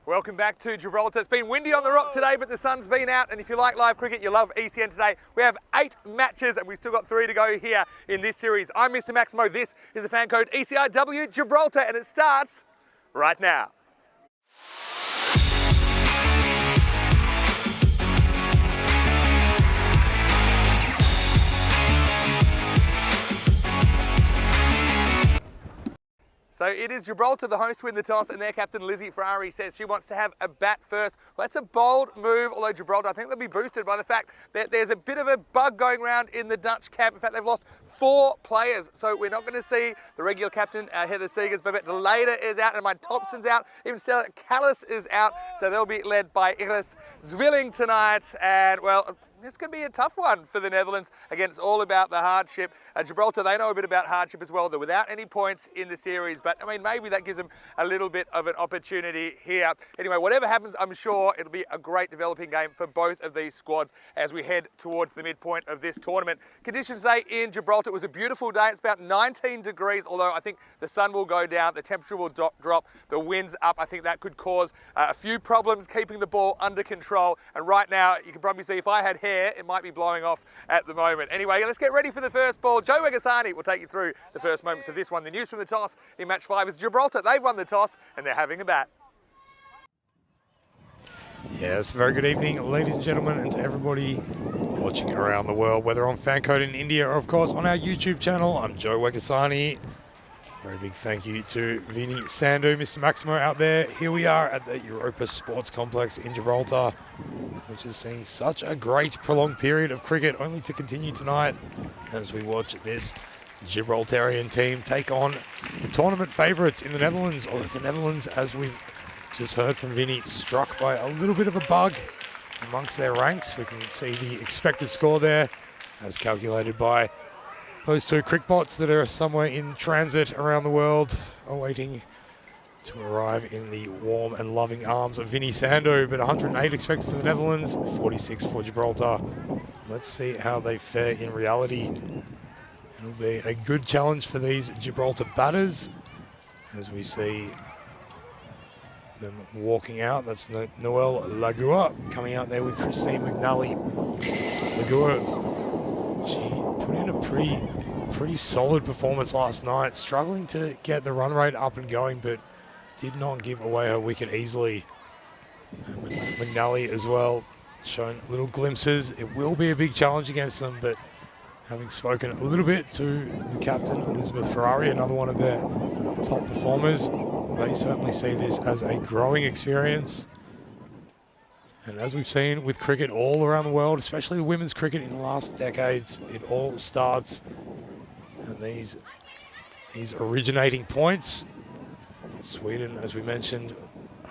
Welcome back to Gibraltar. It's been windy on the rock today, but the sun's been out, and if you like live cricket, you love ECN today. We have 8 matches, and we've still got 3 to go here in this series. I'm Mr. Maximo. This is the FanCode ECIW Gibraltar, and it starts right now. So it is Gibraltar, the hosts, win the toss, and their captain Lizzie Ferrari says she wants to have a bat first. Well, that's a bold move, although Gibraltar, I think they'll be boosted by the fact that there's a bit of a bug going around in the Dutch camp. In fact, they've lost 4 players, so we're not going to see the regular captain, Heather Seegers, but De Leyder is out, and Mike Thompson's out. Even Stella Callis is out, so they'll be led by Iris Zwilling tonight, and well, this could be a tough one for the Netherlands. Again, it's all about the hardship. Gibraltar, they know a bit about hardship as well. They're without any points in the series, but I mean, maybe that gives them a little bit of an opportunity here. Anyway, whatever happens, I'm sure it'll be a great developing game for both of these squads as we head towards the midpoint of this tournament. Conditions today in Gibraltar, it was a beautiful day. It's about 19 degrees, although I think the sun will go down, the temperature will drop, the wind's up. I think that could cause a few problems keeping the ball under control. And right now, you can probably see if I had hair, it might be blowing off at the moment. Anyway, let's get ready for the first ball. Joe Wegasani will take you through the first moments of this one. The news from the toss in match 5 is Gibraltar. They've won the toss and they're having a bat. Yes, very good evening, ladies and gentlemen, and to everybody watching around the world, whether on FanCode in India or, of course, on our YouTube channel. I'm Joe Wegasani. Very big thank you to Vinny Sandu, Mr. Maximo out there. Here we are at the Europa Sports Complex in Gibraltar, which has seen such a great prolonged period of cricket, only to continue tonight as we watch this Gibraltarian team take on the tournament favourites in the Netherlands. Although the Netherlands, as we've just heard from Vinny, struck by a little bit of a bug amongst their ranks. We can see the expected score there as calculated by those 2 crickbots that are somewhere in transit around the world, awaiting to arrive in the warm and loving arms of Vinny Sandu. But 108 expected for the Netherlands, 46 for Gibraltar. Let's see how they fare in reality. It'll be a good challenge for these Gibraltar batters as we see them walking out. That's Noelle Lagua coming out there with Christine McNally. Lagua, she put in a pretty solid performance last night, struggling to get the run rate up and going, but did not give away her wicket easily. McNally as well, showing little glimpses. It will be a big challenge against them, but having spoken a little bit to the captain, Elizabeth Ferrari, another one of their top performers, they certainly see this as a growing experience. And as we've seen with cricket all around the world, especially the women's cricket in the last decades, it all starts at these originating points. Sweden, as we mentioned,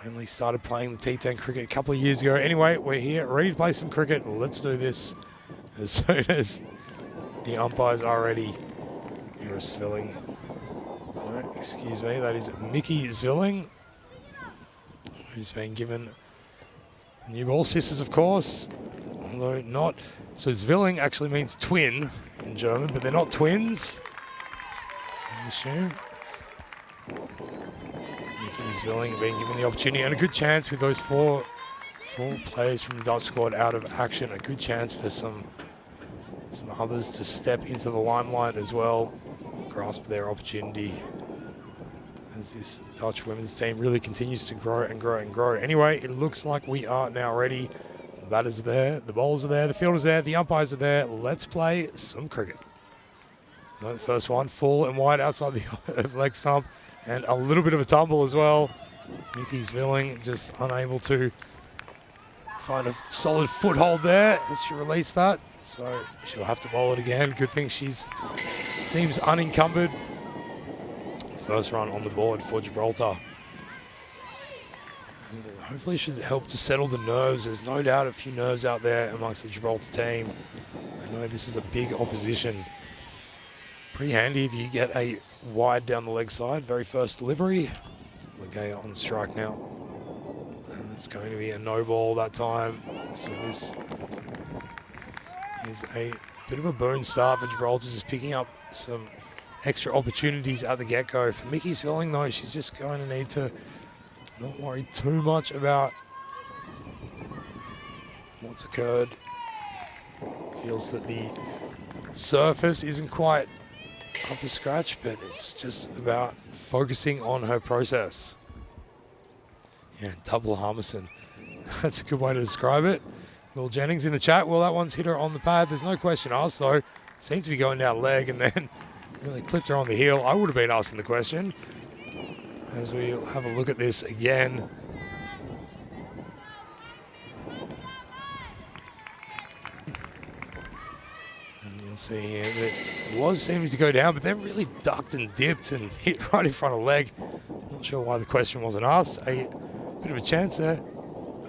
only started playing the T10 cricket a couple of years ago. Anyway, we're here ready to play some cricket. Let's do this as soon as the umpires are ready. Iris Zwilling. Oh, excuse me, that is Mickey Zwilling, who's been given new ball. Sisters, of course, although not. So Zwilling actually means twin in German, but they're not twins, I assume. Mickey Zwilling being given the opportunity and a good chance with those four players from the Dutch squad out of action. A good chance for some others to step into the limelight as well, grasp their opportunity as this Dutch women's team really continues to grow and grow and grow. Anyway, it looks like we are now ready. The batters are there, the bowlers are there, the fielders are there, the umpires are there. Let's play some cricket. The first one, full and wide outside the leg stump, and a little bit of a tumble as well. Mickey Zwilling just unable to find a solid foothold there as she released that. So she'll have to bowl it again. Good thing seems unencumbered. First run on the board for Gibraltar. And hopefully it should help to settle the nerves. There's no doubt a few nerves out there amongst the Gibraltar team. I know this is a big opposition. Pretty handy if you get a wide down the leg side. Very first delivery. Legaya on strike now. And it's going to be a no ball that time. So this is a bit of a boon start for Gibraltar, just picking up some extra opportunities at the get-go. For Mickey Zwilling, though, she's just going to need to not worry too much about what's occurred. Feels that the surface isn't quite up to scratch, but it's just about focusing on her process. Yeah, double Harmison. That's a good way to describe it. Will Jennings in the chat. Well, that one's hit her on the pad. There's no question asked, though. Seems to be going down leg and then really clipped her on the heel. I would have been asking the question. as we have a look at this again. And you'll see here that it was seeming to go down, but then really ducked and dipped and hit right in front of leg. Not sure why the question wasn't asked. A bit of a chance there.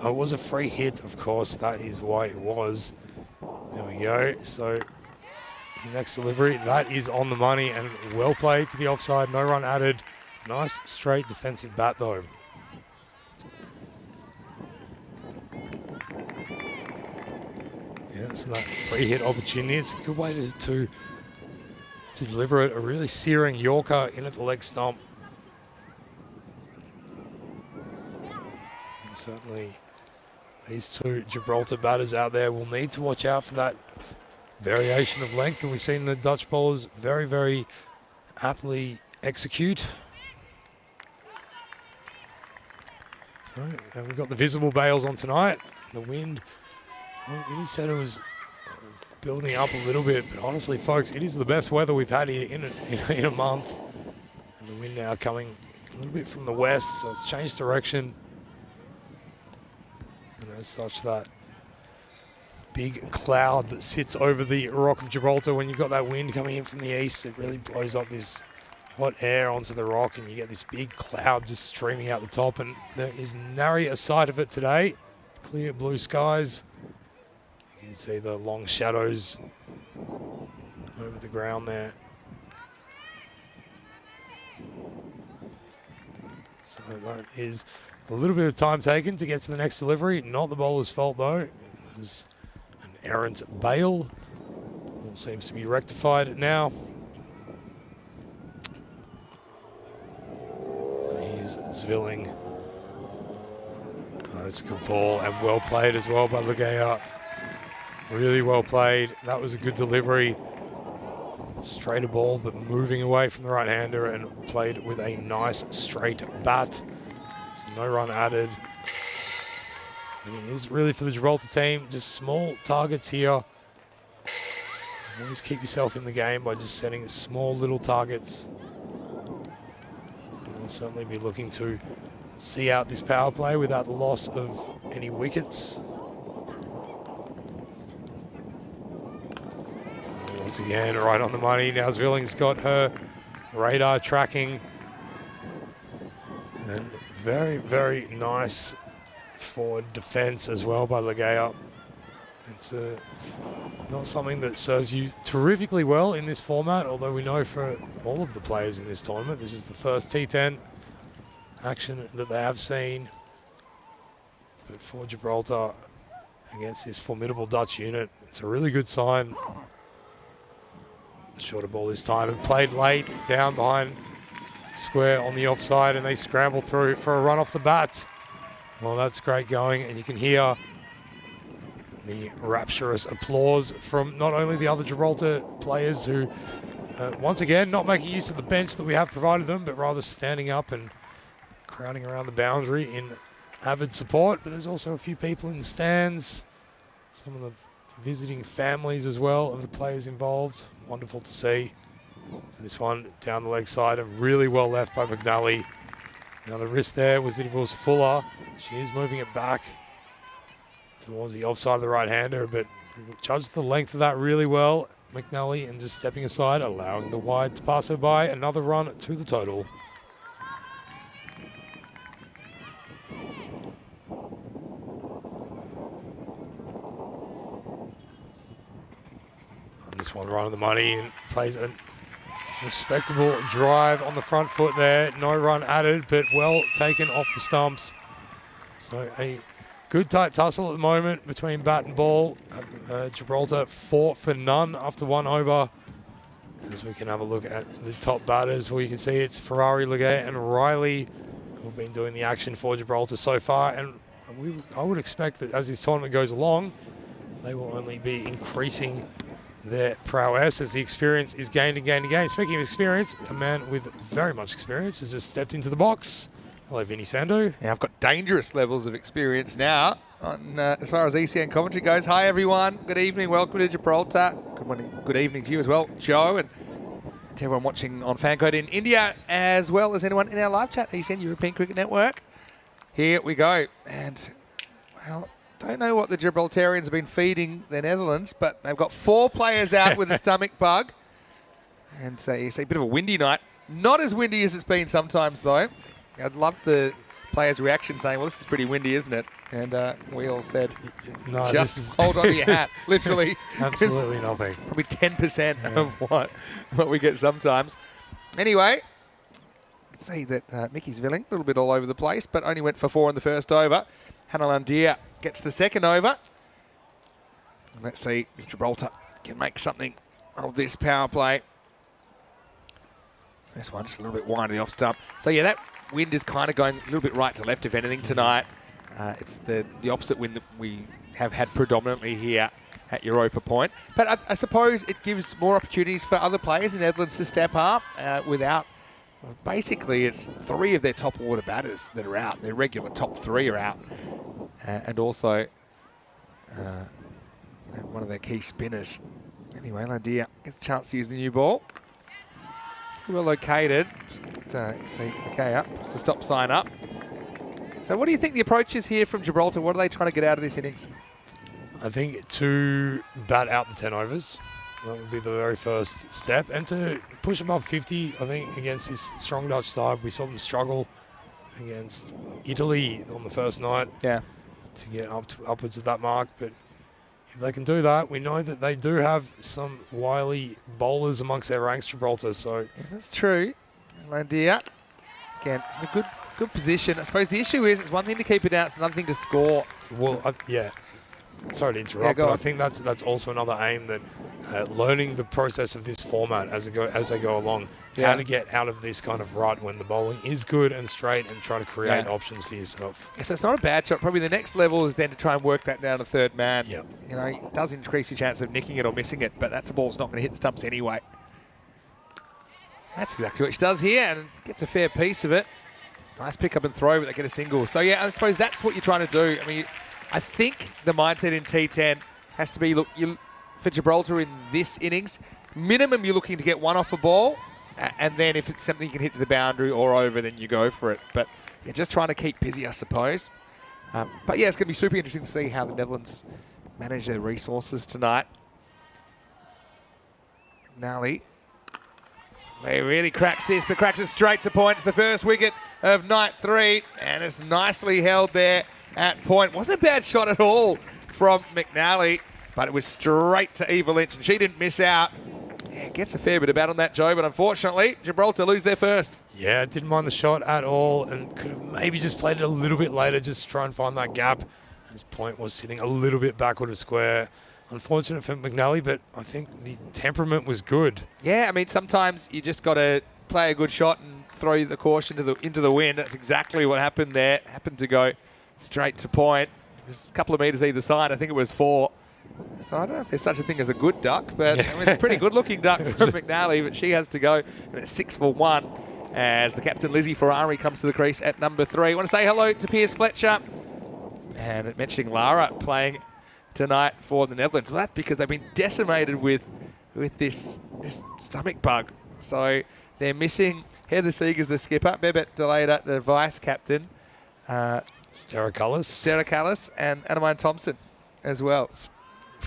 Oh, it was a free hit, of course. That is why it was. There we go. So next delivery, that is on the money and well played to the offside. No run added. Nice straight defensive bat though. Yeah, so that free hit opportunity. It's a good way to deliver it. A really searing Yorker in at the leg stump. And certainly these two Gibraltar batters out there will need to watch out for that variation of length, and we've seen the Dutch bowlers very, very aptly execute. So, and we've got the visible bails on tonight. The wind, well, Vinny said it was building up a little bit, but honestly, folks, it is the best weather we've had here in a month. And the wind now coming a little bit from the west, so it's changed direction. And as such, that big cloud that sits over the Rock of Gibraltar, when you've got that wind coming in from the east, it really blows up this hot air onto the rock, and you get this big cloud just streaming out the top, and there is nary a sight of it today. Clear blue skies. You can see the long shadows over the ground there. So that is a little bit of time taken to get to the next delivery. Not the bowler's fault though. It was an errant bail. All seems to be rectified now. So here's Zvilling. Oh, that's a good ball and well played as well by Ligea. Really well played. That was a good delivery. Straighter ball, but moving away from the right-hander and played with a nice straight bat. So no run added. And it is really for the Gibraltar team, just small targets here. Always keep yourself in the game by just setting small little targets. And we'll certainly be looking to see out this power play without the loss of any wickets. Once again, right on the money. Now Zvilling's got her radar tracking. And very, very nice forward defense as well by Ligea. It's not something that serves you terrifically well in this format, although we know for all of the players in this tournament, this is the first T10 action that they have seen. But for Gibraltar, against this formidable Dutch unit, it's a really good sign. Shorter ball this time and played late down behind square on the offside, and they scramble through for a run off the bat. Well, that's great going, and you can hear the rapturous applause from not only the other Gibraltar players who, once again, not making use of the bench that we have provided them, but rather standing up and crowding around the boundary in avid support. But there's also a few people in the stands, some of the visiting families as well of the players involved. Wonderful to see. So this one down the leg side and really well left by McNally. Now the risk there was that if it was Fuller, she is moving it back towards the offside of the right-hander, but judged the length of that really well, McNally, and just stepping aside, allowing the wide to pass her by. Another run to the total. This one right on the money and plays a respectable drive on the front foot there. No run added, but well taken off the stumps. So a good tight tussle at the moment between bat and ball. Gibraltar 4 for none after 1 over. As we can have a look at the top batters, where you can see it's Ferrari, Ligea and Riley who've been doing the action for Gibraltar so far. And I would expect that as this tournament goes along, they will only be increasing their prowess as the experience is gained and gained and gained. Speaking of experience, a man with very much experience has just stepped into the box. Hello, Vinny Sando. Yeah, I've got dangerous levels of experience now on, as far as ECN commentary goes. Hi, everyone. Good evening. Welcome to Gibraltar. Good morning. Good evening to you as well, Joe. And to everyone watching on FanCode in India, as well as anyone in our live chat, ECN European Cricket Network. Here we go. And, well, don't know what the Gibraltarians have been feeding the Netherlands, but they've got 4 players out with a stomach bug. And so you see a bit of a windy night. Not as windy as it's been sometimes, though. I'd love the players' reaction saying, well, this is pretty windy, isn't it? And we all said, No, just this is hold on to your hat, literally. absolutely nothing. Probably 10% of what we get sometimes. Anyway, you can see that Mickey's Villing, a little bit all over the place, but only went for 4 in the first over. Hannah Landia gets the second over. And let's see if Gibraltar can make something of this power play. This one just a little bit wide of the off stump. So yeah, that wind is kind of going a little bit right to left, if anything, tonight. It's the opposite wind that we have had predominantly here at Europa Point. But I suppose it gives more opportunities for other players in Netherlands to step up without... Well, basically, it's 3 of their top order batters that are out. Their regular top 3 are out. And also one of their key spinners. Anyway, Landia gets a chance to use the new ball. Well located. See, okay, up. It's the stop sign up. So what do you think the approach is here from Gibraltar? What are they trying to get out of this innings? I think to bat out the 10 overs. That would be the very first step. And to push them up 50, I think, against this strong Dutch side. We saw them struggle against Italy on the first night. Yeah. To get upwards of that mark. But if they can do that, we know that they do have some wily bowlers amongst their ranks, Gibraltar. So yeah, that's true. Landia, again, it's in a good position. I suppose the issue is it's one thing to keep it out, it's another thing to score. Well, yeah. Sorry to interrupt, but I think that's also another aim, that learning the process of this format as they go along, how to get out of this kind of rut when the bowling is good and straight, and try to create options for yourself. Yes, it's not a bad shot. Probably the next level is then to try and work that down to third man. Yeah. You know, it does increase your chance of nicking it or missing it, but that's a ball that's not going to hit the stumps anyway. That's exactly what she does here, and gets a fair piece of it. Nice pick up and throw, but they get a single. So yeah, I suppose that's what you're trying to do. I mean, I think the mindset in T10 has to be, look, for Gibraltar in this innings, minimum you're looking to get 1 off a ball, and then if it's something you can hit to the boundary or over, then you go for it. But you're just trying to keep busy, I suppose. But yeah, it's going to be super interesting to see how the Netherlands manage their resources tonight. Nally. He really cracks this, but cracks it straight to point. It's the first wicket of night 3, and it's nicely held there at point. Wasn't a bad shot at all from McNally, but it was straight to Eva Lynch, and she didn't miss out. Yeah, gets a fair bit of bat on that, Joe, but unfortunately, Gibraltar lose their first. Yeah, didn't mind the shot at all, and could have maybe just played it a little bit later, just to try and find that gap. His point was sitting a little bit backward of square. Unfortunate for McNally, but I think the temperament was good. Yeah, I mean, sometimes you just got to play a good shot and throw the caution into the wind. That's exactly what happened there. Happened to go straight to point. It was a couple of metres either side. I think it was 4. So I don't know if there's such a thing as a good duck, but I mean, it's a pretty good-looking duck from McNally, but she has to go, and it's 6 for 1 as the captain, Lizzie Ferrari, comes to the crease at number 3. I want to say hello to Piers Fletcher, and mentioning Lara playing tonight for the Netherlands. Well, that's because they've been decimated with this stomach bug. So they're missing Heather Seegers, the skipper, Bebet Deleda, the vice captain, Sterakalis, and Annamine Thompson as well.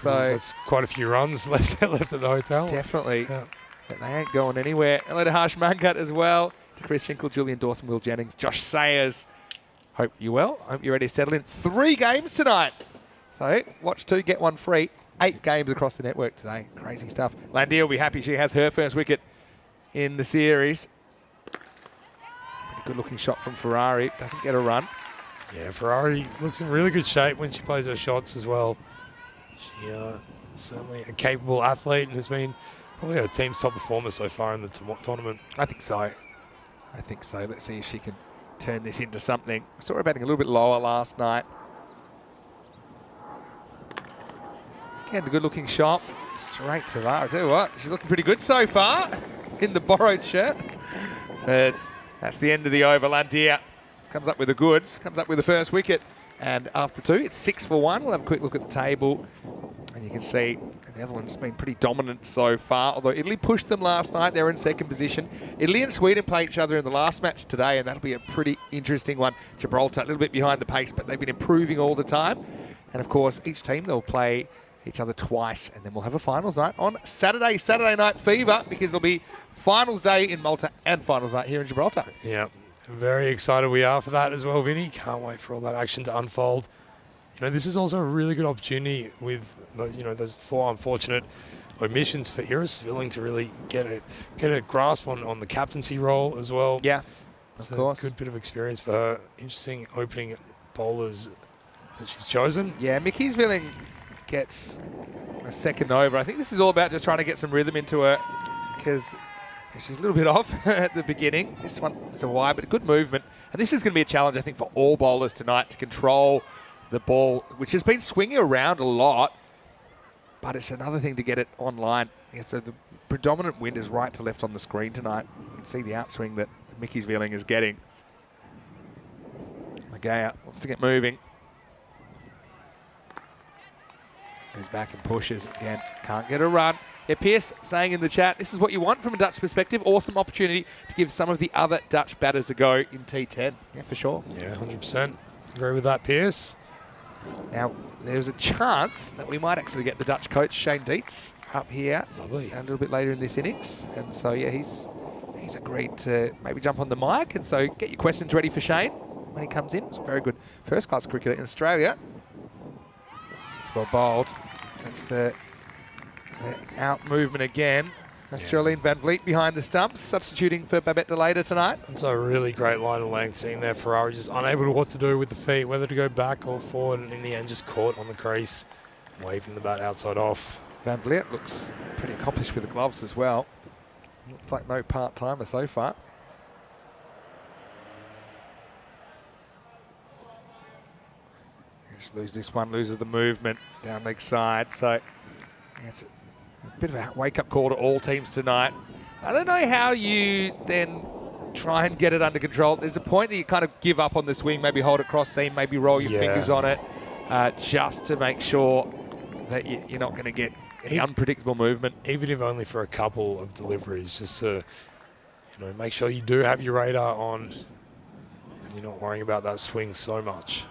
So it's quite a few runs left at the hotel. Definitely. Yeah. But they ain't going anywhere. Hello to Harsh Mangat as well, to Chris Shinkle, Julian Dawson, Will Jennings, Josh Sayers. Hope you're well. Hope you're ready to settle in. 3 games tonight. So watch 2, get 1 free. 8 games across the network today. Crazy stuff. Landia will be happy she has her first wicket in the series. Pretty good looking shot from Ferrari. Doesn't get a run. Yeah, Ferrari looks in really good shape when she plays her shots as well. She certainly a capable athlete and has been probably her team's top performer so far in the tournament. I think so. Let's see if she can turn this into something. I saw her batting a little bit lower last night. Again, a good-looking shot. Straight to Lara. I tell you what, she's looking pretty good so far in the borrowed shirt. But that's the end of the over. Landia comes up with the goods, comes up with the first wicket. And after 2, it's 6 for 1. We'll have a quick look at the table And you can see the Netherlands have been pretty dominant so far, although Italy pushed them last night. They're in second position. Italy and Sweden play each other in the last match today, and that'll be a pretty interesting one. Gibraltar a little bit behind the pace, but they've been improving all the time. And of course, each team, they'll play each other twice, and then we'll have a finals night on Saturday. Saturday night fever, because it'll be finals day in Malta and finals night here in Gibraltar. Yeah, very excited we are for that as well, Vinny. Can't wait for all that action to unfold. You know, this is also a really good opportunity with, you know, those 4 unfortunate omissions for Iris Villing to really get a grasp on the captaincy role as well. Yeah, it's of course. A good bit of experience for her. Interesting opening bowlers that she's chosen. Yeah, Mickey's Villing gets a second over. I think this is all about just trying to get some rhythm into her, because she's a little bit off at the beginning. This one is a wide, but a good movement. And this is going to be a challenge, I think, for all bowlers tonight to control the ball, which has been swinging around a lot, but it's another thing to get it online. Yeah, so the predominant wind is right to left on the screen tonight. You can see the outswing that Mickey's Villing is getting. Magaya wants to get moving. Goes back and pushes again. Can't get a run. Yeah, Pierce saying in the chat, this is what you want from a Dutch perspective. Awesome opportunity to give some of the other Dutch batters a go in T10. Yeah, for sure. Yeah, 100%. Agree with that, Pierce. Now, there's a chance that we might actually get the Dutch coach, Shane Dietz, up here. Lovely. A little bit later in this innings. And so, yeah, he's agreed to maybe jump on the mic. And so get your questions ready for Shane when he comes in. He's a very good first-class cricketer in Australia. It's well bowled. That's the out movement again. That's Jolene Van Vliet behind the stumps, substituting for Babette Delata tonight. That's a really great line of length. Seeing there, Ferrari just unable to what to do with the feet, whether to go back or forward, and in the end just caught on the crease, waving the bat outside off. Van Vliet looks pretty accomplished with the gloves as well. Looks like no part-timer so far. Just lose this one, loses the movement down leg side. So yeah, it's a bit of a wake-up call to all teams tonight. I don't know how you then try and get it under control. There's a point that you kind of give up on the swing, maybe hold it cross seam, maybe roll your fingers on it, just to make sure that you're not going to get any unpredictable movement. Even if only for a couple of deliveries, just to make sure you do have your radar on and you're not worrying about that swing so much.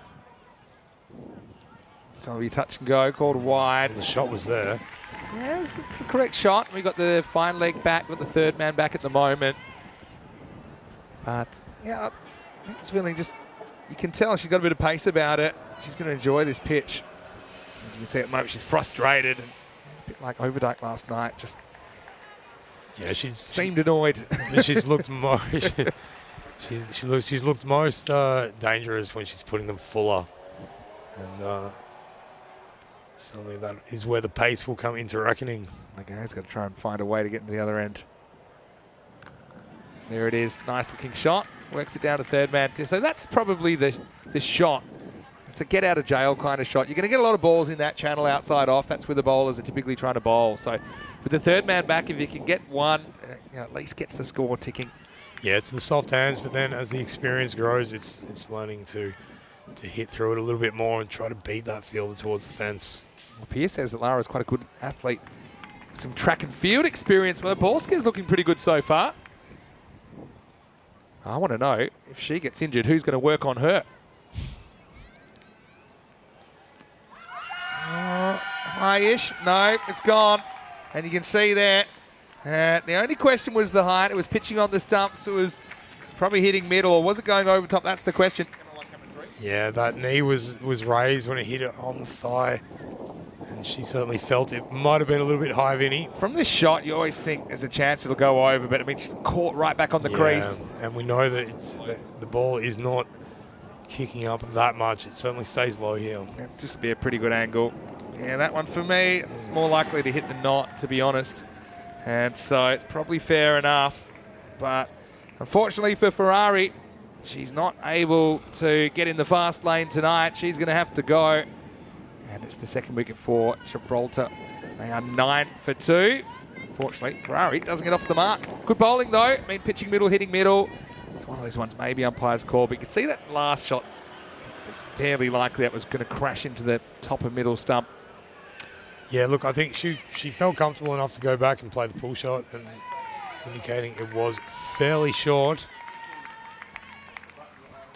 So we touch and go, called wide. Well, the shot was there. Yeah, it's the correct shot. We got the fine leg back, got the third man back at the moment. But yeah, I think it's feeling just, you can tell she's got a bit of pace about it. She's going to enjoy this pitch. As you can see at the moment, she's frustrated. And a bit like Overdyke last night, just she seemed annoyed. She's looked most she's looked most dangerous when she's putting them fuller. And certainly that is where the pace will come into reckoning. Okay, he's got to try and find a way to get to the other end. There it is, nice looking shot. Works it down to third man. So that's probably the shot. It's a get out of jail kind of shot. You're going to get a lot of balls in that channel outside off. That's where the bowlers are typically trying to bowl. So with the third man back, if you can get one, at least gets the score ticking. Yeah, it's the soft hands, but then as the experience grows, it's learning to hit through it a little bit more and try to beat that fielder towards the fence. Well, Pierce says that Lara's quite a good athlete. Some track and field experience. Well, Borska's looking pretty good so far. I want to know, if she gets injured, who's going to work on her? High-ish. No, it's gone. And you can see there, the only question was the height. It was pitching on the stumps. It was probably hitting middle, or was it going over top? That's the question. Yeah, that knee was raised when it hit it on the thigh. And she certainly felt it. Might have been a little bit high, Vinny. From this shot, you always think there's a chance it'll go over, but I mean, she's caught right back on the crease. And we know that the ball is not kicking up that much. It certainly stays low here. That's just be a pretty good angle. Yeah, that one for me, it's more likely to hit than not, to be honest. And so it's probably fair enough. But unfortunately for Ferrari, she's not able to get in the fast lane tonight. She's going to have to go. And it's the second wicket for Gibraltar. They are 9 for 2. Fortunately, Ferrari doesn't get off the mark. Good bowling, though. I mean, pitching middle, hitting middle. It's one of those ones maybe umpires call. But you can see that last shot. It was fairly likely that was going to crash into the top of middle stump. Yeah, look, I think she felt comfortable enough to go back and play the pull shot, and indicating it was fairly short.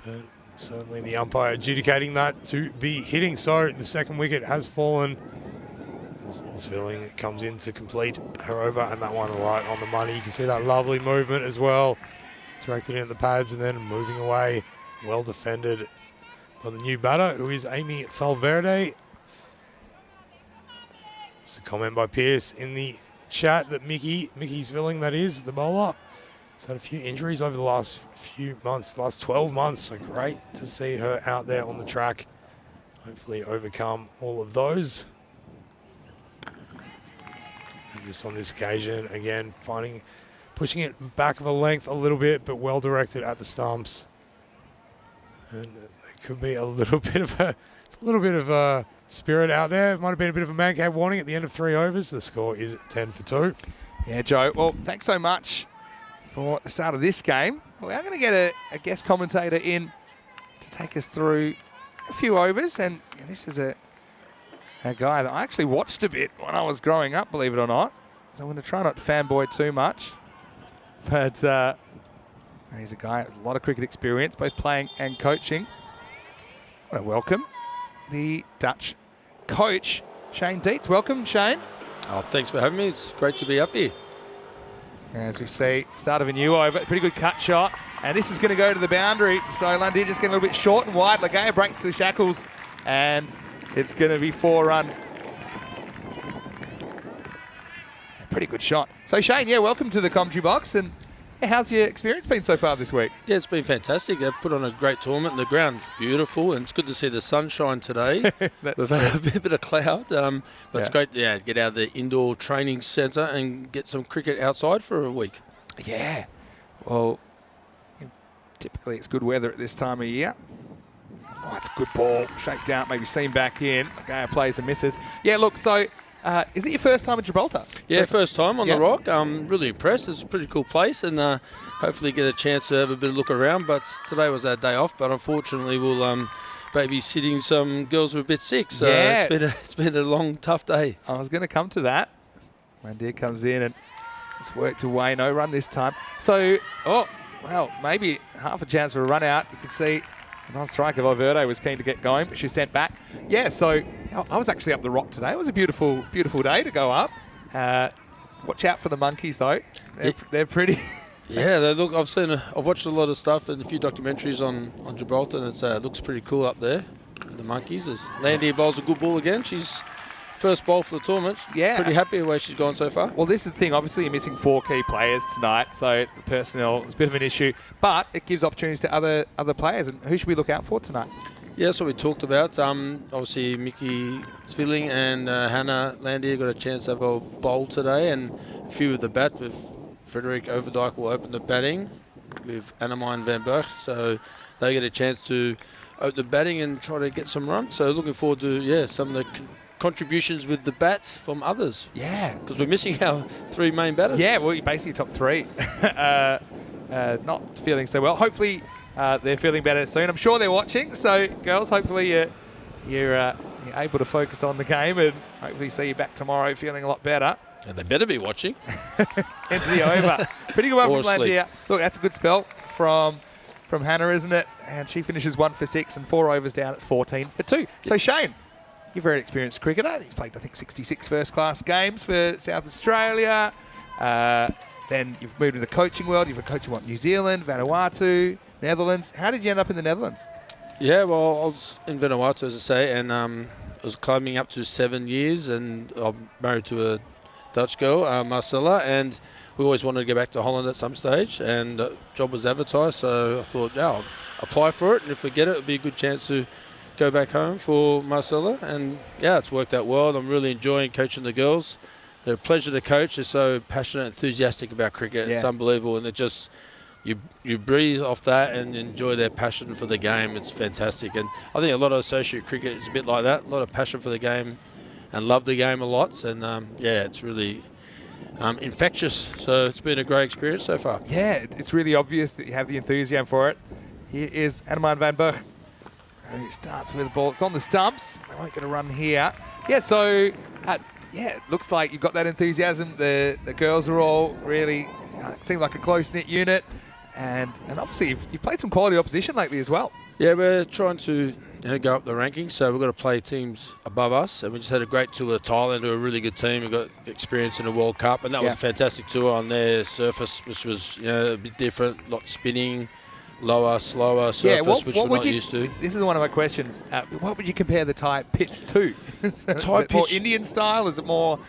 But certainly the umpire adjudicating that to be hitting. So the second wicket has fallen. Svilling comes in to complete her over, and that one right on the money. You can see that lovely movement as well. Directed in the pads and then moving away. Well defended by the new batter, who is Amy Valverde. Just a comment by Pierce in the chat that Mickey Svilling, that is, the bowler, has had a few injuries over the last few months, the last 12 months. So great to see her out there on the track. Hopefully overcome all of those. And just on this occasion, again, pushing it back of a length a little bit, but well directed at the stumps. And there could be a little bit of a spirit out there. It might have been a bit of a man cave warning at the end of 3 overs. The score is 10 for 2. Yeah, Joe. Well, thanks so much for the start of this game. We are going to get a guest commentator in to take us through a few overs, and this is a guy that I actually watched a bit when I was growing up, believe it or not. So I'm going to try not to fanboy too much. But he's a guy with a lot of cricket experience, both playing and coaching. I want to welcome the Dutch coach, Shane Dietz. Welcome, Shane. Oh, thanks for having me. It's great to be up here. As we see, start of a new over, pretty good cut shot. And this is going to go to the boundary. So Lundy just getting a little bit short and wide. Lagaya breaks the shackles, and it's going to be 4 runs. Pretty good shot. So Shane, yeah, welcome to the commentary box. And how's your experience been so far this week? Yeah, it's been fantastic. They've put on a great tournament. The ground's beautiful, and it's good to see the sunshine today. We've had a bit of cloud, but it's great to get out of the indoor training centre and get some cricket outside for a week. Yeah. Well, typically it's good weather at this time of year. Oh, it's a good ball. Shaped out, maybe seen back in. Lagaya plays and misses. Yeah, look, so is it your first time at Gibraltar? Yeah, first time on the Rock. I'm really impressed. It's a pretty cool place, and hopefully get a chance to have a bit of look around. But today was our day off, but unfortunately we'll babysitting some girls who are a bit sick. So it's been a long, tough day. I was going to come to that. Mandir comes in and it's worked away. No run this time. So, maybe half a chance for a run out. You can see a nice striker. Valverde was keen to get going, but she sent back. Yeah, so I was actually up the Rock today. It was a beautiful, beautiful day to go up. Watch out for the monkeys, though. They're pretty. Yeah, they look. I've watched a lot of stuff and a few documentaries on Gibraltar, and it looks pretty cool up there. The monkeys. Landy bowls a good ball again. She's first bowl for the tournament. Yeah, pretty happy the way she's gone so far. Well, this is the thing. Obviously, you're missing 4 key players tonight, so the personnel is a bit of an issue. But it gives opportunities to other players. And who should we look out for tonight? Yeah, that's what we talked about. Obviously, Mickey Svilling and Hannah Landy got a chance to have a bowl today, and a few with the bat. With Frederick Overdyke will open the batting with Annemine van Berg, so they get a chance to open the batting and try to get some runs. So looking forward to some of the contributions with the bats from others. Yeah, because we're missing our 3 main batters. Yeah, well, basically top 3. Not feeling so well. Hopefully they're feeling better soon. I'm sure they're watching. So girls, hopefully you're able to focus on the game, and hopefully see you back tomorrow feeling a lot better. And they better be watching. Into the over. Pretty good one from Landia. Look, that's a good spell from Hannah, isn't it? And she finishes 1 for 6 and 4 overs down. It's 14 for 2. So Shane, you're a very experienced cricketer. You've played, I think, 66 first-class games for South Australia. Then you've moved into the coaching world. You've been coaching, New Zealand, Vanuatu, Netherlands. How did you end up in the Netherlands? Yeah, well, I was in Vanuatu, as I say, and I was climbing up to 7 years, and I'm married to a Dutch girl, Marcella, and we always wanted to go back to Holland at some stage, and the job was advertised, so I thought, I'll apply for it, and if we get it, it'll be a good chance to go back home for Marcella, and it's worked out well. I'm really enjoying coaching the girls. They're a pleasure to coach. They're so passionate, enthusiastic about cricket. Yeah. It's unbelievable, and it just you breathe off that and enjoy their passion for the game. It's fantastic, and I think a lot of associate cricket is a bit like that. A lot of passion for the game, and love the game a lot. And it's really infectious. So it's been a great experience so far. Yeah, it's really obvious that you have the enthusiasm for it. Here is Annemine van Berg, who starts with the ball. It's on the stumps. They won't get a run here. Yeah, so yeah, it looks like you've got that enthusiasm. The girls are all really seem like a close-knit unit. And obviously, you've played some quality opposition lately as well. Yeah, we're trying to go up the rankings, so we've got to play teams above us. And we just had a great tour of Thailand, who are a really good team. We got experience in the World Cup, and that was a fantastic tour on their surface, which was a bit different, a lot spinning, lower, slower surface, which we're not used to. This is one of my questions. What would you compare the Thai pitch to? Is it more Indian style? Is it more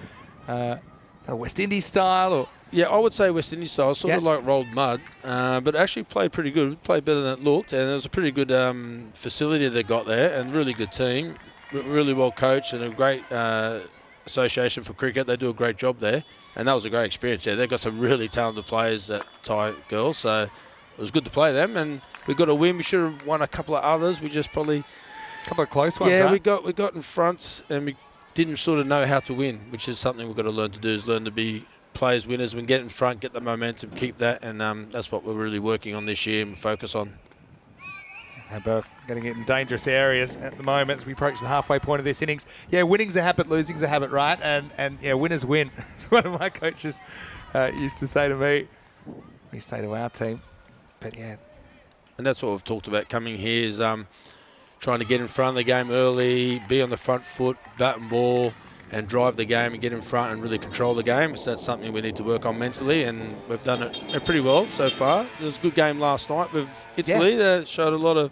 West Indies style? Or? Yeah, I would say West Indies style, sort of like rolled mud, but it actually played pretty good. It played better than it looked, and it was a pretty good facility they got there, and really good team, really well coached, and a great association for cricket. They do a great job there, and that was a great experience. Yeah, they've got some really talented players, that Thai girls, so it was good to play them, and we got a win. We should have won a couple of others. We just probably a couple of close ones. Yeah, right? we got in front, and we didn't sort of know how to win, which is something we've got to learn to do. Is learn to be players winners. We can get in front, get the momentum, keep that, and that's what we're really working on this year and focus on. Burke getting it in dangerous areas at the moment as we approach the halfway point of this innings. Yeah, winning's a habit, losing's a habit, right? And yeah, winners win. It's one of my coaches used to say to me. We say to our team, but yeah. And that's what we've talked about coming here is trying to get in front of the game early, be on the front foot, bat and ball, and drive the game and get in front and really control the game. So that's something we need to work on mentally, and we've done it pretty well so far. It was a good game last night with Italy. They showed a lot of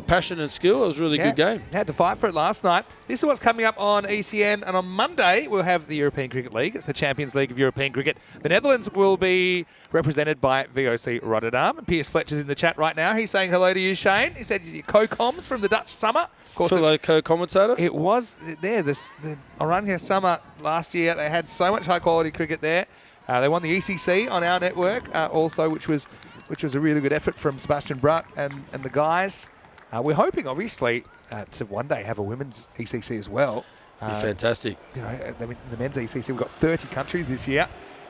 passion and skill. It was a really good game. Had to fight for it last night. This is what's coming up on ECN, and on Monday we'll have the European Cricket League. It's the Champions League of European Cricket. The Netherlands will be represented by VOC Rotterdam. Piers Fletcher's in the chat right now. He's saying hello to you, Shane. He said your co-coms from the Dutch summer. Of course, fellow co-commentator. It was there. The Oranje summer last year, they had so much high-quality cricket there. They won the ECC on our network also, which was a really good effort from Sebastian Bruck and the guys. We're hoping, obviously, to one day have a women's ECC as well. Be fantastic. You know, the men's ECC, we've got 30 countries this year.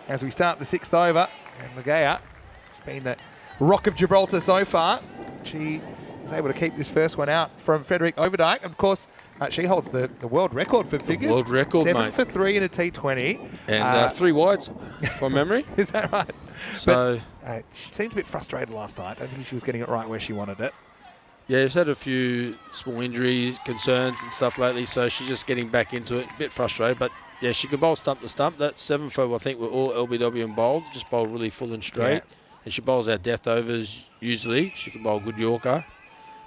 As we start the 6th over, and Ligea, she's been the rock of Gibraltar so far. She is able to keep this first one out from Frederik Overdijk. And of course, she holds the world record for figures. World record, 7 for 3 in a T20. And 3 wides, from memory. Is that right? So but, she seemed a bit frustrated last night. I don't think she was getting it right where she wanted it. Yeah, she's had a few small injuries, concerns and stuff lately, so she's just getting back into it. A bit frustrated, but yeah, she can bowl stump to stump. That 7 for, I think, we're all LBW and bowled. Just bowl really full and straight. Yeah. And she bowls our death overs usually. She can bowl good Yorker.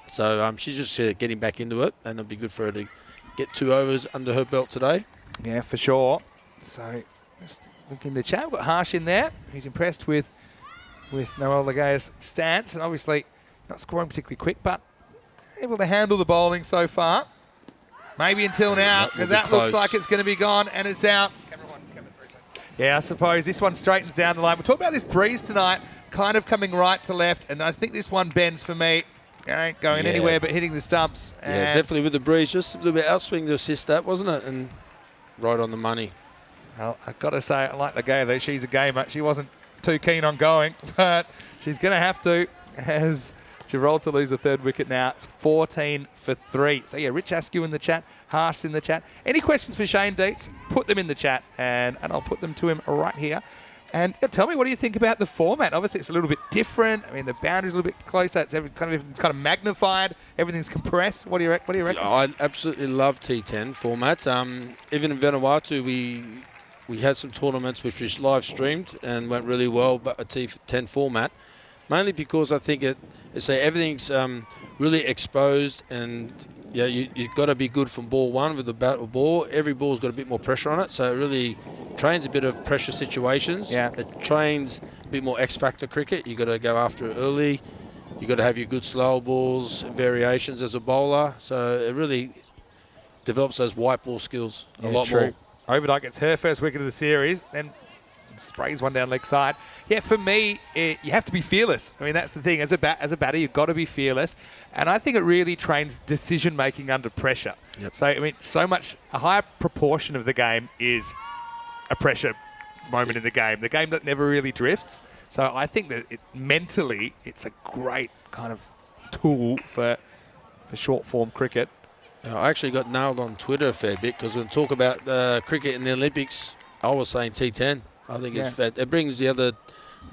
So she's just getting back into it, and it'll be good for her to get 2 overs under her belt today. Yeah, for sure. So just look in the chat. We've got Harsh in there. He's impressed with Noel Ligea's stance, and obviously not scoring particularly quick, but able to handle the bowling so far. Maybe until now, because that looks like it's going to be gone, and it's out. Yeah, I suppose this one straightens down the line. We'll talk about this breeze tonight, kind of coming right to left, and I think this one bends for me. Ain't going anywhere but hitting the stumps. Yeah, definitely with the breeze. Just a little bit outswing to assist that, wasn't it? And right on the money. Well, I've got to say, I like Ligea, though. She's a gamer. She wasn't too keen on going, but she's going to have to, as Gibraltar lose a 3rd wicket now. It's 14 for 3. So, yeah, Rich Askew in the chat, Harsh in the chat. Any questions for Shane Dietz, put them in the chat, and I'll put them to him right here. And tell me, what do you think about the format? Obviously, it's a little bit different. I mean, the boundary's a little bit closer. It's everything's kind of magnified. Everything's compressed. What do you reckon? I absolutely love T10 formats. Even in Vanuatu, we had some tournaments which was live streamed and went really well, but a T10 format, mainly because I think everything's really exposed, and yeah, you've got to be good from ball 1 with the bat or ball. Every ball's got a bit more pressure on it, so it really trains a bit of pressure situations. Yeah. It trains a bit more X-factor cricket. You've got to go after it early. You've got to have your good slow balls, variations as a bowler. So it really develops those white ball skills a lot more. Overdijk gets her first wicket of the series, then sprays one down leg side. Yeah, for me, you have to be fearless. I mean, that's the thing. As a batter, you've got to be fearless. And I think it really trains decision-making under pressure. Yep. So, I mean, a higher proportion of the game is a pressure moment in the game that never really drifts. So I think that mentally, it's a great kind of tool for short-form cricket. I actually got nailed on Twitter a fair bit because when we talk about cricket in the Olympics, I was saying T10. I think it brings the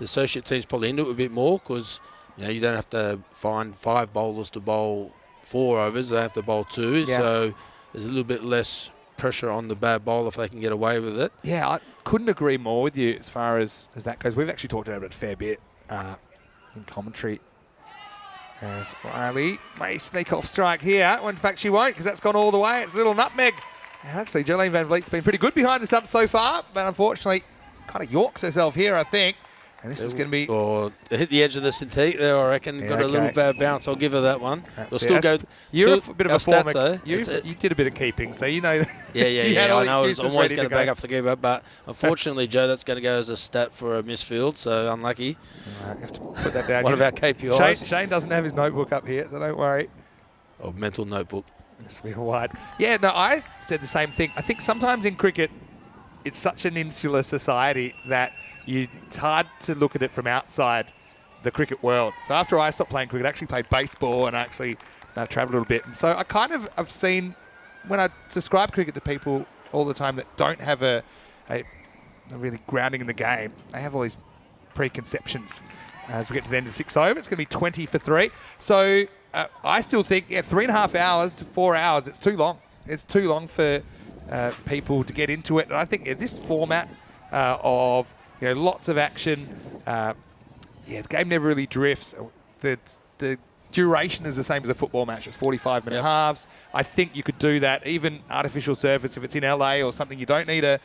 associate teams probably into it a bit more because you don't have to find 5 bowlers to bowl 4 overs. They have to bowl 2, so there's a little bit less pressure on the bad bowler if they can get away with it. Yeah, I couldn't agree more with you as far as that goes. We've actually talked about it a fair bit in commentary. As Riley may sneak off strike here. Well, in fact, she won't because that's gone all the way. It's a little nutmeg. And actually, Jolene Van Vliet's been pretty good behind the stump so far, but unfortunately, kind of yorks herself here, I think. And this is going to be... Or hit the edge of the synthetic there, I reckon. Got a little bad bounce. I'll give her that one. We'll still go... You're a bit of a former... Stats, you did a bit of keeping, so you know... Yeah, I know. I'm always going to back up the keeper, but unfortunately, Joe, that's going to go as a stat for a misfield, so unlucky. Right, you have to put that down. One of our KPIs. Shane doesn't have his notebook up here, so don't worry. Oh, mental notebook. It's real wide. Yeah, no, I said the same thing. I think sometimes in cricket, it's such an insular society that it's hard to look at it from outside the cricket world. So after I stopped playing cricket, I actually played baseball and I actually travelled a little bit. And so I kind of have seen, when I describe cricket to people all the time that don't have a really grounding in the game, they have all these preconceptions. As we get to the end of the 6th over, it's going to be 20 for 3. So I still think 3.5 hours to 4 hours, it's too long. It's too long for people to get into it. And I think this format of lots of action, the game never really drifts. The duration is the same as a football match. It's 45-minute halves. I think you could do that. Even artificial surface, if it's in LA or something, you don't need a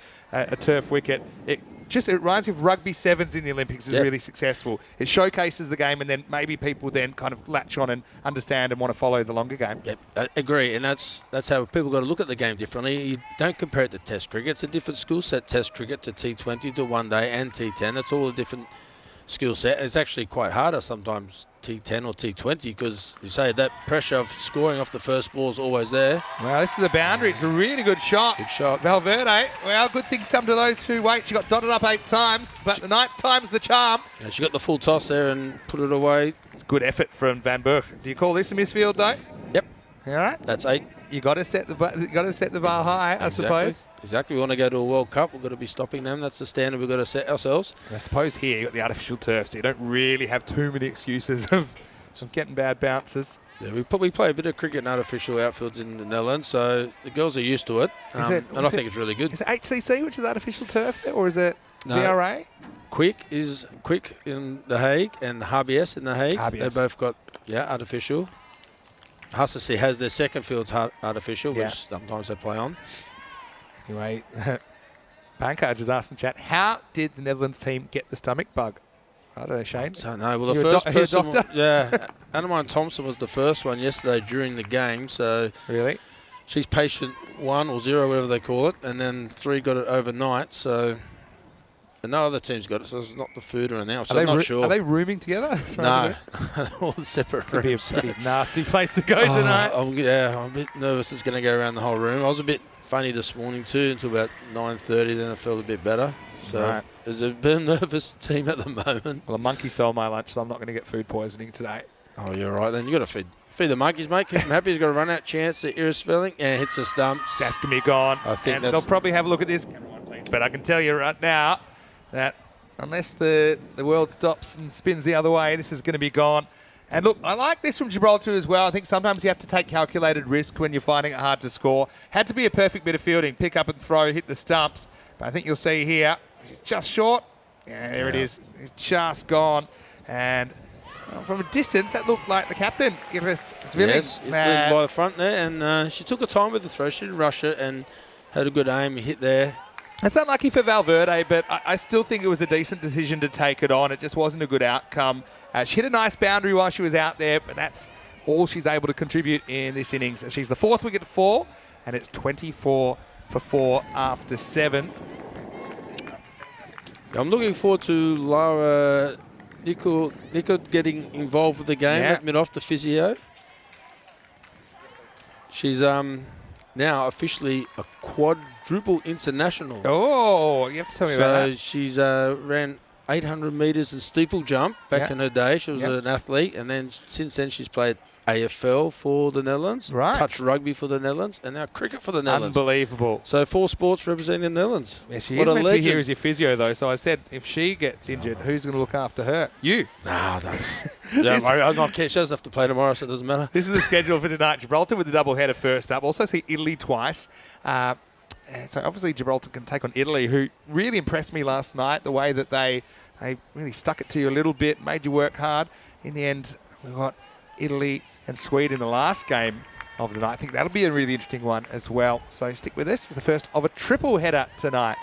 turf wicket. It reminds me of rugby sevens in the Olympics is really successful. It showcases the game, and then maybe people then kind of latch on and understand and want to follow the longer game. Yep, I agree, and that's how people got to look at the game differently. You don't compare it to Test cricket. It's a different skill set, Test cricket to T20 to one day and T10. It's all a different skill set. It's actually quite harder sometimes, T10 or T20, because you say that pressure of scoring off the first ball is always there. Well, this is a boundary. It's a really good shot. Good shot. Valverde, well, good things come to those who wait. She got dotted up 8 times, but the 9th time's the charm. Yeah, she got the full toss there and put it away. It's good effort from Van Burg. Do you call this a misfield, though? Yep. All right. That's 8. You got to set the bar high, I suppose. Exactly. We want to go to a World Cup. We've got to be stopping them. That's the standard we've got to set ourselves. And I suppose here you got the artificial turf, so you don't really have too many excuses of getting bad bounces. Yeah, we play a bit of cricket in artificial outfields in the Netherlands, so the girls are used to it. And I think it's really good. Is it HCC, which is artificial turf, or is it VRA? Quick in The Hague and HBS in The Hague. HBS. They both got artificial. HCC has their second field's artificial, which sometimes they play on. Anyway, Banker just asked in chat, how did the Netherlands team get the stomach bug? I don't know, Shane. I don't know. Well, the first person, Annemine Thompson was the first one yesterday during the game. So really, she's patient 1 or 0, whatever they call it, and then 3 got it overnight. So and no other team's got it. So it's not the food or anything else. So I'm not sure. Are they rooming together? No, all separate Could rooms. be a pretty nasty place to go tonight. I'm a bit nervous. It's going to go around the whole room. I was a bit funny this morning too until about 9:30. Then I felt a bit better. So there's a bit of a nervous team at the moment. Well, a monkey stole my lunch, so I'm not going to get food poisoning today. Oh, you're right. Then you got to feed the monkeys, mate. Keep them happy. He's got a run out chance. The ear spelling and hits the stumps. That's going to be gone. I think they'll probably have a look at this. But I can tell you right now that unless the world stops and spins the other way, this is going to be gone. And look, I like this from Gibraltar as well. I think sometimes you have to take calculated risk when you're finding it hard to score. Had to be a perfect bit of fielding. Pick up and throw, hit the stumps. But I think you'll see here, she's just short. Yeah, there it is. It's just gone. And from a distance, that looked like the captain. Yes, it went by the front there. And she took her time with the throw. She didn't rush it and had a good aim. Hit there. It's unlucky for Valverde, but I still think it was a decent decision to take it on. It just wasn't a good outcome. She hit a nice boundary while she was out there, but that's all she's able to contribute in this innings. She's the 4th wicket fall, and it's 24 for 4 after 7. I'm looking forward to Lara Nico getting involved with the game. Let me off the physio. She's now officially a quadruple international. Oh, you have to tell me about that. So she's ran 800 metres and steeple jump back in her day. She was an athlete, and then since then she's played AFL for the Netherlands, touch rugby for the Netherlands, and now cricket for the Netherlands. Unbelievable. So 4 sports representing the Netherlands. Yeah, she is meant to be here as your physio, though. So I said, if she gets injured, who's going to look after her? You. No, that's... I'm not care. She doesn't have to play tomorrow, so it doesn't matter. This is the schedule for tonight. Gibraltar with the double header first up. Also see Italy twice. And so obviously Gibraltar can take on Italy, who really impressed me last night, the way that they really stuck it to you a little bit, made you work hard. In the end, we got Italy and Sweden in the last game of the night. I think that'll be a really interesting one as well. So stick with us. It's the first of a triple header tonight.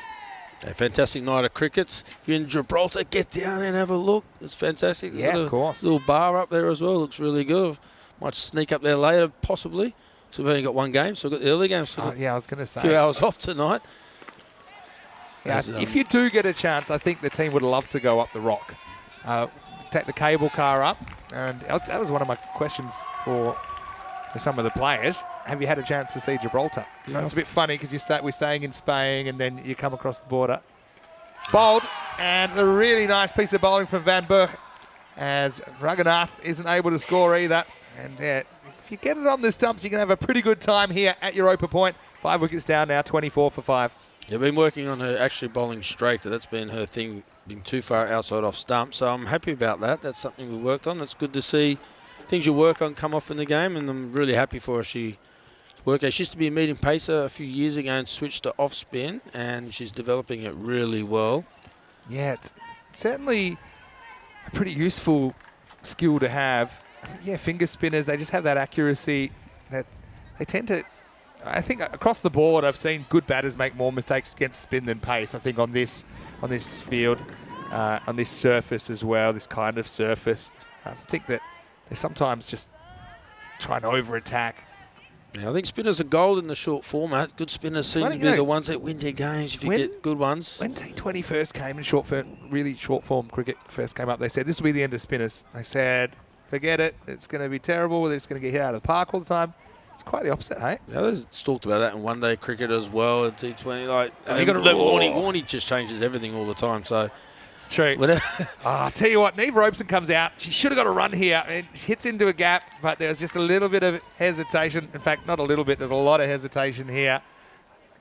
A fantastic night of cricket. If you're in Gibraltar, get down and have a look. It's fantastic. Yeah, of course. Little bar up there as well. Looks really good. Might sneak up there later, possibly. So we've only got one game, so we've got the early game. So yeah, I was going to say. A few hours off tonight. Yeah, if you do get a chance, I think the team would love to go up the rock. Take the cable car up. And that was one of my questions for some of the players. Have you had a chance to see Gibraltar? No. It's a bit funny because we're staying in Spain and then you come across the border. Bowled, and a really nice piece of bowling from Van Berg as Raghunath isn't able to score either. And if you get it on the stumps, you can have a pretty good time here at Europa Point. 5 wickets down now, 24 for 5. You've been working on her actually bowling straight. That's been her thing, being too far outside off stump. So I'm happy about that. That's something we worked on. It's good to see things you work on come off in the game, and I'm really happy for her. She used to be a medium pacer a few years ago and switched to off spin, and she's developing it really well. Yeah, it's certainly a pretty useful skill to have. Yeah, finger spinners, they just have that accuracy that they tend to... I think across the board, I've seen good batters make more mistakes against spin than pace. I think on this field, on this surface as well, this kind of surface, I think that they sometimes just try and over-attack. Yeah, I think spinners are gold in the short format. Good spinners seem to be the ones that win their games if you get good ones. When T20 first came in really short form cricket first came up, they said this will be the end of spinners. They said, forget it, it's going to be terrible, it's going to get hit out of the park all the time. It's quite the opposite, hey? Yeah, there's talked about that in one-day cricket as well, at T20. Warnie just changes everything all the time, so... It's true. I'll tell you what, Neve Robeson comes out. She should have got a run here. It hits into a gap, but there was just a little bit of hesitation. In fact, not a little bit. There's a lot of hesitation here.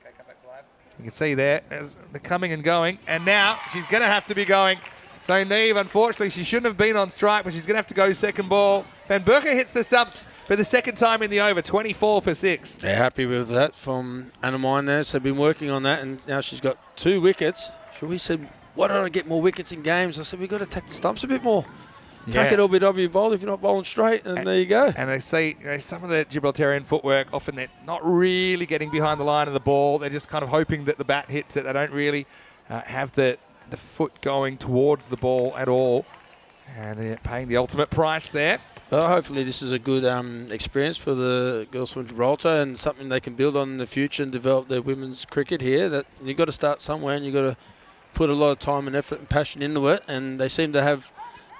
Okay, come back to live. You can see there, as they're coming and going. And now she's going to have to be going. So Neve, unfortunately, she shouldn't have been on strike, but she's going to have to go second ball. Van Berker hits the stumps for the second time in the over, 24 for 6. They're happy with that from Anna Mine there. So been working on that, and now she's got 2 wickets. We said, why don't I get more wickets in games? I said, we've got to attack the stumps a bit more. Can't get LBW bowled if you're not bowling straight, and there you go. And I see some of the Gibraltarian footwork, often they're not really getting behind the line of the ball. They're just kind of hoping that the bat hits it. They don't really have the foot going towards the ball at all. And paying the ultimate price there. Well, hopefully this is a good experience for the girls from Gibraltar and something they can build on in the future and develop their women's cricket here. That you've got to start somewhere, and you've got to put a lot of time and effort and passion into it. And they seem to have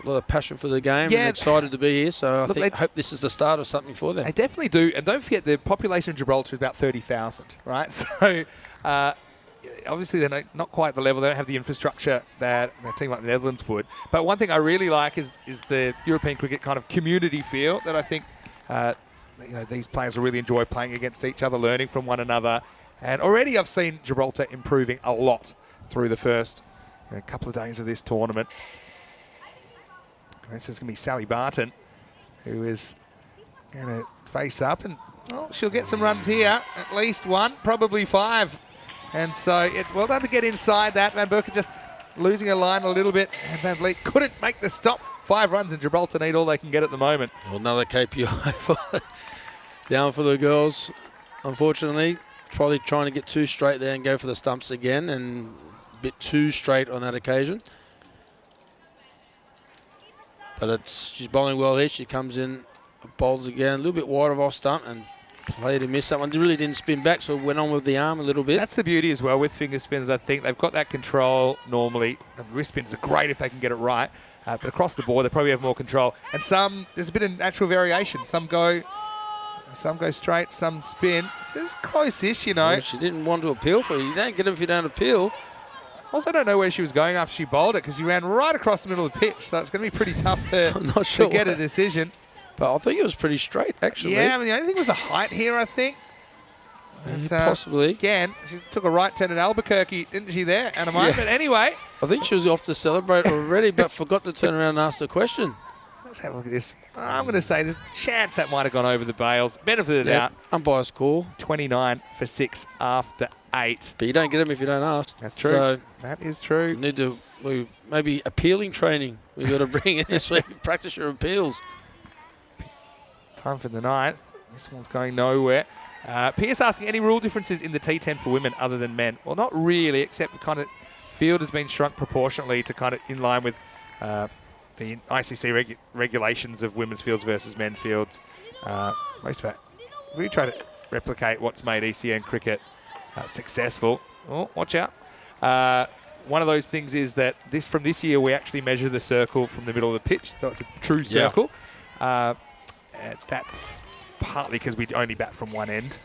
a lot of passion for the game and excited to be here. So I hope this is the start of something for them. They definitely do. And don't forget, the population of Gibraltar is about 30,000, right? So obviously they're not quite the level. They don't have the infrastructure that a team like the Netherlands would. But one thing I really like is the European cricket kind of community feel that I think these players will really enjoy playing against each other, learning from one another. And already I've seen Gibraltar improving a lot through the first couple of days of this tournament. This is going to be Sally Barton, who is going to face up, and she'll get some runs here, at least 1, probably 5. And so, well done to get inside that. Van Berken just losing a line a little bit, and Van Vliet couldn't make the stop. 5 runs, and Gibraltar need all they can get at the moment. Well, another KPI down for the girls, unfortunately. Probably trying to get too straight there and go for the stumps again, and a bit too straight on that occasion. But she's bowling well here. She comes in, bowls again, a little bit wide of off stump, and played to miss that one. Really didn't spin back, so went on with the arm a little bit. That's the beauty as well with finger spinners. I think they've got that control normally. And wrist spins are great if they can get it right. But across the board, they probably have more control. And there's a bit of natural variation. Some go straight, some spin. This is close-ish, Well, she didn't want to appeal for you. You don't get them if you don't appeal. Also don't know where she was going after she bowled it because she ran right across the middle of the pitch. So it's going to be pretty tough to, I'm not sure to get a decision. But I think it was pretty straight, actually. Yeah, I mean, the only thing was the height here, I think. But, possibly. Again, she took a right turn at Albuquerque, didn't she, there, Anna Mike? Yeah. But anyway. I think she was off to celebrate already, but forgot to turn around and ask the question. Let's have a look at this. I'm going to say there's a chance that might have gone over the bails. Benefit of the doubt. Umpire's call. 29 for 6 after 8. But you don't get them if you don't ask. That's true. So that is you true. need to, maybe appealing training. We've got to bring in this week. Practice your appeals. Time for the 9th. This one's going nowhere. Pierce asking, any rule differences in the T10 for women other than men? Well, not really, except kind of field has been shrunk proportionately to kind of in line with the ICC regulations of women's fields versus men's fields. Most of it, we try to replicate what's made ECN cricket successful. Oh, watch out. One of those things is that from this year, we actually measure the circle from the middle of the pitch, so it's a true circle. That's partly because we only bat from one end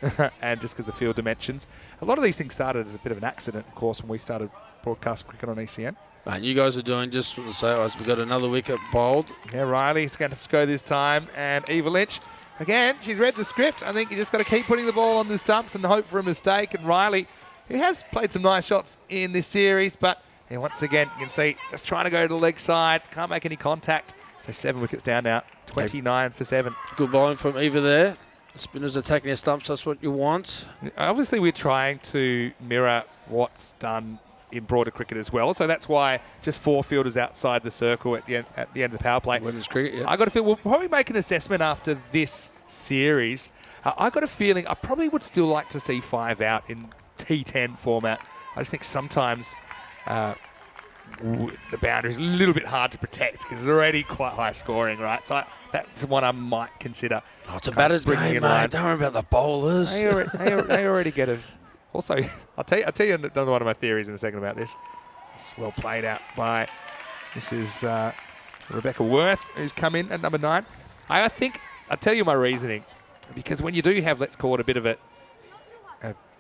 and just because the field dimensions. A lot of these things started as a bit of an accident, of course, when we started broadcast cricket on ECN. And you guys are doing just for the sake of us. We've got another wicket bowled. Yeah, Riley's going to have to go this time. And Eva Lynch, again, she's read the script. I think you just got to keep putting the ball on the stumps and hope for a mistake. And Riley, who has played some nice shots in this series, but once again, you can see just trying to go to the leg side, can't make any contact. So 7 wickets down now, 29 for 7. Good bowling from Eva there. The spinners attacking their stumps, that's what you want. Obviously, we're trying to mirror what's done in broader cricket as well. So that's why just 4 fielders outside the circle at the end of the power play. Women's cricket, yeah. I got a feel we'll probably make an assessment after this series. I got a feeling I probably would still like to see 5 out in T10 format. I just think sometimes the boundary is a little bit hard to protect because it's already quite high scoring, right? So that's one I might consider. Oh, it's a batter's game, mate. Don't worry about the bowlers. They already get it. Also, I'll tell you another one of my theories in a second about this. It's well played out by, this is Rebecca Worth, who's come in at number 9. I think, I'll tell you my reasoning, because when you do have, let's call it a bit of a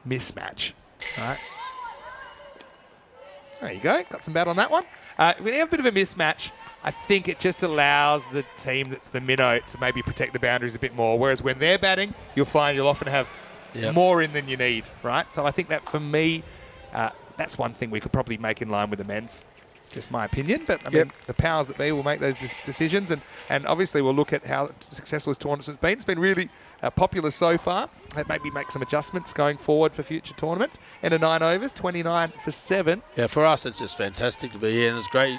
mismatch, right? There you go, got some bat on that one. When you have a bit of a mismatch, I think it just allows the team that's the minnow to maybe protect the boundaries a bit more, whereas when they're batting, you'll find you'll often have more in than you need, right? So I think that for me, that's one thing we could probably make in line with the men's. Just my opinion, but I mean, the powers that be will make those decisions, and obviously we'll look at how successful this tournament's been. It's been really popular so far. Maybe make some adjustments going forward for future tournaments. And a 9 overs, 29 for 7. Yeah, for us it's just fantastic to be here, and it's great.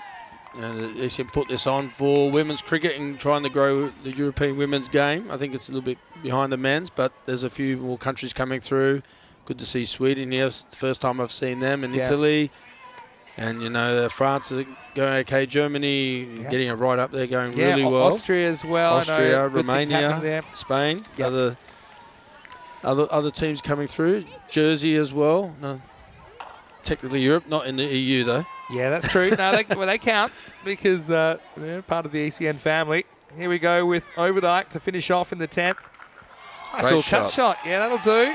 The ECM put this on for women's cricket and trying to grow the European women's game. I think it's a little bit behind the men's, but there's a few more countries coming through. Good to see Sweden here. It's the first time I've seen them, and Italy. And, you know, France are going okay. Germany getting it right up there, going really well. Austria as well. Austria, Romania, Spain. Other teams coming through. Jersey as well. No, technically Europe, not in the EU though. Yeah, that's true. No, they count because they're part of the ECN family. Here we go with Overdyke to finish off in the 10th. Nice little cut shot. Yeah, that'll do.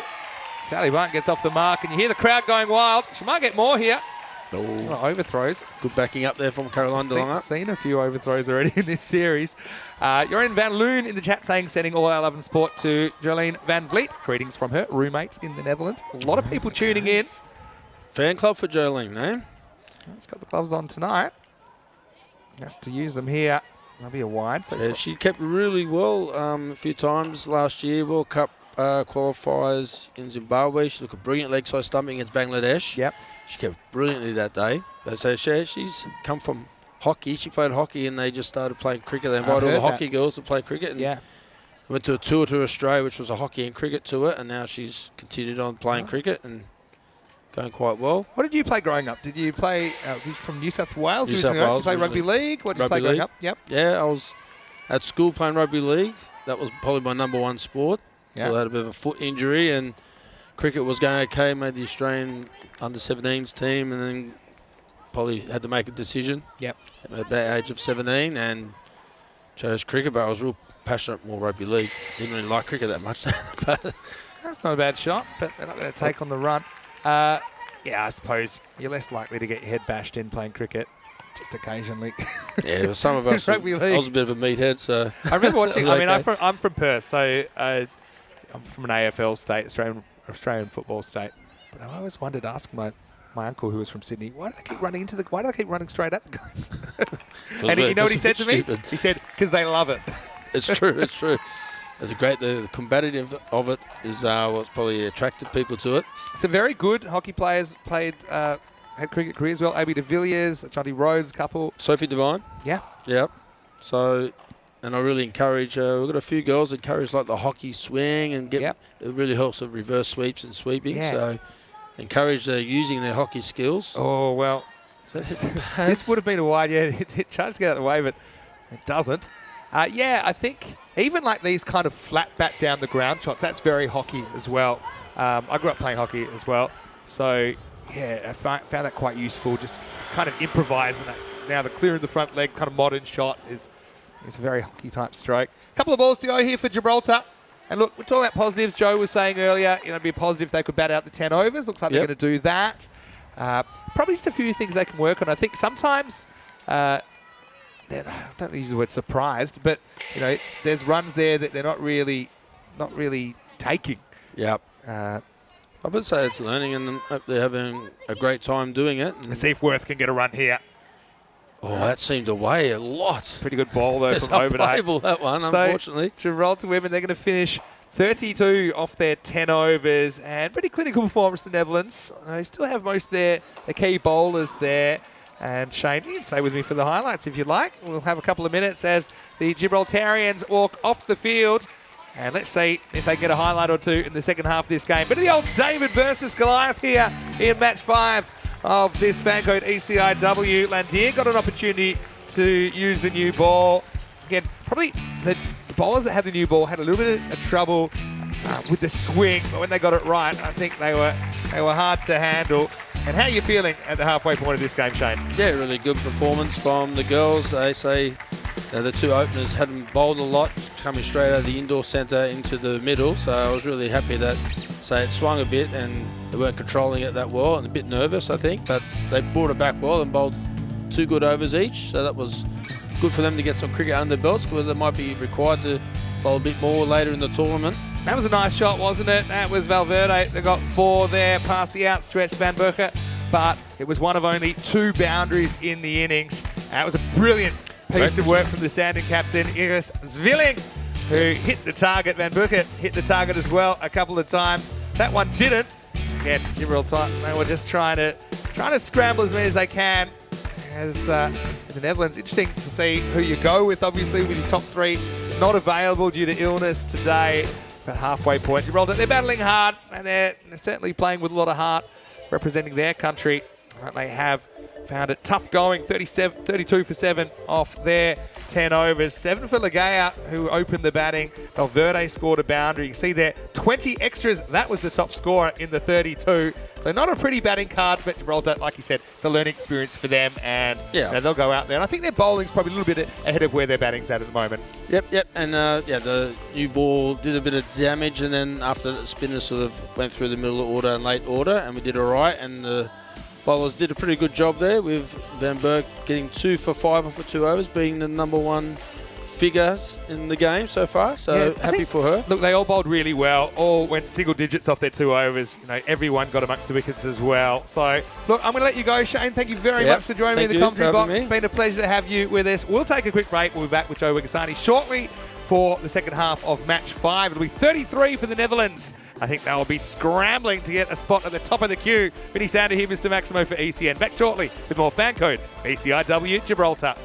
Sally Barton gets off the mark, and you hear the crowd going wild. She might get more here. Overthrows. Good backing up there from Caroline DeLonge. Seen a few overthrows already in this series. You're in Van Loon in the chat saying sending all our love and support to Jolene Van Vliet. Greetings from her roommates in the Netherlands. A lot of people tuning in. Fan club for Jolene, eh? She's got the gloves on tonight. Has to use them here. That'll be a wide. So yeah, she kept really well a few times last year. World Cup qualifiers in Zimbabwe. She took a brilliant leg side stumping against Bangladesh. Yep. She kept brilliantly that day. So she's come from hockey. She played hockey and they just started playing cricket. They invited all the hockey girls to play cricket. And went to a tour to Australia, which was a hockey and cricket tour. And now she's continued on playing cricket and going quite well. What did you play growing up? Did you play from New South Wales? New South Wales. Did you play rugby league? What did you play growing up? Yep. Yeah, I was at school playing rugby league. That was probably my #1 sport. So I had a bit of a foot injury and cricket was going okay. Made the Australian under-17s team and then probably had to make a decision. Yep. At the age of 17 and chose cricket, but I was real passionate more rugby league. Didn't really like cricket that much. But that's not a bad shot, but they're not going to take on the run. Yeah, I suppose you're less likely to get your head bashed in playing cricket, just occasionally. Yeah, well, some of us. I Rugby league. was a bit of a meathead, so. I remember watching. I mean, Okay. I'm from Perth, so I'm from an AFL state, Australian football state. But I always wondered, ask my uncle who was from Sydney, why do I keep running straight at the guys? And you know what he said to me? He said, because they love it. It's true. It's true. It's great. The combative of it is what's probably attracted people to it. Some very good hockey players had cricket careers as well. Abby de Villiers, Jonty Rhodes, a couple. Sophie Devine. Yeah. Yeah. So, and I really encourage. We've got a few girls that encourage like the hockey swing and get. Yep. It really helps with reverse sweeps and sweeping. Yeah. So, encourage using their hockey skills. Oh well. This would have been a wide. Yeah, it tries to get out of the way, but it doesn't. Yeah, I think even like these kind of flat bat down the ground shots, that's very hockey as well. I grew up playing hockey as well. So, yeah, I found that quite useful, just kind of improvising it. Now the clearing the front leg kind of modern shot is a very hockey type stroke. A couple of balls to go here for Gibraltar. And look, we're talking about positives. Joe was saying earlier, it'd be a positive if they could bat out the 10 overs. Looks like they're going to do that. Probably just a few things they can work on. I think sometimes... I don't use the word surprised, but there's runs there that they're not really taking. Yep. I would say it's learning, and hope they're having a great time doing it. Let's see if Worth can get a run here. Oh, that seemed to weigh a lot. Pretty good ball though It's from Overday. unplayable, that one, unfortunately. So Gibraltar women, they're going to finish 32 off their 10 overs, and pretty clinical performance. The Netherlands. They still have most of their key bowlers there. And Shane, you can stay with me for the highlights if you like. We'll have a couple of minutes as the Gibraltarians walk off the field. And let's see if they get a highlight or two in the second half of this game. But the old David versus Goliath here in match 5 of this FanCode ECIW. Landier got an opportunity to use the new ball. Again, probably the bowlers that had the new ball had a little bit of trouble with the swing, but when they got it right, I think they were hard to handle. And how are you feeling at the halfway point of this game, Shane? Yeah, really good performance from the girls. They say the two openers hadn't bowled a lot, coming straight out of the indoor centre into the middle. So I was really happy that, say, it swung a bit and they weren't controlling it that well, and a bit nervous, I think. But they brought it back well and bowled 2 good overs each. So that was good for them to get some cricket under their belts, because they might be required to bowl a bit more later in the tournament. That was a nice shot, wasn't it? That was Valverde. They got 4 there past the outstretched Van Burke, but it was one of only 2 boundaries in the innings. That was a brilliant piece of work from the standing captain, Iris Zwilling, who hit the target. Van Burke hit the target as well a couple of times. That one didn't. Again, Gibraltar, they were just trying to scramble as many as they can. As the Netherlands, interesting to see who you go with, obviously, with your top 3 not available due to illness today. But halfway point, Gibraltar, they're battling hard, and they're certainly playing with a lot of heart, representing their country. They have found it tough going, 32 for 7 off their 10 overs. 7 for Legea, who opened the batting. Valverde scored a boundary. You can see there, 20 extras. That was the top scorer in the 32. So not a pretty batting card, but Gibraltar, like you said, it's a learning experience for them, and they'll go out there. And I think their bowling's probably a little bit ahead of where their batting's at the moment. Yep. And the new ball did a bit of damage, and then after the spinners sort of went through the middle order and late order, and we did all right. And the bowlers did a pretty good job there, with Van Burke getting 2 for 5 off the 2 overs, being the number 1 figures in the game so far. So happy for her. Look, they all bowled really well. All went single digits off their 2 overs. Everyone got amongst the wickets as well. So, look, I'm going to let you go, Shane. Thank you very much for joining me in the commentary box. It's been a pleasure to have you with us. We'll take a quick break. We'll be back with Joe Wigasani shortly for the second half of match 5. It'll be 33 for the Netherlands. I think they'll be scrambling to get a spot at the top of the queue. Vinny Sander here, Mr. Maximo for ECN. Back shortly with more FanCode, ECIW Gibraltar.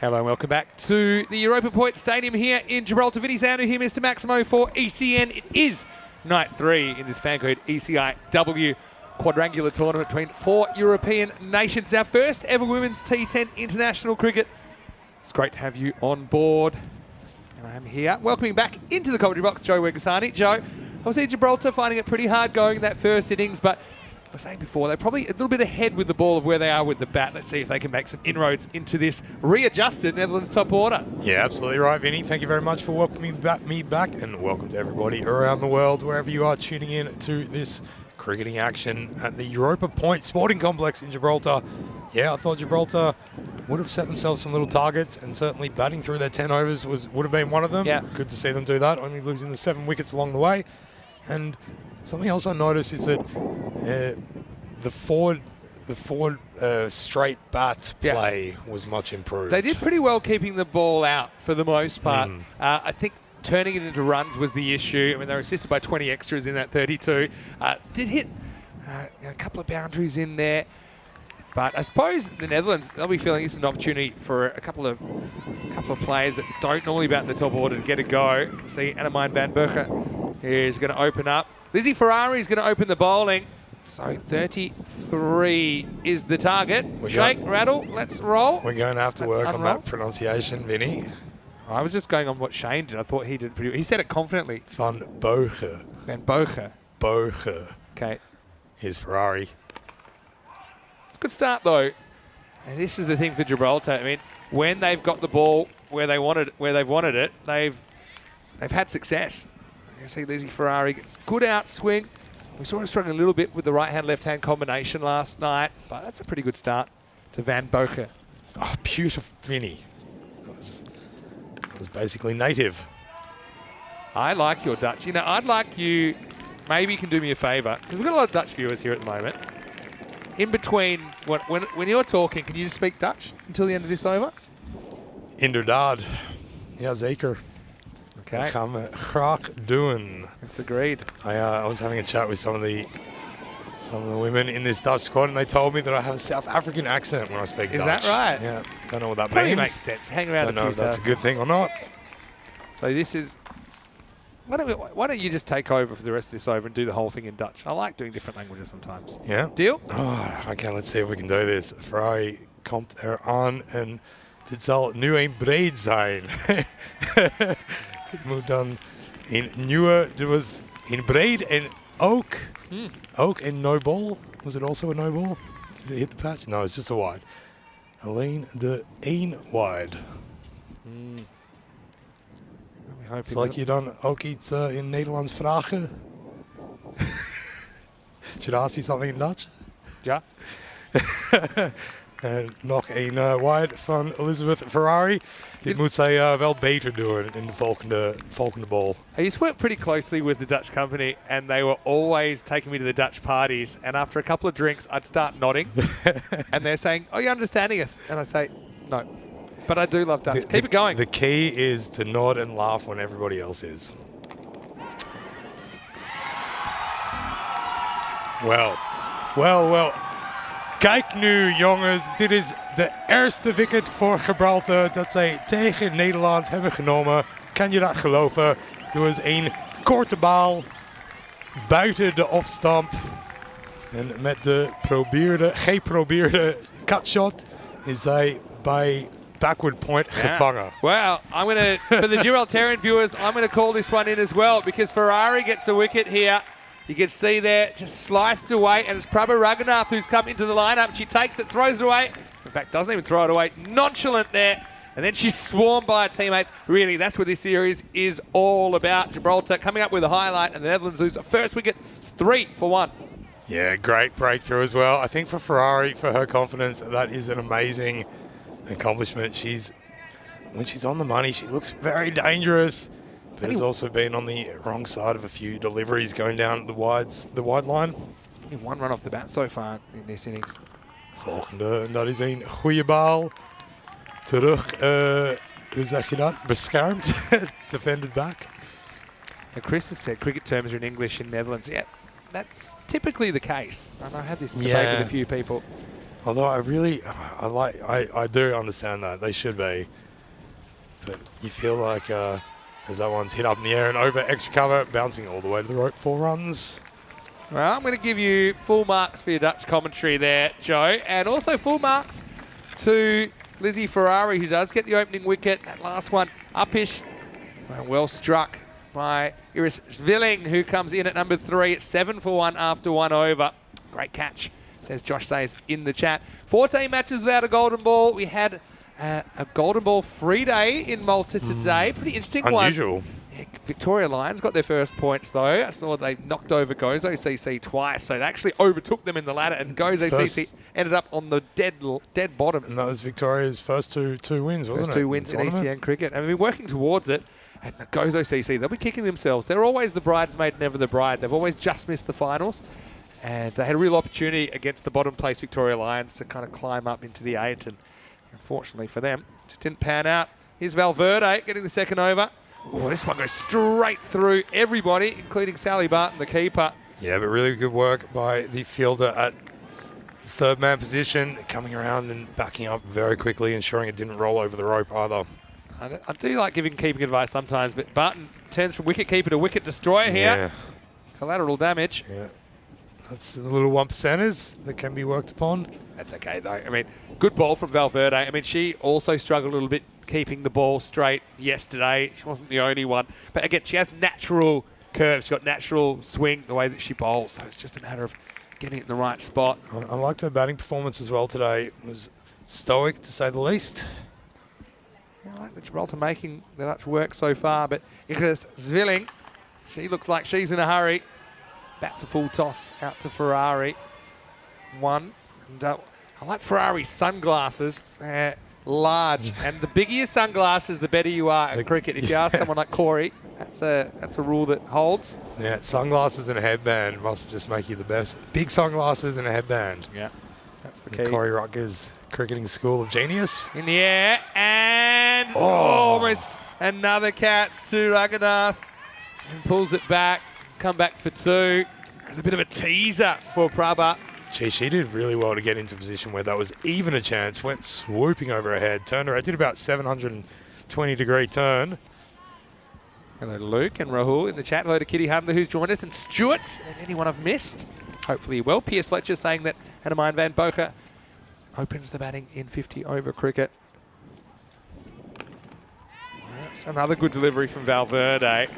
Hello and welcome back to the Europa Point Stadium here in Gibraltar. Vinny Sandu here, Mr. Maximo for ECN. It is night 3 in this FanCode ECIW quadrangular tournament between 4 European nations. Our first ever women's T10 international cricket. It's great to have you on board. And I am here welcoming back into the commentary box Joe Wegasani. Joe, obviously Gibraltar finding it pretty hard going in that first innings, but I was saying before, they're probably a little bit ahead with the ball of where they are with the bat. Let's see if they can make some inroads into this readjusted Netherlands top order. Yeah, absolutely right, Vinny. Thank you very much for welcoming me back, and welcome to everybody around the world, wherever you are tuning in to this cricketing action at the Europa Point Sporting Complex in Gibraltar. Yeah, I thought Gibraltar would have set themselves some little targets, and certainly batting through their 10 overs would have been one of them. Yeah. Good to see them do that, only losing the 7 wickets along the way. And something else I noticed is that the forward straight bat play was much improved. They did pretty well keeping the ball out for the most part. I think turning it into runs was the issue. I mean, they were assisted by 20 extras in that 32. Did hit a couple of boundaries in there. But I suppose the Netherlands, they'll be feeling this is an opportunity for a couple of players that don't normally bat in the top order to get a go. You can see Annemijn van Bergen is going to open up. Lizzie Ferrari is going to open the bowling. So 33 is the target. Shake, rattle, let's roll. We're going to have to work on that pronunciation, Vinny. I was just going on what Shane did. I thought he did pretty well. He said it confidently. Van Bergen. Van Bergen. Bergen. Okay. Here's Ferrari. Good start though, and this is the thing for Gibraltar. I mean, when they've got the ball where they've wanted it, they've had success. You see Lizzie Ferrari gets good outswing. We saw her struggling a little bit with the right-hand, left-hand combination last night, but that's a pretty good start to Van Bergen. Oh, beautiful, Vinny. That was basically native. I like your Dutch. You know, I'd like you. Maybe you can do me a favour, because we've got a lot of Dutch viewers here at the moment. In between, when you're talking, can you just speak Dutch until the end of this over? Inderdaad. Ja, zeker. Okay. Dat gaan we graag doen. It's agreed. I was having a chat with some of the women in this Dutch squad, and they told me that I have a South African accent when I speak Dutch. Is that right? Yeah. Don't know what that Probably means. makes sense. Hang around Don't know if that's a good thing or not. So this is. Why don't you just take over for the rest of this over and do the whole thing in Dutch? I like doing different languages sometimes. Yeah. Deal? Oh, okay, let's see if we can do this. Ferrari komt aan en dit zal nu een breed zijn. Dit moet dan in nieuwe, dit was in breed en ook in no ball. Was it also a no ball? Did it hit the patch? No, it's just a wide. Alleen de één wide. Zal ik je dan ook iets in Nederlands vragen? Should I ask you something in Dutch? Ja. En nog een wide van Elizabeth Ferrari. Dit moet zij wel beter doen in de volgende ball. I used to work pretty closely with the Dutch company, and they were always taking me to the Dutch parties. And after a couple of drinks, I'd start nodding, and they're saying, "Oh, you're understanding us?" And I say, "No." But I do love Dutch. Keep it going. The key is to nod and laugh when everybody else is. Well. Kijk nu, jongens. Dit is de eerste wicket voor Gibraltar dat zij tegen Nederland hebben genomen. Kan je dat geloven? Er was een korte bal buiten de offstamp. En met de geprobeerde cutshot is hij bij backward point gevangen. Well, for the Gibraltarian viewers, I'm going to call this one in as well, because Ferrari gets a wicket here. You can see there, just sliced away, and it's Prabha Raghunath who's come into the lineup. She takes it, throws it away. In fact, doesn't even throw it away. Nonchalant there. And then she's swarmed by her teammates. Really, that's what this series is all about. Gibraltar coming up with a highlight, and the Netherlands lose a first wicket. It's 3-1. Yeah, great breakthrough as well. I think for Ferrari, for her confidence, that is an amazing accomplishment. When she's on the money, she looks very dangerous. But has also been on the wrong side of a few deliveries going down the wide line. Only one run off the bat so far in this innings. Volgende, en dat is een goede bal. Terug, hoe zeg je dat? Beschermd. Defended back. And Chris has said cricket terms are in English in Netherlands. Yeah, that's typically the case. And I had this debate with a few people. Although I do understand that. They should be. But you feel like as that one's hit up in the air and over extra cover, bouncing all the way to the rope, 4 runs. Well, I'm going to give you full marks for your Dutch commentary there, Joe, and also full marks to Lizzie Ferrari, who does get the opening wicket. That last one, upish, well struck by Iris Villing, who comes in at number 3 at 7 for 1 after 1 over. Great catch, says Josh Sayers in the chat. 14 matches without a golden ball. We had a golden ball free day in Malta today. Pretty interesting one. Unusual. Yeah, Victoria Lions got their first points though. I saw they knocked over Gozo CC twice, so they actually overtook them in the ladder, and Gozo CC ended up on the dead bottom. And that was Victoria's first two wins, wasn't it? First 2 wins in ECN cricket. And we've been working towards it. And Gozo CC, they'll be kicking themselves. They're always the bridesmaid, never the bride. They've always just missed the finals. And they had a real opportunity against the bottom place Victoria Lions to kind of climb up into the 8. And unfortunately for them, it just didn't pan out. Here's Valverde getting the second over. Oh, this one goes straight through everybody, including Sally Barton, the keeper. Yeah, but really good work by the fielder at third man position, coming around and backing up very quickly, ensuring it didn't roll over the rope either. I do like giving keeping advice sometimes, but Barton turns from wicket keeper to wicket destroyer here. Yeah. Collateral damage. Yeah. That's the little 1%ers that can be worked upon. That's okay though. I mean, good ball from Valverde. I mean, she also struggled a little bit keeping the ball straight yesterday. She wasn't the only one. But again, she has natural curve. She's got natural swing the way that she bowls. So it's just a matter of getting it in the right spot. I liked her batting performance as well today. It was stoic, to say the least. Yeah, I like the Gibraltar making the Dutch work so far. But Iris Villing, she looks like she's in a hurry. Bats a full toss out to Ferrari. 1. And I like Ferrari's sunglasses. They're large. And the bigger your sunglasses, the better you are at cricket. If you ask someone like Corey, that's a rule that holds. Yeah, sunglasses and a headband must just make you the best. Big sunglasses and a headband. Yeah, that's the key. Corey Rutgers Cricketing School of Genius. In the air, and almost another catch to Raghunath. And pulls it back. Come back for 2. There's a bit of a teaser for Prabha. Gee, she did really well to get into a position where that was even a chance. Went swooping over her head. Turned her. I did about 720-degree turn. Hello to Luke and Rahul in the chat. Hello to Kitty Handler who's joined us. And Stuart, and anyone I've missed. Hopefully well. Piers Fletcher saying that Hanneman van Boker opens the batting in 50 over cricket. That's another good delivery from Valverde.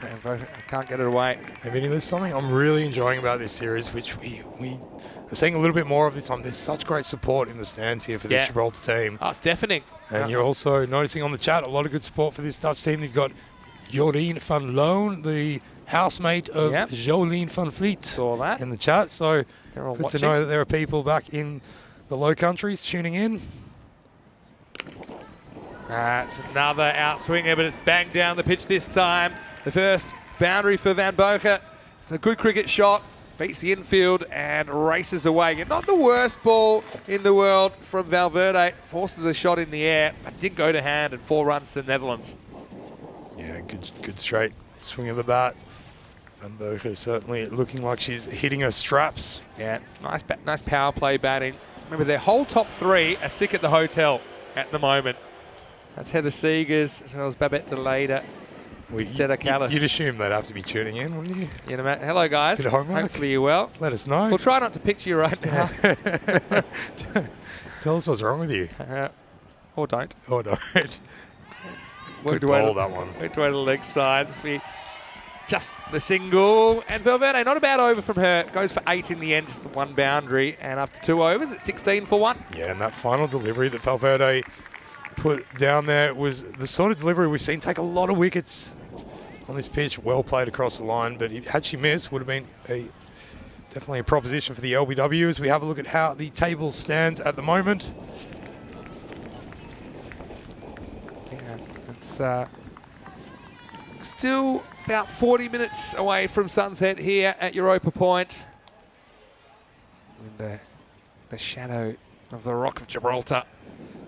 And I can't get it away. Hey, Vinny, there's something I'm really enjoying about this series, which we are seeing a little bit more of this time. There's such great support in the stands here for this Gibraltar team. Oh, it's deafening. And you're also noticing on the chat a lot of good support for this Dutch team. You've got Jorien van Loon, the housemate of Jolien van Vliet, saw that in the chat. So good to know that there are people back in the Low Countries tuning in. It's another outswinger, but it's banged down the pitch this time. The first boundary for Van Boker. It's a good cricket shot. Beats the infield and races away. Not the worst ball in the world from Valverde. Forces a shot in the air, but did go to hand and 4 runs to the Netherlands. Yeah, good straight swing of the bat. Van Boker certainly looking like she's hitting her straps. Yeah, nice power play batting. Remember, their whole top 3 are sick at the hotel at the moment. That's Heather Seegers as well as Babette Deleda. Instead of Callis. You'd assume they'd have to be tuning in, wouldn't you? You know, Matt. Hello, guys. Bit of homework. Hopefully you're well. Let us know. We'll try not to picture you right now. Tell us what's wrong with you. Or don't. Or don't. Good ball, that one. Worked away to the leg side. This will be just the single. And Valverde, not a bad over from her. Goes for 8 in the end, just the 1 boundary. And after 2 overs, it's 16 for 1. Yeah, and that final delivery that Valverde put down there was the sort of delivery we've seen take a lot of wickets on this pitch. Well played across the line, but had she missed, would have been definitely a proposition for the LBW as we have a look at how the table stands at the moment. Yeah, it's still about 40 minutes away from sunset here at Europa Point. In the shadow of the Rock of Gibraltar.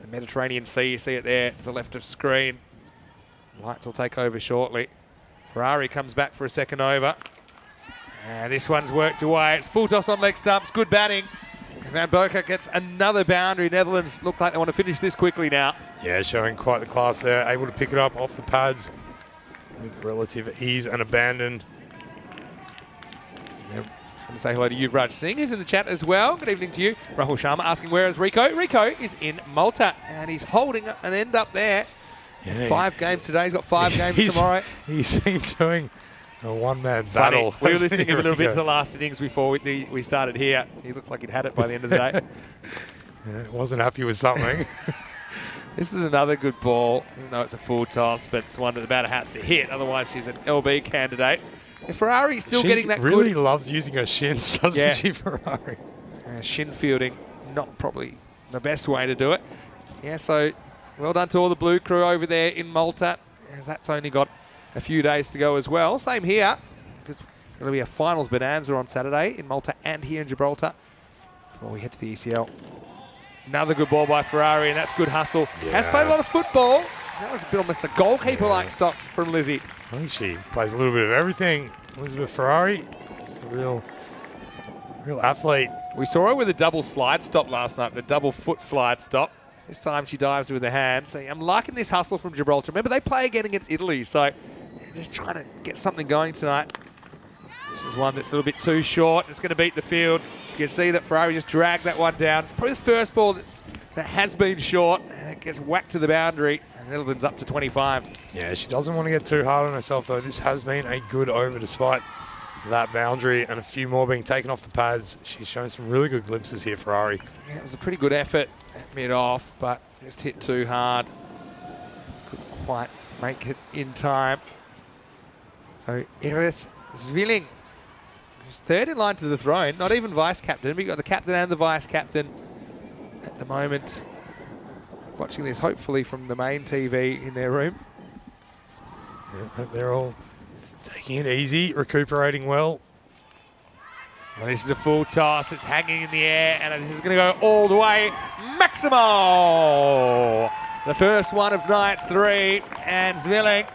The Mediterranean Sea, you see it there to the left of screen. Lights will take over shortly. Ferrari comes back for a second over. And this one's worked away. It's full toss on leg stumps. Good batting. And Van Berker gets another boundary. Netherlands look like they want to finish this quickly now. Yeah, showing quite the class there. Able to pick it up off the pads with relative ease and abandon. Yep. I'm going to say hello to Yuvraj Singh, who's in the chat as well. Good evening to you. Rahul Sharma asking, where is Rico? Rico is in Malta, and he's holding an end up there. Yeah, 5 games today. He's got 5 games tomorrow. He's been doing a one-man battle. We were listening to him a little bit to the last innings before we started here. He looked like he'd had it by the end of the day. Yeah, wasn't happy with something. This is another good ball, even though it's a full toss, but it's one that the batter has to hit. Otherwise, she's an LB candidate. And Ferrari's still getting that really good. loves using her shins, doesn't she, Ferrari? Shin fielding, not probably the best way to do it. Yeah, so well done to all the blue crew over there in Malta, as that's only got a few days to go as well. Same here, because there'll be a finals bonanza on Saturday in Malta and here in Gibraltar before we head to the ECL. Another good ball by Ferrari, and that's good hustle. Yeah. Has played a lot of football. That was a bit almost a goalkeeper-like stop from Lizzie. I think she plays a little bit of everything. Elizabeth Ferrari is a real athlete. We saw her with a double slide stop last night, the double foot slide stop. This time she dives with her hand. So I'm liking this hustle from Gibraltar. Remember, they play again against Italy, so just trying to get something going tonight. This is one that's a little bit too short. It's going to beat the field. You can see that Ferrari just dragged that one down. It's probably the first ball that has been short, and it gets whacked to the boundary, and Netherlands up to 25. Yeah, she doesn't want to get too hard on herself, though. This has been a good over despite that boundary and a few more being taken off the pads. She's shown some really good glimpses here, Ferrari. Yeah, it was a pretty good effort at mid-off, but just hit too hard. Couldn't quite make it in time. So Iris Zwilling, who's third in line to the throne, not even vice-captain. We've got the captain and the vice-captain at the moment. Watching this hopefully from the main TV in their room. Yeah, they're all taking it easy, recuperating well. Well, this is a full toss. It's hanging in the air, and this is going to go all the way. Maximo! The first one of night 3, and Zwilling.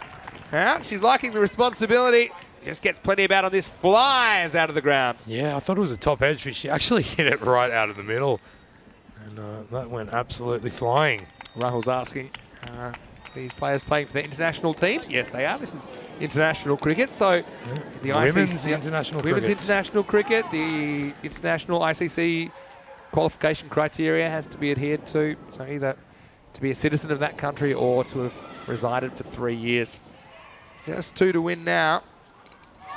Yeah, she's liking the responsibility. Just gets plenty about on this, flies out of the ground. Yeah, I thought it was a top edge, but she actually hit it right out of the middle. And that went absolutely flying. Rahul's asking, these players playing for the international teams? Yes, they are. This is international cricket. So the Women's international cricket, the international ICC qualification criteria has to be adhered to. So either to be a citizen of that country or to have resided for 3 years. Just 2 to win now.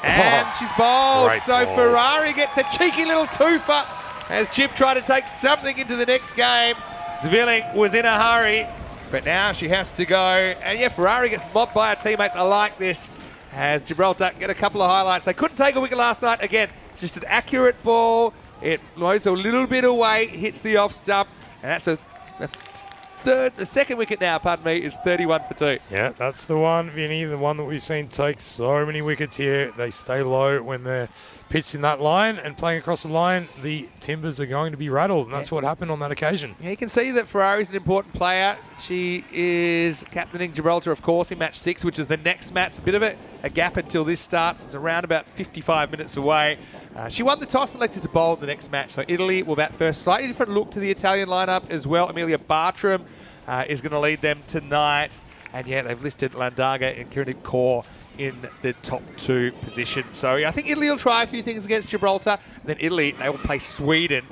And she's bowled. So ball. Ferrari gets a cheeky little twofer as Chip tried to take something into the next game. Zwilling was in a hurry, but now she has to go. And yeah, Ferrari gets mobbed by her teammates. I like this as Gibraltar get a couple of highlights. They couldn't take a wicket last night. Again, it's just an accurate ball. It blows a little bit away, hits the off stump, and that's the second wicket now, pardon me, is 31 for 2. Yeah, that's the one, Vinny, the one that we've seen take so many wickets here. They stay low when they're pitched in that line, and playing across the line, the timbers are going to be rattled, and that's what happened on that occasion. Yeah, you can see that Ferrari's an important player. She is captaining Gibraltar, of course, in match 6, which is the next match. A bit of a gap until this starts. It's around about 55 minutes away. She won the toss, elected to bowl the next match. So Italy will bat first. Slightly different look to the Italian lineup as well. Amelia Bartram is going to lead them tonight. And yeah, they've listed Landaga and Kirandeep Kaur in the top 2 positions. So yeah, I think Italy will try a few things against Gibraltar. And then Italy, they will play Sweden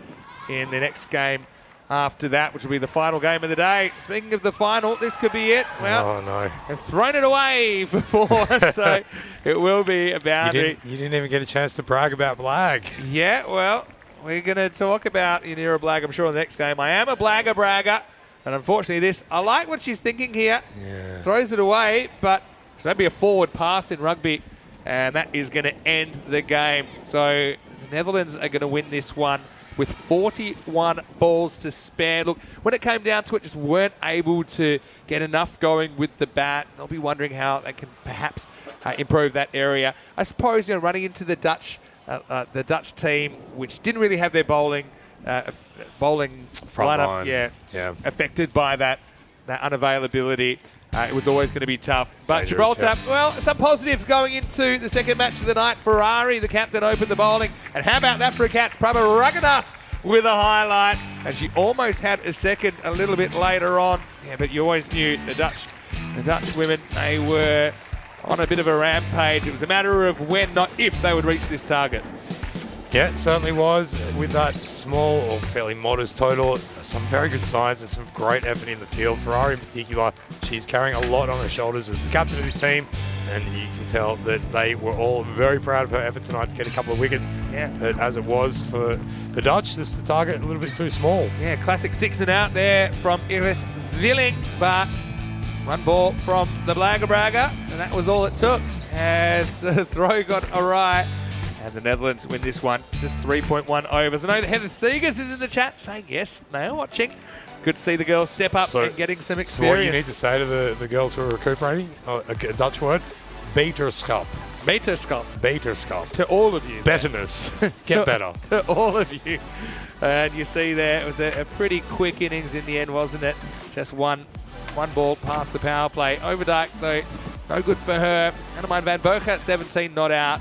in the next game after that, which will be the final game of the day. Speaking of the final, this could be it. Well, oh no, they've thrown it away before, so it will be a boundary. You didn't even get a chance to brag about Blag. Yeah, well, we're going to talk about Yanira Blag, I'm sure, in the next game. I am a bragger, and unfortunately this, I like what she's thinking here. Yeah. Throws it away, but it's going to be a forward pass in rugby, and that is going to end the game. So the Netherlands are going to win this one with 41 balls to spare. Look, when it came down to it, just weren't able to get enough going with the bat. They'll be wondering how they can perhaps improve that area. I suppose, running into the Dutch team, which didn't really have their bowling Front lineup, line. Yeah. affected by that unavailability. It was always going to be tough. But Dangerous, Gibraltar, well, some positives going into the second match of the night. Ferrari, the captain, opened the bowling. And how about that for a catch? Prabha Raghunath with a highlight, and she almost had a second a little bit later on. Yeah, but you always knew the Dutch women, they were on a bit of a rampage. It was a matter of when, not if, they would reach this target. Yeah, it certainly was. With that small or fairly modest total, some very good signs and some great effort in the field. Ferrari in particular, she's carrying a lot on her shoulders as the captain of this team, and you can tell that they were all very proud of her effort tonight to get a couple of wickets. Yeah. But as it was for the Dutch, just the target a little bit too small. Yeah, classic 6 and out there from Iris Zwilling, but one ball from the Blagger, and that was all it took as the throw got awry. And the Netherlands win this one, just 3.1 overs. I know that Heather Seegers is in the chat saying yes, they are watching. Good to see the girls step up and getting some experience. So what you need to say to the girls who are recuperating, a Dutch word, beterschap. Beterschap. Beterschap. To all of you. Betterness. Get better. To all of you. And you see there, it was a pretty quick innings in the end, wasn't it? Just one ball past the power play. Overdyke, though, no good for her. Annemijn van Boeck at 17, not out.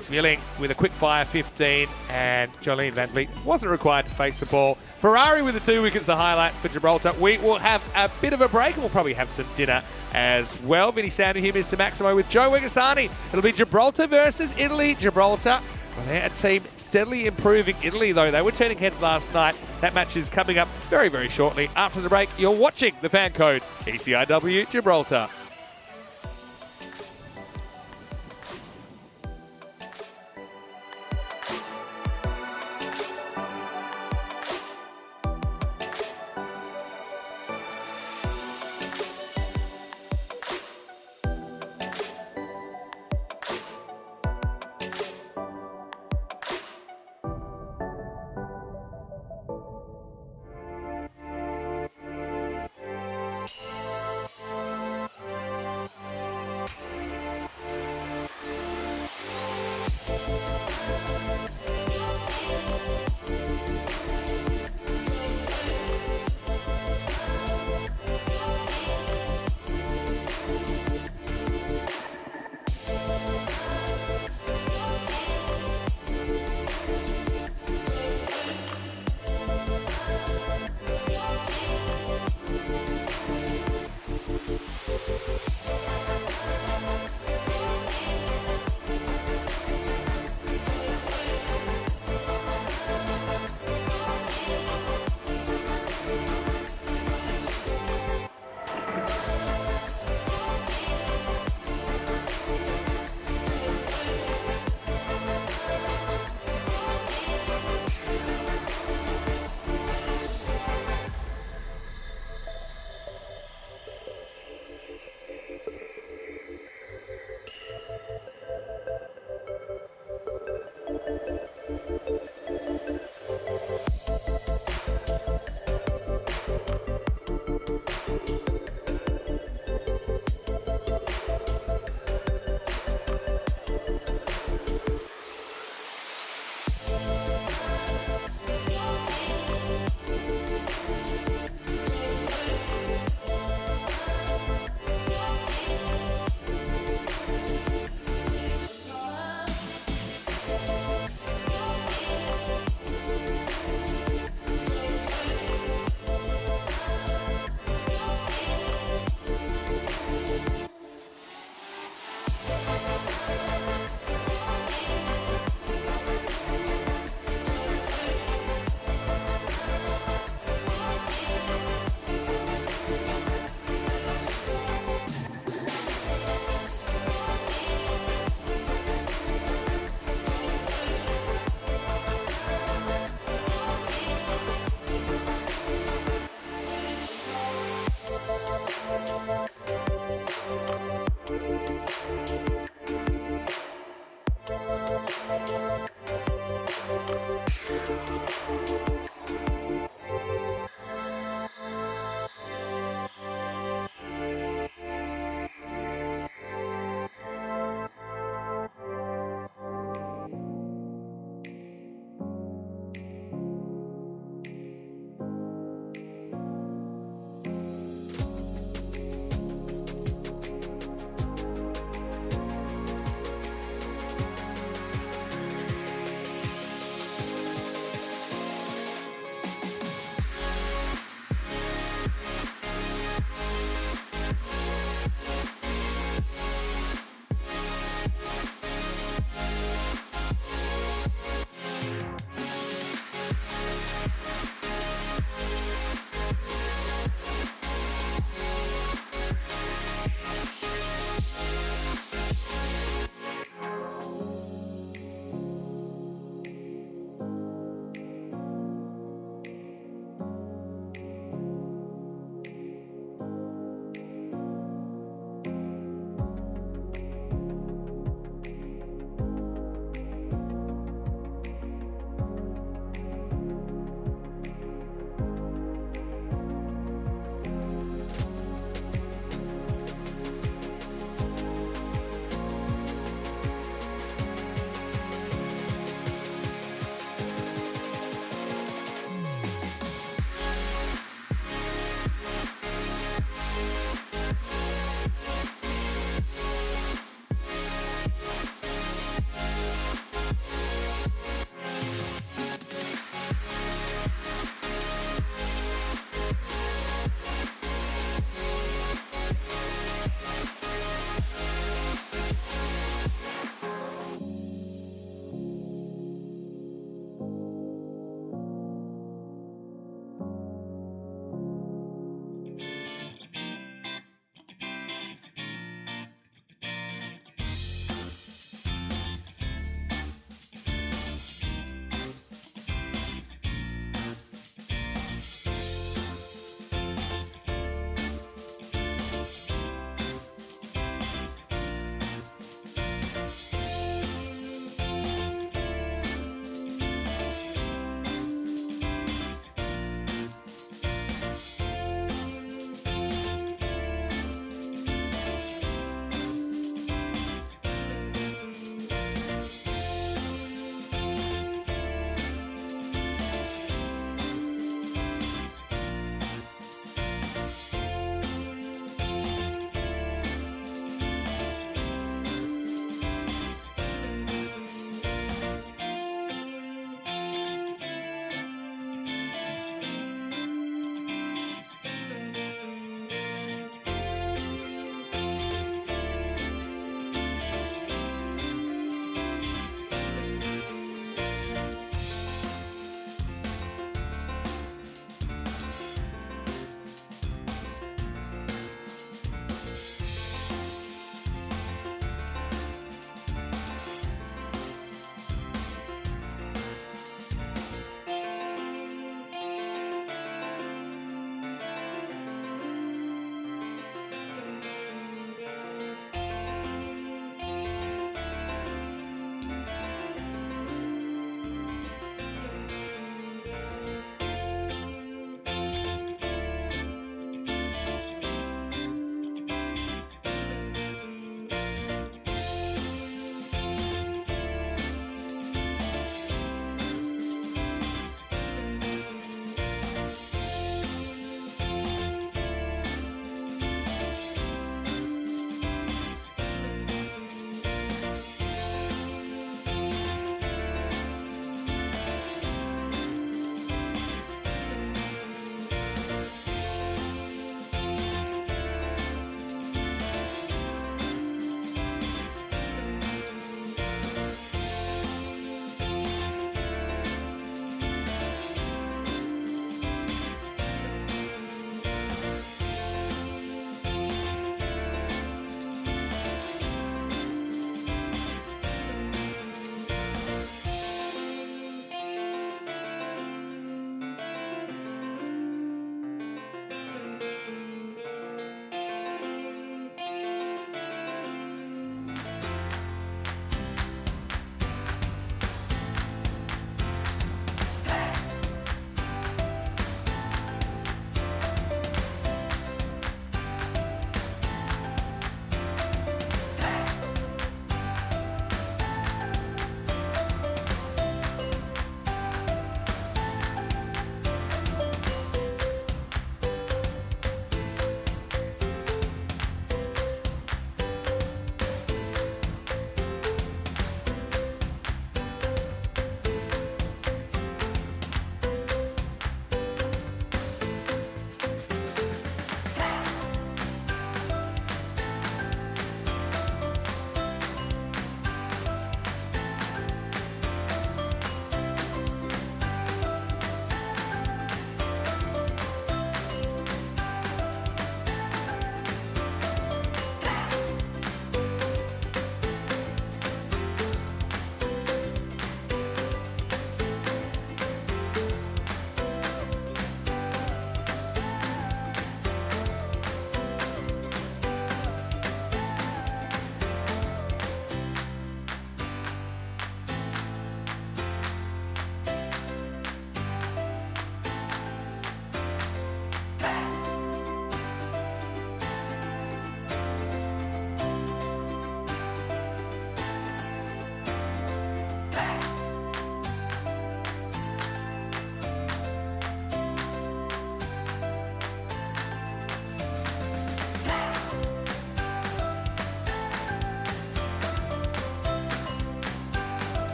Zwilling with a quick fire 15, and Jolene Van Vliet wasn't required to face the ball. Ferrari with the 2 wickets, the highlight for Gibraltar. We will have a bit of a break, and we'll probably have some dinner as well. Vinny Sandu here, Mr. Maximo with Joe Wegasani. It'll be Gibraltar versus Italy. Gibraltar, well, they're a team steadily improving. Italy, though, they were turning heads last night. That match is coming up very, very shortly. After the break, you're watching the FanCode ECIW Gibraltar.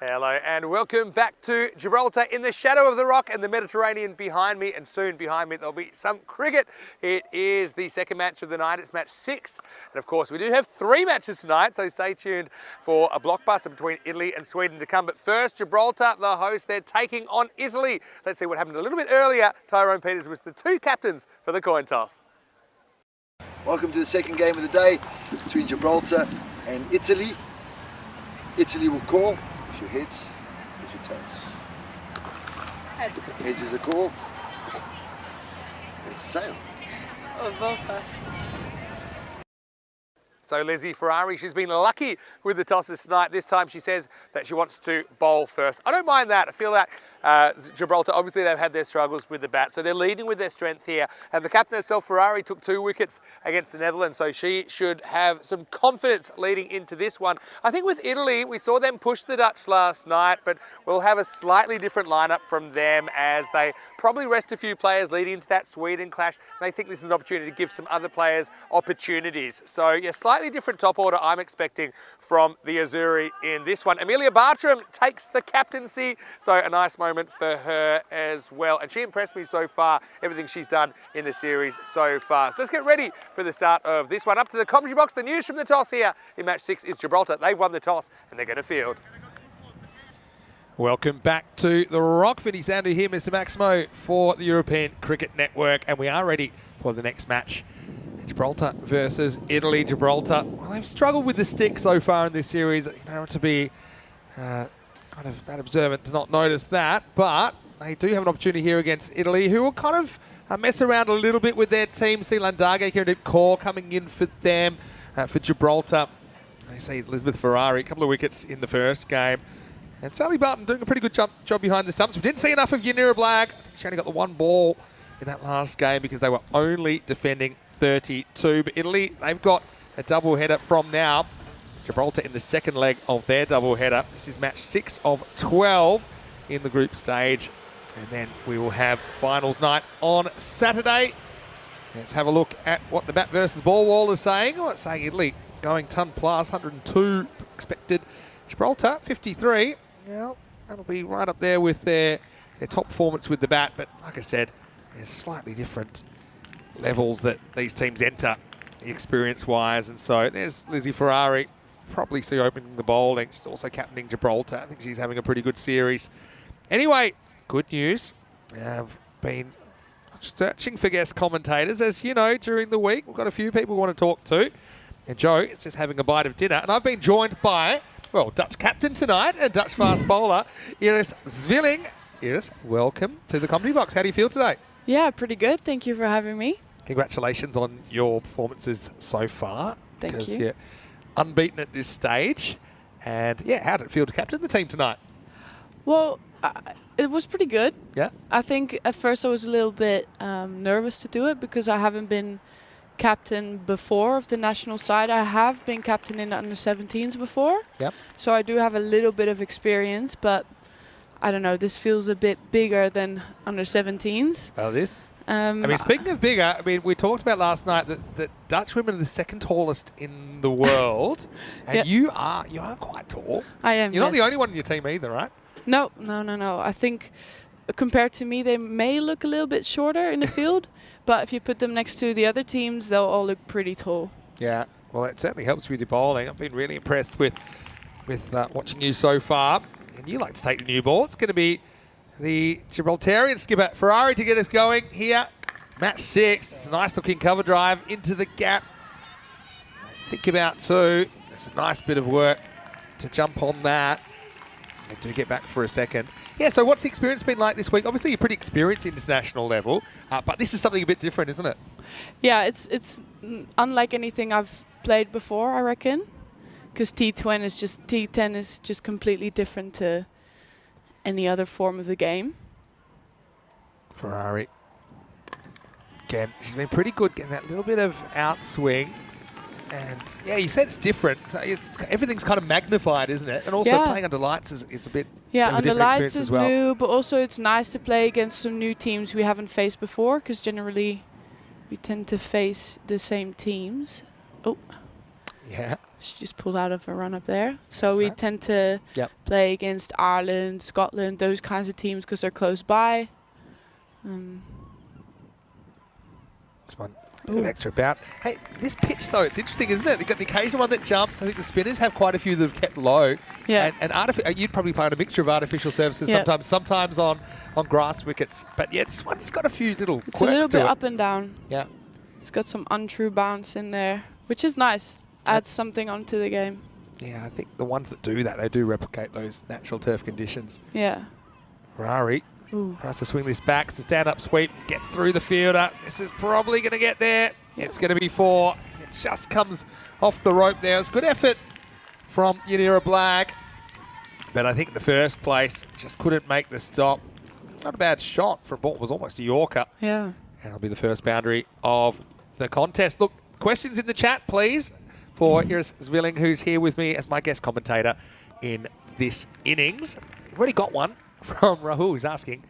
Hello and welcome back to Gibraltar in the shadow of the rock and the Mediterranean behind me, and soon behind me there'll be some cricket. It is the second match of the night. It's match 6, and of course we do have 3 matches tonight, so stay tuned for a blockbuster between Italy and Sweden to come. But first, Gibraltar, the host, they're taking on Italy. Let's see what happened a little bit earlier. Tyrone Peters was the 2 captains for the coin toss. Welcome to the second game of the day between Gibraltar and Italy. Italy will call. Your heads, where's your tails? Heads. Heads is the call. And it's the tail. Oh, both first. So Lizzie Ferrari, she's been lucky with the tosses tonight. This time she says that she wants to bowl first. I don't mind that. I feel that Gibraltar, obviously they've had their struggles with the bat, so they're leading with their strength here. And the captain herself, Ferrari, took 2 wickets against the Netherlands, so she should have some confidence leading into this one. I think with Italy, we saw them push the Dutch last night, but we'll have a slightly different lineup from them as they probably rest a few players leading into that Sweden clash. They think this is an opportunity to give some other players opportunities. So yeah, slightly different top order I'm expecting from the Azzurri in this one. Amelia Bartram takes the captaincy, so a nice moment for her as well. And she impressed me so far, everything she's done in the series so far. So let's get ready for the start of this one. Up to the commentary box, the news from the toss here in match 6 is Gibraltar. They've won the toss and they're going to field. Welcome back to the Rock. Vinny Sandu here, Mr. Maximo, for the European Cricket Network, and we are ready for the next match. Gibraltar versus Italy. Gibraltar, well, they've struggled with the stick so far in this series. You know, to be kind of that observant to not notice that, but they do have an opportunity here against Italy, who will kind of mess around a little bit with their team. See Landage, Kieran Kaur coming in for them. For Gibraltar, I see Elizabeth Ferrari, a couple of wickets in the first game. And Sally Barton doing a pretty good job behind the stumps. We didn't see enough of Yanira Blagg. I think she only got the 1 ball in that last game because they were only defending 32. But Italy, they've got a double header from now. Gibraltar in the second leg of their double header. This is match 6 of 12 in the group stage. And then we will have finals night on Saturday. Let's have a look at what the bat versus ball wall is saying. Oh, it's saying Italy going ton plus, 102 expected. Gibraltar, 53. Well, that'll be right up there with their top performance with the bat. But like I said, there's slightly different levels that these teams enter experience-wise. And so there's Lizzie Ferrari, probably see opening the bowling. She's also captaining Gibraltar. I think she's having a pretty good series. Anyway, good news. I've been searching for guest commentators. As you know, during the week, we've got a few people we want to talk to. And Joe is just having a bite of dinner. And I've been joined by, well, Dutch captain tonight and Dutch fast bowler, Iris Zwilling. Iris, welcome to the comedy box. How do you feel today? Yeah, pretty good. Thank you for having me. Congratulations on your performances so far. Thank you. Because you're unbeaten at this stage. And yeah, how did it feel to captain the team tonight? Well, it was pretty good. Yeah. I think at first I was a little bit nervous to do it because I haven't been captain before of the national side. I have been captain in the under-17s before. Yep. So I do have a little bit of experience, but I don't know, this feels a bit bigger than under-17s. Oh, this? I mean, speaking of bigger, I mean, we talked about last night that Dutch women are the second tallest in the world, and Yep. you are quite tall. I am. You're not the yes. only one in your team either, right? No. I think compared to me, they may look a little bit shorter in the field, but if you put them next to the other teams, they'll all look pretty tall. Yeah. Well, it certainly helps with your bowling. I've been really impressed with watching you so far. And you like to take the new ball. It's going to be the Gibraltarian skipper Ferrari to get us going here. Match 6. It's a nice looking cover drive into the gap. Think about 2. It's a nice bit of work to jump on that. They do get back for a second. Yeah, so what's the experience been like this week? Obviously, you're pretty experienced international level, but this is something a bit different, isn't it? Yeah, it's unlike anything I've played before, I reckon, because T10 is just completely different to any other form of the game. Ferrari. Again, she's been pretty good getting that little bit of outswing. And yeah, you said it's different. Everything's kind of magnified, isn't it? And also playing under lights is a bit of a under different lights experience is as well. new, but also it's nice to play against some new teams we haven't faced before, because generally we tend to face the same teams. Oh. Yeah. She just pulled out of a run up there. So we right. tend to play against Ireland, Scotland, those kinds of teams because they're close by. This one, bit of extra bounce. Hey, this pitch though, it's interesting, isn't it? They've got the occasional one that jumps. I think the spinners have quite a few that have kept low. Yeah. And you'd probably play on a mixture of artificial surfaces sometimes on grass wickets. But yeah, this one's got a few little quirks It's a little bit to it. up and down. Yeah. It's got some untrue bounce in there, which is nice. Adds something onto the game. Yeah, I think the ones that do that, they do replicate those natural turf conditions. Yeah. Ferrari tries to swing this back. It's a stand-up sweep. Gets through the fielder. This is probably going to get there. It's going to be 4. It just comes off the rope there. It's good effort from Yanira Black. But I think in the first place, just couldn't make the stop. Not a bad shot for a ball. It was almost a Yorker. Yeah. And it'll be the first boundary of the contest. Look, questions in the chat, please, for Iris Zwilling, who's here with me as my guest commentator in this innings. We've already got one from Rahul, who's asking,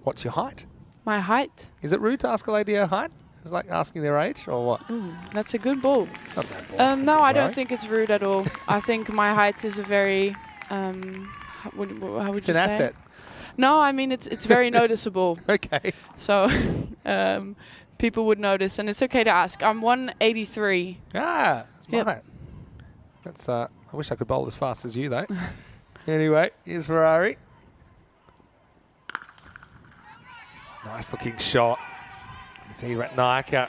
what's your height? My height? Is it rude to ask a lady her height? It's like asking their age or what? Ooh, that's a good ball. Not a bad ball. No, I don't think it's rude at all. I think my height is a very, how would It's you an say? asset. No, I mean, it's very noticeable. Okay. So people would notice, and it's okay to ask. I'm 183. Ah, that's my height. That's, I wish I could bowl as fast as you, though. Anyway, here's Ferrari. Nice looking shot. You can see Ratnayaka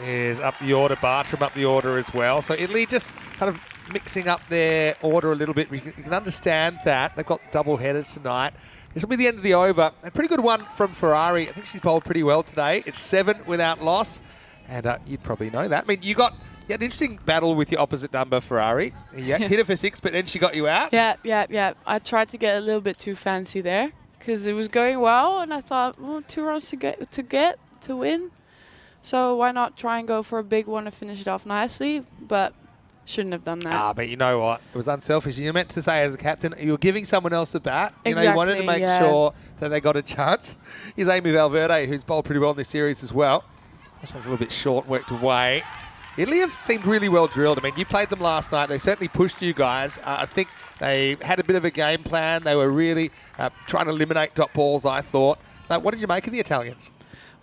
is up the order, Bartram up the order as well. So Italy just kind of mixing up their order a little bit. You can understand that. They've got double headers tonight. This will be the end of the over. A pretty good one from Ferrari. I think she's bowled pretty well today. It's 7 without loss. And you'd probably know that. I mean, you had an interesting battle with your opposite number, Ferrari. You hit her for 6, but then she got you out. Yeah. I tried to get a little bit too fancy there because it was going well, and I thought, well, 2 runs to win. So why not try and go for a big one to finish it off nicely? But shouldn't have done that. But you know what? It was unselfish. You meant to say as a captain, you were giving someone else a bat. Exactly, you wanted to make sure that they got a chance. Here's Amy Valverde, who's bowled pretty well in this series as well. This one's a little bit short, worked away. Italy have seemed really well drilled. I mean, you played them last night. They certainly pushed you guys. I think they had a bit of a game plan. They were really trying to eliminate dot balls, I thought. What did you make of the Italians?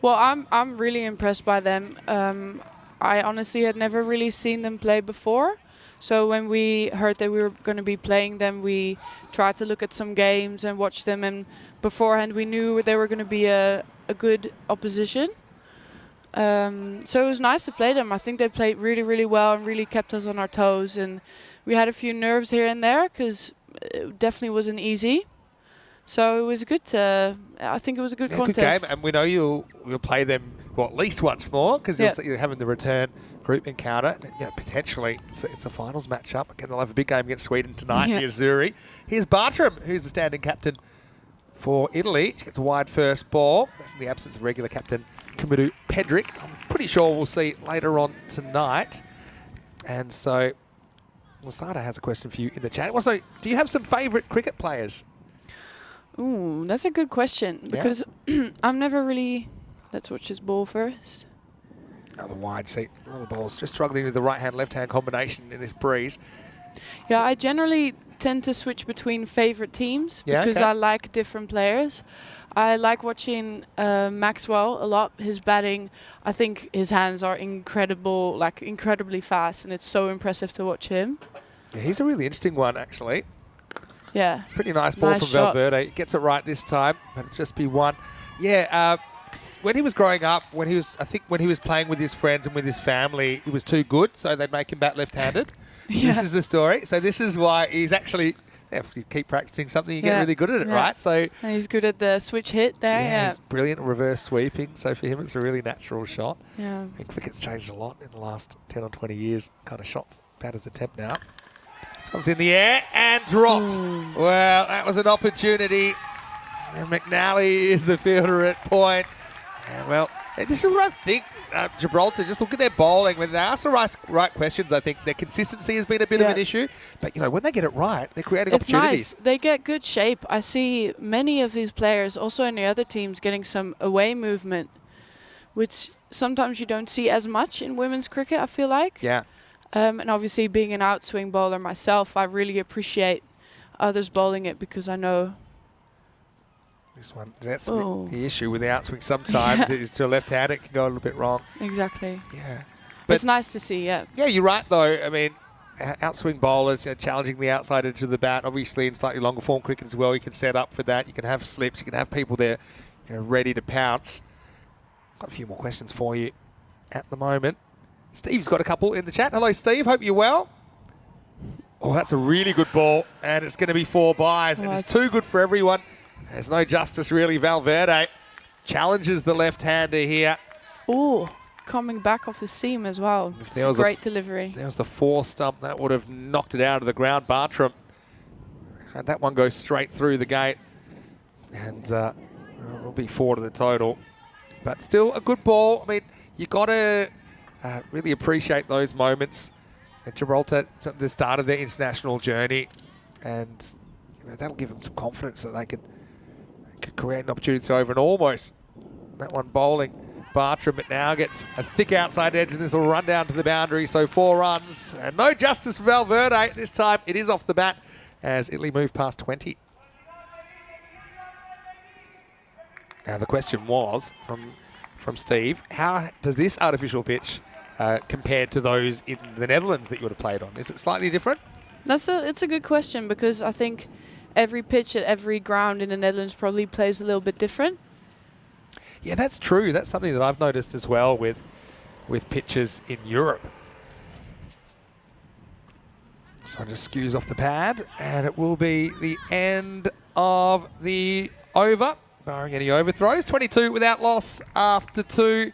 Well, I'm really impressed by them. I honestly had never really seen them play before. So when we heard that we were going to be playing them, we tried to look at some games and watch them. And beforehand, we knew they were going to be a good opposition. So it was nice to play them. I think they played really, really well and really kept us on our toes. And we had a few nerves here and there because it definitely wasn't easy. So it was good. I think it was a good contest. Good game, and we know you'll play them at least once more because you're having the return group encounter. Potentially it's a finals matchup. Again, they'll have a big game against Sweden tonight. Here's Zuri. Here's Bartram, who's the standing captain for Italy. She gets a wide first ball. That's in the absence of regular captain Kamiru Pedrick. I'm pretty sure we'll see later on tonight. And so, Wasada has a question for you in the chat. Also, do you have some favourite cricket players? Ooh, that's a good question because I'm never really... Let's watch this ball first. Another wide seat. All the balls just struggling with the right-hand, left-hand combination in this breeze. Yeah, I generally tend to switch between favourite teams because I like different players. I like watching Maxwell a lot. His batting, I think his hands are incredible, like incredibly fast, and it's so impressive to watch him. Yeah, he's a really interesting one, actually. Yeah. Pretty nice ball from shot. Valverde. Gets it right this time, but it'll just be one. Yeah, when he was growing up, when he was playing with his friends and with his family, he was too good, so they'd make him bat left-handed. This is the story. So this is why he's actually, if you keep practicing something, you get really good at it, right? So and he's good at the switch hit there. He's brilliant at reverse sweeping. So for him, it's a really natural shot. Yeah. And cricket's changed a lot in the last 10 or 20 years. Kind of shots, batters attempt now. This comes in the air and dropped. Ooh. Well, that was an opportunity. And McNally is the fielder at point. And well, this is what I think. Gibraltar, just look at their bowling. When they ask the right questions, I think their consistency has been a bit of an issue. But, when they get it right, they're creating opportunities. Nice. They get good shape. I see many of these players, also in the other teams, getting some away movement, which sometimes you don't see as much in women's cricket, I feel like. Yeah. And obviously being an outswing bowler myself, I really appreciate others bowling it because I know. This one, that's Oh. the issue with the outswing sometimes is to a left-hander, it can go a little bit wrong. Exactly. Yeah. It's nice to see, yeah. Yeah, you're right though. I mean, outswing bowlers challenging the outside edge of the bat. Obviously, in slightly longer form cricket as well, you can set up for that. You can have slips. You can have people there, ready to pounce. Got a few more questions for you at the moment. Steve's got a couple in the chat. Hello, Steve. Hope you're well. Oh, that's a really good ball, and it's going to be 4 byes, and it's too good for everyone. There's no justice really. Valverde challenges the left-hander here. Oh, coming back off the seam as well. It's a great delivery. There was the 4 stump. That would have knocked it out of the ground. Bartram had that one go straight through the gate. And it'll be 4 to the total. But still a good ball. I mean, you got to really appreciate those moments at Gibraltar at the start of their international journey. And that'll give them some confidence that they could create an opportunity over and almost. That one bowling. Bartram, it now gets a thick outside edge, and this will run down to the boundary. So 4 runs, and no justice for Valverde. This time it is off the bat as Italy move past 20. Now the question was from Steve, how does this artificial pitch compare to those in the Netherlands that you would have played on? Is it slightly different? It's a good question because I think every pitch at every ground in the Netherlands probably plays a little bit different. Yeah, that's true. That's something that I've noticed as well with pitches in Europe. This one just skews off the pad, and it will be the end of the over, barring any overthrows. 22 without loss after 2.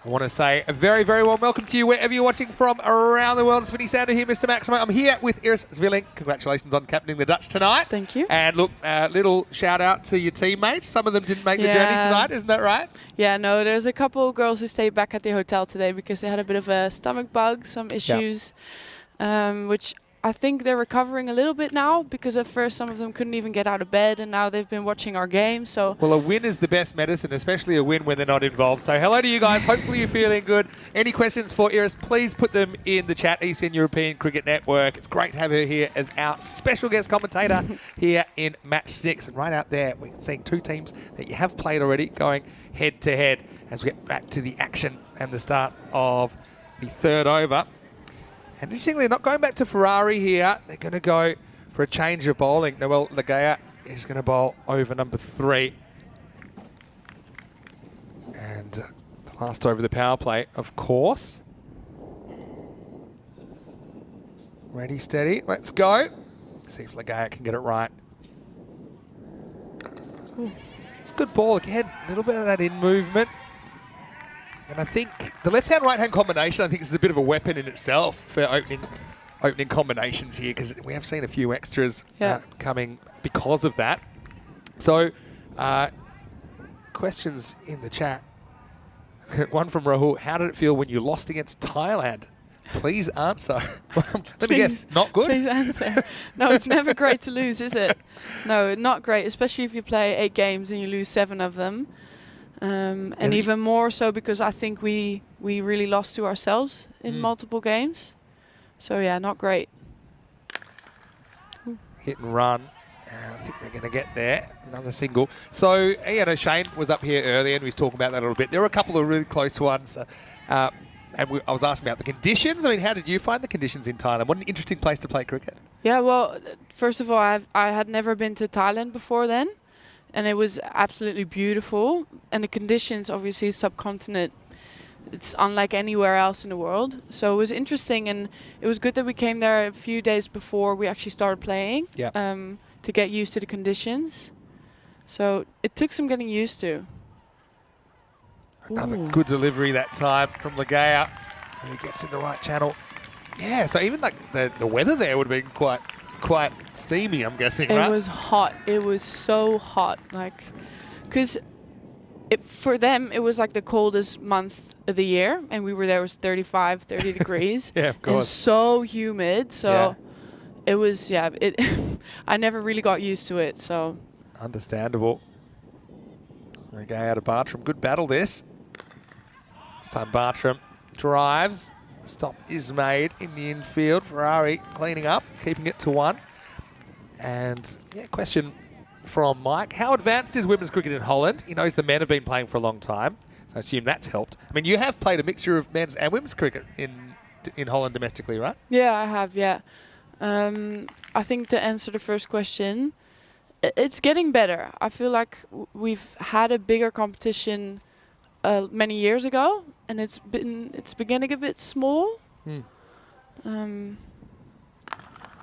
I want to say a very, very warm welcome to you wherever you're watching from around the world. It's Vinny Sander here, Mr. Maximo. I'm here with Iris Zwilling. Congratulations on captaining the Dutch tonight. Thank you. And look, little shout out to your teammates. Some of them didn't make the journey tonight, isn't that right? Yeah, no, there's a couple of girls who stayed back at the hotel today because they had a bit of a stomach bug, some issues, which I think they're recovering a little bit now because at first some of them couldn't even get out of bed, and now they've been watching our game. So well, a win is the best medicine, especially a win when they're not involved. So hello to you guys. Hopefully you're feeling good. Any questions for Iris, please put them in the chat. ECN European Cricket Network. It's great to have her here as our special guest commentator here in match 6. And right out there, we're seeing 2 teams that you have played already going head to head as we get back to the action and the start of the 3rd over. And interestingly, not going back to Ferrari here. They're going to go for a change of bowling. Noel Legea is going to bowl over number 3. And the last over the power play, of course. Ready, steady, let's go. See if Legea can get it right. Ooh, it's a good ball again. A little bit of that in movement. And I think the left-hand, right-hand combination, I think, is a bit of a weapon in itself for opening combinations here, because we have seen a few extras coming because of that. So, questions in the chat. One from Rahul. How did it feel when you lost against Thailand? Please answer. Let me guess. Not good? Please answer. No, it's never great to lose, is it? No, not great, especially if you play 8 games and you lose 7 of them. And even more so because I think we really lost to ourselves in multiple games. So yeah, not great. Hit and run. I think they're going to get there. Another single. So, Shane was up here earlier and we was talking about that a little bit. There were a couple of really close ones. I was asking about the conditions. I mean, how did you find the conditions in Thailand? What an interesting place to play cricket. Yeah, well, first of all, I had never been to Thailand before then. And it was absolutely beautiful. And the conditions, obviously, subcontinent, it's unlike anywhere else in the world. So it was interesting, and it was good that we came there a few days before we actually started playing to get used to the conditions. So it took some getting used to. Another good delivery that time from Legea. He gets in the right channel. Yeah, so even like the weather there would have been quite steamy, I'm guessing, right? It was hot. It was so hot. Like, because for them, it was like the coldest month of the year. And we were there, it was 35, 30 degrees. Yeah, of course. And so humid. So it was, I never really got used to it. So understandable. Legea out of Bartram. Good battle this. This time Bartram drives. Stop is made in the infield. Ferrari cleaning up, keeping it to 1. And yeah, question from Mike. How advanced is women's cricket in Holland? He knows the men have been playing for a long time, so I assume that's helped. I mean, you have played a mixture of men's and women's cricket in Holland domestically, right? Yeah, I have, yeah. I think to answer the first question, it's getting better. I feel like we've had a bigger competition many years ago, and it's beginning a bit small.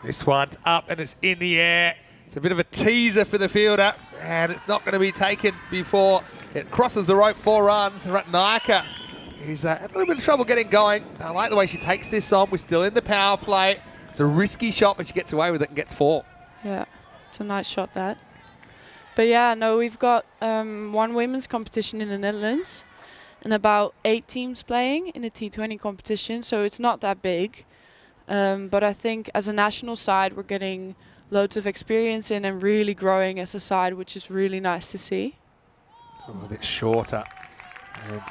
This one's up and it's in the air. It's a bit of a teaser for the fielder, and it's not going to be taken before it crosses the rope 4 runs. Ratnayaka is had a little bit of trouble getting going. I like the way she takes this on. We're still in the power play. It's a risky shot, but she gets away with it and gets 4. Yeah, it's a nice shot, that. But yeah, no, we've got 1 women's competition in the Netherlands and about 8 teams playing in a T20 competition, so it's not that big. But I think as a national side, we're getting loads of experience in and really growing as a side, which is really nice to see. A little bit shorter, and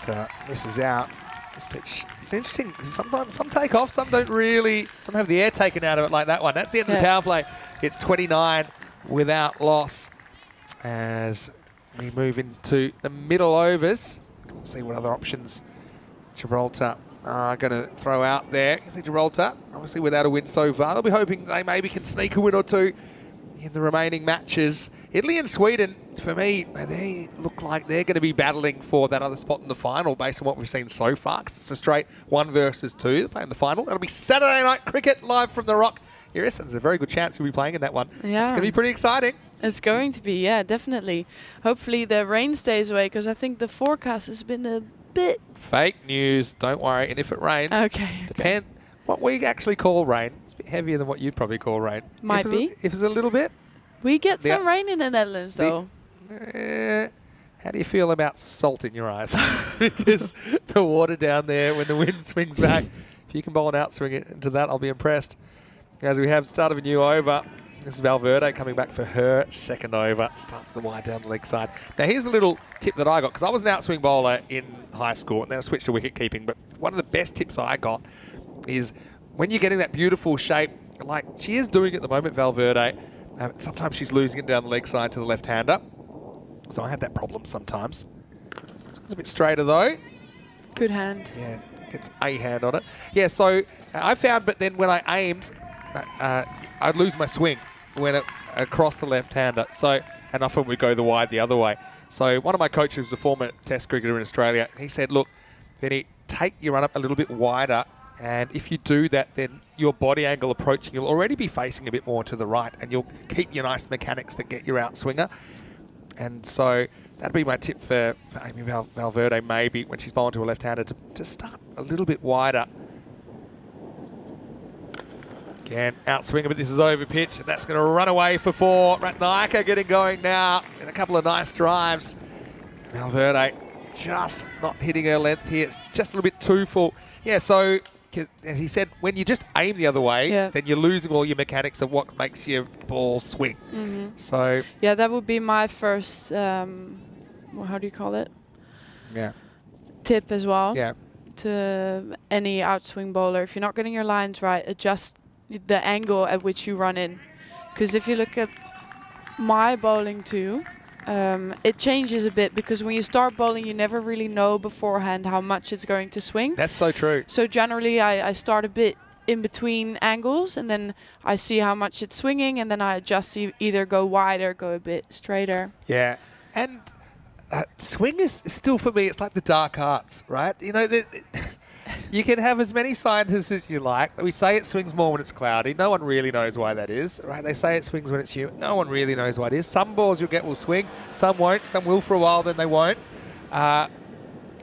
misses out. This pitch, it's interesting. Sometimes some take off, some don't really. Some have the air taken out of it, like that one. That's the end of the power play. It's 29 without loss as we move into the middle overs. We'll see what other options Gibraltar are going to throw out there. You see Gibraltar, obviously without a win so far. They'll be hoping they maybe can sneak a win or 2 in the remaining matches. Italy and Sweden, for me, they look like they're going to be battling for that other spot in the final based on what we've seen so far. 'Cause it's a straight 1 versus 2. They're playing the final. That'll be Saturday night cricket live from the Rock. Yes, there's a very good chance you'll be playing in that one. Yeah. It's going to be pretty exciting. It's going to be, yeah, definitely. Hopefully the rain stays away, because I think the forecast has been a bit... Fake news, don't worry. And if it rains, Okay. what we actually call rain, it's a bit heavier than what you'd probably call rain. Might be. If it's a little bit. We get some rain in the Netherlands, though. How do you feel about salt in your eyes? Because the water down there, when the wind swings back, if you can bowl an outswing into that, I'll be impressed. As we have start of a new over, this is Valverde coming back for her 2nd over. Starts the wide down the leg side. Now here's a little tip that I got, because I was an outswing bowler in high school and then I switched to wicket keeping. But one of the best tips I got is when you're getting that beautiful shape, like she is doing at the moment, Valverde, sometimes she's losing it down the leg side to the left-hander. So I have that problem sometimes. It's a bit straighter though. Good hand. Yeah, gets a hand on it. Yeah, so I found, but then when I aimed, I'd lose my swing when it across the left-hander. So, and often we go the wide the other way. So one of my coaches, a former Test cricketer in Australia, he said, look, Vinny, take your run up a little bit wider, and if you do that, then your body angle approaching, you'll already be facing a bit more to the right, and you'll keep your nice mechanics that get your outswinger. And so that'd be my tip for Amy Valverde, maybe when she's bowling to a left-hander, to start a little bit wider. Again, outswinger, but this is over pitch, and that's going to run away for 4. Ratnayaka getting going now in a couple of nice drives. Valverde just not hitting her length here. It's just a little bit too full. Yeah, so as he said, when you just aim the other way, then you're losing all your mechanics of what makes your ball swing. So yeah, that would be my first, how do you call it? Yeah. Tip as well. Yeah. To any outswing bowler, if you're not getting your lines right, adjust the angle at which you run in. Because if you look at my bowling too, it changes a bit, because when you start bowling, you never really know beforehand how much it's going to swing. That's so true. So generally, I start a bit in between angles, and then I see how much it's swinging, and then I adjust, either go wider, go a bit straighter. Yeah, and swing is still, for me, it's like the dark arts, right? You know, you can have as many scientists as you like. We say it swings more when it's cloudy. No one really knows why that is, right? They say it swings when it's humid. No one really knows why it is. Some balls you'll get will swing, some won't. Some will for a while, then they won't.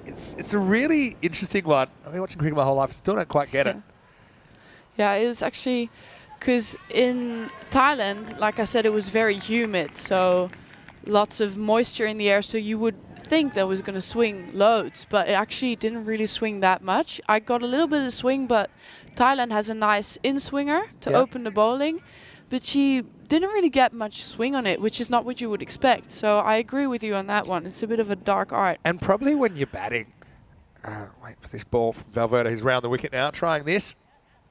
It's a really interesting one. I've been watching cricket my whole life. Still don't quite get it. Yeah, it was actually because in Thailand, like I said, it was very humid, so lots of moisture in the air. So you would think that was going to swing loads, but it actually didn't really swing that much. I got a little bit of swing, but Thailand has a nice in-swinger to open the bowling, but she didn't really get much swing on it, which is not what you would expect. So I agree with you on that one. It's a bit of a dark art. And probably when you're batting, Wait for this ball from Valverde, who's round the wicket now, trying this.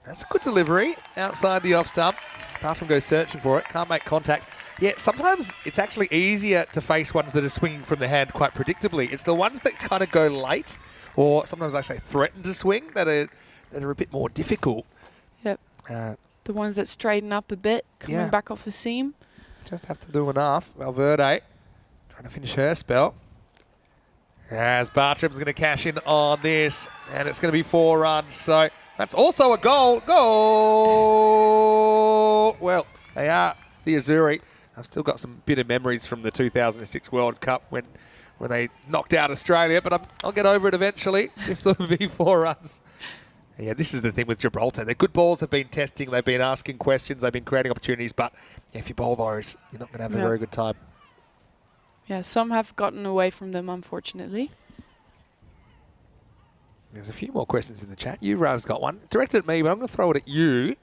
That's a good delivery outside the off stump. Bartram goes searching for it, can't make contact. Yeah, sometimes it's actually easier to face ones that are swinging from the hand quite predictably. It's the ones that kind of go late, or sometimes I say threaten to swing, that are a bit more difficult. Yep. The ones that straighten up a bit, coming back off a seam. Just have to do enough. Valverde trying to finish her spell. As Bartram's going to cash in on this, and it's going to be 4 runs. So that's also a goal. Goal! Well, they are the Azzurri. I've still got some bitter memories from the 2006 World Cup when they knocked out Australia, but I'll get over it eventually. This will be 4 runs. Yeah, this is the thing with Gibraltar. Their good balls have been testing. They've been asking questions. They've been creating opportunities. But if you bowl those, you're not going to have a very good time. Yeah, some have gotten away from them, unfortunately. There's a few more questions in the chat. You, Rav's got one. Directed at me, but I'm going to throw it at you.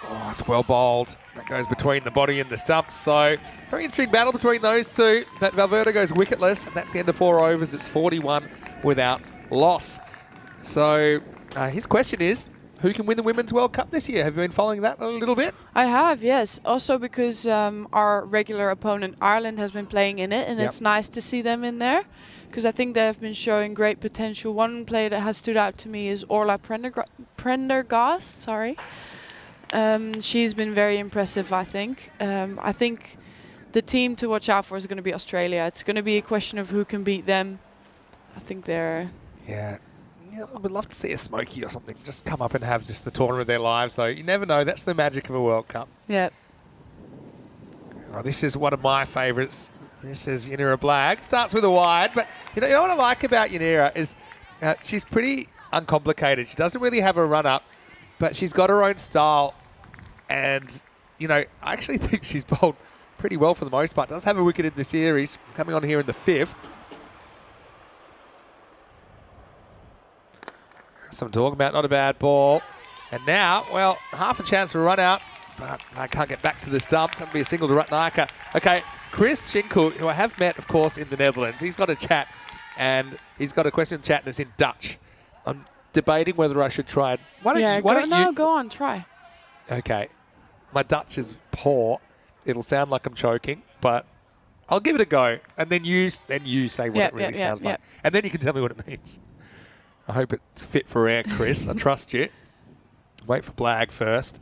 Oh, it's well bowled. That goes between the body and the stumps. So, very interesting battle between those two. That Valverde goes wicketless, and that's the end of 4 overs. It's 41 without loss. So, his question is, who can win the Women's World Cup this year? Have you been following that a little bit? I have, yes. Also because our regular opponent, Ireland, has been playing in it, and it's nice to see them in there, because I think they have been showing great potential. One player that has stood out to me is Orla Prendergast. Sorry. She's been very impressive, I think. I think the team to watch out for is going to be Australia. It's going to be a question of who can beat them. I think they're... Yeah, I would love to see a Smokey or something just come up and have just the tournament of their lives, though. You never know. That's the magic of a World Cup. Yeah. Oh, this is one of my favourites. This is Yanira Blagg. Starts with a wide, but you know what I like about Yanira is she's pretty uncomplicated. She doesn't really have a run-up, but she's got her own style. And, you know, I actually think she's bowled pretty well for the most part. Does have a wicket in the series, coming on here in the 5th. Some talk about, not a bad ball. And now, well, half a chance for a run out, but I can't get back to the stumps. That'll be a single to Ratnaka. Okay, Chris Schinkel, who I have met, of course, in the Netherlands. He's got a chat, and he's got a question in chat, and it's in Dutch. I'm debating whether I should try it. Why don't you? Go on, try. Okay. My Dutch is poor. It'll sound like I'm choking, but I'll give it a go. And then you say what it really sounds like. And then you can tell me what it means. I hope it's fit for air, Chris. I trust you. Wait for Blagg first.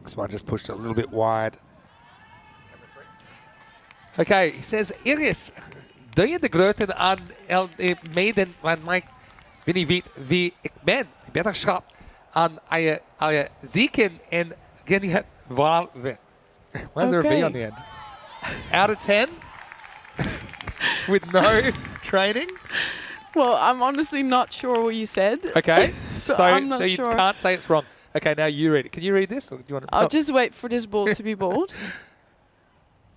This one just pushed it a little bit wide. Okay, he says, Iris, doe je de groeten aan meden van mij? Weet niet wie ik ben. Beterschap aan je zieken en geniet waar we. Why is there a V on the end? Out of 10? With no training? Well, I'm honestly not sure what you said. Okay. so I'm not you sure. Can't say it's wrong. Okay, now you read it. Can you read this? Or do you want to? I'll just wait for this ball to be bowled.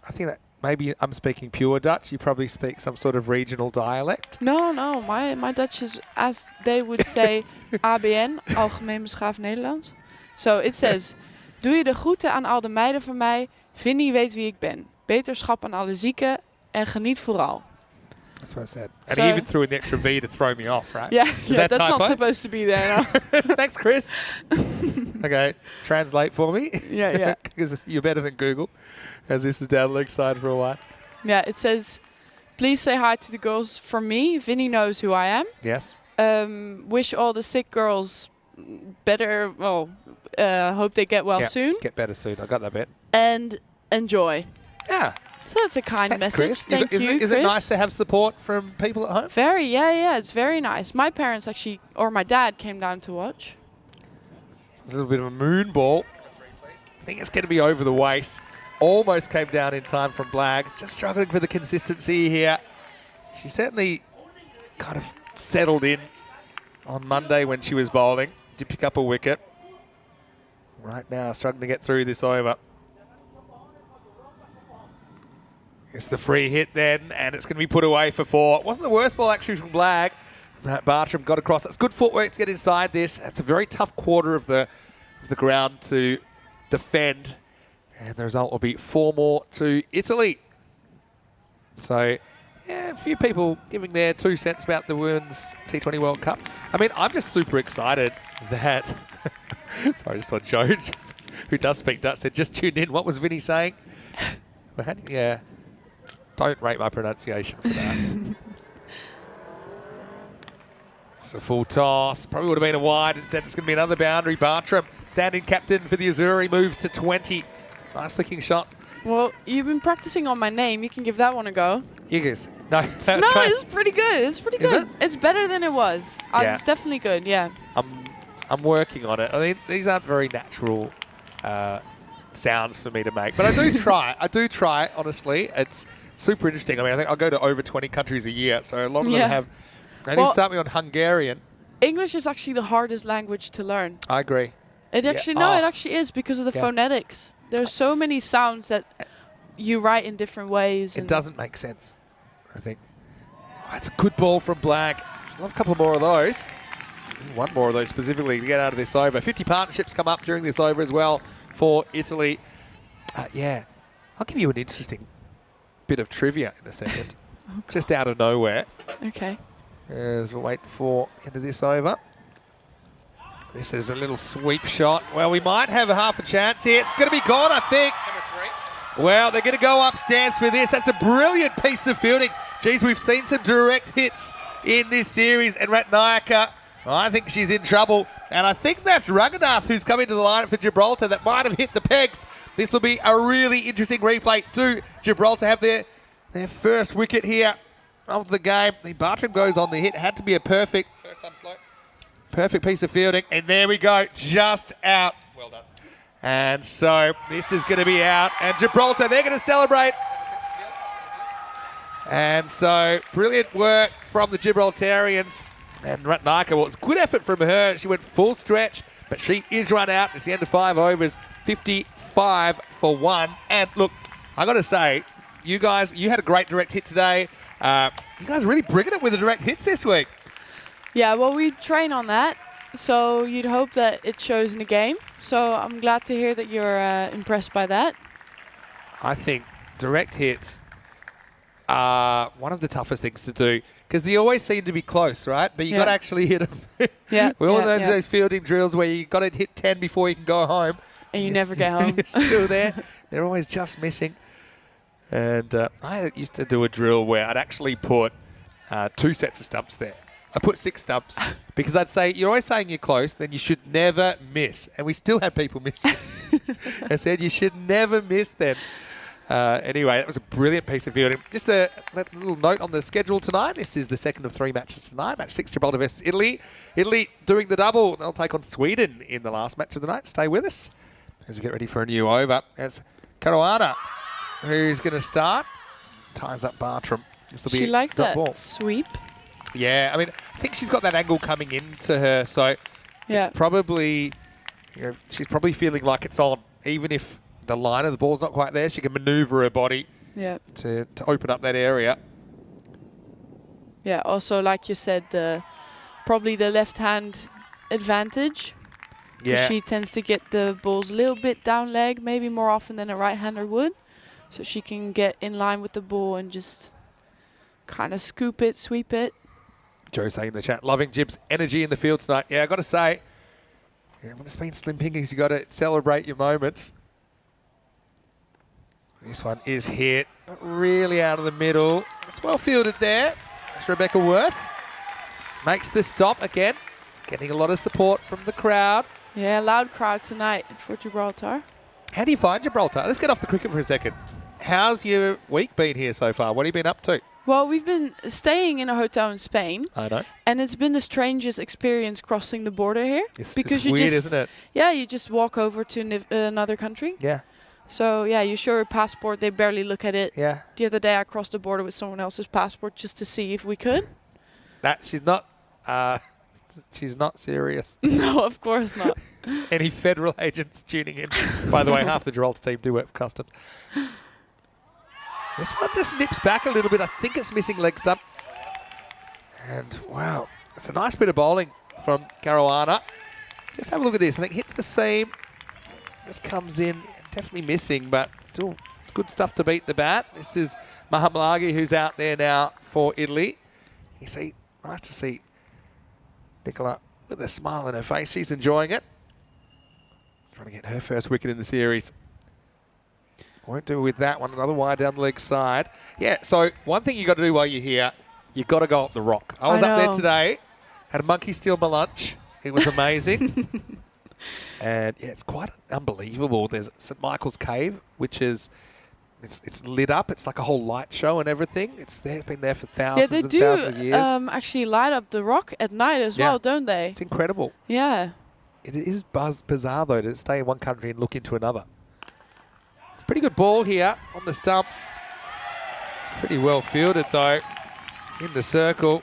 I think that maybe I'm speaking pure Dutch. You probably speak some sort of regional dialect. No. My Dutch is, as they would say, ABN, Algemeen Beschaafd Nederlands. So it says, doe je de groeten aan al de meiden van mij. Vinnie weet wie ik ben. Beterschap aan alle zieken en geniet vooral. That's what I said. And he even threw in the extra V to throw me off, right? Yeah, that that's typo? not supposed to be there now. Thanks, Chris. Okay, translate for me. Yeah. Because you're better than Google, as this is down the leg side for a while. Yeah, it says, please say hi to the girls from me. Vinnie knows who I am. Yes. Wish all the sick girls better, hope they get well soon. Get better soon. I got that bit. And enjoy. Yeah. So that's a kind message. Chris. Thank you, Is Chris. it nice to have support from people at home? Very, yeah. It's very nice. My parents actually, or my dad came down to watch. A little bit of a moon ball. I think it's going to be over the waist. Almost came down in time from Blagg. It's just struggling for the consistency here. She certainly kind of settled in on Monday when she was bowling. Did pick up a wicket. Right now, struggling to get through this over. It's the free hit then, and it's going to be put away for 4. It wasn't the worst ball actually from Blagg. Bartram got across. That's good footwork to get inside this. It's a very tough quarter of the ground to defend. And the result will be 4 more to Italy. So, yeah, a few people giving their 2 cents about the Women's T20 World Cup. I mean, I'm just super excited that... Sorry, I just saw Joe, who does speak Dutch, said, just tuned in. What was Vinny saying? Yeah. Don't rate my pronunciation for that. It's a full toss. Probably would have been a wide. Instead, it's going to be another boundary. Bartram, standing captain for the Azuri, moves to 20. Nice looking shot. Well, you've been practicing on my name. You can give that one a go. Yiggers. No, No, it's pretty good. It's pretty Is good. it? It's better than it was. Yeah. It's definitely good, yeah. I'm working on it. I mean, these aren't very natural sounds for me to make, but I do try. I do try, honestly. It's super interesting. I mean, I think I'll go to over 20 countries a year, so a lot of them have... They need to start me on Hungarian. English is actually the hardest language to learn. I agree. It actually, no, it actually is because of the phonetics. There's so many sounds that you write in different ways. It doesn't make sense, I think. Oh, that's a good ball from Black. I'll have a couple more of those. One more of those specifically to get out of this over. 50 partnerships come up during this over as well for Italy. Yeah, I'll give you an interesting bit of trivia in a second. Just out of nowhere. Okay. As we'll wait for the end of this over. This is a little sweep shot. Well, we might have a half a chance here. It's going to be gone, I think. Well, they're going to go upstairs for this. That's a brilliant piece of fielding. Geez, we've seen some direct hits in this series. And Ratnayaka, I think she's in trouble. And I think that's Raghunath who's come into the lineup for Gibraltar that might have hit the pegs. This will be a really interesting replay. Do Gibraltar have their first wicket here of the game? The Bartram goes on the hit. Had to be a perfect. First time slow. Perfect piece of fielding. And there we go. Just out. Well done. And so this is going to be out. And Gibraltar, they're going to celebrate. And so brilliant work from the Gibraltarians. And Ratnayaka, well, it's good effort from her. She went full stretch, but she is run out. It's the end of 5 overs. 55 for 1. And look, I got to say, you guys, you had a great direct hit today. You guys are really bringing it with the direct hits this week. Yeah, well, we train on that, so you'd hope that it shows in the game. So I'm glad to hear that you're impressed by that. I think direct hits are one of the toughest things to do because they always seem to be close, right? But you got to actually hit them. Yeah. We all know those fielding drills where you got to hit 10 before you can go home. And you never get home. You're still there. They're always just missing. And I used to do a drill where I'd actually put 2 sets of stumps there. I put 6 stumps because I'd say, you're always saying you're close, then you should never miss. And we still had people missing. I said you should never miss them. Anyway, that was a brilliant piece of fielding. Just a little note on the schedule tonight. This is the second of 3 matches tonight. Match 6, Gibraltar versus Italy. Italy doing the double. They'll take on Sweden in the last match of the night. Stay with us as we get ready for a new over. It's Caruana who's going to start. Ties up Bartram. She likes that sweep. Yeah, I mean, I think she's got that angle coming into her, so it's probably, she's probably feeling like it's on, even if the line of the ball's not quite there. She can manoeuvre her body to open up that area. Yeah, also, like you said, probably the left-hand advantage. Yeah. She tends to get the balls a little bit down leg, maybe more often than a right-hander would. So she can get in line with the ball and just kind of scoop it, sweep it. Joe saying in the chat, loving Jib's energy in the field tonight. Yeah, I've got to say, when it's been slim pickings, you've got to celebrate your moments. This one is hit really out of the middle. It's well fielded there. That's Rebecca Worth. Makes the stop again. Getting a lot of support from the crowd. Yeah, loud crowd tonight for Gibraltar. How do you find Gibraltar? Let's get off the cricket for a second. How's your week been here so far? What have you been up to? Well, we've been staying in a hotel in Spain. I know. And it's been the strangest experience crossing the border here. It's you weird, just, isn't it? Yeah, you just walk over to another country. Yeah. So, yeah, you show your passport. They barely look at it. Yeah. The other day, I crossed the border with someone else's passport just to see if we could. She's not serious. No, of course not. Any federal agents tuning in? By the way, half the Gibraltar team do work for customs. This one just nips back a little bit. I think it's missing leg stump. And wow, it's a nice bit of bowling from Caruana. Just have a look at this. I think hits the seam. This comes in, definitely missing, but still good stuff to beat the bat. This is Mahamlagi who's out there now for Italy. You see, nice to see Nicola with a smile on her face. She's enjoying it. Trying to get her first wicket in the series. Won't do with that one. Another wide down the leg side. Yeah, so one thing you got to do while you're here, you got to go up the rock. I was up there today, had a monkey steal my lunch. It was amazing. And yeah, it's quite unbelievable. There's St. Michael's Cave, which is it's lit up. It's like a whole light show and everything. It's there, been there for thousands and thousands of years. Yeah, they do actually light up the rock at night as well, don't they? It's incredible. Yeah. It is bizarre, though, to stay in one country and look into another. It's a pretty good ball here on the stumps. It's pretty well fielded, though, in the circle.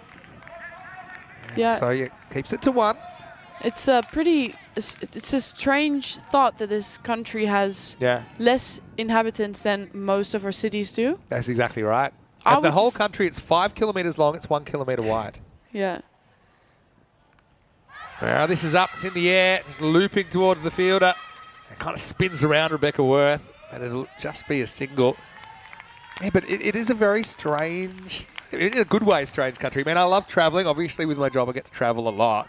And yeah. So, yeah, keeps it to 1. It's a pretty... It's a strange thought that this country has less inhabitants than most of our cities do. That's exactly right. And the whole country, it's 5 kilometres long, it's 1 kilometre wide. Yeah. Well, this is up, it's in the air, just looping towards the fielder. It kind of spins around Rebecca Worth, and it'll just be a single. Yeah, but it is a very strange, in a good way, strange country. Man, I love travelling. Obviously, with my job, I get to travel a lot.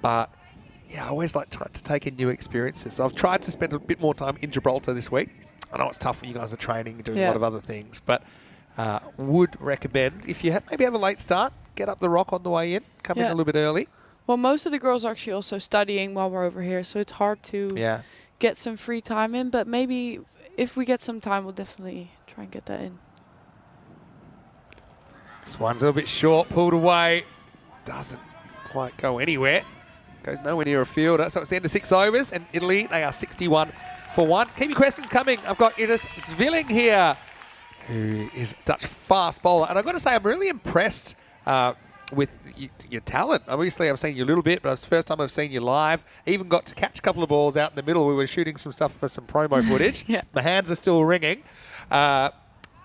But yeah, I always like to take in new experiences. So I've tried to spend a bit more time in Gibraltar this week. I know it's tough for you guys are training and doing a lot of other things, but would recommend, if you maybe have a late start, get up the rock on the way in, come in a little bit early. Well, most of the girls are actually also studying while we're over here, so it's hard to get some free time in, but maybe if we get some time, we'll definitely try and get that in. This one's a little bit short, pulled away, doesn't quite go anywhere. Goes nowhere near a fielder. So it's the end of 6 overs, and Italy, they are 61 for 1. Keep your questions coming. I've got Ines Zvilling here, who is a Dutch fast bowler. And I've got to say, I'm really impressed with your talent. Obviously, I've seen you a little bit, but it's the first time I've seen you live. Even got to catch a couple of balls out in the middle. We were shooting some stuff for some promo footage. My hands are still ringing. Yeah,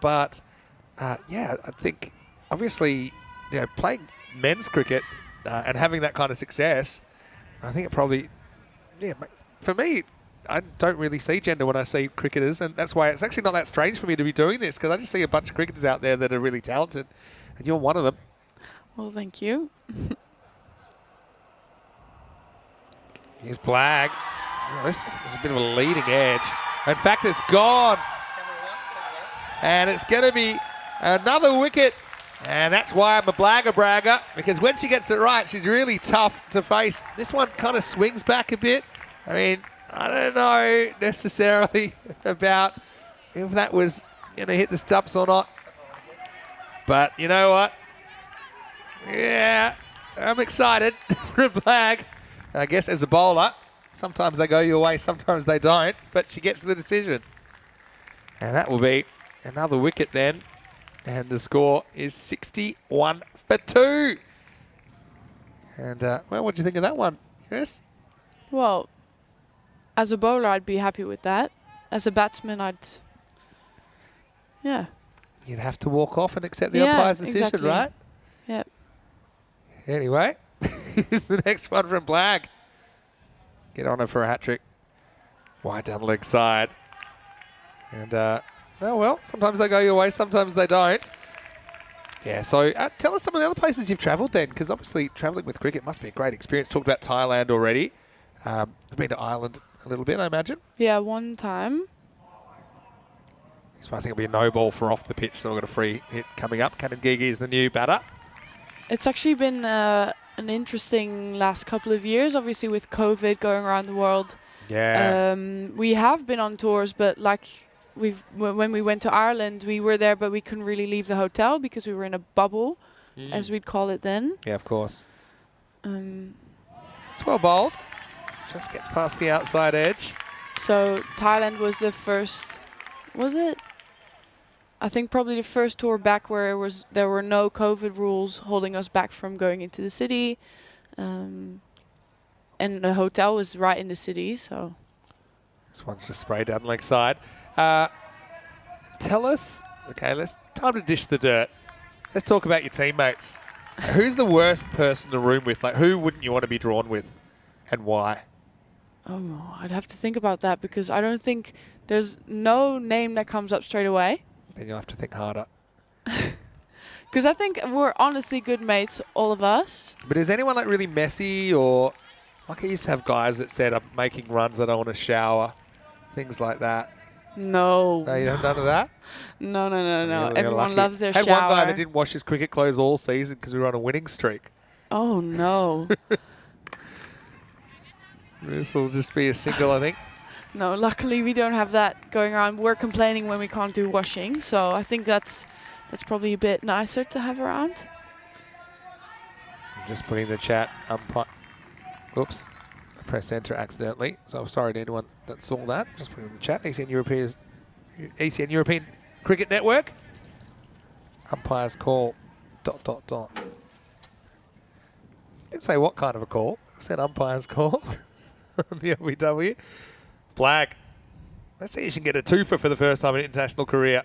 I think, obviously, playing men's cricket and having that kind of success, I think it probably, for me, I don't really see gender when I see cricketers, and that's why it's actually not that strange for me to be doing this, because I just see a bunch of cricketers out there that are really talented, and you're one of them. Well, thank you. Here's Blag. Oh, this is a bit of a leading edge. In fact, it's gone. And it's going to be another wicket. And that's why I'm a bragger, because when she gets it right, she's really tough to face. This one kind of swings back a bit. I mean, I don't know necessarily about if that was going to hit the stumps or not. But you know what? Yeah, I'm excited for Blag. I guess as a bowler, sometimes they go your way, sometimes they don't. But she gets the decision. And that will be another wicket then. And the score is 61 for 2. And, well, what do you think of that one, Chris? Well, as a bowler, I'd be happy with that. As a batsman, You'd have to walk off and accept the umpire's decision, right? Yeah. Anyway, here's the next one from Blag. Get on her for a hat-trick. Wide down the leg side. And, oh, well, sometimes they go your way, sometimes they don't. Yeah, so tell us some of the other places you've travelled then, because obviously travelling with cricket must be a great experience. Talked about Thailand already. You've been to Ireland a little bit, I imagine? Yeah, one time. So I think it'll be a no ball for off the pitch, so we've got a free hit coming up. Kanan Gigi is the new batter. It's actually been an interesting last couple of years, obviously with COVID going around the world. Yeah. We have been on tours, but like when we went to Ireland, we were there, but we couldn't really leave the hotel because we were in a bubble, as we'd call it then. Yeah, of course. It's well bowled. Just gets past the outside edge. So Thailand was the first, was it? I think probably the first tour back where there were no COVID rules holding us back from going into the city. And the hotel was right in the city, so. This one's just sprayed down the leg side. Tell us, okay, time to dish the dirt. Let's talk about your teammates. Who's the worst person in the room with? Like, who wouldn't you want to be drawn with, and why? Oh, I'd have to think about that because I don't think There's no name that comes up straight away. Then you'll have to think harder. Because I think we're honestly good mates, all of us. But is anyone like really messy, or like I used to have guys that said I'm making runs, I don't want to shower, things like that? No. No, you haven't done that? No. You're Everyone lucky. loves their Had shower. one guy that didn't wash his cricket clothes all season because we were on a winning streak. Oh, no. This will just be a single, I think. No, luckily we don't have that going around. We're complaining when we can't do washing, so I think that's probably a bit nicer to have around. I'm just putting the chat oops, I pressed enter accidentally, so I'm sorry to anyone that saw that. Just putting in the chat. ECN European Cricket Network. Umpires call ... Didn't say what kind of a call. I said umpires call on the LBW. Black. Let's see if she can get a twofer for the first time in international career.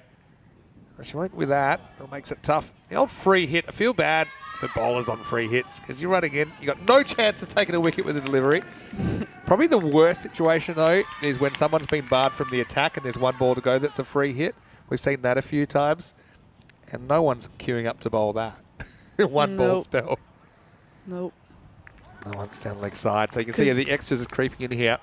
She went with that. That makes it tough. The old free hit. I feel bad for bowlers on free hits because you're running in. You got no chance of taking a wicket with a delivery. Probably the worst situation though is when someone's been barred from the attack and there's one ball to go that's a free hit. We've seen that a few times, and no one's queuing up to bowl that. One ball spell. Nope. No one's down leg side, so you can see the extras are creeping in here.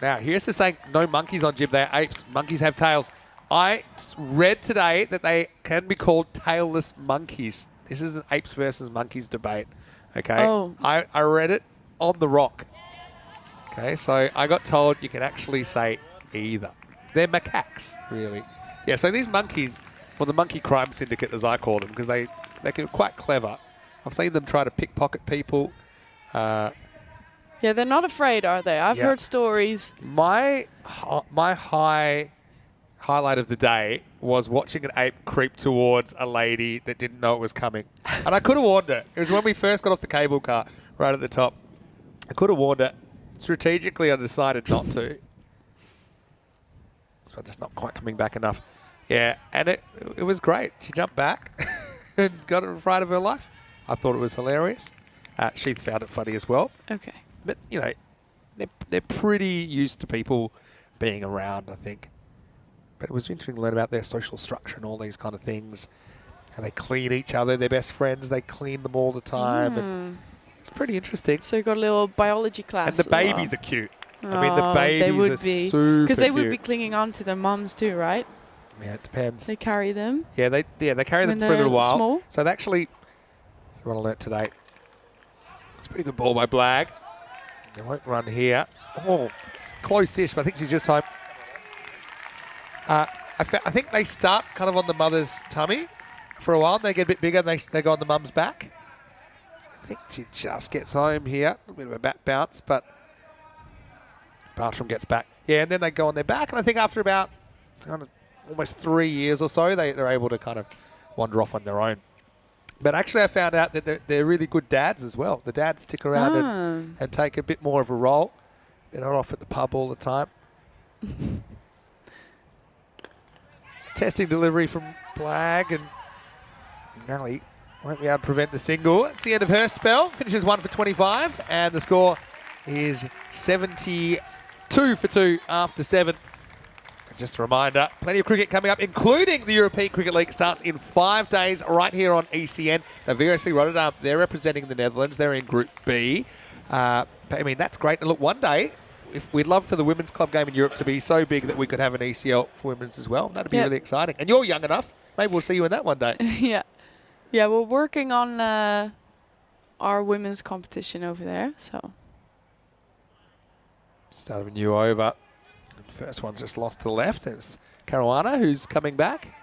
Now here's the saying, no monkeys on Jib, they're apes. Monkeys have tails. I read today that they can be called tailless monkeys. This is an apes versus monkeys debate. Okay, Oh. I read it on the rock. Okay, so I got told you can actually say either. They're macaques, really. Yeah, so these monkeys, well, the monkey crime syndicate, as I call them, because they can be quite clever. I've seen them try to pickpocket people. Yeah, they're not afraid, are they? I've heard stories. My highlight of the day was watching an ape creep towards a lady that didn't know it was coming. And I could have warned her. It was when we first got off the cable car, right at the top. I could have warned her. Strategically, I decided not to. So I'm just not quite coming back enough. Yeah, and it was great. She jumped back and got it in front of her life. I thought it was hilarious. She found it funny as well. Okay. But, you know, they're pretty used to people being around, I think. But it was interesting to learn about their social structure and all these kind of things. And they clean each other. They're best friends. They clean them all the time. And it's pretty interesting. So you got a little biology class. And the babies are cute. I mean, the babies they would are be. super Because they would cute. be clinging on to their mums too, right? Yeah, it depends. They carry them. Yeah, they carry them when for a little they're while. small. So they actually, run alert today. It's a pretty good ball by Blagg. They won't run here. Oh, it's close-ish, but I think she's just home. I think they start kind of on the mother's tummy for a while. And they get a bit bigger and they go on the mum's back. I think she just gets home here. A little bit of a bat bounce, but Bartram gets back. Yeah, and then they go on their back. And I think after about kind of almost 3 years or so, they're able to kind of wander off on their own. But actually, I found out that they're really good dads as well. The dads stick around and take a bit more of a role. They're not off at the pub all the time. Testing delivery from Blagg, and Nelly won't be able to prevent the single. That's the end of her spell. Finishes 1 for 25, and the score is 72 for 2 after 7. Just a reminder, plenty of cricket coming up, including the European Cricket League starts in 5 days right here on ECN. The VOC Rotterdam, they're representing the Netherlands. They're in Group B. But, I mean, that's great. And look, one day, if we'd love for the women's club game in Europe to be so big that we could have an ECL for women's as well. That'd be really exciting. And you're young enough. Maybe we'll see you in that one day. Yeah, we're working on our women's competition over there. So Start of a new over. First one's just lost to the left. It's Caruana who's coming back.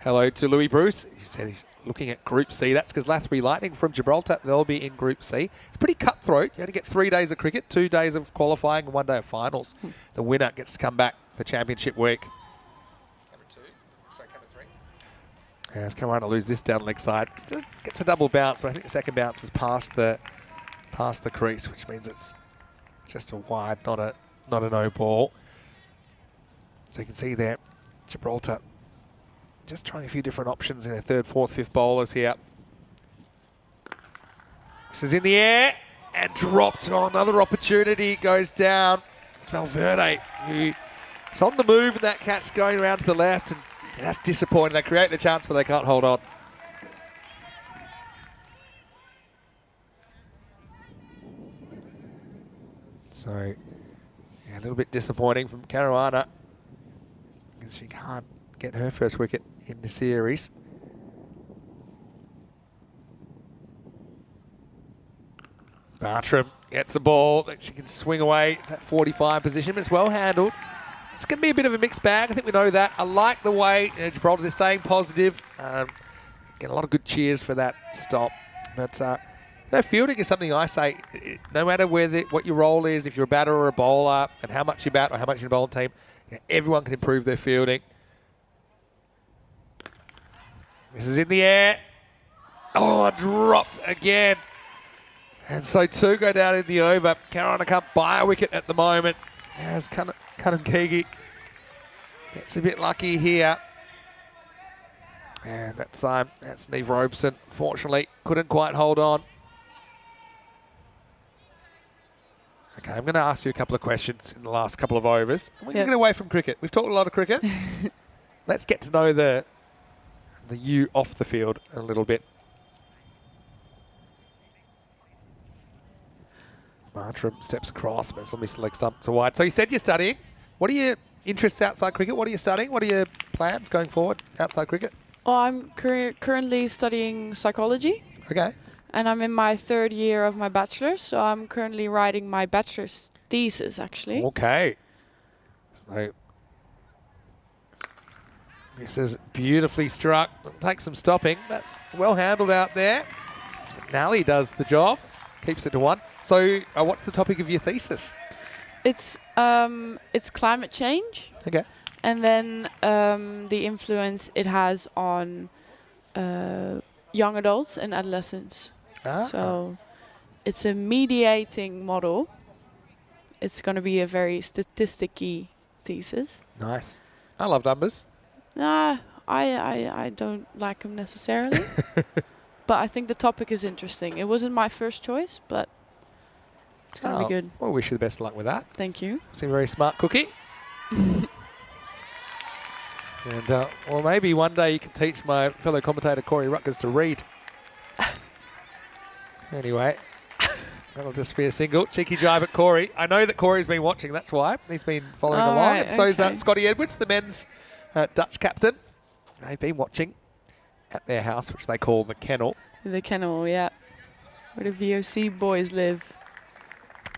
Hello to Louis Bruce. He said he's looking at Group C. That's because Lathbury Lightning from Gibraltar, they'll be in Group C. It's pretty cutthroat. You only get 3 days of cricket, 2 days of qualifying and 1 day of finals. The winner gets to come back for championship week. Camera 2. Sorry, camera 3. As Caruana lose this down leg side. Still gets a double bounce, but I think the second bounce is past the crease, which means it's just a wide, not a no ball. So you can see there, Gibraltar just trying a few different options in their third, fourth, fifth bowlers here. This is in the air, and dropped. Oh, another opportunity goes down. It's Valverde who is on the move, and that catch going around to the left, and that's disappointing. They create the chance, but they can't hold on. So, yeah, a little bit disappointing from Caruana, because she can't get her first wicket in the series. Bartram gets the ball that she can swing away that 45 position, but it's well handled. It's going to be a bit of a mixed bag. I think we know that. I like the way Gibraltar is staying positive. Get a lot of good cheers for that stop. But fielding is something I say, no matter what your role is, if you're a batter or a bowler, and how much you bat or how much you bowl team, everyone can improve their fielding. This is in the air. Oh, dropped again. And so 2 go down in the over. Caruana can't buy a wicket at the moment. As Kigi gets a bit lucky here. And that's Neve Robeson. Fortunately, couldn't quite hold on. Okay, I'm going to ask you a couple of questions in the last couple of overs. We're going to get away from cricket. We've talked a lot of cricket. Let's get to know the you off the field a little bit. Bartram steps across, but it's on his leg stump to wide. So you said you're studying. What are your interests outside cricket? What are you studying? What are your plans going forward outside cricket? Well, I'm currently studying psychology. Okay. And I'm in my 3rd year of my bachelor's, so I'm currently writing my bachelor's thesis, actually. Okay. So this is beautifully struck. Take some stopping. That's well handled out there. McNally does the job. Keeps it to 1. So what's the topic of your thesis? It's climate change. Okay. And then the influence it has on young adults and adolescents. Ah. So it's a mediating model. It's going to be a very statisticky thesis. Nice. I love numbers. Nah, I don't like them necessarily. But I think the topic is interesting. It wasn't my first choice, but it's going to be good. Well, wish you the best of luck with that. Thank you. Seem a very smart cookie. And well, maybe one day you can teach my fellow commentator Corey Rutgers to read. Anyway, that'll just be a single. Cheeky drive at Corey. I know that Corey's been watching, that's why. He's been following along. Right, And so's Scotty Edwards, the men's Dutch captain. They've been watching at their house, which they call the kennel. The kennel, yeah. Where the VOC boys live.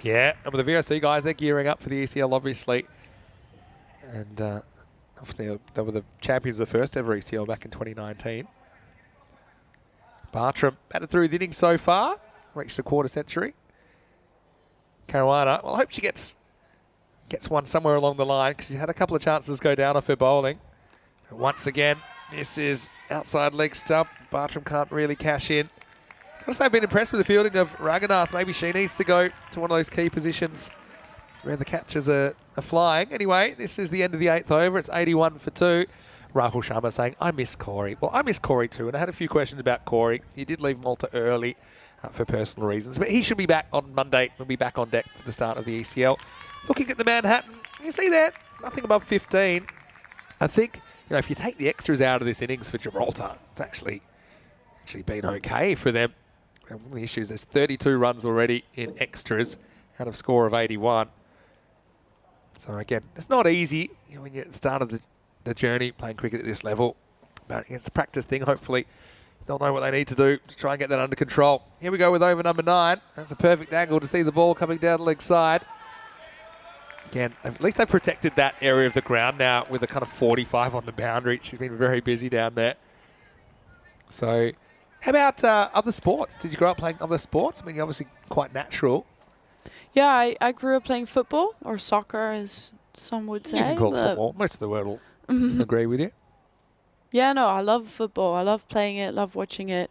Yeah, and with the VOC guys, they're gearing up for the ECL, obviously. And they were the champions of the first ever ECL back in 2019. Bartram batted through the innings so far. Reached a quarter century. Caruana, well, I hope she gets one somewhere along the line, because she had a couple of chances go down off her bowling. And once again, this is outside leg stump. Bartram can't really cash in. I've also been impressed with the fielding of Raghunath. Maybe she needs to go to one of those key positions where the catches are flying. Anyway, this is the end of the 8th over. It's 81 for 2. Rahul Sharma saying, I miss Corey. Well, I miss Corey too, and I had a few questions about Corey. He did leave Malta early for personal reasons, but he should be back on Monday. He'll be back on deck for the start of the ECL. Looking at the Manhattan, you see that? Nothing above 15. I think, if you take the extras out of this innings for Gibraltar, it's actually been okay for them. And one of the issues, there's 32 runs already in extras out of score of 81. So again, it's not easy when you're at the start of the journey playing cricket at this level. But it's a practice thing. Hopefully they'll know what they need to do to try and get that under control. Here we go with over number 9. That's a perfect angle to see the ball coming down the leg side. Again, at least they protected that area of the ground now with a kind of 45 on the boundary. She's been very busy down there. So how about other sports? Did you grow up playing other sports? I mean, you're obviously quite natural. Yeah, I grew up playing football, or soccer as some would say. You can call it football. Most of the world will agree with you. Yeah, no, I love football. I love playing it, love watching it.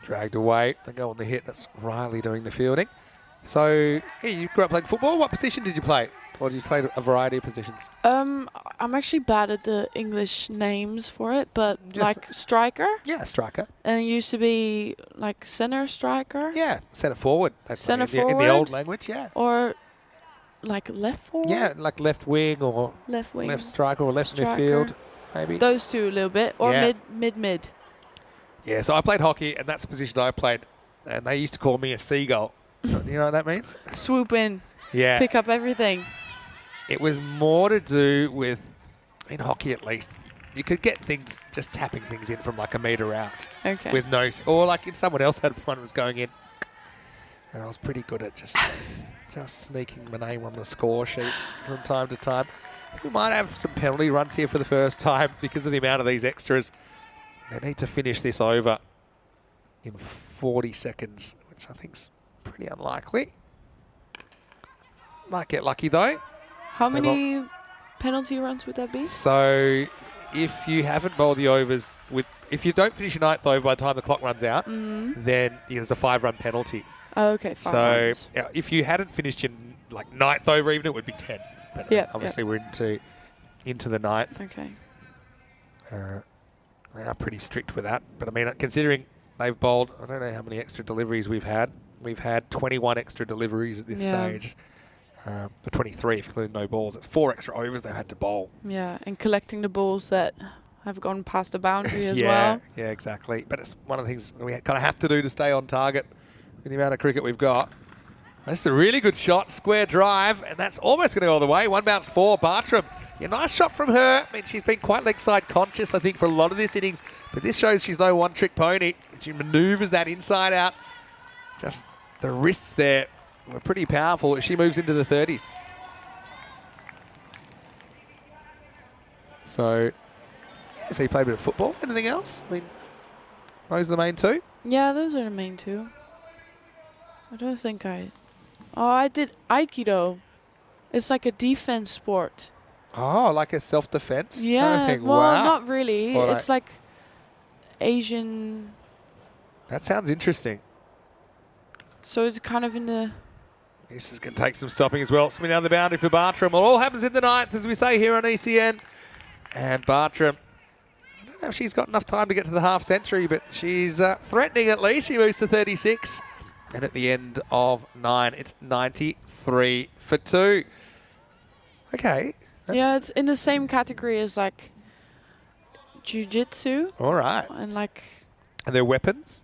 Dragged away. They go on the hit. That's Riley doing the fielding. So, yeah, you grew up playing football. What position did you play? Or did you play a variety of positions? I'm actually bad at the English names for it, but Just- like striker, Yeah, striker. and it used to be like center striker, Yeah, centre forward. They play Centre in the old forward. language, yeah. or like left forward, Yeah, like left wing or left wing, left striker or left Striker. midfield, maybe. those two a little bit, or Yeah. mid. Yeah, so I played hockey, and that's the position I played. And they used to call me a seagull. You know what that means? Swoop in, Yeah. pick up everything. It was more to do with, in hockey at least, you could get things, just tapping things in from like a metre out. Okay. With no, or like if someone else had one was going in. And I was pretty good at just sneaking my name on the score sheet from time to time. We might have some penalty runs here for the first time because of the amount of these extras. They need to finish this over in 40 seconds, which I think's pretty unlikely. Might get lucky though. How They many penalty runs would that be? So if you haven't bowled the overs if you don't finish your ninth over by the time the clock runs out, then there's a 5-run penalty. Oh, okay, 5 So runs. if you hadn't finished your ninth over even, it would be 10. But Yeah, obviously we're into the ninth. Okay. They are pretty strict with that. But I mean, considering they've bowled, I don't know how many extra deliveries we've had. We've had 21 extra deliveries at this Yeah. stage. For 23, if you include no balls. It's 4 extra overs they've had to bowl. Yeah, and collecting the balls that have gone past the boundary as yeah, well. Yeah, exactly. But it's one of the things we kind of have to do to stay on target with the amount of cricket we've got. That's a really good shot, square drive, and that's almost going to go all the way. 1 bounce for Bartram. Yeah, nice shot from her. I mean, she's been quite leg side conscious, I think, for a lot of this innings. But this shows she's no one-trick pony. She manoeuvres that inside out. Just the wrists there were pretty powerful. She moves into the 30s. So you played a bit of football. Anything else? I mean, those are the main two. Yeah, those are the main two. I don't think I did Aikido. It's like a defense sport. Oh, like a self-defense Yeah, kind of thing. well, Wow. not really. Or It's like Asian, That sounds interesting. so it's kind of in the... This is going to take some stopping as well. Spinning down the boundary for Bartram. Well, it all happens in the ninth, as we say here on ECN. And Bartram, I don't know if she's got enough time to get to the half century, but she's threatening at least. She moves to 36. And at the end of 9, it's 93 for 2. Okay. Yeah, it's in the same category as like jiu-jitsu All right. and like... And their weapons?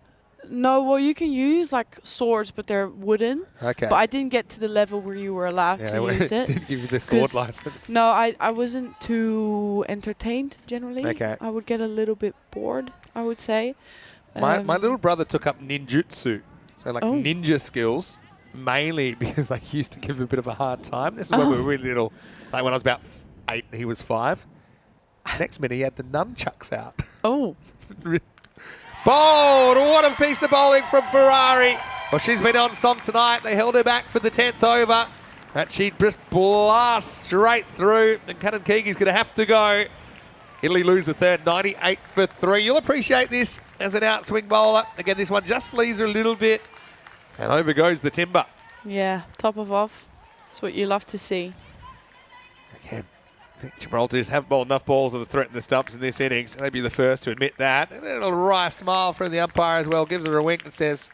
No, well, you can use like swords, but they're wooden. Okay. But I didn't get to the level where you were allowed yeah, to use it. didn't give you the sword 'Cause license. No, I wasn't too entertained generally. Okay. I would get a little bit bored, I would say. My little brother took up ninjutsu, so like Oh. ninja skills, mainly because I used to give him a bit of a hard time. This is when we were really little, like when I was about 8 and he was 5. Next minute he had the nunchucks out. Oh, Bowled! What a piece of bowling from Ferrari. Well, she's been on song tonight. They held her back for the 10th over. That she just blasts straight through, and Kanankigi's going to have to go. Italy lose the third, 98 for 3. You'll appreciate this as an outswing bowler. Again, this one just leaves her a little bit, and over goes the timber. yeah, top of off. That's what you love to see. Again, I think Gibraltar just haven't bowled enough balls that have threatened the stumps in this innings. They'd be the first to admit that. And a little wry smile from the umpire as well. Gives her a wink and says,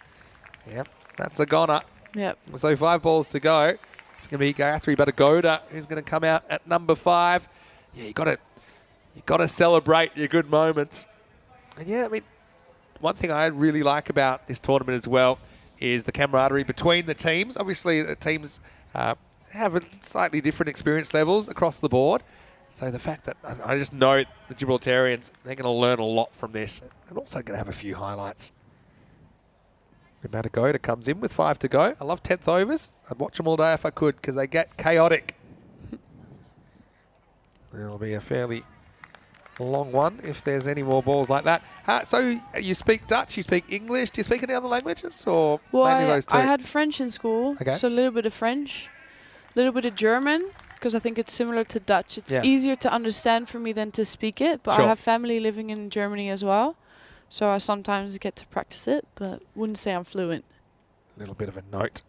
yep, that's a goner. Yep. So 5 balls to go. It's going to be Guthrie Batagoda who's going to come out at number 5. Yeah, you got to celebrate your good moments. And yeah, I mean, one thing I really like about this tournament as well is the camaraderie between the teams. Obviously, the teams have a slightly different experience levels across the board. So the fact that I just know the Gibraltarians, they're going to learn a lot from this, and also going to have a few highlights. Batagoda comes in with 5 to go. I love 10th overs. I'd watch them all day if I could because they get chaotic. It'll be a fairly long one if there's any more balls like that. So you speak Dutch, you speak English. Do you speak any other languages or Well, mainly those two? I had French in school, Okay. so a little bit of French, a little bit of German, because I think it's similar to Dutch. It's Yeah. easier to understand for me than to speak it, but Sure. I have family living in Germany as well, so I sometimes get to practice it, but wouldn't say I'm fluent. A little bit of a note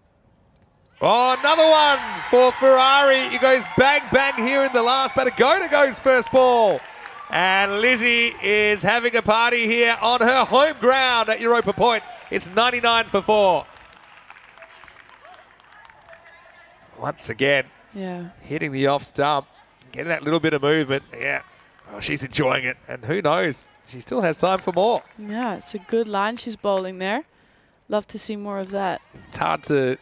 Oh, another one for Ferrari. He goes bang, bang here in the last. Patagonia goes first ball. And Lizzie is having a party here on her home ground at Europa Point. It's 99 for 4. Once again, hitting the off stump, getting that little bit of movement. Yeah, oh, she's enjoying it. And who knows, she still has time for more. Yeah, it's a good line she's bowling there. Love to see more of that. It's hard to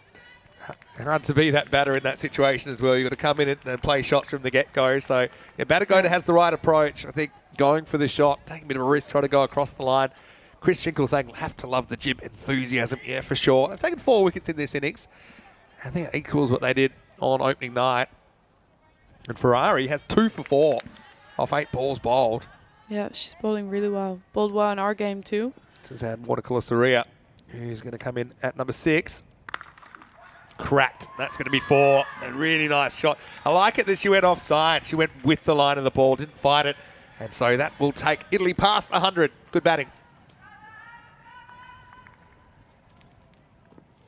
be that batter in that situation as well. You've got to come in and play shots from the get-go. So, yeah, Patagonia has the right approach. I think going for the shot, taking a bit of a risk, trying to go across the line. Chris Schinkel saying, have to love the Jib enthusiasm. Yeah, for sure. They've taken 4 wickets in this innings. I think it equals what they did on opening night. And Ferrari has 2 for 4 off 8 balls bowled. Yeah, she's bowling really well. Bowled well in our game too. This is Watercolour Surya, who's going to come in at number 6. Cracked. That's going to be 4. A really nice shot. I like it that she went offside. She went with the line of the ball, didn't fight it. And so that will take Italy past 100. Good batting.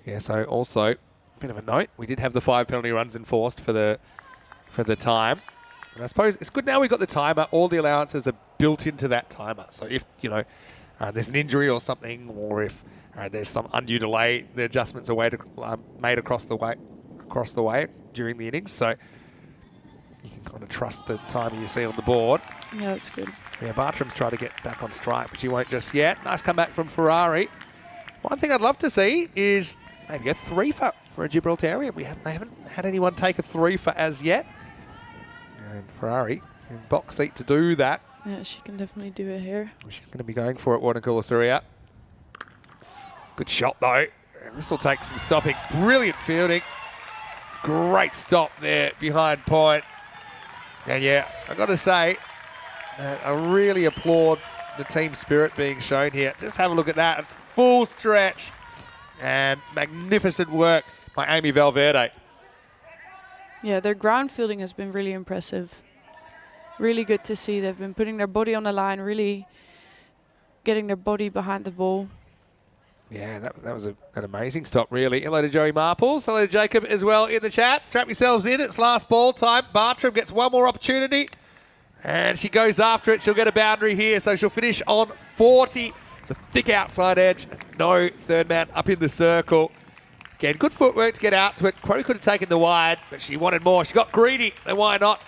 Yeah, so also, bit of a note, we did have the 5 penalty runs enforced for the time. And I suppose it's good now we've got the timer. All the allowances are built into that timer. So if, there's an injury or something, or if there's some undue delay, the adjustments are made across the way during the innings. So you can kind of trust the timer you see on the board. Yeah, that's good. Yeah, Bartram's trying to get back on strike, but she won't just yet. Nice comeback from Ferrari. One thing I'd love to see is maybe a 3 for a Gibraltarian. They haven't had anyone take a 3 for as yet. And Ferrari in box seat to do that. Yeah, she can definitely do it here. She's going to be going for it, Watercolour Surya. Good shot though. And this will take some stopping. Brilliant fielding. Great stop there behind point. And yeah, I've got to say, I really applaud the team spirit being shown here. Just have a look at that. It's full stretch. And magnificent work by Amy Valverde. Yeah, their ground fielding has been really impressive. Really good to see. They've been putting their body on the line, really getting their body behind the ball. Yeah, that was an amazing stop, really. Hello to Joey Marples. Hello to Jacob as well in the chat. Strap yourselves in. It's last ball time. Bartram gets one more opportunity. And she goes after it. She'll get a boundary here, so she'll finish on 40. It's a thick outside edge. No third man up in the circle. Again, good footwork to get out to it. Probably could have taken the wide, but she wanted more. She got greedy, and why not?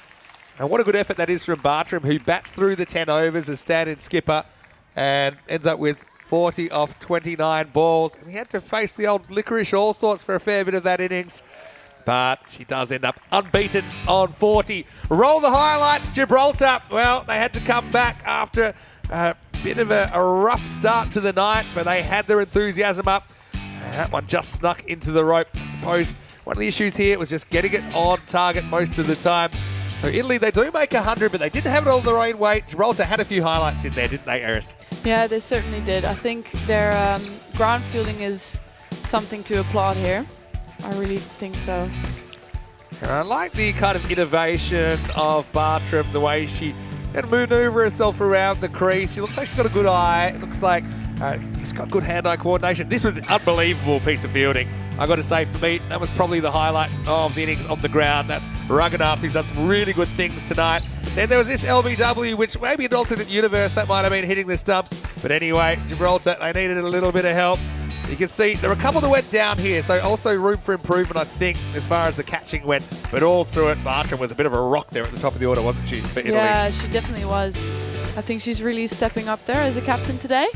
And what a good effort that is from Bartram, who bats through the 10 overs as stand-in skipper and ends up with 40 off 29 balls. And he had to face the old licorice all sorts for a fair bit of that innings. But she does end up unbeaten on 40. Roll the highlights, Gibraltar. Well, they had to come back after a bit of a rough start to the night, but they had their enthusiasm up. And that one just snuck into the rope. I suppose one of the issues here was just getting it on target most of the time. So Italy, they do make 100, but they didn't have it all their own weight. Gibraltar had a few highlights in there, didn't they, Eris? Yeah, they certainly did. I think their ground fielding is something to applaud here. I really think so. And I like the kind of innovation of Bartram, the way she can maneuver herself around the crease. She looks like she's got a good eye. It looks like she's got good hand-eye coordination. This was an unbelievable piece of fielding. I got to say, for me, that was probably the highlight of the innings on the ground. That's Raghunath, who's done some really good things tonight. Then there was this LBW, which maybe an alternate universe that might have been hitting the stumps. But anyway, Gibraltar, they needed a little bit of help. You can see there were a couple that went down here, so also room for improvement, I think, as far as the catching went. But all through it, Bartram was a bit of a rock there at the top of the order, wasn't she, for Italy? Yeah, she definitely was. I think she's really stepping up there as a captain today.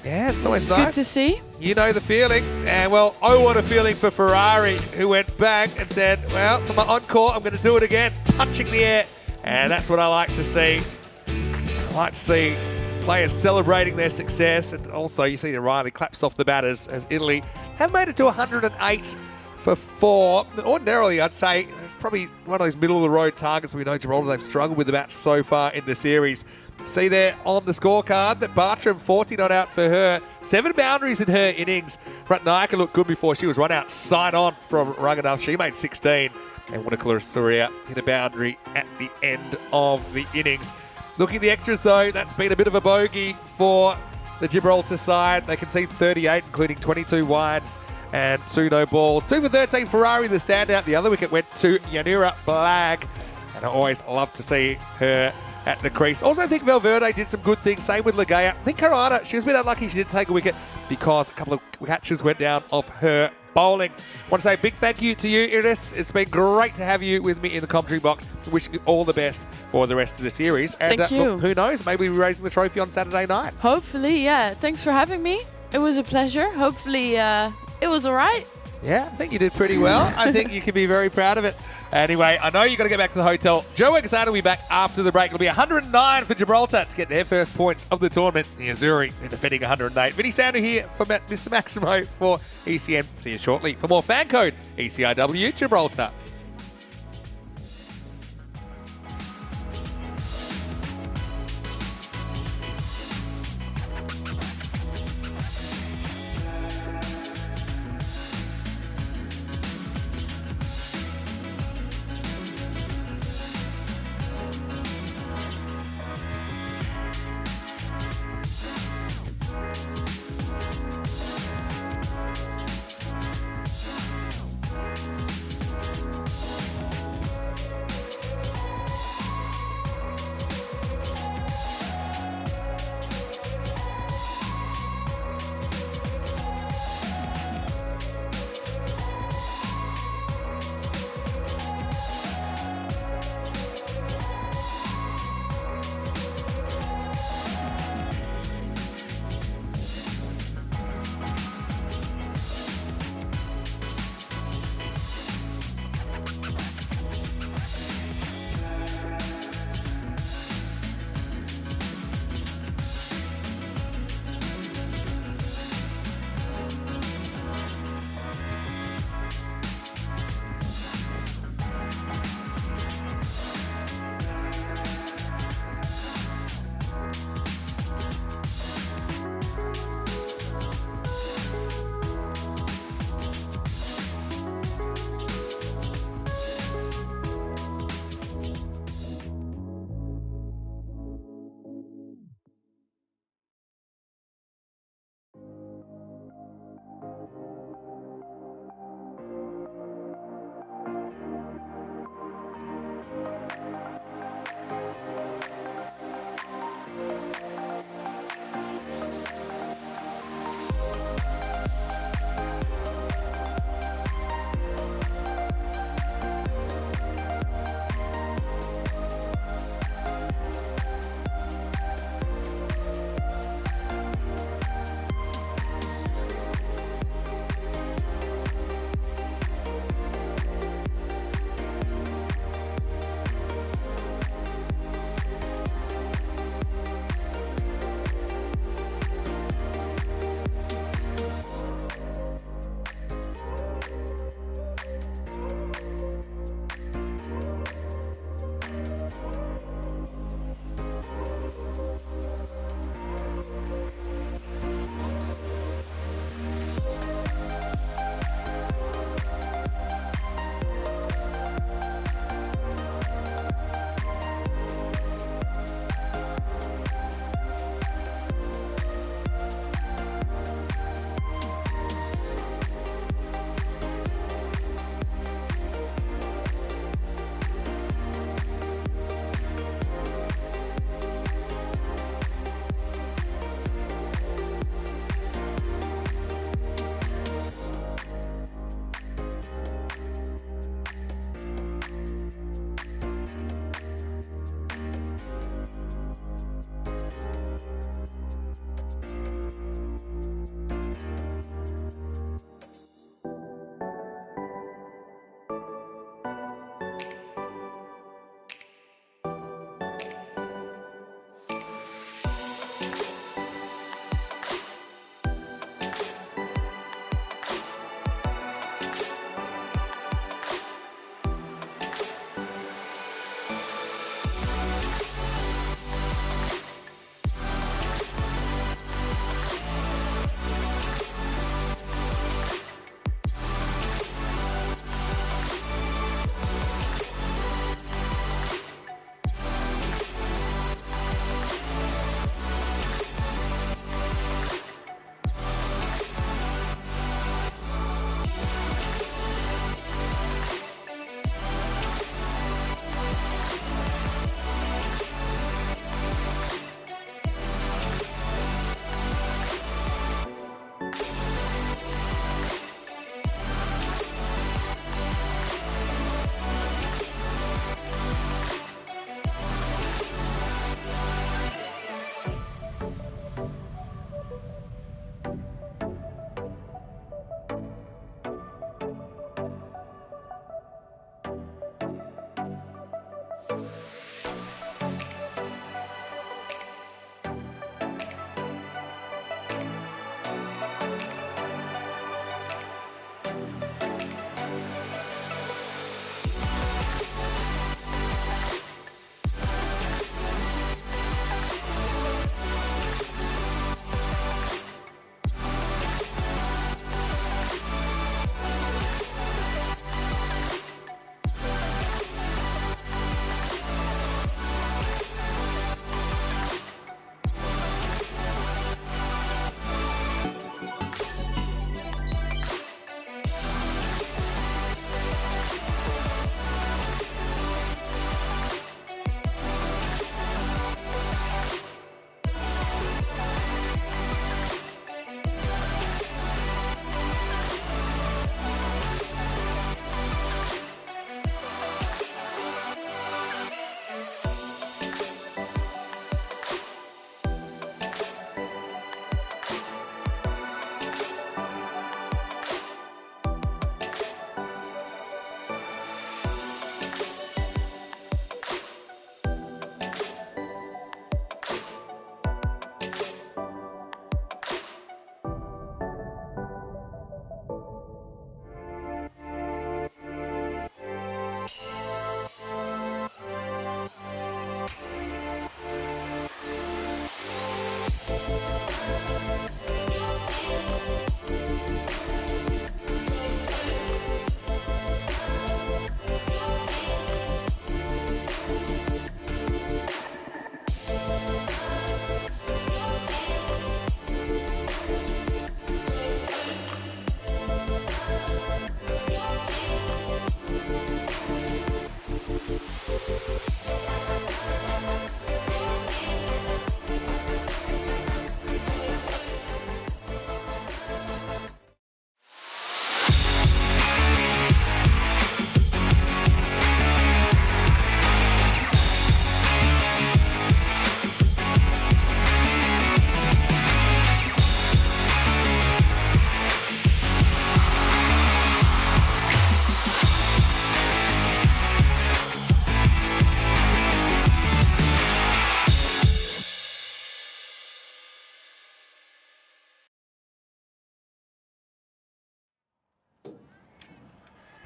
Yeah, it's always nice. nice. Good to see. You know the feeling. And, well, oh, what a feeling for Ferrari, who went back and said, well, for my encore, I'm going to do it again, punching the air. And that's what I like to see. I like to see players celebrating their success. And also, you see Riley claps off the batters as Italy have made it to 108 for 4. Ordinarily, I'd say probably one of those middle-of-the-road targets, but we know Gibraltar, they've struggled with the bats so far in the series. See there on the scorecard that Bartram, 40 not out for her. 7 boundaries in her innings. Ratnayaka looked good before she was run out side on from Raghunath. She made 16. And Watercolour Surya hit a boundary at the end of the innings. Looking at the extras though, that's been a bit of a bogey for the Gibraltar side. They conceded 38, including 22 wides. and 2 no balls. 2 for 13, Ferrari the standout. The other wicket went to Yanira Blag, and I always love to see her at the crease. Also, I think Valverde did some good things. Same with Legea. I think Karana, she was a bit unlucky she didn't take a wicket because a couple of catches went down off her bowling. I want to say a big thank you to you, Iris. It's been great to have you with me in the commentary box. Wishing you all the best for the rest of the series. And Thank you. Look, who knows? Maybe we're raising the trophy on Saturday night. Hopefully, yeah. Thanks for having me. It was a pleasure. Hopefully, it was all right. Yeah, I think you did pretty well. I think you can be very proud of it. Anyway, I know you've got to get back to the hotel. Joe Wegasano will be back after the break. It'll be 109 for Gibraltar to get their first points of the tournament. The Azzurri, they're defending 108. Vinny Sander here for Mr. Maximo for ECN. See you shortly for more FanCode, ECIW Gibraltar.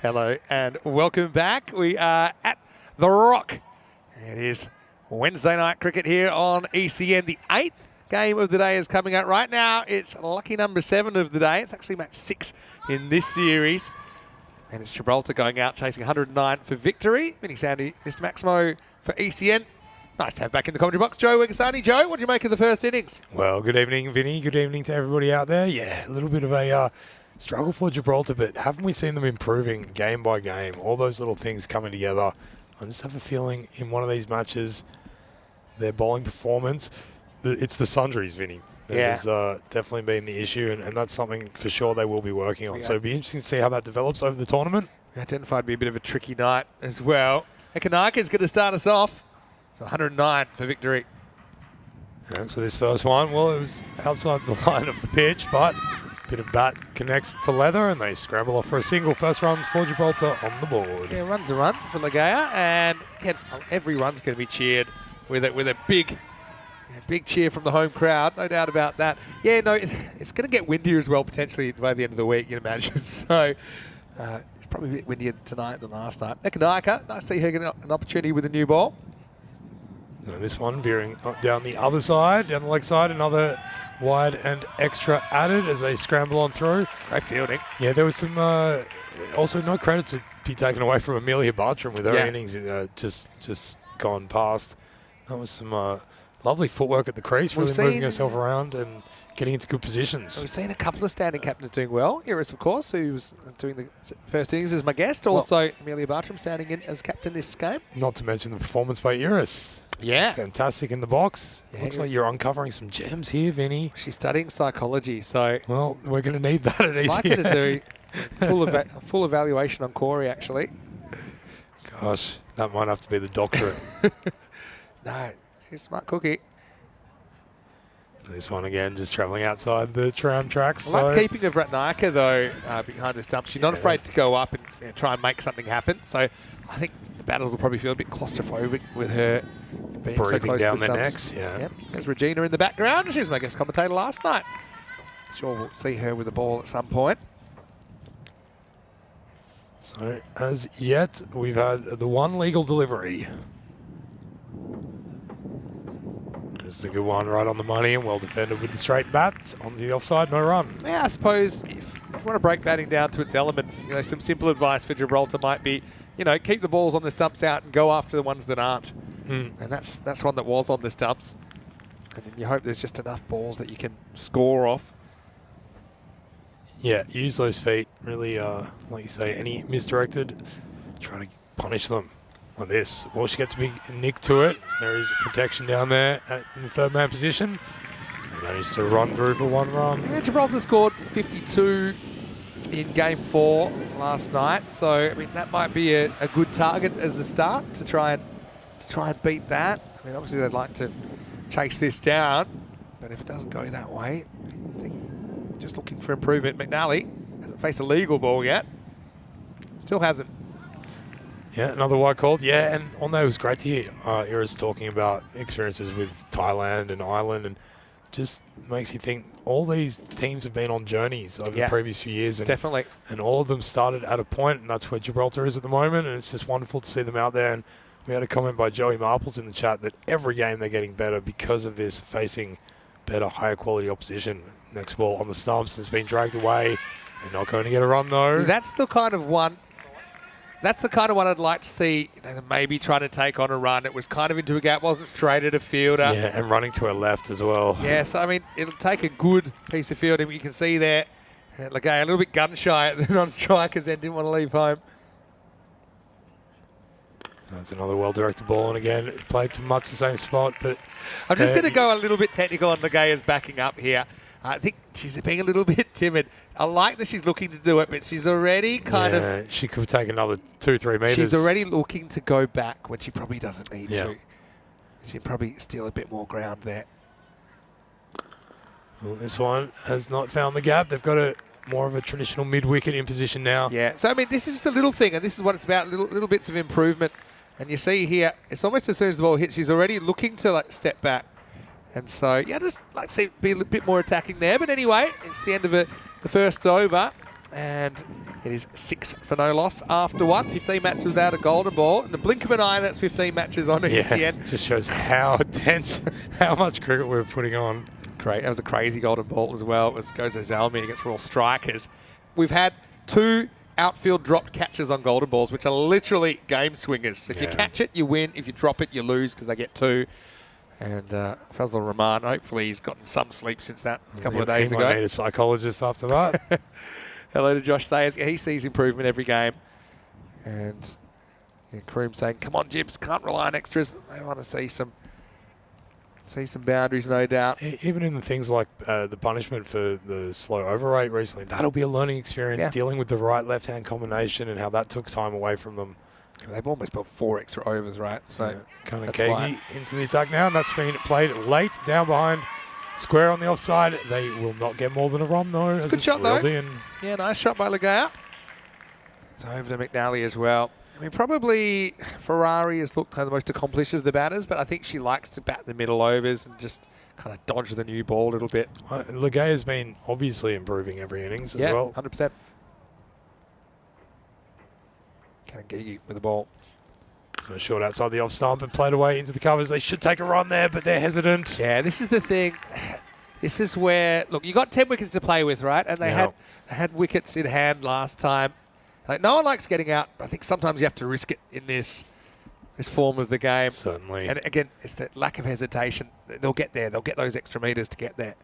Hello and welcome back. We are at The Rock. It is Wednesday night cricket here on ECN. The 8th game of the day is coming out right now. It's lucky number 7 of the day. It's actually match 6 in this series. And it's Gibraltar going out chasing 109 for victory. Vinny Sandy, Mr. Maximo for ECN. Nice to have back in the commentary box Joe Wegasani. Joe, what do you make of the first innings? Well, good evening, Vinny. Good evening to everybody out there. Yeah, a little bit of a struggle for Gibraltar, but haven't we seen them improving game by game? All those little things coming together. I just have a feeling in one of these matches, their bowling performance, it's the sundries, Vinny. That has definitely been the issue, and that's something for sure they will be working on. So it'll be interesting to see how that develops over the tournament. Identified to be a bit of a tricky night as well. Ekanaka is going to start us off. So 109 for victory. Yeah, so this first one, well, it was outside the line of the pitch, but a bit of bat connects to leather, and they scramble off for a single. First runs for Gibraltar on the board. Yeah, runs a run for Ligaya, and again, every run's going to be cheered with a big cheer from the home crowd, no doubt about that. Yeah, no, it's going to get windier as well, potentially, by the end of the week, you'd imagine. So it's probably a bit windier tonight than last night. Ekanaka, nice to see her get an opportunity with a new ball. So this one veering down the other side, down the leg side, another wide and extra added as they scramble on through. Great fielding. Yeah, there was some, also no credit to be taken away from Amelia Bartram with her innings just gone past. That was some lovely footwork at the crease, really moving herself around and getting into good positions. We've seen a couple of standing captains doing well. Iris, of course, who was doing the first innings as my guest. Also, Amelia Bartram standing in as captain this game. Not to mention the performance by Iris. Yeah. Fantastic in the box. Yeah, looks like you're uncovering some gems here, Vinny. She's studying psychology, so... Well, we're going to need that at ECN. I'd like her to do full evaluation on Corey, actually. Gosh, that might have to be the doctorate. No, she's a smart cookie. This one again, just travelling outside the tram tracks. I like keeping of Ratnaka, though, behind the stump. She's not afraid to go up and try and make something happen. So I think the battles will probably feel a bit claustrophobic with her being so close down to the their stumps. necks. Yeah. Yep. There's Regina in the background. She was my guest commentator last night. Sure, we'll see her with the ball at some point. So as yet, we've had the one legal delivery. This is a good one, right on the money and well defended with the straight bat. On the offside, no run. Yeah, I suppose if you want to break batting down to its elements, some simple advice for Gibraltar might be, keep the balls on the stumps out and go after the ones that aren't. And that's one that was on the stumps. And then you hope there's just enough balls that you can score off. Yeah, use those feet. Really, like you say, any misdirected, try to punish them. Like this. Well, she gets a big nick to it. There is protection down there in the third man position. They managed to run through for one run. Yeah, Gibraltar scored 52 in game 4 last night. So, I mean, that might be a good target as a start to try and beat that. I mean, obviously they'd like to chase this down, but if it doesn't go that way, I think just looking for improvement. McNally hasn't faced a legal ball yet. Still hasn't. Yeah, another wide called. Yeah, and on that, it was great to hear Iris talking about experiences with Thailand and Ireland, and just makes you think all these teams have been on journeys over the previous few years. And, definitely. And all of them started at a point, and that's where Gibraltar is at the moment, and it's just wonderful to see them out there. And we had a comment by Joey Marples in the chat that every game they're getting better because of this, facing better, higher quality opposition. Next ball on the stumps, it's been dragged away. They're not going to get a run, though. That's the kind of one... That's the kind of one I'd like to see, maybe trying to take on a run. It was kind of into a gap, wasn't straight at a fielder. Yeah, and running to her left as well. Yeah, so I mean, it'll take a good piece of fielding. You can see there, Ligaya a little bit gun shy at the non-strikers and didn't want to leave home. That's another well-directed ball, and again, it played to much the same spot. But I'm just going to go a little bit technical on Ligaya's backing up here. I think she's being a little bit timid. I like that she's looking to do it, but she's already kind of... She could take another 2-3 metres. She's already looking to go back when she probably doesn't need to. She'd probably steal a bit more ground there. Well, this one has not found the gap. They've got more of a traditional mid-wicket in position now. Yeah, so I mean, this is just a little thing, and this is what it's about, little bits of improvement. And you see here, it's almost as soon as the ball hits, she's already looking to step back. And so, yeah, just like to be a bit more attacking there. But anyway, it's the end of the first over. And It is 6 for no loss after 1. 15 matches without a golden ball. In the blink of an eye, that's 15 matches on ECN. Just shows how dense, how much cricket we're putting on. Great. That was a crazy golden ball as well. It goes to Zalmi against Royal Strikers. We've had 2 outfield dropped catches on golden balls, which are literally game swingers. If you catch it, you win. If you drop it, you lose because they get 2. And Fazlur Rahman, hopefully he's gotten some sleep since that a couple of days ago. He might need a psychologist after that. Hello to Josh Sayers. He sees improvement every game. And Kareem saying, come on, Jibs, can't rely on extras. They want to see some boundaries, no doubt. Even in the things like the punishment for the slow overrate recently, that'll be a learning experience, dealing with the right-left-hand combination and how that took time away from them. They've almost got 4 extra overs, right? So Kanakegi into the attack now, and that's been played late, down behind. Square on the offside. They will not get more than a run, though. It's a good shot, though. Yeah, nice shot by Legea. It's over to McNally as well. I mean, probably Ferrari has looked kind of the most accomplished of the batters, but I think she likes to bat the middle overs and just kind of dodge the new ball a little bit. Legea has been obviously improving every innings as well. 100%. Kanagigi with the ball. So short outside the off stump and played away into the covers. They should take a run there, but they're hesitant. Yeah, this is the thing. This is where, look, you got 10 wickets to play with, right? And they had wickets in hand last time. Like, no one likes getting out, but I think sometimes you have to risk it in this form of the game. Certainly. And again, it's that lack of hesitation. They'll get there. They'll get those extra meters to get there.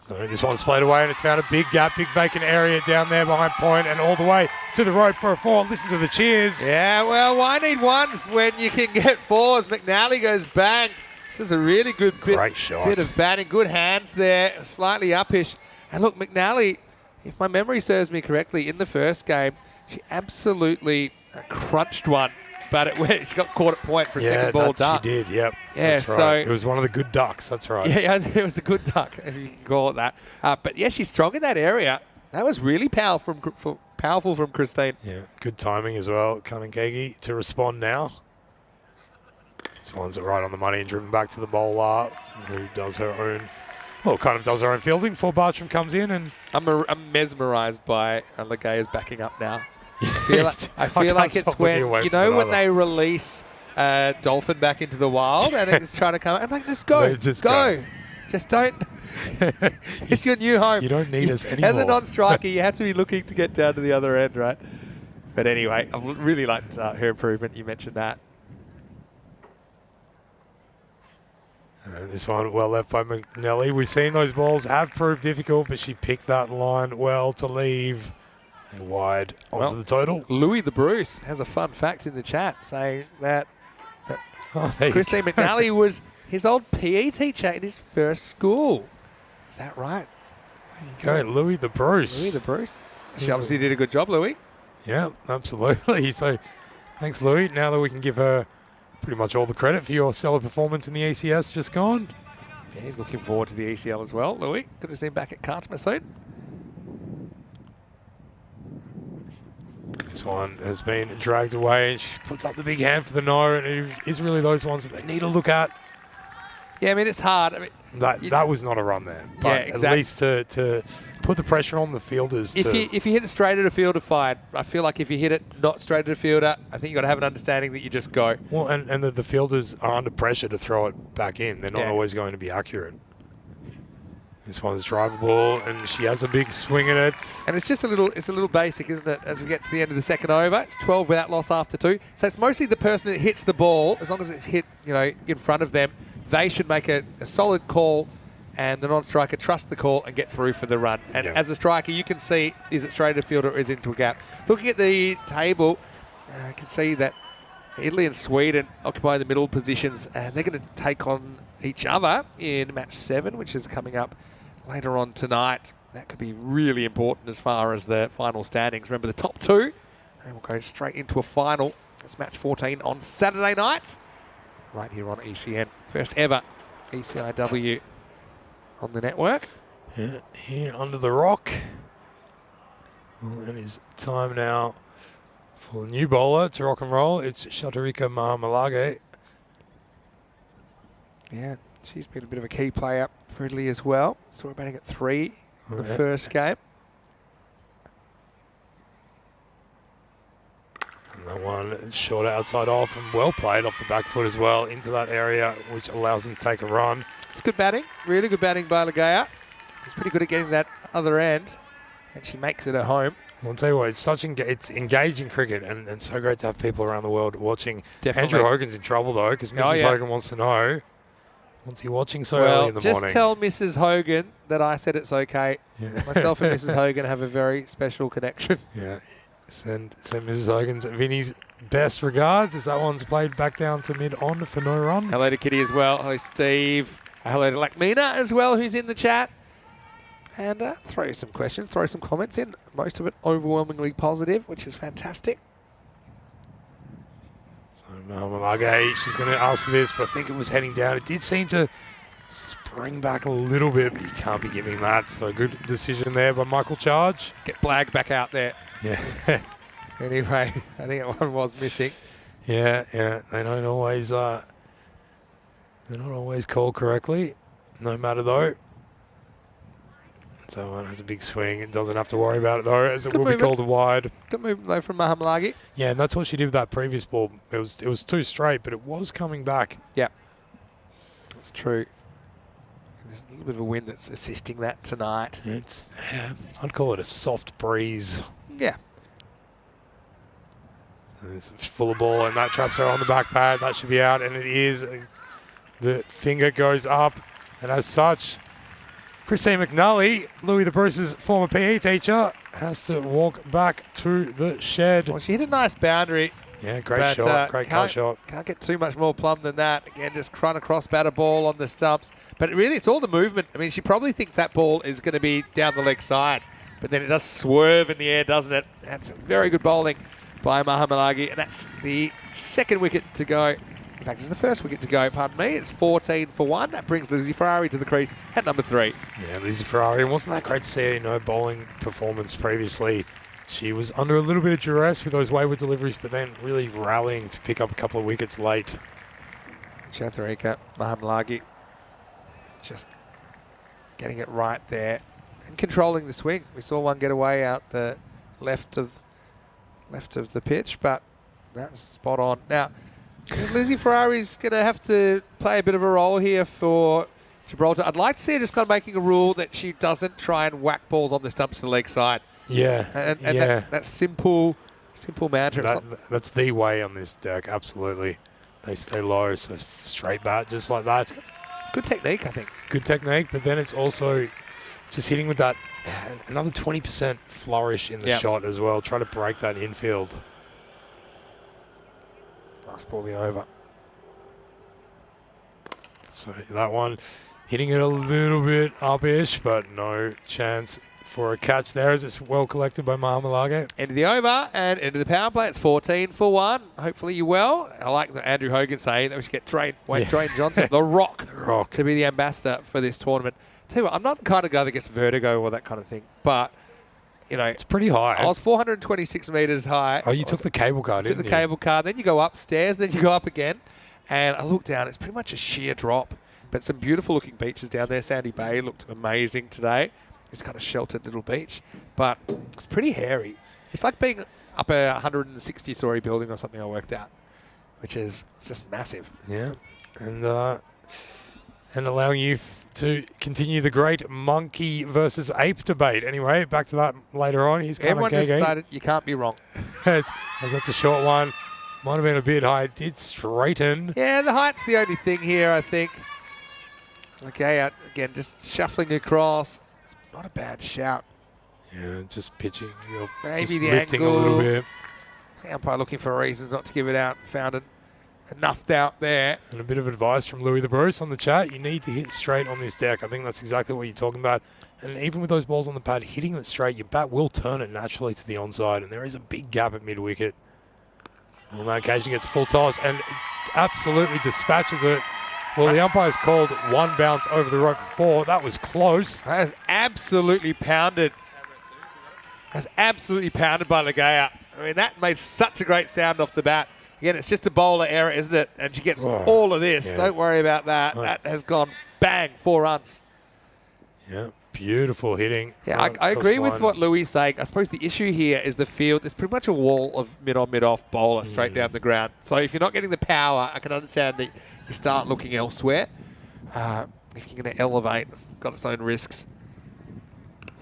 So this one's played away and it's found a big gap, big vacant area down there behind point and all the way to the rope for a 4. Listen to the cheers. Yeah, well, why need 1s when you can get 4s? McNally goes bang. This is a really good bit of batting. Good hands there, slightly uppish. And look, McNally, if my memory serves me correctly, in the first game, she absolutely crunched one. But she got caught at point for a second ball duck. She did, yep. Yeah, that's right. It was one of the good ducks, that's right. Yeah, it was a good duck, if you can call it that. But yeah, she's strong in that area. That was really powerful from Christine. Yeah, good timing as well. Kanakegi to respond now. This one's right on the money and driven back to the bowler, who does her own, kind of does her own fielding before Bartram comes in. And I'm mesmerised by Legea's backing up now. I feel like it's when, when they release Dolphin back into the wild and it's trying to come out, and like, let's go, go. Just don't. It's your new home. You don't need us anymore. As a non-striker, you have to be looking to get down to the other end, right? But anyway, I really liked her improvement. You mentioned that. This one well left by McNally. We've seen those balls have proved difficult, but she picked that line well to leave. Wide onto the total. Louis the Bruce has a fun fact in the chat saying that Christine McNally was his old PE teacher in his first school. Is that right? There you go, Louis the Bruce. Louis the Bruce. She obviously did a good job, Louis. Yeah, absolutely. So thanks, Louis. Now that we can give her pretty much all the credit for your stellar performance in the ECS just gone. Yeah, he's looking forward to the ECL as well, Louis. Good to see him back at Cartma soon. This one has been dragged away and she puts up the big hand for the no, and it is really those ones that they need to look at. Yeah, I mean, it's hard. I mean, that was not a run there. But at least to put the pressure on the fielders. If you hit it straight at a fielder, fine. I feel like if you hit it not straight at a fielder, I think you've got to have an understanding that you just go. Well, and the fielders are under pressure to throw it back in. They're not always going to be accurate. This one's drivable, and she has a big swing at it. And it's just a little basic, isn't it? As we get to the end of the second over, it's 12 without loss after 2. So it's mostly the person that hits the ball. As long as it's hit, in front of them, they should make a solid call, and the non-striker trust the call and get through for the run. And as a striker, you can see, is it straight at the field or is it into a gap? Looking at the table, you can see that Italy and Sweden occupy the middle positions, and they're going to take on each other in match 7, which is coming up later on tonight. That could be really important as far as the final standings. Remember, the top 2, and we'll go straight into a final. It's match 14 on Saturday night, right here on ECN. First ever ECIW on the network. Yeah, here under the rock. Well, it is time now for the new bowler to rock and roll. It's Shatarika Mahamalage. Yeah, she's been a bit of a key player for Italy as well. So we're batting at 3 in the first game. And that one short outside off and well played off the back foot as well into that area, which allows them to take a run. It's good batting, really good batting by Ligaya. She's pretty good at getting that other end, and she makes it at home. I'll tell you what, it's engaging cricket, and so great to have people around the world watching. Definitely. Andrew Hogan's in trouble though, because Mrs. Hogan wants to know, what's he watching so early in the morning? Just tell Mrs. Hogan that I said it's okay. Yeah. Myself and Mrs. Hogan have a very special connection. Yeah. Send Mrs. Hogan's Vinny's best regards as that one's played back down to mid-on for no run. Hello to Kitty as well. Hello, Steve. Hello to Lakmina as well, who's in the chat. And throw some questions, throw some comments in. Most of it overwhelmingly positive, which is fantastic. So Malage, she's going to ask for this, but I think it was heading down. It did seem to spring back a little bit, but you can't be giving that. So good decision there by Michael Charge. Get Blag back out there. Yeah. Anyway, I think that one was missing. Yeah. They don't always, they're not always called correctly. No matter though. So one has a big swing. It doesn't have to worry about it though, as it will be called a wide. Good move though from Mahamalagi. Yeah, and that's what she did with that previous ball. It was too straight, but it was coming back. Yeah, that's true. There's a little bit of a wind that's assisting that tonight. I'd call it a soft breeze. Yeah. So it's full of ball, and that traps her on the back pad. That should be out, and it is. The finger goes up, and as such, Christine McNally, Louis the Bruce's former PE teacher, has to walk back to the shed. Well, she hit a nice boundary. Yeah, great shot, great cut shot. Can't get too much more plumb than that. Again, just run across, batter ball on the stumps. But really, it's all the movement. I mean, she probably thinks that ball is going to be down the leg side, but then it does swerve in the air, doesn't it? That's very good bowling by Mahamalagi, and that's the second wicket to go. In fact, it's the first wicket to go, pardon me. It's 14 for 1. That brings Lizzie Ferrari to the crease at number 3. Yeah, Lizzie Ferrari. Wasn't that great to see her, bowling performance previously? She was under a little bit of duress with those wayward deliveries, but then really rallying to pick up a couple of wickets late. Chatharika, Mahamalagi, just getting it right there and controlling the swing. We saw one get away out the left of the pitch, but that's spot on. Now, Lizzie Ferrari's going to have to play a bit of a role here for Gibraltar. I'd like to see her just kind of making a rule that she doesn't try and whack balls on the stumps to the leg side. Yeah, and that simple mantra. That's the way on this deck, absolutely. They stay low, so straight bat, just like that. Good technique, I think. Good technique, but then it's also just hitting with that another 20% flourish in the shot as well. Try to break that infield. Last ball, the over. So that one hitting it a little bit up-ish, but no chance for a catch there as it's well collected by Mahamalagi. Into the over and into the power play. It's 14 for 1. Hopefully you well. I like that Andrew Hogan saying that we should get Dwayne Johnson, the Rock, to be the ambassador for this tournament. Tell you what, I'm not the kind of guy that gets vertigo or that kind of thing, but it's pretty high. I was 426 metres high. Oh, you took the cable car, didn't you? Took the cable car, then you go upstairs, then you go up again, and I look down. It's pretty much a sheer drop, but some beautiful looking beaches down there. Sandy Bay looked amazing today. It's kind of sheltered little beach, but it's pretty hairy. It's like being up a 160-story building or something I worked out, which is just massive. Yeah, and allowing you to continue the great monkey versus ape debate. Anyway, back to that later on. Everyone just decided you can't be wrong. As that's a short one. Might have been a bit high. It did straighten. Yeah, the height's the only thing here, I think. Okay, again, just shuffling across. It's not a bad shout. Yeah, just pitching. Maybe just the lifting angle. a little bit. The umpire looking for reasons not to give it out. Found enough doubt there. And a bit of advice from Louis the Bruce on the chat. You need to hit straight on this deck. I think that's exactly what you're talking about. And even with those balls on the pad, hitting it straight, your bat will turn it naturally to the onside. And there is a big gap at mid-wicket. On that occasion, gets full toss and absolutely dispatches it. Well, the umpire's called one bounce over the rope for 4. That was close. That is absolutely pounded. That's absolutely pounded by Ligaya. I mean, that made such a great sound off the bat. Again, it's just a bowler error, isn't it? And she gets all of this. Yeah. Don't worry about that. Right. That has gone bang, 4 runs. Yeah, Beautiful hitting. Yeah, I agree with what Louis is saying. I suppose the issue here is the field. There's pretty much a wall of mid-on, mid-off bowler straight down the ground. So if you're not getting the power, I can understand that you start looking elsewhere. If you're going to elevate, it's got its own risks.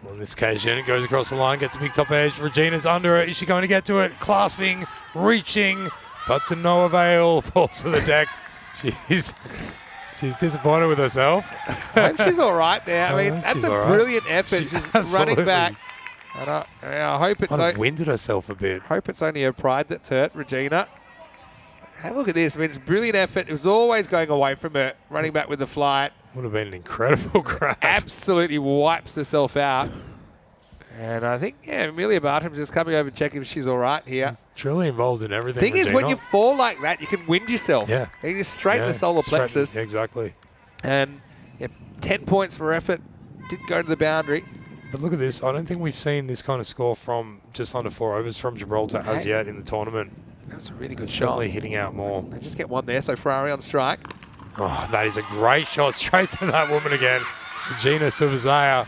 On this occasion, it goes across the line, gets a big top edge. Regina's under it. Is she going to get to it? Clasping, reaching, but to no avail. Falls to the deck. She's disappointed with herself. I hope she's all right there. I mean, that's a brilliant effort. She's running back. And I hope it's... Kind of winded herself a bit. Hope it's only her pride that's hurt, Regina. Have a look at this. I mean, it's a brilliant effort. It was always going away from her, running back with the flight. Would have been an incredible grab. Absolutely wipes herself out. And I think, yeah, Amelia Bartram's just coming over checking if she's all right here. She's truly involved in everything. Thing is, when you fall like that, you can wind yourself. Yeah. You just straighten the solar plexus. Exactly. And 10 points for effort. Didn't go to the boundary. But look at this. I don't think we've seen this kind of score from just under 4 overs from Gibraltar as yet in the tournament. That was a really good Certainly shot. hitting out more. They just get one there, so Ferrari on strike. Oh, that is a great shot straight to that woman again. Regina Subazaya.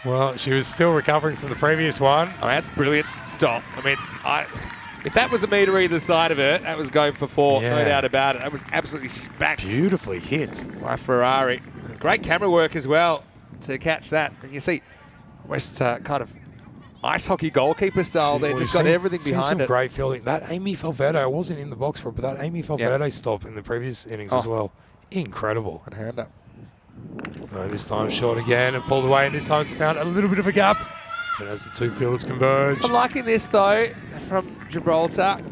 Well, she was still recovering from the previous one. Oh, that's brilliant stop. I mean, if that was a metre either side of it, that was going for 4, no doubt about it. That was absolutely smacked. Beautifully hit. By Ferrari. Great camera work as well to catch that. And you see West kind of ice hockey goalkeeper style there, just got everything behind some it. Great fielding. That Amy Valverde, I wasn't in the box for it, but that Amy Valverde stop in the previous innings as well. Incredible. One hand up. This time short again and pulled away, and this time it's found a little bit of a gap. And as the two fielders converge. I'm liking this though from Gibraltar.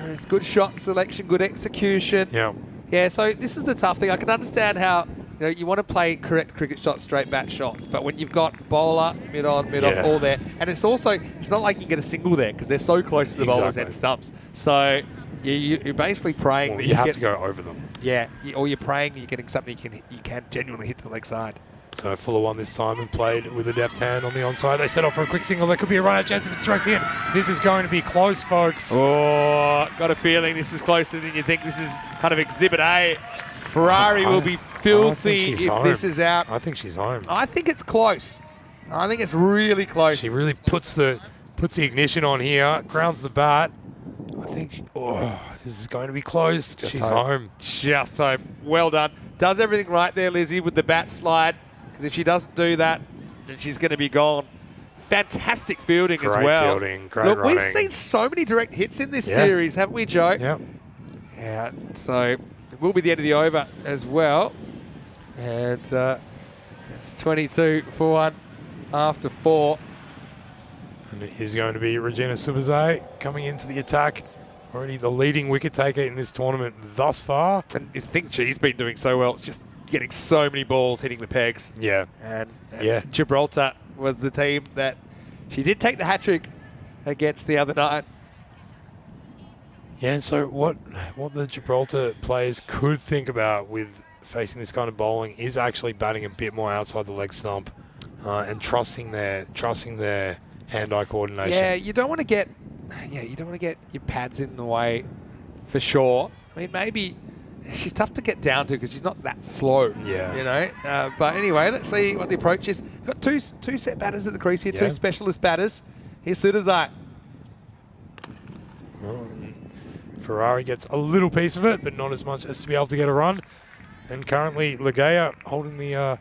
It's good shot selection, good execution. Yeah. Yeah, so this is the tough thing. I can understand how you want to play correct cricket shots, straight bat shots, but when you've got bowler, mid-on, mid-off, all there, and it's not like you can get a single there because they're so close to the bowler's end stumps. So you're basically praying that you have to go over them. Yeah, or you're praying you're getting something you can genuinely hit to the leg side. So Fuller won this time and played with a deft hand on the onside. They set off for a quick single. There could be a run-out chance if it's struck in. This is going to be close, folks. Oh, got a feeling this is closer than you think. This is kind of Exhibit A. Ferrari will be filthy if this is out. I think she's home. I think it's close. I think it's really close. She really puts the ignition on here, grounds the bat. I think, this is going to be close. She's home. Just home. Well done. Does everything right there, Lizzie, with the bat slide. Because if she doesn't do that, then she's going to be gone. Fantastic fielding as well. Great fielding, great running. We've seen so many direct hits in this series, haven't we, Joe? Yeah. Yeah, so it will be the end of the over as well. And it's 22 for 1 after 4. And it is going to be Regina Subazay coming into the attack. Already the leading wicket taker in this tournament thus far. And you think she's been doing so well. It's just getting so many balls hitting the pegs. Yeah. And Gibraltar was the team that she did take the hat-trick against the other night. Yeah, and so what the Gibraltar players could think about with facing this kind of bowling is actually batting a bit more outside the leg stump and trusting their hand-eye coordination. Yeah, you don't want to get your pads in the way for sure. I mean, maybe she's tough to get down to because she's not that slow. Yeah. But anyway, let's see what the approach is. We've got two set batters at the crease here, two specialist batters. Here's Sudazai. Well, Ferrari gets a little piece of it, but not as much as to be able to get a run. And currently, Legea holding the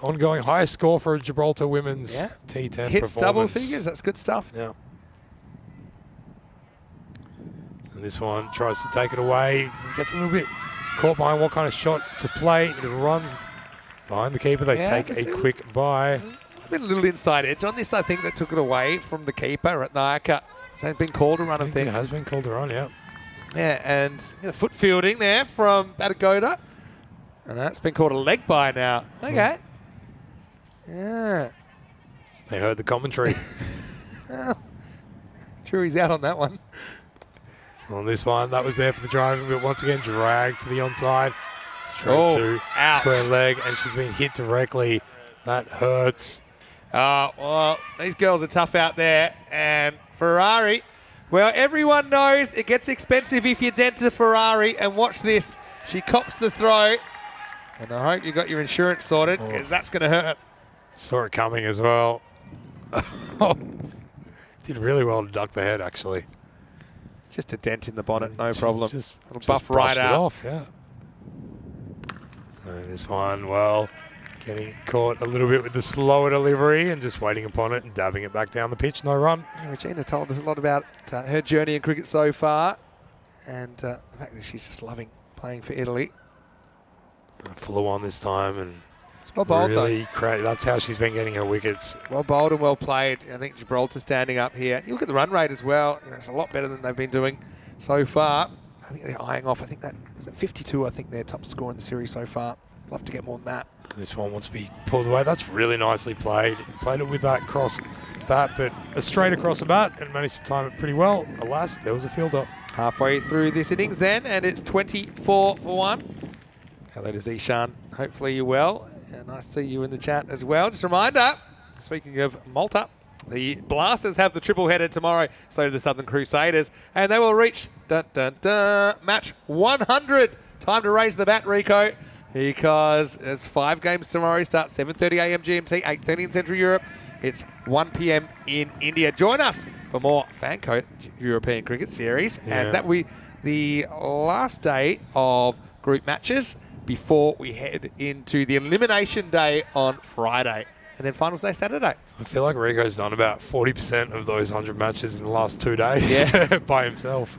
ongoing highest score for Gibraltar women's T10 Hits performance. double figures. That's good stuff. Yeah. And this one tries to take it away. Gets a little bit caught behind what kind of shot to play. It runs behind the keeper. They take a quick bye. A little inside edge on this, I think, that took it away from the keeper at Nayaka. So it's been called a run, I think. It has been called a run, yeah. Yeah, and foot fielding there from Batagoda. And that's been called a leg bye now. Okay. Yeah. They heard the commentary. Jury's out on that one. On this one, that was there for the driving, but once again dragged to the onside. Straight to square leg, and she's been hit directly. That hurts. Well, these girls are tough out there. And Ferrari, well, everyone knows it gets expensive if you dent a Ferrari. And watch this. She cops the throw. And I hope you got your insurance sorted because that's going to hurt. Saw it coming as well. Did really well to duck the head, actually. Just a dent in the bonnet, no problem. Just It'll buff right brushed it out. off, yeah. And this one, well, getting caught a little bit with the slower delivery and just waiting upon it and dabbing it back down the pitch. No run. Yeah, Regina told us a lot about her journey in cricket so far, and the fact that she's just loving playing for Italy. Fuller one this time, and It's well bowled, really that's how she's been getting her wickets. though. Well bowled and well played. I think Gibraltar standing up here. You look at the run rate as well. You know, it's a lot better than they've been doing so far. I think they're eyeing off. I think that was at 52. I think their top score in the series so far. Love to get more than that. This one wants to be pulled away. That's really nicely played. Played it with that cross bat, but a straight across the bat and managed to time it pretty well. Alas, there was a fielder. Halfway through this innings then, and it's 24 for 1. Hello to Zishan. Hopefully you're well. And I see you in the chat as well. Just a reminder, speaking of Malta, the Blasters have the triple header tomorrow, so do the Southern Crusaders, and they will reach match 100. Time to raise the bat, Rico, because it's 5 games tomorrow. Start 7:30 a.m. GMT, 8:30 in Central Europe. It's 1 p.m. in India. Join us for more FanCode European Cricket Series, as that will be the last day of group matches before we head into the elimination day on Friday, and then finals day Saturday. I feel like Rico's done about 40% of those 100 matches in the last 2 days by himself.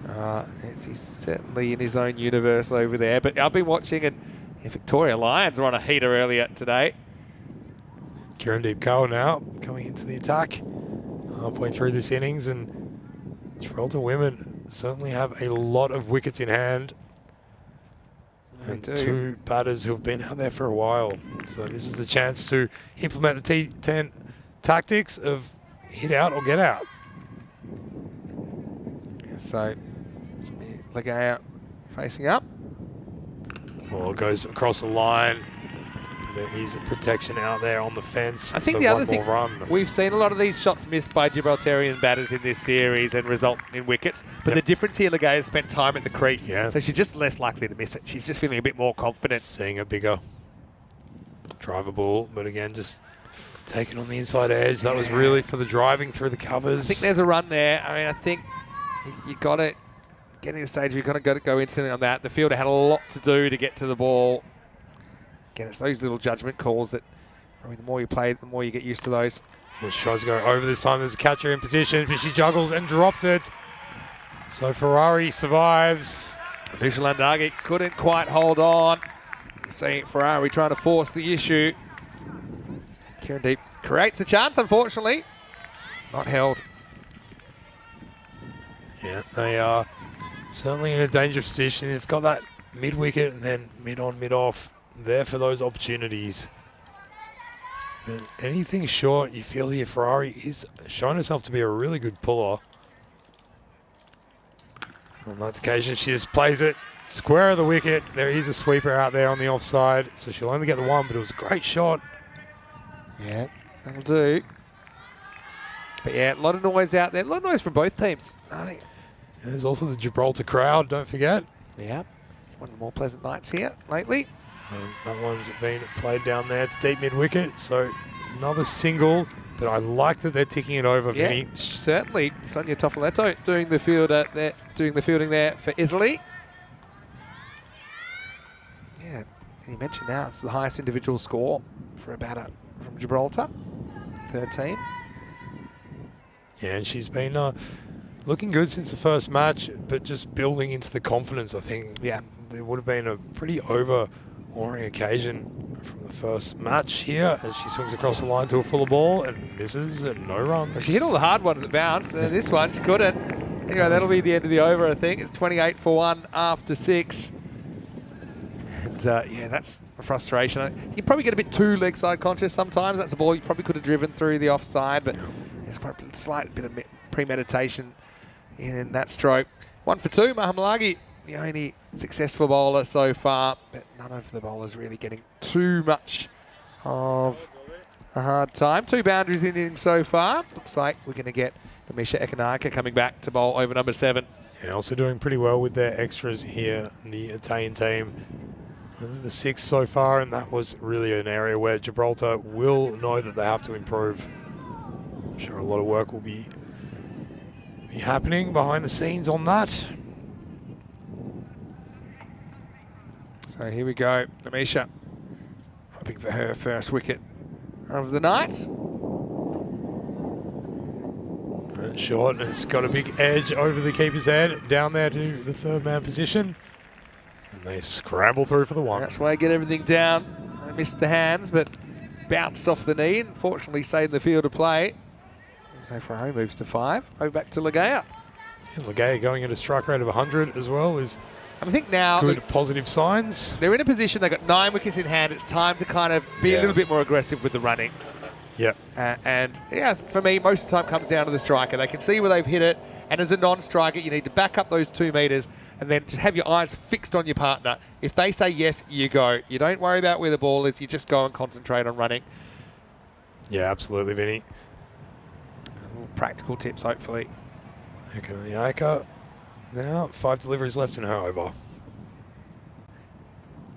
He's certainly in his own universe over there, but I've been watching, and Victoria Lions were on a heater earlier today. Kirandeep Kaur now coming into the attack halfway through this innings, and Gibraltar women certainly have a lot of wickets in hand. And 2 batters who have been out there for a while. So this is the chance to implement the T10 tactics of hit out or get out. So, Legaya facing up. Well, it goes across the line. There is a protection out there on the fence. I think so the other one thing, more run. we've seen a lot of these shots missed by Gibraltarian batters in this series and result in wickets. But the difference here, Legaya spent time at the crease. So she's just less likely to miss it. She's just feeling a bit more confident. Seeing a bigger driver ball, but again, just taken on the inside edge. That was really for the driving through the covers. I think there's a run there. I mean, I think you got to get in a stage where you've got to go instantly on that. The fielder had a lot to do to get to the ball. Again, it's those little judgment calls that, I mean, the more you play, the more you get used to those. Well, she tries to go over this time. There's a catcher in position, but she juggles and drops it. So Ferrari survives. Anusha Landagi couldn't quite hold on. You see Ferrari trying to force the issue. Kirandeep creates a chance, unfortunately. Not held. Yeah, they are certainly in a dangerous position. They've got that mid-wicket and then mid-on, mid-off there for those opportunities. But anything short, you feel here, Ferrari is shown herself to be a really good puller. On that occasion, she just plays it square of the wicket. There is a sweeper out there on the offside, so she'll only get the one, but it was a great shot. Yeah, that'll do. But yeah, a lot of noise out there. A lot of noise from both teams. I think. There's also the Gibraltar crowd, don't forget. Yeah, one of the more pleasant nights here lately. That one's been played down there. It's deep mid-wicket, so another single, but I like that they're ticking it over. Yeah, Vinny. certainly. Sonia Toffolato doing the fielding there for Italy. Yeah, and you mentioned now it's the highest individual score for a batter from Gibraltar, 13. Yeah, and she's been looking good since the first match, but just building into the confidence, I think. Yeah. There would have been a pretty overwhelming occasion from the first match here as she swings across the line to a fuller ball and misses and no runs. Well, she hit all the hard ones that bounced, and this one she couldn't. Anyway, that'll be the end of the over, I think. It's 28 for 1 after 6. And yeah, that's a frustration. You probably get a bit too leg side conscious sometimes. That's a ball you probably could have driven through the offside, but there's quite a slight bit of premeditation in that stroke. 1 for 2, Mahamlagi, the only successful bowler so far, but none of the bowlers really getting too much of a hard time. 2 boundaries in innings so far. Looks like we're going to get Misha Ekanaka coming back to bowl over number 7. Yeah, also doing pretty well with their extras here, the Italian team. Only the 6th so far, and that was really an area where Gibraltar will know that they have to improve. I'm sure a lot of work will be happening behind the scenes on that. So here we go, Namisha, hoping for her first wicket of the night. Short, and it's got a big edge over the keeper's head, down there to the 3rd man position. And they scramble through for the 1. That's why I get everything down. I missed the hands, but bounced off the knee and fortunately stayed in the field of play. So Frahome moves to 5. Over back to Legea. And Legea going at a strike rate of 100 as well is I think now good, positive signs. they're in a position, they've got 9 wickets in hand. It's time to kind of be a little bit more aggressive with the running. Yep. And yeah, for me, most of the time comes down to the striker. They can see where they've hit it. And as a non-striker, you need to back up those 2 metres and then just have your eyes fixed on your partner. If they say yes, you go. You don't worry about where the ball is. You just go and concentrate on running. Yeah, absolutely, Vinny. Practical tips, hopefully. Ekanaika. Now, 5 deliveries left in her over.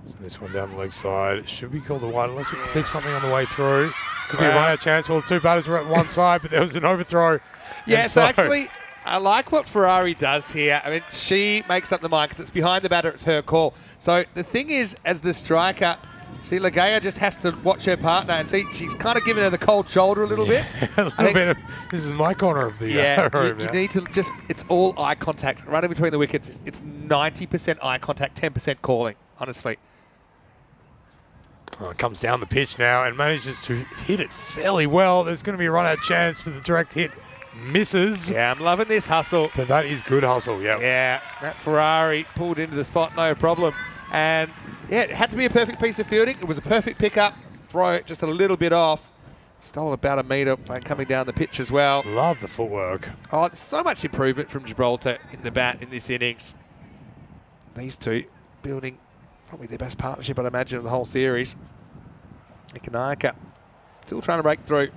So this one down the leg side should be called a wide unless it clips something on the way through. Could be a run-out chance. Well, the 2 batters were at one side, but there was an overthrow. Yeah, so actually, I like what Ferrari does here. I mean, she makes up the mind because it's behind the batter, it's her call. So the thing is, as the striker, see, Legea just has to watch her partner and see she's kind of giving her the cold shoulder a little bit. A little bit of, this is my corner of the room. You need to just, it's all eye contact. Running between the wickets, it's 90% eye contact, 10% calling, honestly. Oh, it comes down the pitch now and manages to hit it fairly well. There's going to be a run-out chance for the direct hit. Misses. Yeah, I'm loving this hustle. But that is good hustle, Yeah, that Ferrari pulled into the spot, no problem. And yeah, it had to be a perfect piece of fielding. It was a perfect pickup. Throw it just a little bit off. Stole about a metre by coming down the pitch as well. Love the footwork. Oh, there's so much improvement from Gibraltar in the bat in this innings. These two building probably their best partnership, I'd imagine, in the whole series. Ekanaika still trying to break through.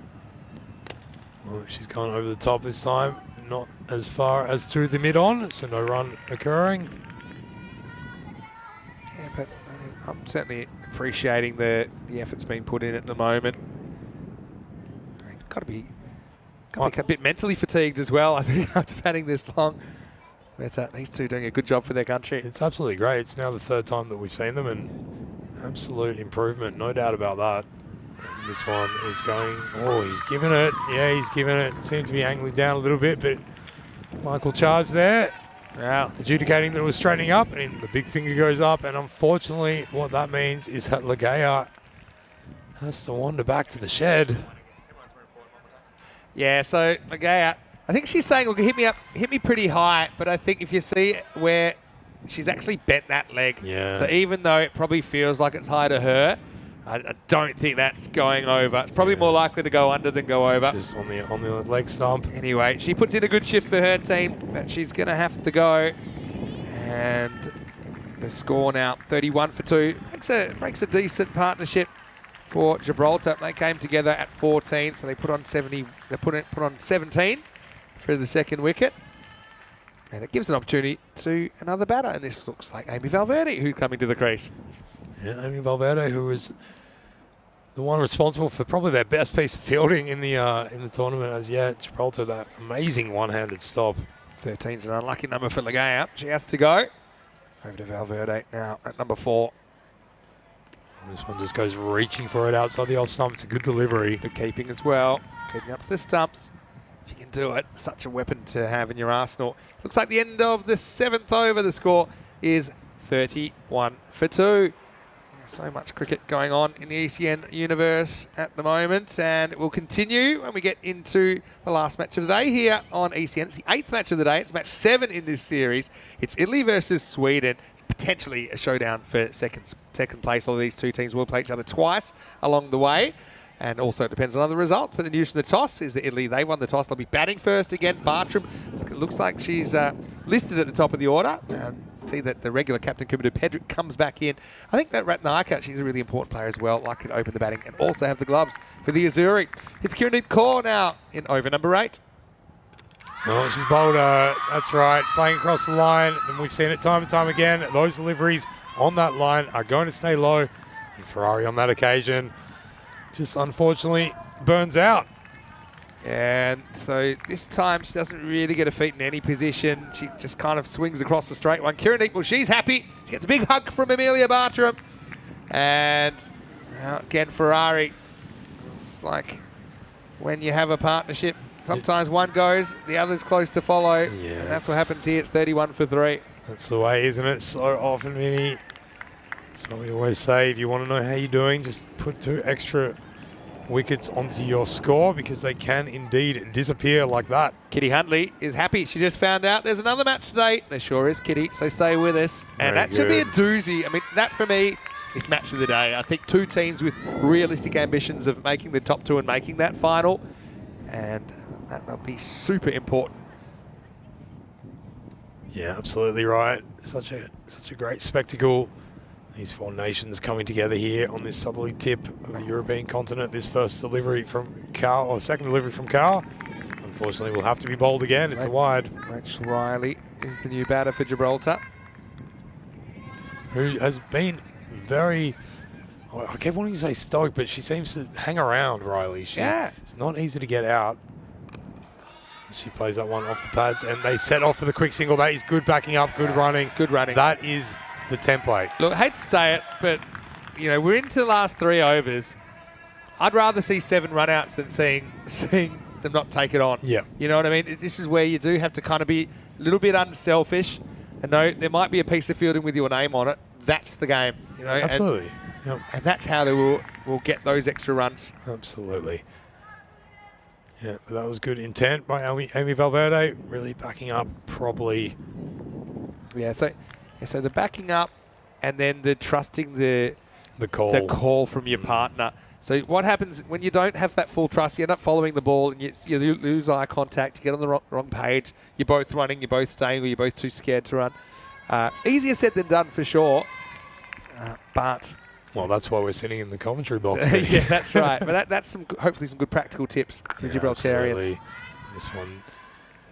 Well, she's gone over the top this time. Not as far as to the mid-on, so no run occurring. Yeah, but I'm certainly appreciating the effort's been put in at the moment. Got to be a bit mentally fatigued as well, I think, after batting this long. But these two doing a good job for their country. It's absolutely great. It's now the 3rd time that we've seen them, and absolute improvement, no doubt about that. As this one is going, oh, he's giving it. Yeah, he's giving it. Seemed to be angling down a little bit, but Michael charged there. Wow. Adjudicating that it was straightening up, and the big finger goes up, and unfortunately what that means is that Legea has to wander back to the shed. Yeah, so Legea, I think she's saying, look, hit me pretty high, but I think if you see where she's actually bent that leg. Yeah. So even though it probably feels like it's high to her, I don't think that's going over. It's probably more likely to go under than go over. Just on the leg stump. Anyway, she puts in a good shift for her team, but she's going to have to go. And the score now, 31 for 2. Makes a decent partnership for Gibraltar. They came together at 14, so they put on 70. They put on 17 for the 2nd wicket. And it gives an opportunity to another batter, and this looks like Amy Valverde, who's coming to the crease. Yeah, Amy Valverde, who was the one responsible for probably their best piece of fielding in the tournament as yet. Gibraltar, that amazing one-handed stop. 13's an unlucky number for Legea. She has to go. Over to Valverde now at number 4. And this one just goes reaching for it outside the off stump. It's a good delivery. Good keeping as well. Keeping up to the stumps. If you can do it, such a weapon to have in your arsenal. Looks like the end of the 7th over. The score is 31 for 2. So much cricket going on in the ECN universe at the moment, and it will continue when we get into the last match of the day here on ECN. It's the 8th match of the day. It's match 7 in this series. It's Italy versus Sweden. Potentially a showdown for second place. All these two teams will play each other twice along the way. And also it depends on other results. But the news from the toss is that Italy, they won the toss. They'll be batting first again. Bartram, it looks like she's listed at the top of the order. And see that the regular captain, Kumar Pedrick, comes back in. I think that Ratnaka, she's a really important player as well. Likely to open the batting and also have the gloves for the Azuri. It's Kieran Kaur now in over number 8. Oh, she's bowled, that's right, playing across the line, and we've seen it time and time again. Those deliveries on that line are going to stay low. And Ferrari on that occasion just unfortunately burns out. And so this time she doesn't really get her feet in any position. She just kind of swings across the straight one. Kieran, well, she's happy. She gets a big hug from Amelia Bartram. And again, Ferrari. It's like when you have a partnership, sometimes one goes, the other's close to follow. Yeah, and that's what happens here. It's 31 for 3. That's the way, isn't it? So often, Vinny. That's what we always say. If you want to know how you're doing, just put 2 extra wickets onto your score, because they can indeed disappear like that. Kitty Huntley is happy. She just found out there's another match today. There sure is, Kitty, so stay with us. And Very that should be a good. doozy. I mean, that for me is match of the day. I think 2 teams with realistic ambitions of making the top 2 and making that final. And that will be super important. Yeah, absolutely right. Such a great spectacle. These 4 nations coming together here on this southerly tip of the European continent. This first delivery from Carl, or second delivery from Carl. Unfortunately, will have to be bowled again. It's a wide. Rachel Riley is the new batter for Gibraltar. Who has been very, I keep wanting to say stoked, but she seems to hang around, Riley. It's not easy to get out. She plays that one off the pads, and they set off for the quick single. That is good backing up, good running. Good running. That is the template. Look, I hate to say it, but you know, we're into the last 3 overs. I'd rather see 7 runouts than seeing them not take it on. Yeah. You know what I mean? This is where you do have to kind of be a little bit unselfish. And no, there might be a piece of fielding with your name on it. That's the game. You know, Absolutely. Yep. And that's how they will get those extra runs. Absolutely. Yeah, but that was good intent by Amy Valverde, really backing up properly. Yeah, so the backing up and then the trusting the call from your partner. So what happens when you don't have that full trust? You end up following the ball and you lose eye contact. You get on the wrong page. You're both running. You're both staying, or you're both too scared to run. Easier said than done for sure. But well, that's why we're sitting in the commentary box. yeah, that's right. But that's hopefully some good practical tips for Gibraltarians. Absolutely. This one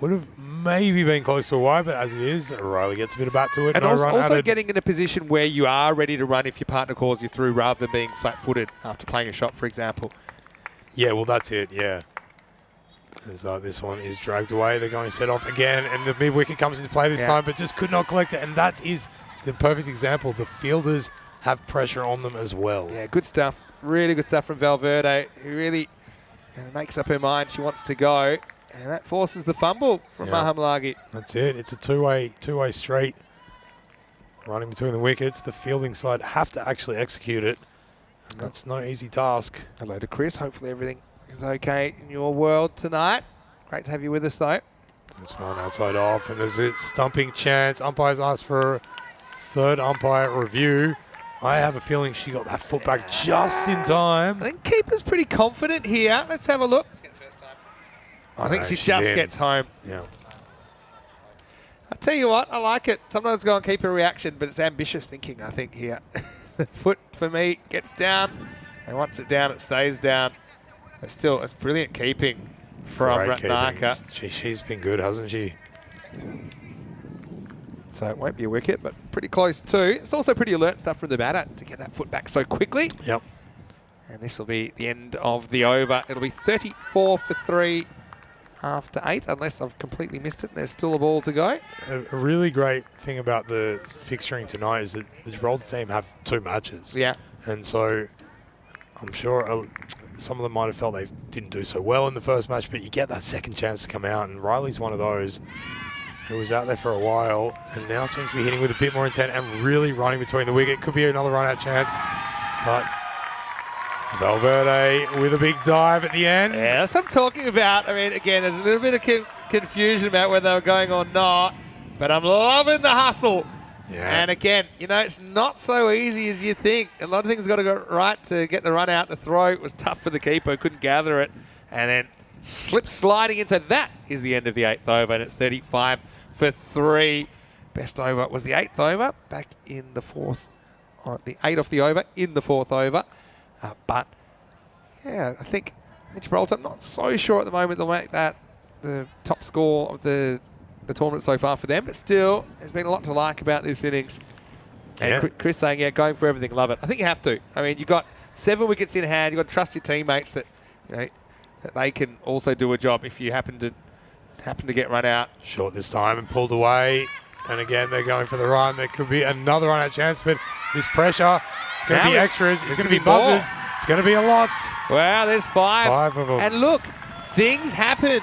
would have maybe been close to a wide, but as it is, Riley gets a bit of bat to it. And no also, run added. getting in a position where you are ready to run if your partner calls you through, rather than being flat-footed after playing a shot, for example. Yeah, well, that's it, yeah. So this one is dragged away. They're going to set off again, and the mid-wicket comes into play this time, but just could not collect it. And that is the perfect example. The fielders have pressure on them as well. Yeah, good stuff. Really good stuff from Valverde, who really makes up her mind. She wants to go. And that forces the fumble from Mahamlagi. That's it. It's a two-way straight. Running between the wickets. The fielding side have to actually execute it. And that's no easy task. Hello to Chris. Hopefully everything is okay in your world tonight. Great to have you with us, though. This one outside off, and there's a stumping chance. Umpires asked for a 3rd umpire review. I have a feeling she got that foot back just in time. I think keeper's pretty confident here. Let's have a look. I think she just gets home. Yeah. I'll tell you what, I like it. Sometimes go and keep a reaction, but it's ambitious thinking, I think, here. The foot, for me, gets down, and once it's down, it stays down. But still, it's brilliant keeping from Ratnaka. She's been good, hasn't she? So it won't be a wicket, but pretty close too. It's also pretty alert stuff from the batter to get that foot back so quickly. Yep. And this will be the end of the over. It'll be 34 for 3 after 8, unless I've completely missed it. There's still a ball to go. A really great thing about the fixturing tonight is that the Gibraltar team have 2 matches. Yeah. And so I'm sure some of them might have felt they didn't do so well in the first match, but you get that second chance to come out, and Riley's one of those who was out there for a while and now seems to be hitting with a bit more intent and really running between the wicket. Could be another run-out chance, but Valverde with a big dive at the end. Yeah, that's what I'm talking about. I mean, again, there's a little bit of confusion about whether they were going or not, but I'm loving the hustle. Yeah. And again, you know, it's not so easy as you think. A lot of things got to go right to get the run out. The throw was tough for the keeper, couldn't gather it, and then slips sliding into that is the end of the 8th over, and it's 35 for 3. Best over was the 8th over, back in the 4th, the 8 off the over in the 4th over. But, yeah, I think Gibraltar, I'm not so sure at the moment they'll make that the top score of the tournament so far for them. But still, there's been a lot to like about this innings. And Yeah. Chris saying, yeah, going for everything, love it. I think you have to. I mean, you've got 7 wickets in hand. You've got to trust your teammates that, that they can also do a job if you happen to get run out. Short this time and pulled away. And again, they're going for the run. There could be another run out chance, but this pressure, it's going to be extras. It's going to be buzzers. more. It's going to be a lot. Wow, there's 5. 5 of them. And look, things happen.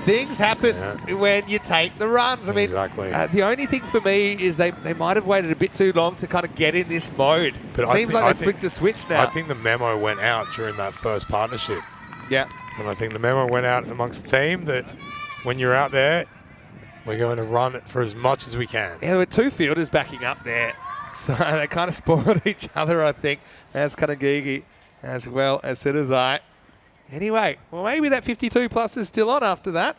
Things happen when you take the runs. I mean, Exactly. The only thing for me is they might have waited a bit too long to kind of get in this mode. But Seems like they flicked a switch now. I think the memo went out during that first partnership. Yeah. And I think the memo went out amongst the team that when you're out there, we're going to run it for as much as we can. Yeah, there were 2 fielders backing up there. So they kind of spoiled each other, I think, as Kanagigi, as well as Sidazai. Anyway, well, maybe that 52 plus is still on after that.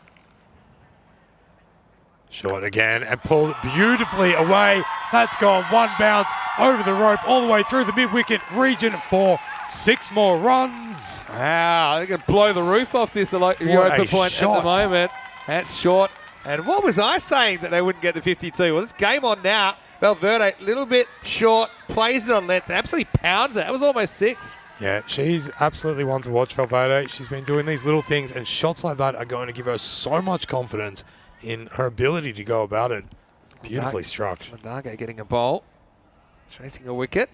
Short again and pulled beautifully away. That's gone 1 bounce over the rope all the way through the mid-wicket region for 6 more runs. Wow, they're going to blow the roof off this Europa point shot. at the moment. That's short. And what was I saying that they wouldn't get the 52? Well, it's game on now. Valverde, a little bit short, plays it on length, absolutely pounds it. That was almost 6. Yeah, she's absolutely one to watch, Valverde. She's been doing these little things, and shots like that are going to give her so much confidence in her ability to go about it. Beautifully struck. Mandago getting a bowl, chasing a wicket.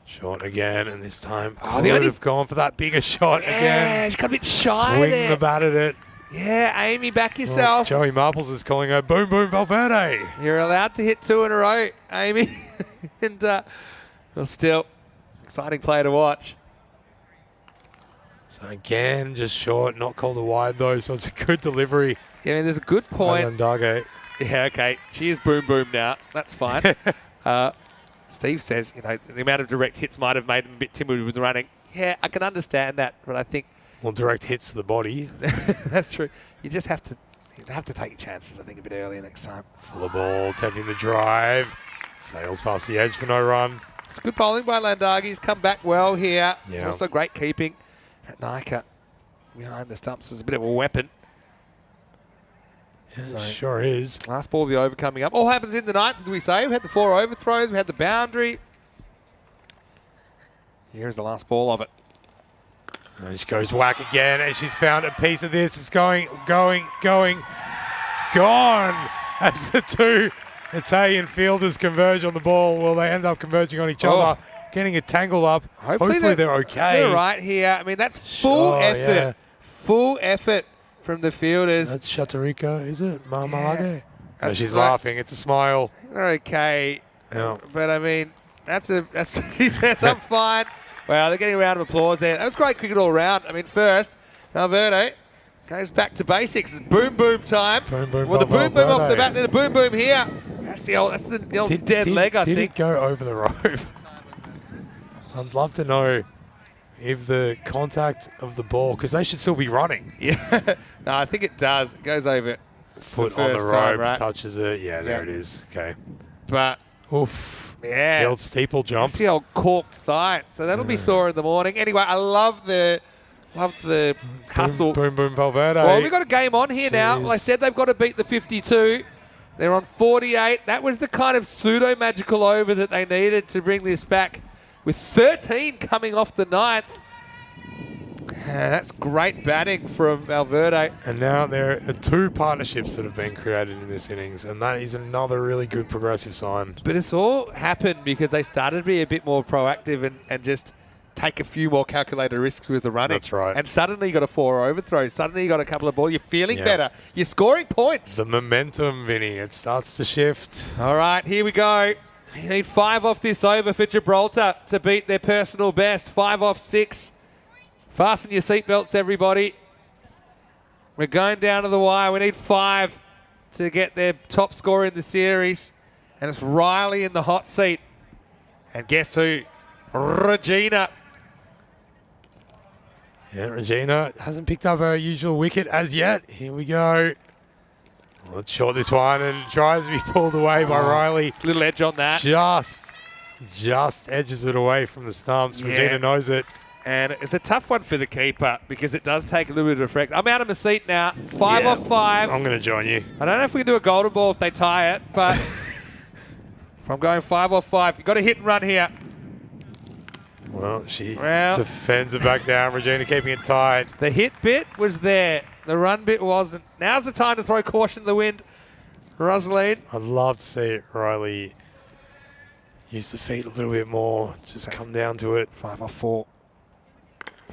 Short again, and this time Oh, could have gone for that bigger shot Yeah, again. she's got a bit shy Swing there. the bat at it. Yeah, Amy, back Well, yourself. Joey Marples is calling her boom boom Valverde. You're allowed to hit 2 in a row, Amy. And well, still, exciting player to watch. So again, just short, not called a wide though, so it's a good delivery. Yeah, I mean, there's a good point. Mandago. Yeah, okay. She is boom boom now. That's fine. Steve says, the amount of direct hits might have made them a bit timid with running. Yeah, I can understand that, but I think Well, direct hits to the body. that's true. You just have to take your chances, I think, a bit earlier next time. Full of ball, attempting the drive. Sails past the edge for no run. It's good bowling by Landagi. He's come back well here. Yeah. It's also great keeping. Nika behind the stumps is a bit of a weapon. Yeah, it sure is. Last ball of the over coming up. All happens in the ninth, as we say. We had the 4 overthrows. We had the boundary. Here's the last ball of it. And she goes whack again, and she's found a piece of this. It's going, gone. As the 2 Italian fielders converge on the ball. Well, they end up converging on each other, getting it tangled up. Hopefully they're okay. They're right here. I mean, that's full effort. Yeah. Full effort from the fielders. That's Chatarika, is it? Marmalage? No, That's she's right. laughing. It's a smile. They're okay. Yeah. But I mean, he says I'm fine. Wow, they're getting a round of applause there. That was great cricket all round. I mean, first, Valverde goes back to basics. It's boom boom time. Boom boom. Well, the boom boom off the Valverde. bat, then the boom boom here. That's the old dead leg, I Did think. it go over the rope? I'd love to know if the contact of the ball, because they should still be running. Yeah. No, I think it does. It goes over Foot the on the first rope, time, right? touches it. Yeah, there Yeah. it is. Okay. But Oof. yeah. The old steeple jump. That's the old corked thigh. So that'll be sore in the morning. Anyway, I love the hustle. Boom, boom, Valverde. Well, we've got a game on here now. Jeez. Well, I said they've got to beat the 52. They're on 48. That was the kind of pseudo-magical over that they needed to bring this back with 13 coming off the ninth. That's great batting from Valverde. And now there are 2 partnerships that have been created in this innings, and that is another really good progressive sign. But it's all happened because they started to be a bit more proactive and just take a few more calculated risks with the running. That's right. And suddenly you got a 4 overthrow. Suddenly you got a couple of balls. You're feeling Yeah. better. You're scoring points. The momentum, Vinny, it starts to shift. All right, here we go. You need 5 off this over for Gibraltar to beat their personal best. 5 off 6. Fasten your seatbelts, everybody. We're going down to the wire. We need 5 to get their top scorer in the series. And it's Riley in the hot seat. And guess who? Regina. Yeah, Regina hasn't picked up her usual wicket as yet. Here we go. Let's short this one, and it tries to be pulled away by Riley. It's a little edge on that. Just edges it away from the stumps. Yeah. Regina knows it. And it's a tough one for the keeper because it does take a little bit of effect. I'm out of my seat now. 5 Yeah, off 5. I'm going to join you. I don't know if we can do a golden ball if they tie it, but From going 5 off 5. You've got to hit and run here. Well, she defends it back down. Regina keeping it tight. The hit bit was there. The run bit wasn't. Now's the time to throw caution to the wind. Rosaline. I'd love to see Riley use the feet a little bit more. Just come down to it. 5 off 4.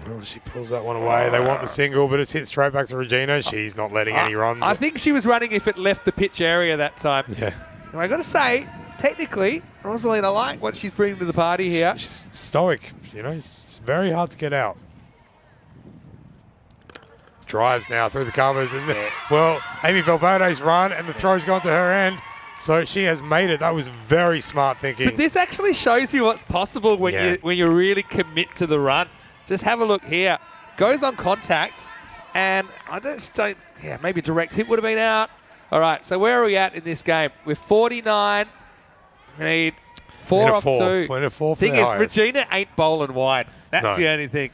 Well, she pulls that one away. They want the single, but it's hit straight back to Regina. She's not letting any runs. I think she was running if it left the pitch area that time. Yeah. And I got to say, technically, Rosaline, I like what she's bringing to the party here. She's stoic. You know, it's very hard to get out. Drives now through the covers. And well, Amy Valverde's run and the throw's gone to her end. So she has made it. That was very smart thinking. But this actually shows you what's possible when you really commit to the run. Just have a look here. Goes on contact, and I just don't. Yeah, maybe direct hit would have been out. All right, so where are we at in this game? We're 49. We need 4 off 2. Plenty of 4 for Thing the is, highest. Regina ain't bowling wides. That's the only thing.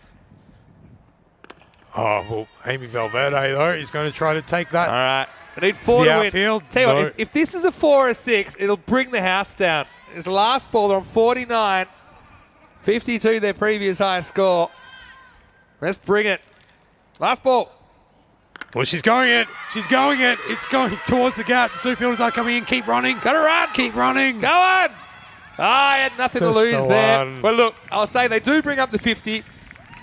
Oh, well, Amy Valverde, though, is going to try to take that. All right. I need 4 to win. Outfield. Tell you what, if this is a 4 or 6, it'll bring the house down. It's the last ball. They're on 49. 52, their previous highest score. Let's bring it. Last ball. Well, she's going it. She's going it. It's going towards the gap. The two fielders are coming in. Keep running. Gotta run. Keep running. Go on. I had nothing to Just lose the there. one. Well, look, I'll say they do bring up the 50.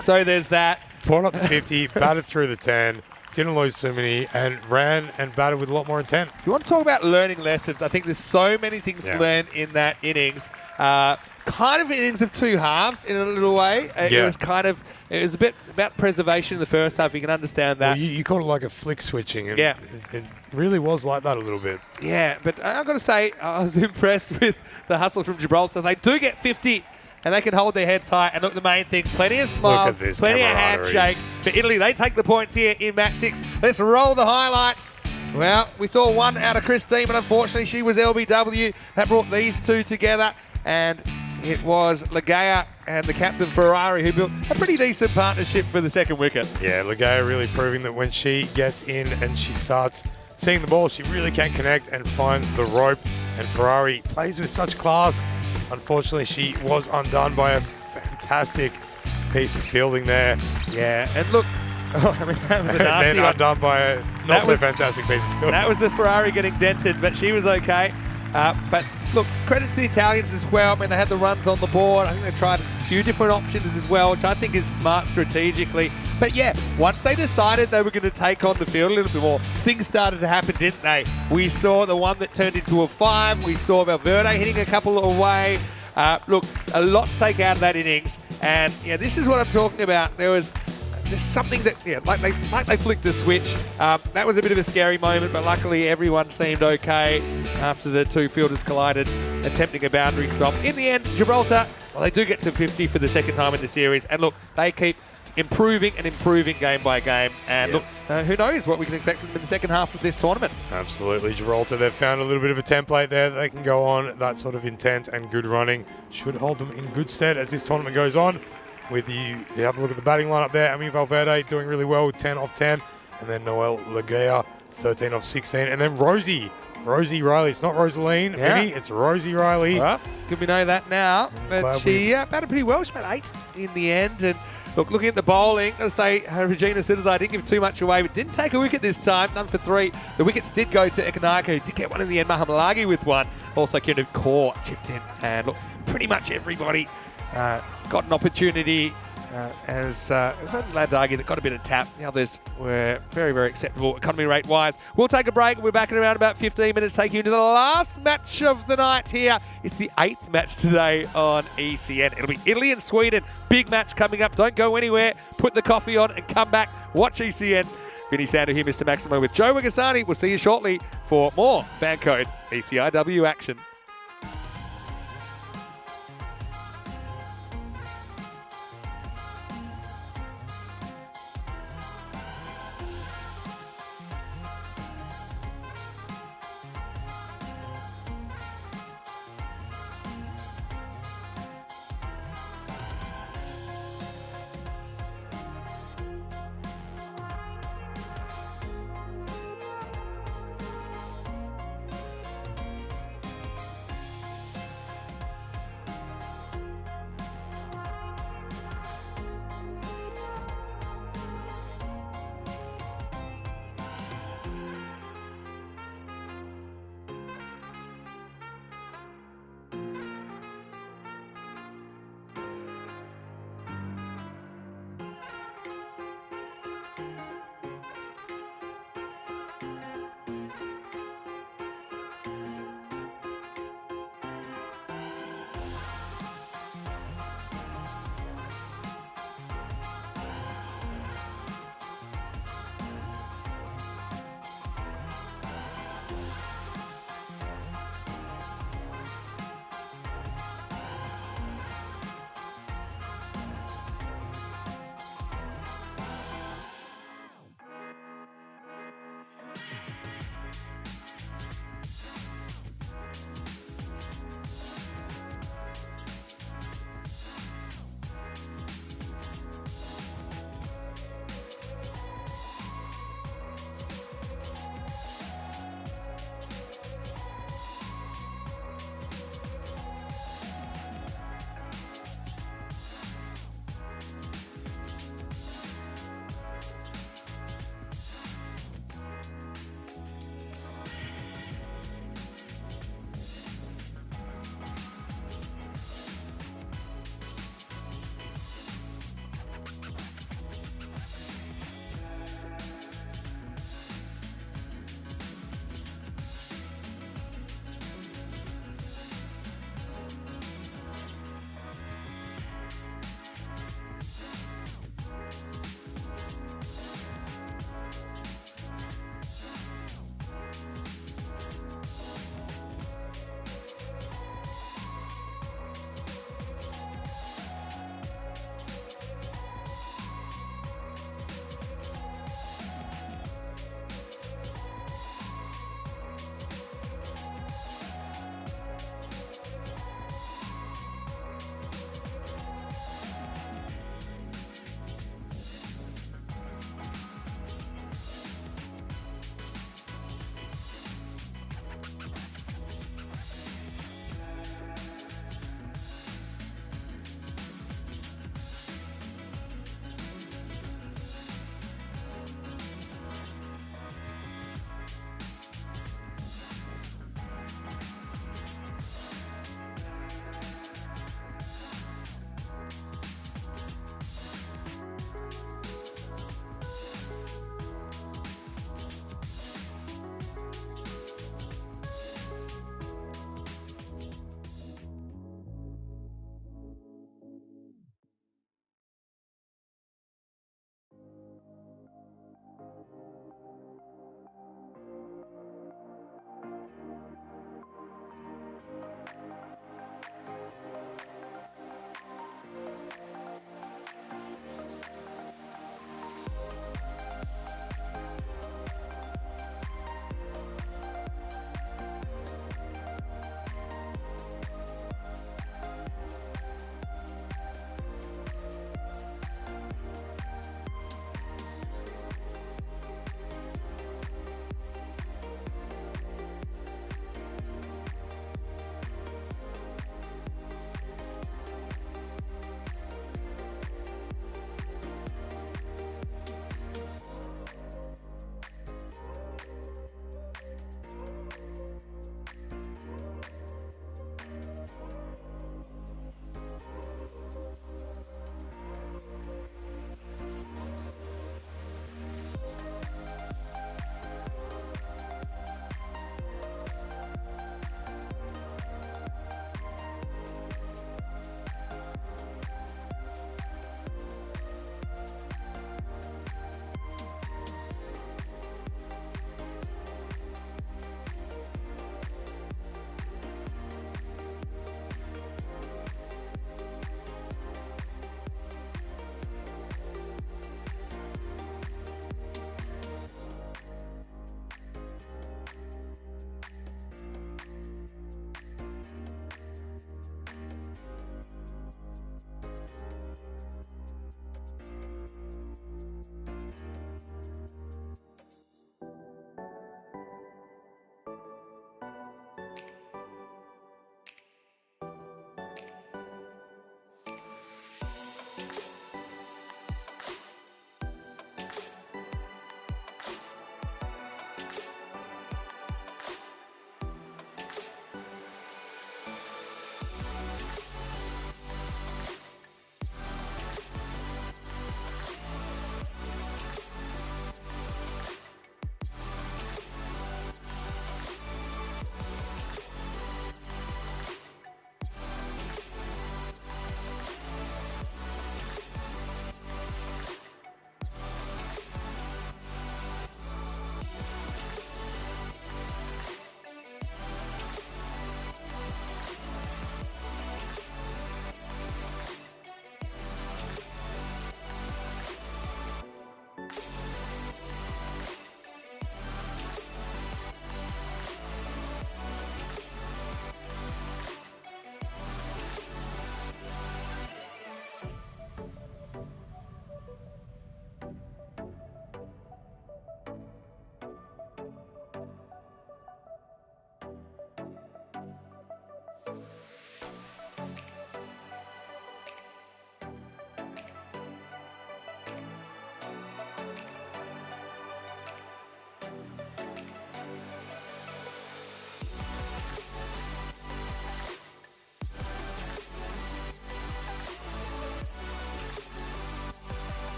So there's that. Brought up the 50, batted through the 10, didn't lose too many, and ran and batted with a lot more intent. If you want to talk about learning lessons, I think there's so many things to learn in that innings. Kind of an innings of 2 halves in a little way. It was a bit about preservation in the first half. You can understand that. Well, you called it like a flick switching. And Yeah. It really was like that a little bit. Yeah, but I've got to say, I was impressed with the hustle from Gibraltar. They do get 50. And they can hold their heads high. And look, the main thing, plenty of smiles, at this plenty of camaraderie. handshakes. For Italy, they take the points here in match 6. Let's roll the highlights. Well, we saw one out of Christine, but unfortunately she was LBW. That brought these two together. And it was Legea and the captain Ferrari who built a pretty decent partnership for the second wicket. Yeah, Legea really proving that when she gets in and she starts seeing the ball, she really can connect and find the rope. And Ferrari plays with such class. Unfortunately, she was undone by a fantastic piece of fielding there. Yeah, and look, I mean, that was a And nasty then one. undone by a not so fantastic piece of fielding. That was the Ferrari getting dented, but she was okay. But look, credit to the Italians as well. I mean, they had the runs on the board. I think they tried a few different options as well, which I think is smart strategically. But yeah, once they decided they were going to take on the field a little bit more, things started to happen, didn't they? We saw the one that turned into a 5. We saw Valverde hitting a couple away. Look, a lot to take out of that innings. And yeah, this is what I'm talking about. There's something that, like they flicked a switch. That was a bit of a scary moment, but luckily everyone seemed okay after the two fielders collided, attempting a boundary stop. In the end, Gibraltar, well, they do get to 50 for the second time in the series. And look, they keep improving and improving game by game. And look, who knows what we can expect from them in the second half of this tournament. Absolutely, Gibraltar, they've found a little bit of a template there that they can go on. That sort of intent and good running should hold them in good stead as this tournament goes on. With you have a look at the batting lineup there. Amy Valverde doing really well with 10 off 10. And then Noelle Legea, 13 off 16. And then Rosie Riley. It's not Rosaline, Vinny, it's Rosie Riley. Well, good we know that now. But she batted pretty well. She batted 8 in the end. And look, looking at the bowling, I've got to say, Regina Sidders, didn't give too much away, but didn't take a wicket this time, none for 3. The wickets did go to Ekanaka, who did get one in the end. Mahamalagi with one. Also, Kieran Kaur chipped in. And look, pretty much everybody got an opportunity. It was only Ladagi that got a bit of tap. The others were very, very acceptable economy rate wise. We'll take a break. We're back in around about 15 minutes, taking you to the last match of the night here. It's the 8th match today on ECN. It'll be Italy and Sweden. Big match coming up. Don't go anywhere. Put the coffee on and come back. Watch ECN. Vinny Sander here, Mr. Maximo with Joe Wigasani. We'll see you shortly for more FanCode ECIW action.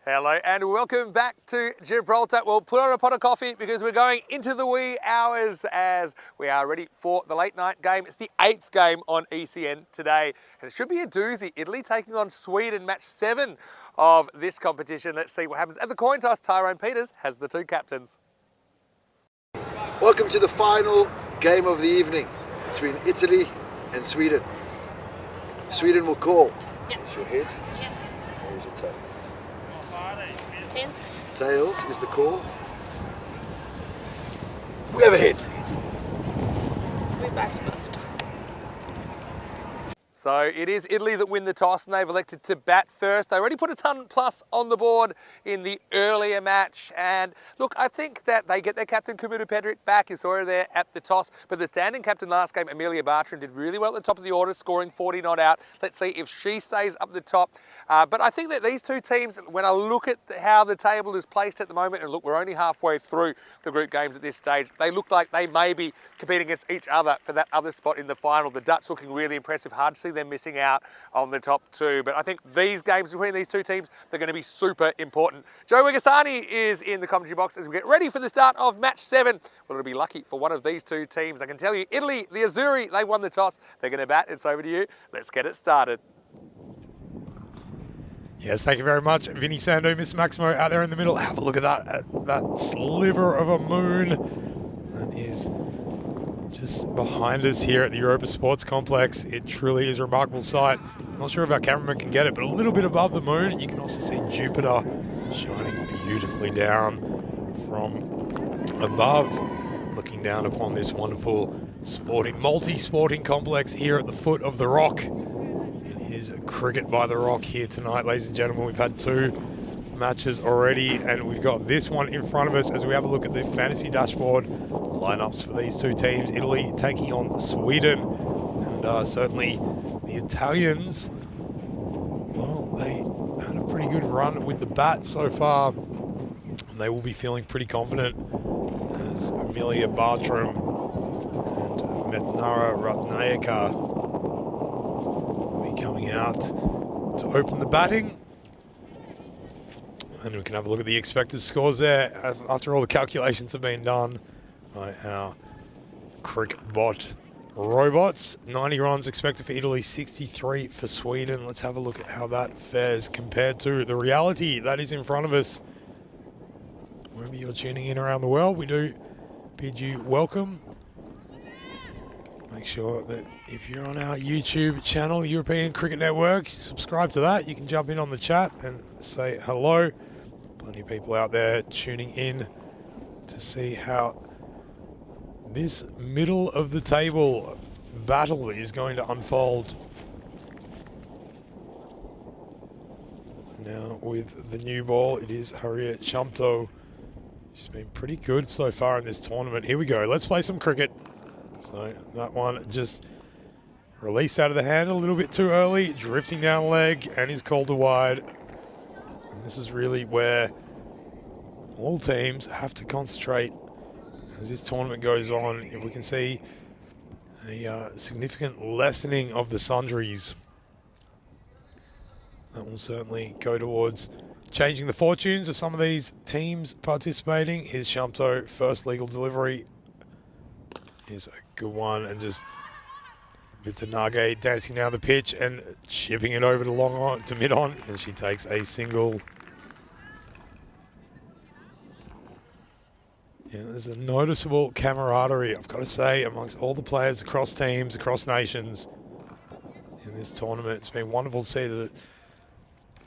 Hello and welcome back to Gibraltar. We'll put on a pot of coffee because we're going into the wee hours as we are ready for the late night game. It's the 8th game on ECN today and it should be a doozy. Italy taking on Sweden, match 7 of this competition. Let's see what happens. At the coin toss, Tyrone Peters has the 2 captains. Welcome to the final game of the evening between Italy and Sweden. Sweden will call. Here's your head. Here's your tail. Tails. Tails is the call. We have a head. We back first. So it is Italy that win the toss and they've elected to bat first. They already put a ton plus on the board in the earlier match. And look, I think that they get their captain Kumuta Pedric back. You saw her there at the toss. But the standing captain last game, Amelia Bartram, did really well at the top of the order, scoring 40 not out. Let's see if she stays up the top. But I think that these two teams, when I look at how the table is placed at the moment, and look, we're only halfway through the group games at this stage, they look like they may be competing against each other for that other spot in the final. The Dutch looking really impressive. Hard to see them missing out on the top 2. But I think these games between these two teams, they're going to be super important. Joe Wegasani is in the commentary box as we get ready for the start of match 7. Well, it'll be lucky for one of these two teams. I can tell you, Italy, the Azzurri, they won the toss. They're going to bat. It's over to you. Let's get it started. Yes, thank you very much, Vinny Sando, Mr. Maximo out there in the middle. Have a look at that sliver of a moon. That is just behind us here at the Europa Sports Complex. It truly is a remarkable sight. Not sure if our cameraman can get it, but a little bit above the moon, you can also see Jupiter shining beautifully down from above, looking down upon this wonderful multi-sporting complex here at the foot of the rock. It is cricket by the rock here tonight, ladies and gentlemen. We've had 2 matches already, and we've got this one in front of us as we have a look at the fantasy dashboard lineups for these two teams. Italy taking on Sweden, and certainly the Italians, well, they had a pretty good run with the bat so far, and they will be feeling pretty confident as Amelia Bartram and Metnara Ratnayaka will be coming out to open the batting. And we can have a look at the expected scores there after all the calculations have been done by our CrickBot robots. 90 runs expected for Italy, 63 for Sweden. Let's have a look at how that fares compared to the reality that is in front of us. Wherever you're tuning in around the world, we do bid you welcome. Make sure that if you're on our YouTube channel, European Cricket Network, subscribe to that. You can jump in on the chat and say hello. Plenty of people out there tuning in to see how this middle of the table battle is going to unfold. Now with the new ball, it is Harriet Shamto. She's been pretty good so far in this tournament. Here we go, let's play some cricket. So that one just released out of the hand a little bit too early, drifting down leg, and is called to wide. And this is really where all teams have to concentrate as this tournament goes on. If we can see a significant lessening of the sundries, that will certainly go towards changing the fortunes of some of these teams participating. Here's Shamto, first legal delivery. Is a good one, and just Vitanage dancing down the pitch and chipping it over to long on to mid on, and she takes a single. Yeah, there's a noticeable camaraderie, I've got to say, amongst all the players across teams, across nations in this tournament. It's been wonderful to see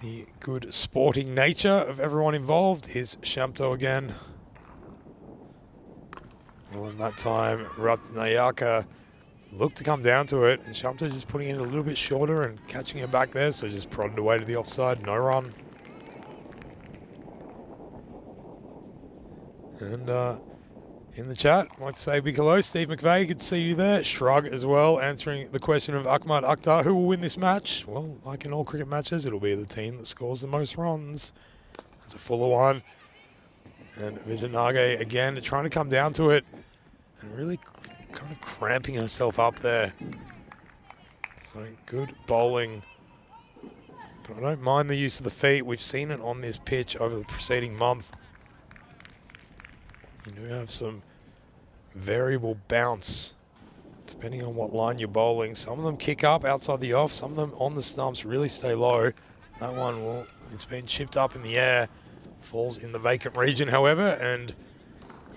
the good sporting nature of everyone involved. Here's Shamto again. Well, in that time, Ratnayaka looked to come down to it, and Shamto just putting it a little bit shorter and catching it back there, so just prodded away to the offside, no run. And in the chat, I'd like to say big hello, Steve McVeigh, good to see you there. Shrug as well, answering the question of Ahmad Akhtar, who will win this match? Well, like in all cricket matches, it'll be the team that scores the most runs. That's a fuller one. And Vijanage again trying to come down to it and really kind of cramping herself up there. So good bowling But I don't mind the use of the feet. We've seen it on this pitch over the preceding month. You do have some variable bounce depending on what line you're bowling. Some of them kick up outside the off. Some of them on the stumps really stay low. That one, well, it's been chipped up in the air. Falls in the vacant region, however, and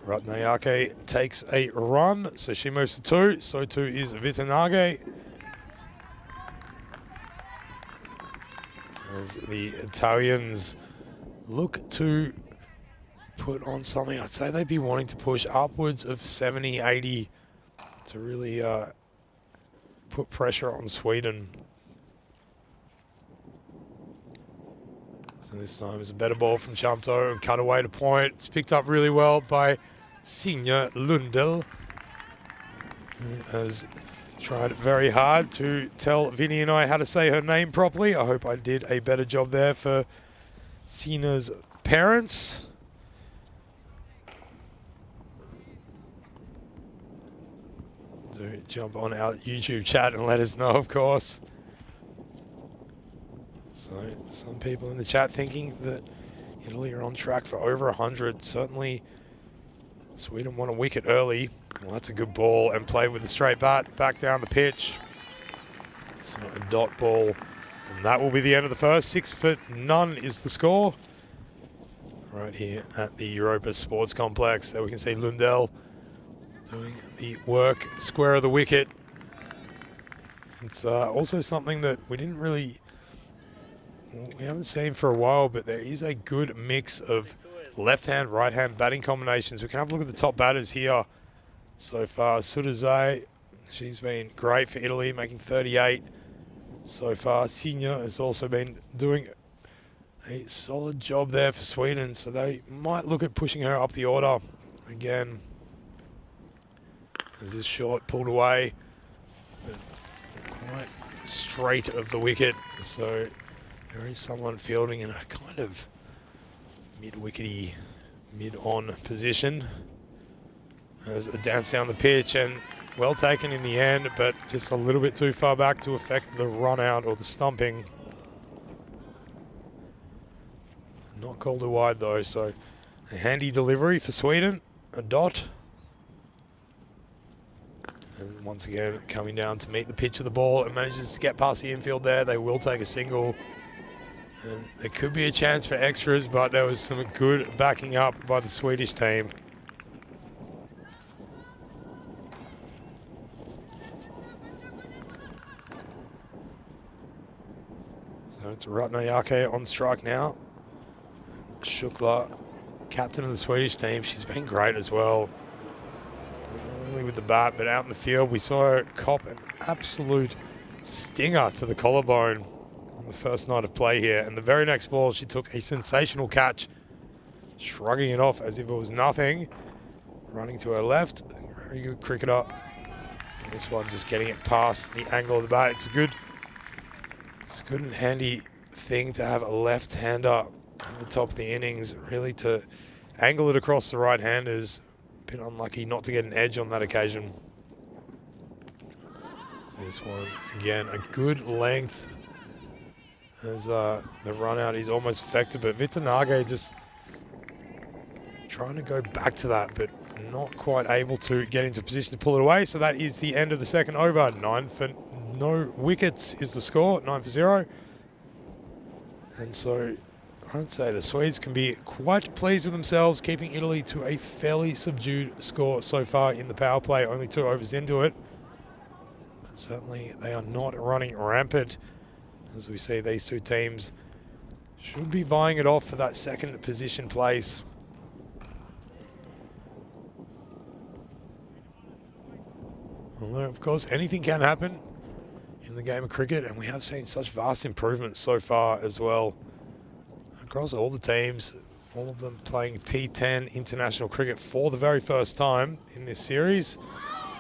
Ratnayake takes a run. So she moves to 2. So too is Vitanage. As the Italians look to put on something, I'd say they'd be wanting to push upwards of 70, 80 to really put pressure on Sweden. So this time is a better ball from Chamto and cut away to point. It's picked up really well by Signe Lundell, who has tried very hard to tell Vinny and I how to say her name properly. I hope I did a better job there for Signe's parents. Do jump on our YouTube chat and let us know, of course. So some people in the chat thinking that Italy are on track for over 100. Certainly Sweden won a wicket early. Well, that's a good ball and played with the straight bat back down the pitch. So a dot ball, and that will be the end of the first. 6 for none is the score. Right here at the Europa Sports Complex. There we can see Lundell doing the work square of the wicket. It's also something that we haven't seen for a while, but there is a good mix of left-hand, right-hand batting combinations. We can have a look at the top batters here so far. Sudazai, she's been great for Italy, making 38 so far. Signe has also been doing a solid job there for Sweden, so they might look at pushing her up the order again. There's this shot pulled away, but quite straight of the wicket, so there is someone fielding in a kind of mid-wickety, mid-on position. There's a dance down the pitch and well taken in the end, but just a little bit too far back to affect the run out or the stumping. Not called a wide though, so a handy delivery for Sweden, a dot. And once again, coming down to meet the pitch of the ball and manages to get past the infield there. They will take a single. And there could be a chance for extras, but there was some good backing up by the Swedish team. So it's Ratnayake on strike now. Shukla, captain of the Swedish team, she's been great as well. Not only with the bat, but out in the field, we saw her cop an absolute stinger to the collarbone on the first night of play here. And the very next ball, she took a sensational catch, shrugging it off as if it was nothing. Running to her left, very good cricketer. And this one just getting it past the angle of the bat. It's a good and handy thing to have a left-hander at the top of the innings, really to angle it across the right-handers. Been unlucky not to get an edge on that occasion. This one, again, a good length as the run out is almost effective, but Vitanage just trying to go back to that, but not quite able to get into position to pull it away. So that is the end of the second over. 9 for no wickets is the score, 9 for 0. And so I'd say the Swedes can be quite pleased with themselves, keeping Italy to a fairly subdued score so far in the power play, only 2 overs into it. But certainly they are not running rampant. As we see, these two teams should be vying it off for that second position place. Although, of course, anything can happen in the game of cricket, and we have seen such vast improvements so far as well. Across all the teams, all of them playing T10 international cricket for the very first time in this series.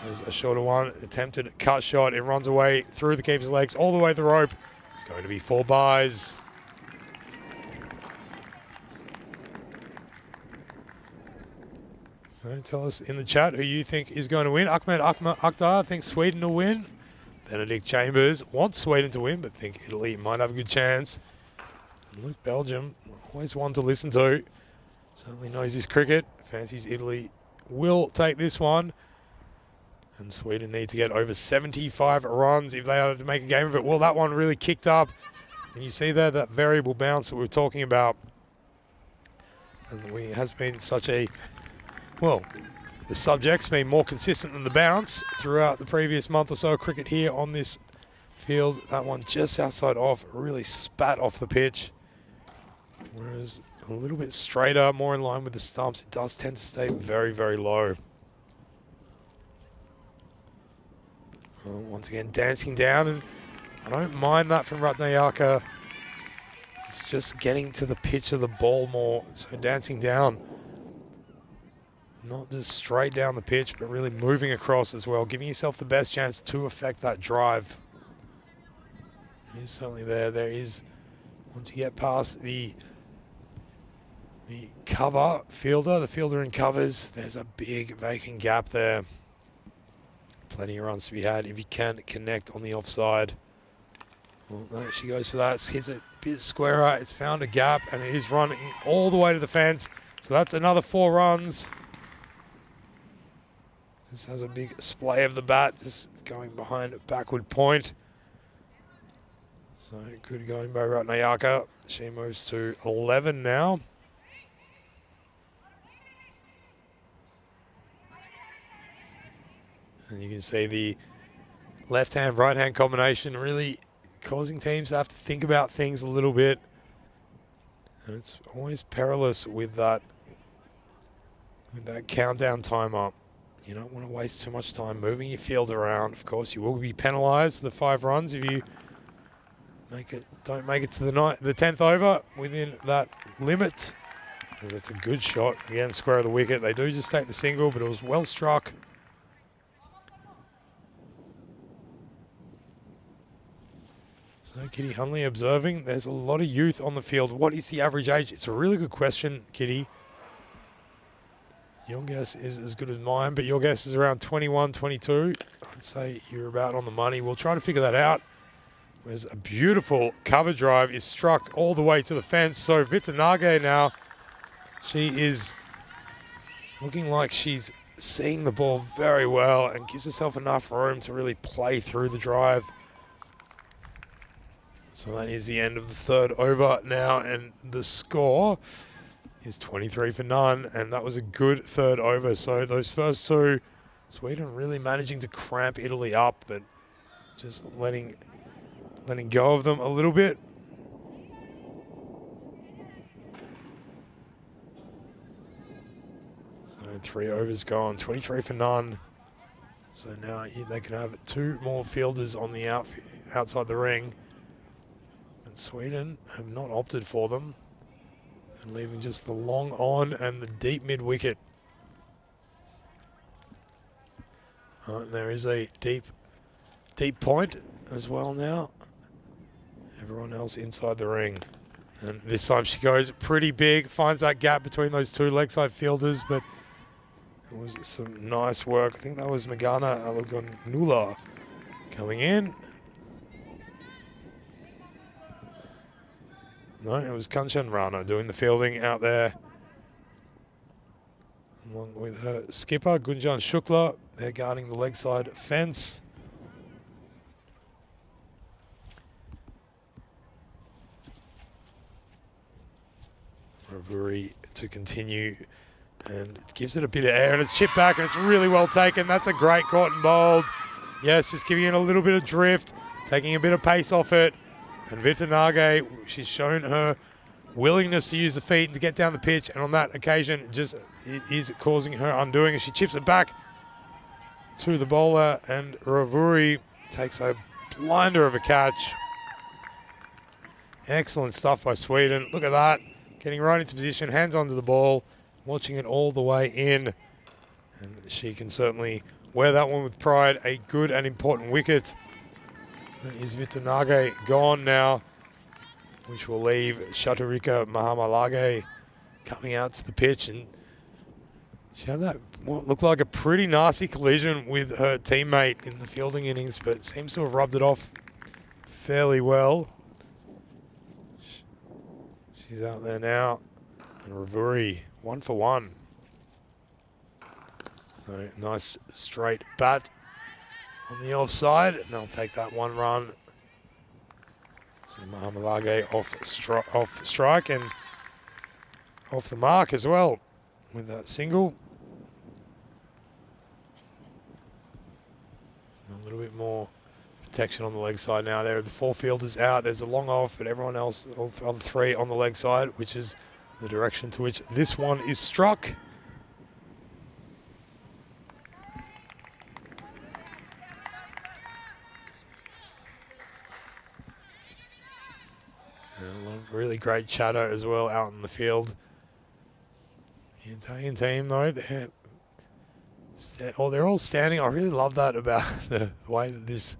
There's a shorter one, attempted cut shot. It runs away through the keeper's legs, all the way to the rope. It's going to be 4 byes. So tell us in the chat who you think is going to win. Ahmed Akhtar thinks Sweden will win. Benedict Chambers wants Sweden to win, but think Italy might have a good chance. Luke Belgium, always one to listen to. Certainly knows his cricket. Fancies Italy will take this one. And Sweden need to get over 75 runs if they are to make a game of it. Well, that one really kicked up. And you see there that variable bounce that we were talking about. And it has been such a, well, the subject's been more consistent than the bounce throughout the previous month or so of cricket here on this field. That one just outside off, really spat off the pitch. Whereas a little bit straighter, more in line with the stumps, it does tend to stay very, very low. Well, once again, dancing down, and I don't mind that from Ratnayaka. It's just getting to the pitch of the ball more, so dancing down. Not just straight down the pitch, but really moving across as well, giving yourself the best chance to affect that drive. It is certainly there. There is, once you get past the cover fielder, the fielder in covers, there's a big vacant gap there. Plenty of runs to be had if you can connect on the offside. Well, no, she goes for that. Hits it a bit squarer. It's found a gap, and it is running all the way to the fence. So that's another 4 runs. This has a big splay of the bat, just going behind a backward point. So good going by Ratnayaka. She moves to 11 now. And you can see the left-hand, right-hand combination really causing teams to have to think about things a little bit. And it's always perilous with that countdown timer. You don't want to waste too much time moving your field around. Of course, you will be penalised the 5 runs if you don't make it to the 10th over within that limit. That's a good shot. Again, square of the wicket. They do just take the single, but it was well struck. So Kitty Hunley observing, there's a lot of youth on the field. What is the average age? It's a really good question, Kitty. Your guess is as good as mine, but your guess is around 21, 22. I'd say you're about on the money. We'll try to figure that out. There's a beautiful cover drive is struck all the way to the fence. So Vitanage now, she is looking like she's seeing the ball very well and gives herself enough room to really play through the drive. So that is the end of the 3rd over now, and the score is 23 for none, and that was a good 3rd over. So those first 2, Sweden really managing to cramp Italy up, but just letting go of them a little bit. So 3 overs gone, 23 for none. So now they can have 2 more fielders on the outside the ring. Sweden have not opted for them and leaving just the long on and the deep mid wicket. There is a deep point as well now. Everyone else inside the ring. And this time she goes pretty big, finds that gap between those 2 leg side fielders, but it was some nice work. I think that was Megana Alagonula coming in. No, it was Kanchan Rana doing the fielding out there. Along with her skipper, Gunjan Shukla. They're guarding the leg side fence. Ravuri to continue. And it gives it a bit of air, and it's chipped back, and it's really well taken. That's a great caught and bowled. Yes, just giving it a little bit of drift, taking a bit of pace off it. And Vitanage, she's shown her willingness to use the feet and to get down the pitch, and on that occasion, it is causing her undoing as she chips it back to the bowler, and Ravuri takes a blinder of a catch. Excellent stuff by Sweden. Look at that, getting right into position, hands onto the ball, watching it all the way in, and she can certainly wear that one with pride. A good and important wicket. That is Vitanage gone now, which will leave Chaturika Mahamalage coming out to the pitch. And she had that what looked like a pretty nasty collision with her teammate in the fielding innings, but seems to have rubbed it off fairly well. She's out there now. And Ravuri, 1 for 1. So nice straight bat on the offside. And they'll take that 1 run. So Mahamalage off strike and off the mark as well with that single. A little bit more protection on the leg side now. There, the 4 fielders out. There's a long off, but everyone else, all the other 3 on the leg side, which is the direction to which this one is struck. And a lot of really great chatter as well out in the field. The Italian team, though, they're all standing. I really love that about the way that this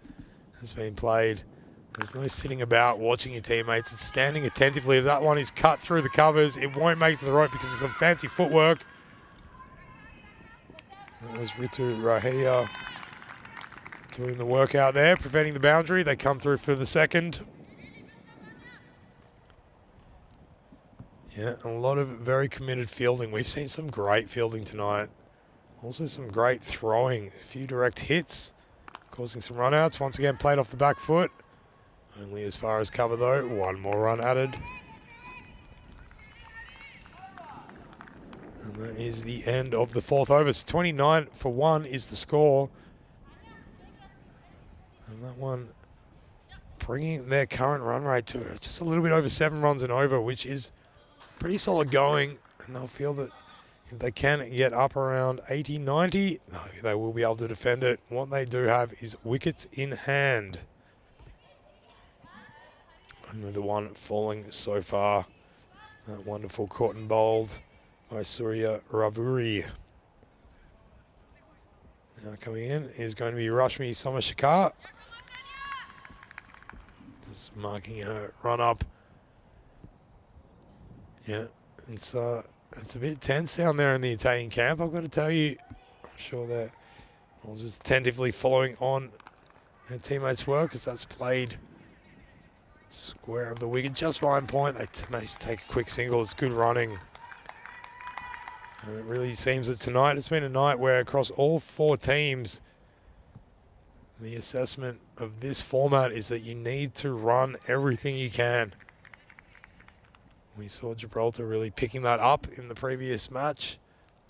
has been played. There's no sitting about watching your teammates. It's standing attentively. If that one is cut through the covers, it won't make it to the rope because of some fancy footwork. That was Ritu Rahia doing the work out there, preventing the boundary. They come through for the second. Yeah, a lot of very committed fielding. We've seen some great fielding tonight. Also some great throwing. A few direct hits, causing some runouts. Once again, played off the back foot. Only as far as cover though. 1 more run added. And that is the end of the 4th over. So 29 for 1 is the score. And that one bringing their current run rate to just a little bit over 7 runs and over, which is pretty solid going. And they'll feel that if they can get up around 80, 90, they will be able to defend it. What they do have is wickets in hand. Only the one falling so far. That wonderful caught and bowled by Surya Ravuri. Now coming in is going to be Rashmi Somashikar. Just marking her run up. Yeah, it's a bit tense down there in the Italian camp, I've got to tell you. I'm sure they're all just attentively following on their teammates' work as that's played square of the wicket, just behind point. They managed to take a quick single. It's good running. And it really seems that tonight it's been a night where across all 4 teams, the assessment of this format is that you need to run everything you can. We saw Gibraltar really picking that up in the previous match.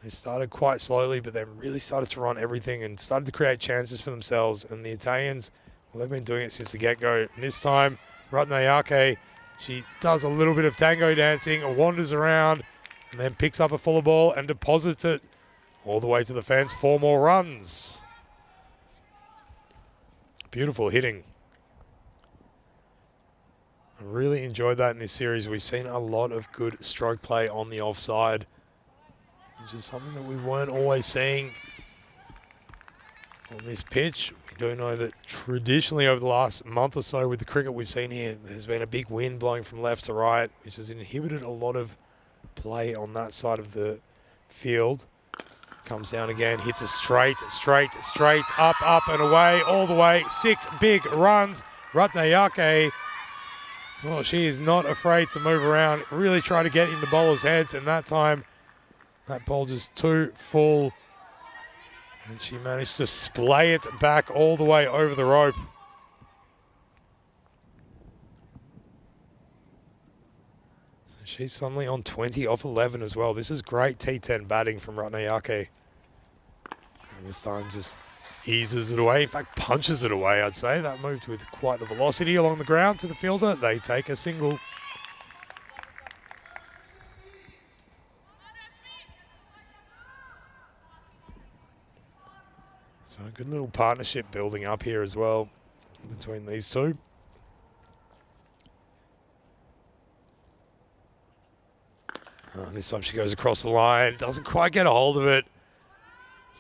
They started quite slowly, but then really started to run everything and started to create chances for themselves. And the Italians, well, they've been doing it since the get-go. And this time, Ratnayake, she does a little bit of tango dancing, wanders around, and then picks up a fuller ball and deposits it all the way to the fence. 4 more runs. Beautiful hitting. I really enjoyed that in this series. We've seen a lot of good stroke play on the offside, which is something that we weren't always seeing on this pitch. We do know that traditionally over the last month or so with the cricket we've seen here, there's been a big wind blowing from left to right, which has inhibited a lot of play on that side of the field. Comes down again, hits a straight, up and away, all the way. 6 big runs. Ratnayake, well, she is not afraid to move around, really try to get in the bowler's heads, and that time that ball just too full. And she managed to splay it back all the way over the rope. So she's suddenly on 20 off 11 as well. This is great T10 batting from Ratnayake. And this time just eases it away, in fact punches it away, I'd say. That moved with quite the velocity along the ground to the fielder. They take a single. So a good little partnership building up here as well between these two. This time she goes across the line, doesn't quite get a hold of it.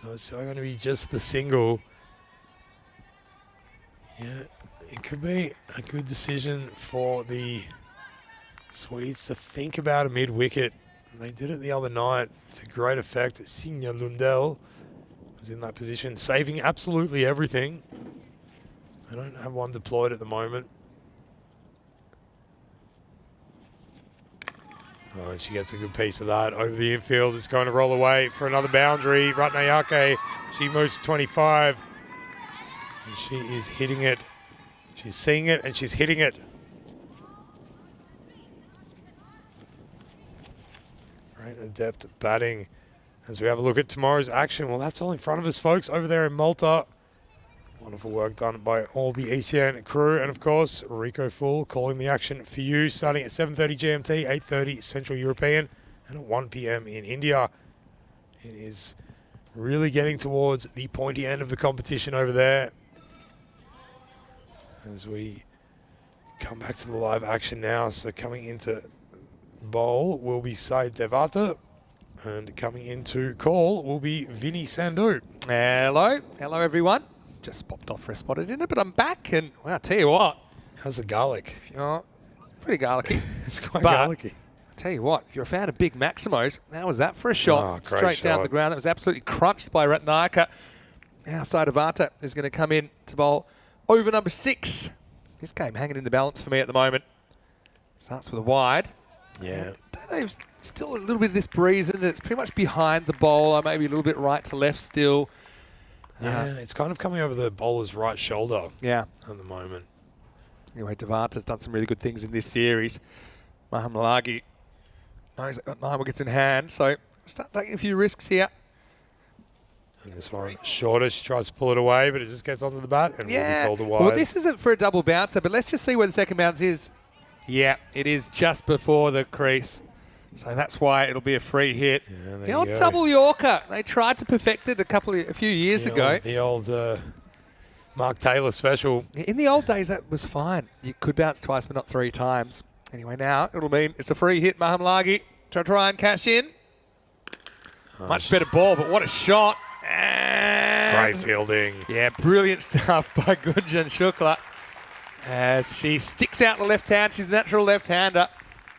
So it's going to be just the single. Yeah, it could be a good decision for the Swedes to think about a mid-wicket. They did it the other night to great effect. Signa Lundell was in that position, saving absolutely everything. They don't have one deployed at the moment. Oh, and she gets a good piece of that over the infield. It's going to roll away for another boundary. Ratnayake, she moves to 25. And she is hitting it. She's seeing it and she's hitting it. Great adept at batting. As we have a look at tomorrow's action. Well, that's all in front of us, folks, over there in Malta. Wonderful work done by all the ECN crew. And, of course, Rico Full calling the action for you, starting at 7:30 GMT, 8:30 Central European, and at 1 p.m. in India. It is really getting towards the pointy end of the competition over there. As we come back to the live action now. So coming into bowl will be Said Devata. And coming into call will be Vinny Sandhu. Hello. Hello, everyone. Just popped off for a spot at dinner, but I'm back. And well, I'll tell you what. How's the garlic? Oh, pretty garlicky. It's quite but garlicky. I'll tell you what, if you're a fan of Big Maximos, how was that for a shot? Oh, great Straight down shot. the ground. That was absolutely crunched by Ratnayake. Now Saidavata is going to come in to bowl over number 6. This game hanging in the balance for me at the moment. Starts with a wide. Yeah. Don't know, still a little bit of this breeze, and it's pretty much behind the bowler, maybe a little bit right to left still. Yeah, it's kind of coming over the bowler's right shoulder Yeah. at the moment. Anyway, Devata's done some really good things in this series. Mahamlagi knows they've got 9 wickets in hand, so start taking a few risks here. And this one shorter, she tries to pull it away, but it just gets onto the bat and will be called a wide. Well, this isn't for a double bouncer, but let's just see where the second bounce is. Yeah, it is just before the crease. So that's why it'll be a free hit. Yeah, there The you old go. double Yorker. They tried to perfect it a few years ago. The old Mark Taylor special. In the old days, that was fine. You could bounce twice, but not 3 times. Anyway, now it'll mean it's a free hit. Mahamlagi to try and cash in. Much better ball, but what a shot. And Great fielding. yeah, brilliant stuff by Gunjan Shukla. As she sticks out the left hand. She's a natural left-hander.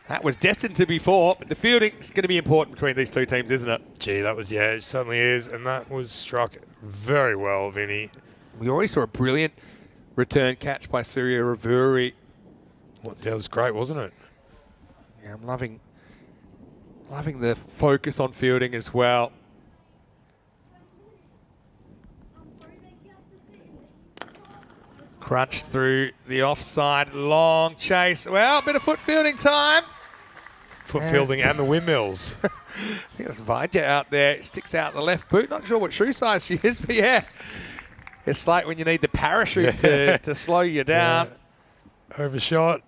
That was destined to be 4, but the fielding is going to be important between these two teams, isn't it? Gee, that was, yeah, it certainly is. And that was struck very well, Vinny. We already saw a brilliant return catch by Surya Ravuri. That was great, wasn't it? Yeah, I'm loving the focus on fielding as well. Crunched through the offside, long chase. Well, a bit of foot fielding time. Foot fielding and the windmills. I think that's Vaidya out there. Sticks out the left boot. Not sure what shoe size she is, but yeah. It's like when you need the parachute to slow you down. Yeah. Overshot.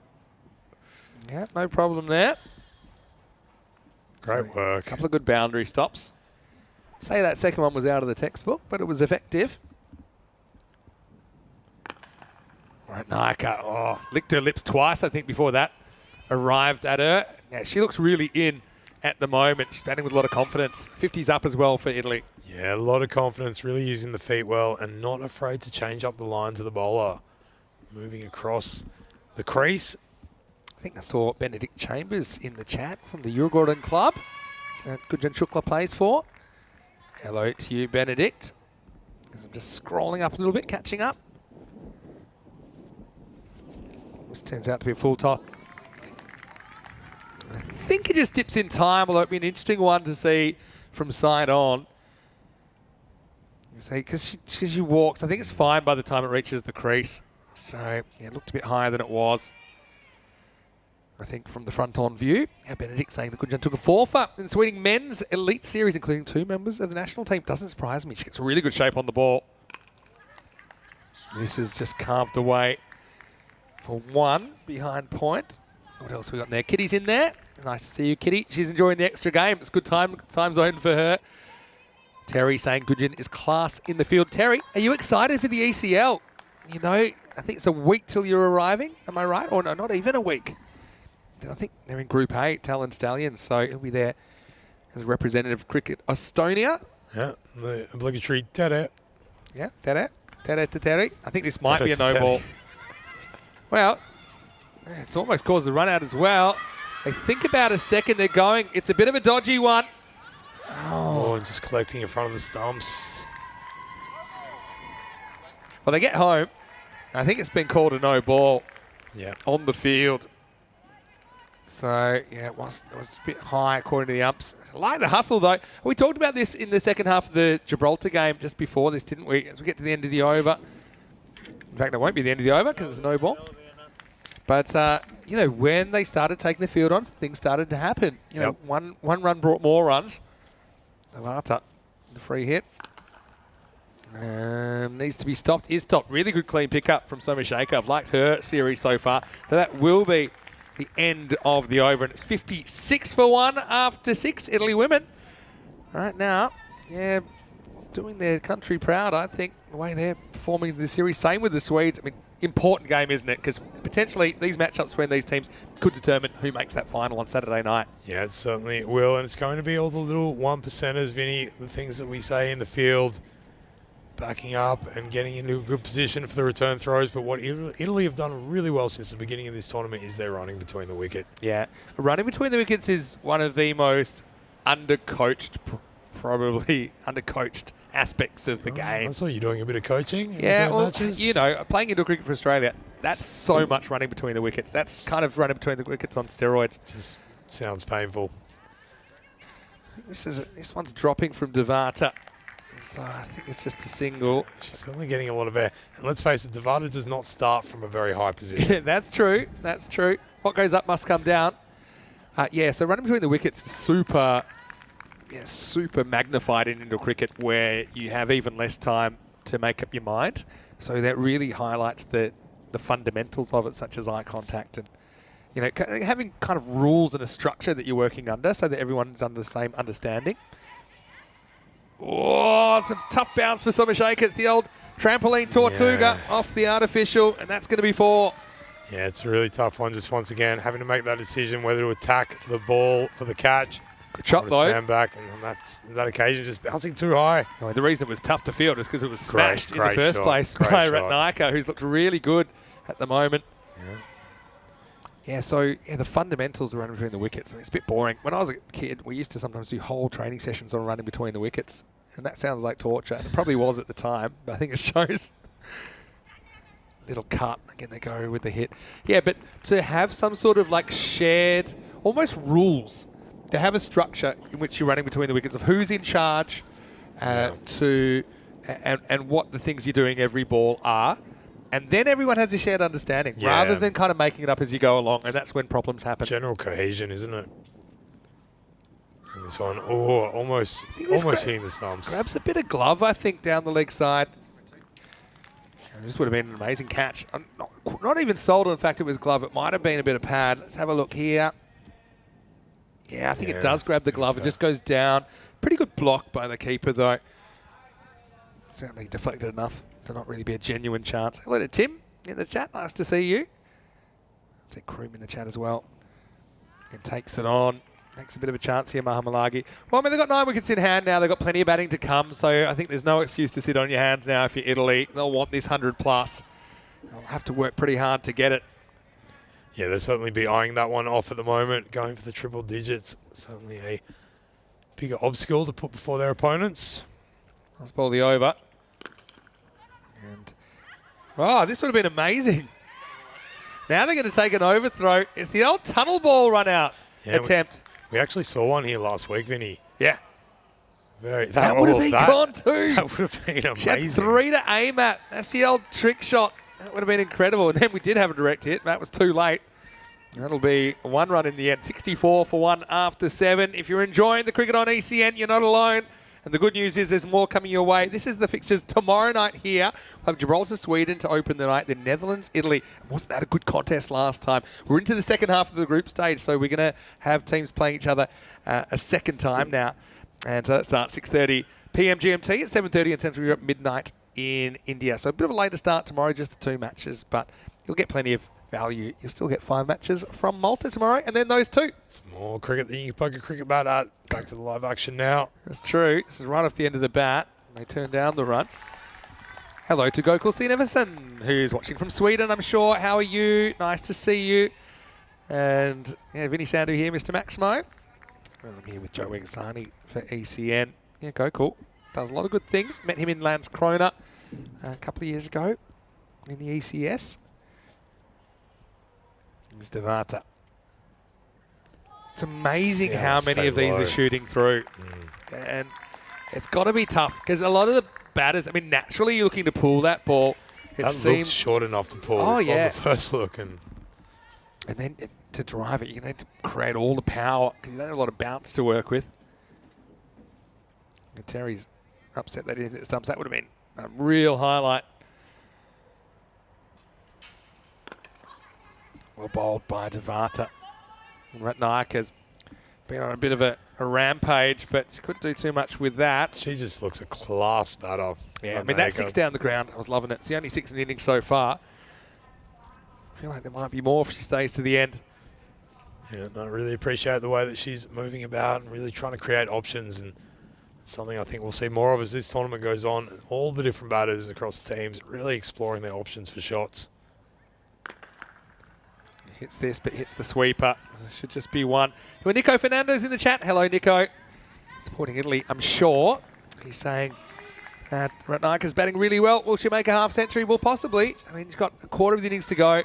Yeah, no problem there. Great work. A couple of good boundary stops. Say that second one was out of the textbook, but it was effective. Right, Naika, licked her lips twice, I think, before that arrived at her. Yeah, she looks really in at the moment. She's batting with a lot of confidence. 50's up as well for Italy. Yeah, a lot of confidence, really using the feet well and not afraid to change up the lines of the bowler. Moving across the crease. I think I saw Benedict Chambers in the chat from the Uruguayan club that Gunjan Shukla plays for. Hello to you, Benedict. I'm just scrolling up a little bit, catching up. This turns out to be a full toss. I think it just dips in time, although it'd be an interesting one to see from side on. Because she walks, I think it's fine by the time it reaches the crease. So, yeah, it looked a bit higher than it was. I think from the front-on view. Yeah, Benedict saying that Gunjan took a 4-fer in the Sweden men's elite series, including 2 members of the national team. Doesn't surprise me. She gets really good shape on the ball. This is just carved away for 1 behind point. What else we got in there? Kitty's in there. Nice to see you, Kitty. She's enjoying the extra game. It's good time zone for her. Terry saying Gunjan is class in the field. Terry, are you excited for the ECL? You know, I think it's a week till you're arriving. Am I right? Or no, not even a week. I think they're in Group 8, Talon Stallions, so he'll be there as a representative of Cricket Estonia. Yeah, the obligatory tada. Yeah, tada to Terry. I think this might be a no ball. Well, it's almost caused a run out as well. They think about a second, they're going. It's a bit of a dodgy one. Oh, and just collecting in front of the stumps. Well, they get home. I think it's been called a no ball Yeah. on the field. So, yeah, it was a bit high according to the umps. I like the hustle, though. We talked about this in the second half of the Gibraltar game just before this, didn't we? As we get to the end of the over. In fact, it won't be the end of the over because there's no ball. But, you know, when they started taking the field on, things started to happen. You know, one run brought more runs. Gibraltar, the free hit. Needs to be stopped. Is stopped. Really good clean pickup from Somasheka. I've liked her series so far. So that will be the end of the over. And it's 56 for 1 after 6. Italy women. Right now, yeah, doing their country proud, I think, the way they're performing in the series. Same with the Swedes. I mean, important game, isn't it? Because potentially these matchups between these teams could determine who makes that final on Saturday night. Yeah, it certainly will. And it's going to be all the little 1%ers, Vinny, the things that we say in the field, backing up and getting into a good position for the return throws. But what Italy have done really well since the beginning of this tournament is their running between the wicket. Yeah, running between the wickets is one of the most undercoached, probably undercoached aspects of the game. I saw you doing a bit of coaching. Yeah, well, matches. you know, playing indoor cricket for Australia, that's so much running between the wickets. That's kind of running between the wickets on steroids. Just sounds painful. This one's dropping from Devata. So I think it's just a single. She's certainly getting a lot of air. And let's face it, Devata does not start from a very high position. Yeah, that's true. That's true. What goes up must come down. Yeah, so running between the wickets is super magnified in indoor cricket where you have even less time to make up your mind. So that really highlights the fundamentals of it, such as eye contact and, you know, having kind of rules and a structure that you're working under so that everyone's under the same understanding. Oh, some tough bounce for Somasheka. It's the old trampoline Tortuga off the artificial, and that's going to be 4. Yeah, it's a really tough one. Just once again, having to make that decision whether to attack the ball for the catch. Good shot, though. Stand back, and that occasion just bouncing too high. Oh, the reason it was tough to field is because it was smashed in the first place Great by shot. Ratnayaka, who's looked really good at the moment. Yeah, so the fundamentals of running between the wickets. I mean, it's a bit boring. When I was a kid, we used to sometimes do whole training sessions on running between the wickets. And that sounds like torture. And it probably was at the time, but I think it shows. Little cut. Again, they go with the hit. Yeah, but to have some sort of like shared, almost rules, to have a structure in which you're running between the wickets of who's in charge and what the things you're doing every ball are. And then everyone has a shared understanding rather than kind of making it up as you go along. And that's when problems happen. General cohesion, isn't it? And this one, almost hitting the stumps. Grabs a bit of glove, I think, down the leg side. And this would have been an amazing catch. I'm not even sold on the fact it was glove. It might have been a bit of pad. Let's have a look here. Yeah, I think it does grab the glove. It just goes down. Pretty good block by the keeper, though. Certainly deflected enough to not really be a genuine chance. Hello to Tim in the chat. Nice to see you. See Kroom in the chat as well. And takes it on. Makes a bit of a chance here, Mahamalagi. Well, I mean, they've got 9 wickets in hand now. They've got plenty of batting to come, so I think there's no excuse to sit on your hands now if you're Italy. They'll want this 100 plus. They'll have to work pretty hard to get it. Yeah, they'll certainly be eyeing that one off at the moment, going for the triple digits. Certainly a bigger obstacle to put before their opponents. Let's ball the over. And this would have been amazing. Now they're going to take an overthrow. It's the old tunnel ball run out attempt. We actually saw one here last week, Vinny. Yeah. That would have been gone too. That would have been amazing. She had 3 to aim at. That's the old trick shot. That would have been incredible. And then we did have a direct hit. That was too late. That'll be 1 run in the end. 64 for 1 after 7. If you're enjoying the cricket on ECN, you're not alone. And the good news is there's more coming your way. This is the fixtures tomorrow night here. We'll have Gibraltar, Sweden to open the night. Then Netherlands, Italy. Wasn't that a good contest last time? We're into the second half of the group stage, so we're going to have teams playing each other a second time now. And so that starts 6:30 p.m. GMT at 7:30 in Central Europe, midnight in India. So a bit of a later start tomorrow, just the 2 matches, but you'll get plenty of value. You'll still get 5 matches from Malta tomorrow, and then those 2. It's more cricket than you can poke a cricket bat at. Back to the live action now. That's true. This is right off the end of the bat. They turn down the run. Hello to Gokul Sieneversen, who's watching from Sweden, I'm sure. How are you? Nice to see you. And Vinny Sandhu here, Mr. Maximo. Well, I'm here with Joe Wegasani for ECN. Yeah, Gokul does a lot of good things. Met him in Landskrona a couple of years ago in the ECS. Mr. Vata. It's amazing Yeah, how stay many of these low. are shooting through. And it's got to be tough because a lot of the batters, I mean, naturally you're looking to pull that ball. It That seems looked short enough to pull Oh, from yeah. the first look. And then to drive it, you're going to need to create all the power because you don't have a lot of bounce to work with. And Terry's upset that he didn't hit the stumps. That would have been a real highlight. Well bowled by Devata. Ratnayaka's been on a bit of a rampage, but she couldn't do too much with that. she just looks a class batter. Yeah, I mean, that 6 down the ground, I was loving it. It's the only 6 in the innings so far. I feel like there might be more if she stays to the end. Yeah, no, I really appreciate the way that she's moving about and really trying to create options, and something I think we'll see more of as this tournament goes on. All the different batters across the teams really exploring their options for shots. Hits this, but hits the sweeper. Should just be one. Well, Nico Fernando's in the chat. Hello, Nico. Supporting Italy, I'm sure. He's saying that Ratnayaka's batting really well. Will she make a half century? Well, possibly. I mean, she's got a quarter of the innings to go.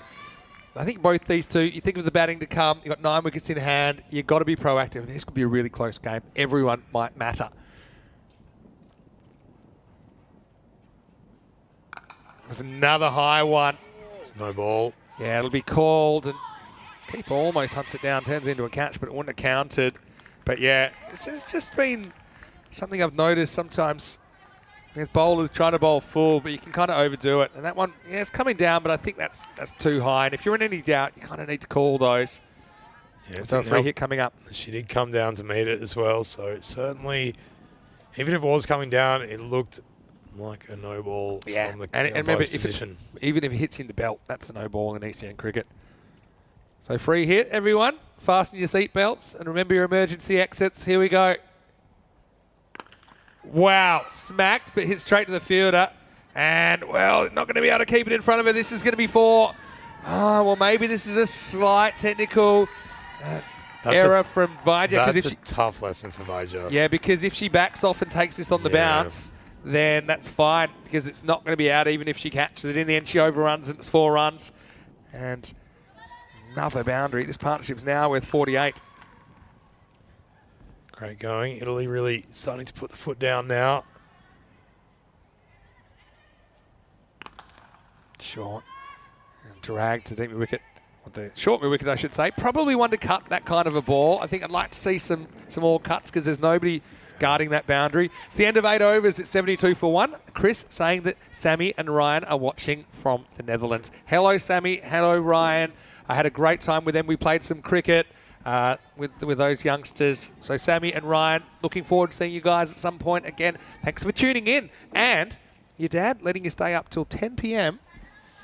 I think both these two, you think of the batting to come, you've got 9 wickets in hand, you've got to be proactive. And this could be a really close game. Everyone might matter. There's another high one. It's no ball. Yeah, it'll be called, and keeper almost hunts it down, turns into a catch, but it wouldn't have counted. But yeah, this has just been something I've noticed sometimes with bowlers trying to bowl full, but you can kind of overdo it. And that one, yeah, it's coming down, but I think that's too high. And if you're in any doubt, you kind of need to call those. Yeah, So a free hit coming up. She did come down to meet it as well, so certainly, even if it was coming down, it looked like a no ball Yeah, from the and remember, umpire's position. even if it hits in the belt, that's a no ball in ECN cricket. So free hit, everyone. Fasten your seatbelts and remember your emergency exits. Here we go. Wow, smacked, but hit straight to the fielder. And, well, not going to be able to keep it in front of her. This is going to be 4. Oh, well, maybe this is a slight technical error from Vaidya. That's a tough lesson for Vaidya. Yeah, because if she backs off and takes this on the bounce, then that's fine because it's not going to be out even if she catches it. In the end, she overruns and it's 4 runs. And another boundary. This partnership's now worth 48. Great going. Italy really starting to put the foot down now. Short. And dragged to deep mid-wicket. The short mid-wicket, I should say. Probably one to cut that kind of a ball. I think I'd like to see some more cuts because there's nobody guarding that boundary. It's the end of 8 overs. It's 72 for 1. Chris saying that Sammy and Ryan are watching from the Netherlands. Hello, Sammy. Hello, Ryan. I had a great time with them. We played some cricket with those youngsters. So Sammy and Ryan, looking forward to seeing you guys at some point. Again, thanks for tuning in. And your dad letting you stay up till 10 p.m.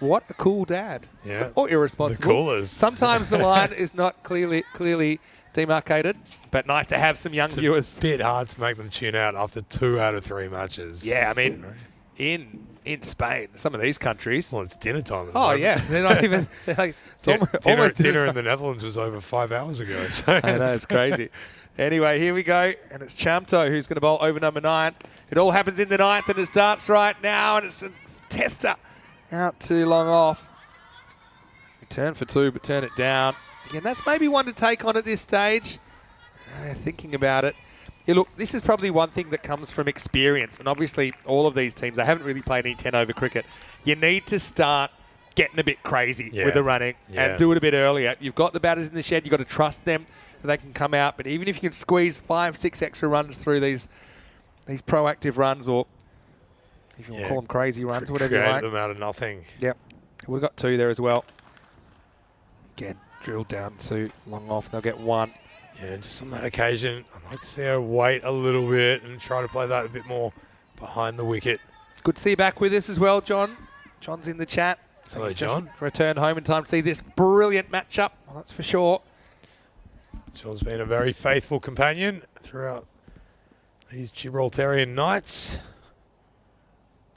What a cool dad. Yeah. Or irresponsible. The coolest. Sometimes the line is not clearly demarcated, but nice to have some young viewers. It's a bit hard to make them tune out after 2 out of 3 matches. Yeah, I mean, in Spain, some of these countries. Well, it's dinner time. At the Oh, moment. yeah. They're not even. It's almost dinner in the Netherlands was over 5 hours ago. So. I know, it's crazy. Anyway, here we go. And it's Chamto who's going to bowl over number 9. It all happens in the 9th, and it starts right now, and it's a tester out too long off. Turn for 2, but turn it down. Again, that's maybe one to take on at this stage. Thinking about it. Yeah, look, this is probably one thing that comes from experience. And obviously, all of these teams, they haven't really played any 10-over cricket. You need to start getting a bit crazy with the running and do it a bit earlier. You've got the batters in the shed. You've got to trust them so they can come out. But even if you can squeeze 5, 6 extra runs through these proactive runs, or if you want to call them crazy runs, whatever you like. Create them out of nothing. Yep. We've got 2 there as well. Again, drilled down to long off. They'll get 1. Yeah, just on that occasion, I'd like to see her wait a little bit and try to play that a bit more behind the wicket. Good to see you back with us as well, John. John's in the chat. So Hello, he's John. just returned home in time to see this brilliant matchup. Well, that's for sure. John's been a very faithful companion throughout these Gibraltarian nights.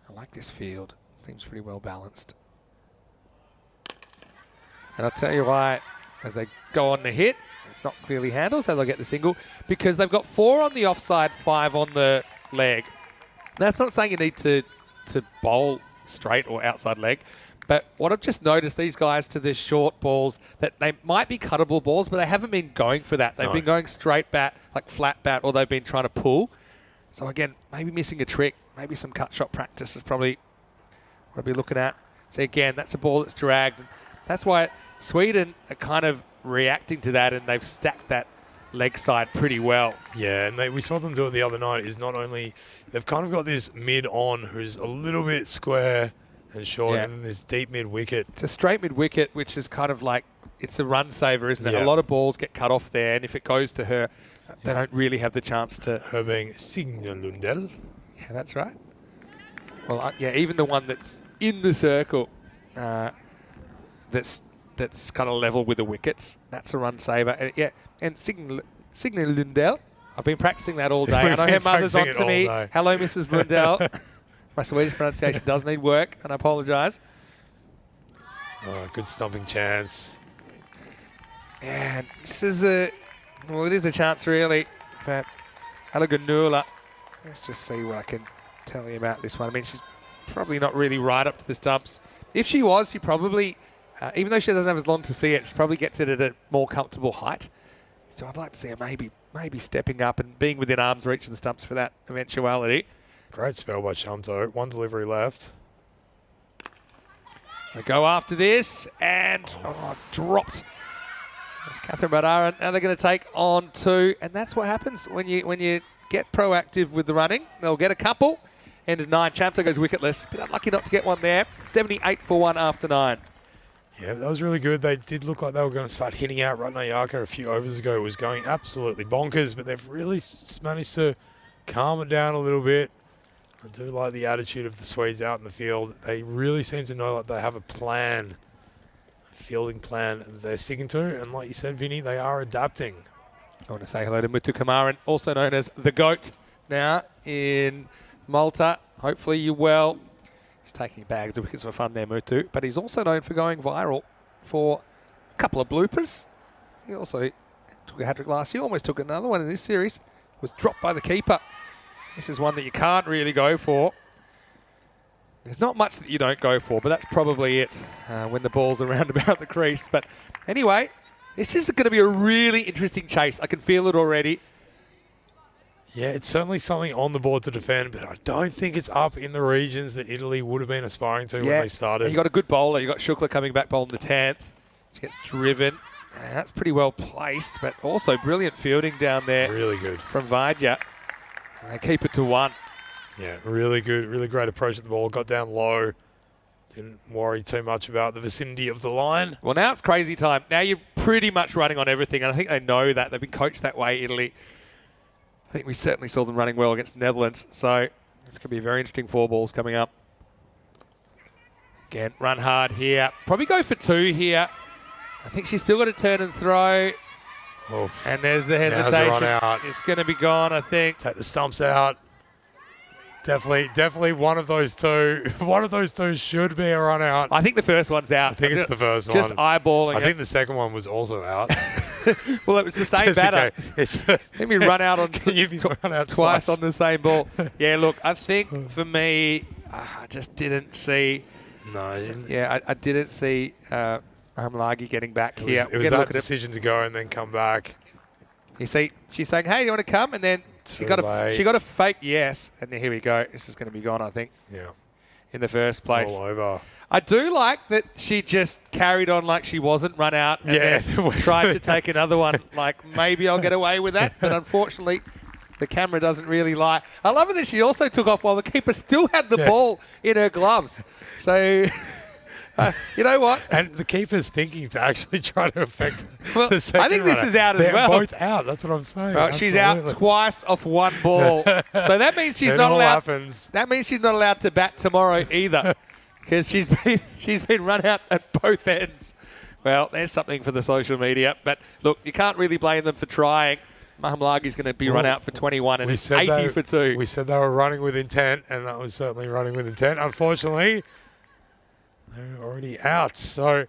I like this field. Seems pretty well balanced. And I'll tell you why, as they go on the hit, it's not clearly handled, so they'll get the single, because they've got 4 on the offside, 5 on the leg. That's not saying you need to bowl straight or outside leg, But what I've just noticed, these guys to their short balls, that they might be cuttable balls, but they haven't been going for that. They've been going straight bat, like flat bat, or they've been trying to pull. So again, maybe missing a trick. Maybe some cut shot practice is probably what I'll be looking at. So again, that's a ball that's dragged. That's why Sweden are kind of reacting to that, and they've stacked that leg side pretty well. Yeah, and we saw them do it the other night. Is not only they've kind of got this mid on who's a little bit square and short, and then this deep mid wicket. It's a straight mid wicket, which is kind of like, it's a run saver, isn't it? Yeah. A lot of balls get cut off there, and if it goes to her, they don't really have the chance to. Her being Signe Lundell. Yeah, that's right. Well, yeah, even the one that's in the circle, that's kind of level with the wickets, that's a run saver. And yeah, and Signe Lundell. I've been practicing that all day. I know her mother's on to me. Hello, Mrs. Lundell. My Swedish pronunciation does need work, and I apologise. Oh, good stumping chance. And this is it is a chance really for Alagunula. Let's just see what I can tell you about this one. I mean, she's probably not really right up to the stumps. If she was, she probably, even though she doesn't have as long to see it, she probably gets it at a more comfortable height. So I'd like to see her maybe stepping up and being within arm's reach of the stumps for that eventuality. Great spell by Shamto. One delivery left. They go after this, and it's dropped. It's Catherine Badaran. Now they're going to take on 2, and that's what happens when you get proactive with the running. They'll get a couple. Ended 9. Shamto goes wicketless. Bit unlucky not to get one there. 78 for 1 after 9. Yeah, that was really good. They did look like they were going to start hitting out. Ratnayaka a few overs ago was going absolutely bonkers, but they've really managed to calm it down a little bit. I do like the attitude of the Swedes out in the field. They really seem to know that they have a plan, a fielding plan that they're sticking to. And like you said, Vinny, they are adapting. I want to say hello to Muthu Kamaran, also known as the GOAT now in Malta. Hopefully you're well. He's taking bags of wickets for fun there, Muthu. But he's also known for going viral for a couple of bloopers. He also took a hat-trick last year, almost took another one in this series. Was dropped by the keeper. This is one that you can't really go for. There's not much that you don't go for, but that's probably it when the ball's around about the crease. But anyway, this is going to be a really interesting chase. I can feel it already. Yeah, it's certainly something on the board to defend, but I don't think it's up in the regions that Italy would have been aspiring to when they started. You got a good bowler. You got Shukla coming back bowling the 10th. She gets driven. That's pretty well placed, but also brilliant fielding down there. Really good. From Vaidya. And they keep it to 1. Yeah, really good. Really great approach at the ball. Got down low. Didn't worry too much about the vicinity of the line. Well, now it's crazy time. Now you're pretty much running on everything, and I think they know that. They've been coached that way, Italy. I think we certainly saw them running well against the Netherlands. So it's going to be a very interesting 4 balls coming up. Again, run hard here. Probably go for 2 here. I think she's still got to turn and throw. Oh, and there's the hesitation. Run out. It's going to be gone, I think. Take the stumps out. Definitely one of those two. One of those two should be a run out. I think the first one's out. I think it's the first one. Just eyeballing I think the second one was also out. Well, it was the same batter. Let me run out on twice on the same ball. Yeah, look, I think for me, I just didn't see. No. Yeah, I didn't see Mahamlagi getting back here. It was that decision to go and then come back. You see, she's saying, "Hey, do you want to come?" And then she got a fake yes, and here we go. This is going to be gone, I think. Yeah. In the first place. All over. I do like that she just carried on like she wasn't run out and then tried to take another one. Like, maybe I'll get away with that. But unfortunately, the camera doesn't really lie. I love it that she also took off while the keeper still had the ball in her gloves. So, you know what? And the keeper's thinking to actually try to affect the second I think this runner. is out as They're well. both out. That's what I'm saying. Well, she's out twice off 1 ball. So that means she's not allowed. That means she's not allowed to bat tomorrow either. Because she's been run out at both ends. Well, there's something for the social media. But look, you can't really blame them for trying. Mahamlagi's going to be run out for 21 and it's 80 for 2. We said they were running with intent, and that was certainly running with intent. Unfortunately, they're already out. So,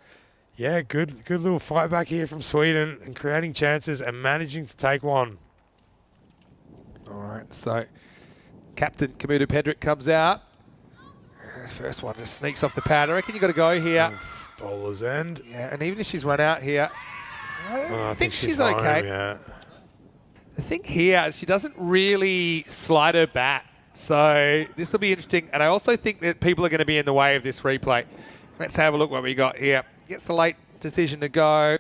yeah, good little fight back here from Sweden and creating chances and managing to take one. All right, so Captain Kamudu Pedrick comes out. first one just sneaks off the pad. I reckon you got to go here. Bowler's end. Yeah, and even if she's run out here, I think she's home, okay. Yeah. The thing here, she doesn't really slide her bat. So this will be interesting. And I also think that people are going to be in the way of this replay. Let's have a look what we got here. Gets the late decision to go.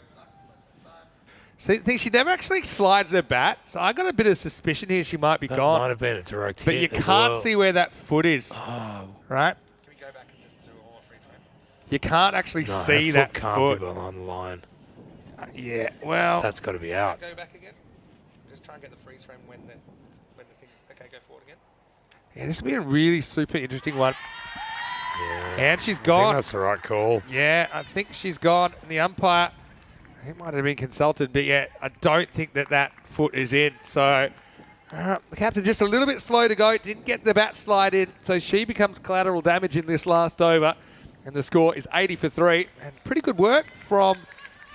So I think she never actually slides her bat. So I got a bit of suspicion here she might be That gone. might have been a direct But hit you as can't well. see where that foot is. Oh. Right? Can we go back and just do all freeze frame? You can't actually No, see that that can't foot. be behind the line. Yeah, well. That's got to be out. Go back again. Just try and get the freeze frame when the thing. Okay, go forward again. Yeah, this will be a really super interesting one. Yeah. And she's I gone. think that's the right call. Yeah, I think she's gone. And the umpire, he might have been consulted, but yeah, I don't think that foot is in. So the captain just a little bit slow to go. Didn't get the bat slide in. So she becomes collateral damage in this last over. And the score is 80 for 3. And pretty good work from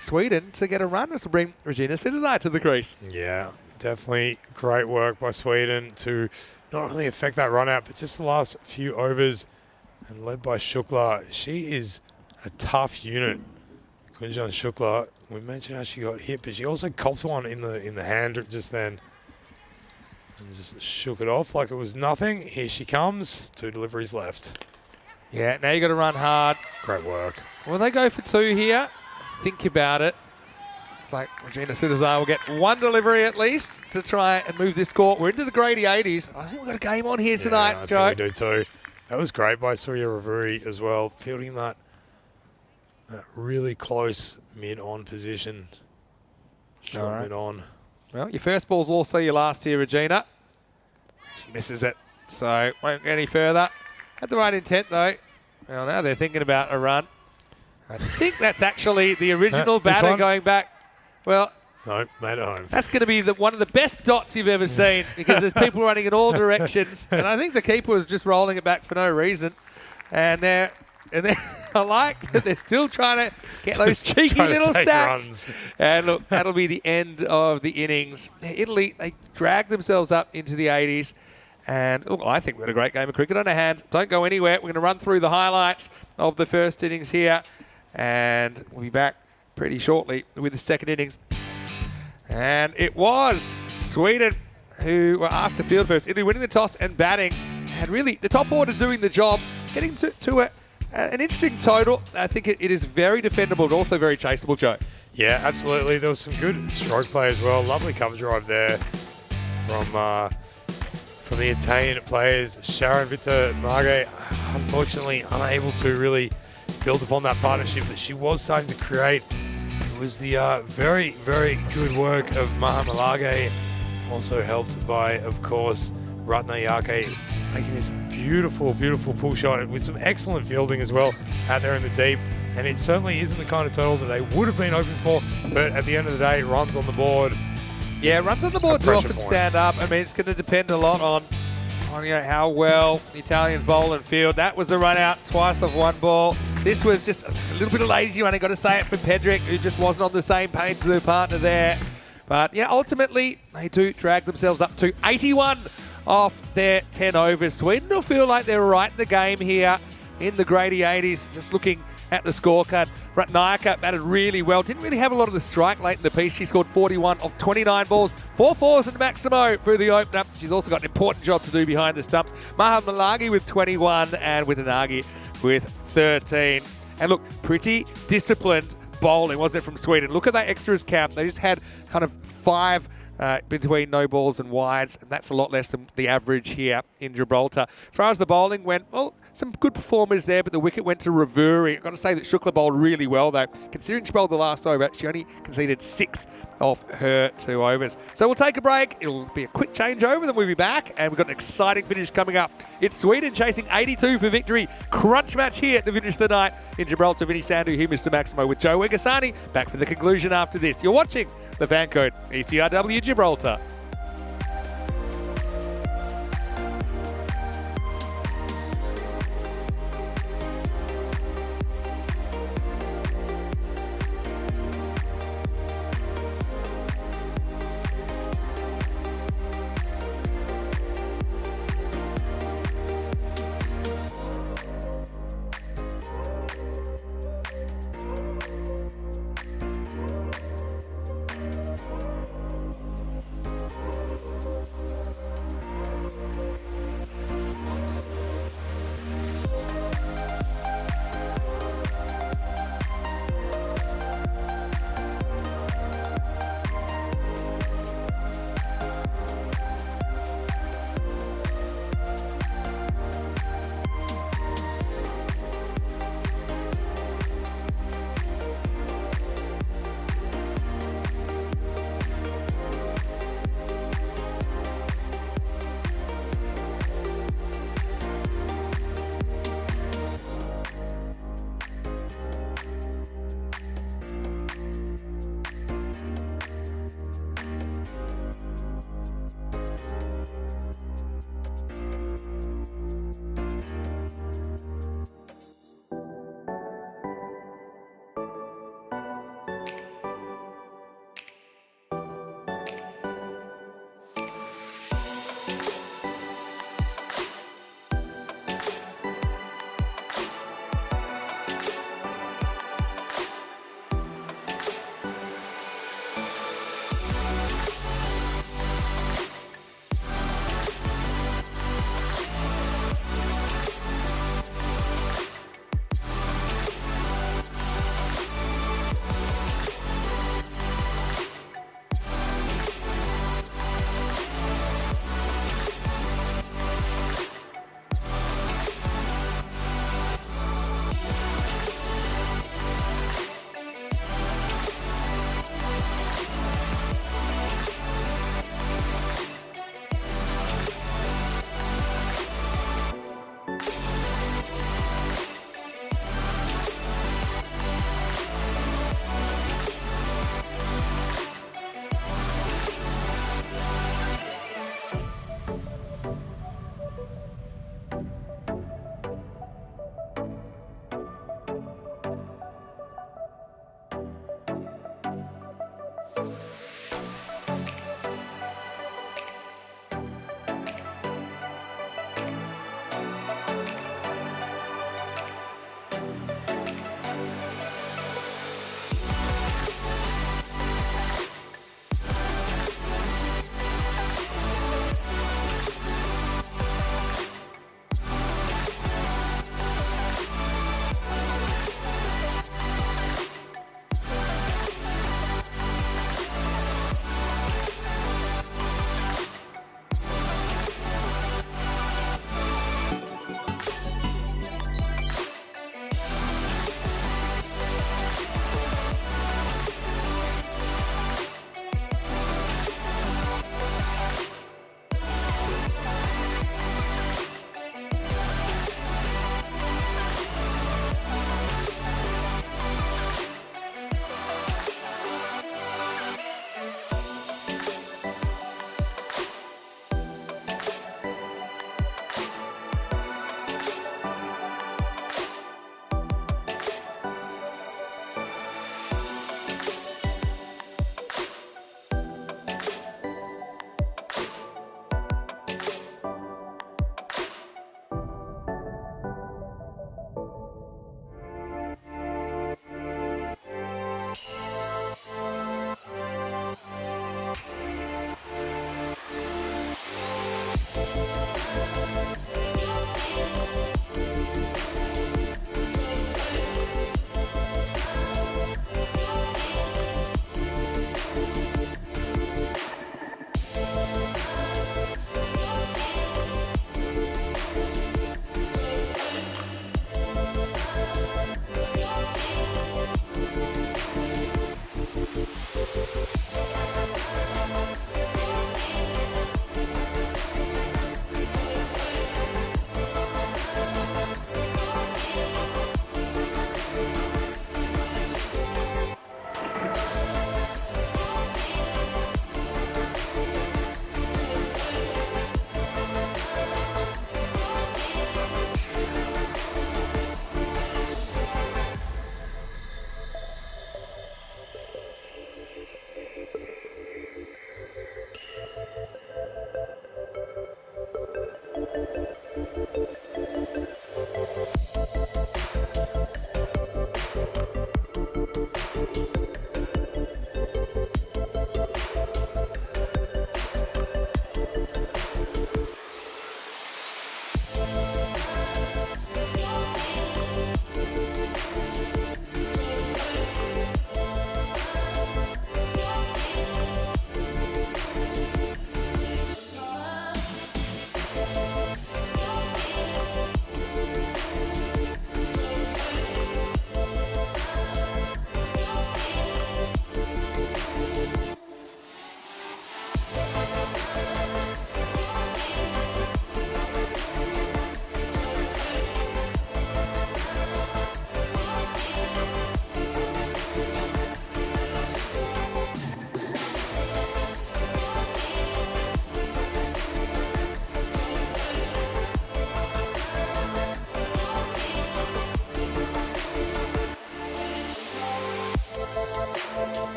Sweden to get a run. This will bring Regina Citizai to the crease. Yeah, definitely great work by Sweden to not only affect that run out, but just the last few overs. And led by Shukla. She is a tough unit. Kunjan Shukla. We mentioned how she got hit, but she also copped one in the hand just then. And just shook it off like it was nothing. Here she comes. 2 deliveries left. Yeah, now you got to run hard. Great work. Will they go for 2 here? Think about it. It's like Regina Citizai will get 1 delivery at least to try and move this score. We're into the grady 80s. I think we've got a game on here tonight, I Joe. think we do too. That was great by Surya Ravuri as well, fielding that really close mid-on position. Short All right. mid-on. Well, your first ball's also your last here, Regina. She misses it, so won't get any further. Had the right intent, though. Well, now they're thinking about a run. I think that's actually the original This batter one? going back. Well, No, made it home. that's going to be one of the best dots you've ever seen because there's people running in all directions. And I think the keeper was just rolling it back for no reason. And I like that they're still trying to get those cheeky trying to little take stacks. runs. And look, that'll be the end of the innings. Italy, they dragged themselves up into the 80s. And look, I think we had a great game of cricket on our hands. Don't go anywhere. We're going to run through the highlights of the first innings here. And we'll be back pretty shortly with the second innings. And it was Sweden who were asked to field first. Italy winning the toss and batting. Had really the top order doing the job, getting to an interesting total. I think it is very defendable, but also very chaseable, Joe. Yeah, absolutely. There was some good stroke play as well. Lovely cover drive there from the Italian players. Sharon Vita Marge, unfortunately unable to really build upon that partnership that she was starting to create. It was the very, very good work of Maha Malage, also helped by, of course, Ratna Yake, making this beautiful, beautiful pull shot with some excellent fielding as well out there in the deep. And it certainly isn't the kind of total that they would have been hoping for, but at the end of the day, runs on the board. Yeah, runs on the board do often stand up. I mean, it's going to depend a lot on how well the Italians bowl and field. That was a run out twice of 1 ball. This was just a little bit of lazy running. Got to say it for Pedrick, who just wasn't on the same page as her partner there. But yeah, ultimately, they do drag themselves up to 81 off their 10 overs. Sweden will feel like they're right in the game here in the grady 80s. Just looking at the scorecard, Ratnayaka batted really well. Didn't really have a lot of the strike late in the piece. She scored 41 of 29 balls. 4 fours and Maximo for the opener. She's also got an important job to do behind the stumps. Maha Malagi with 21 and Witanagi with 13. And look, pretty disciplined bowling, wasn't it, from Sweden? Look at that extras count. They just had kind of 5 between no balls and wides, and that's a lot less than the average here in Gibraltar. As far as the bowling went, well, some good performers there, but the wicket went to Ravuri. I've got to say that Shukla bowled really well, though. Considering she bowled the last over, she only conceded 6 off her 2 overs. So we'll take a break. It'll be a quick changeover, then we'll be back, and we've got an exciting finish coming up. It's Sweden chasing 82 for victory. Crunch match here to finish the night in Gibraltar. Vinny Sandhu here, Mr. Maximo, with Joe Wegasani. Back for the conclusion after this. You're watching the FanCode ECIW Gibraltar.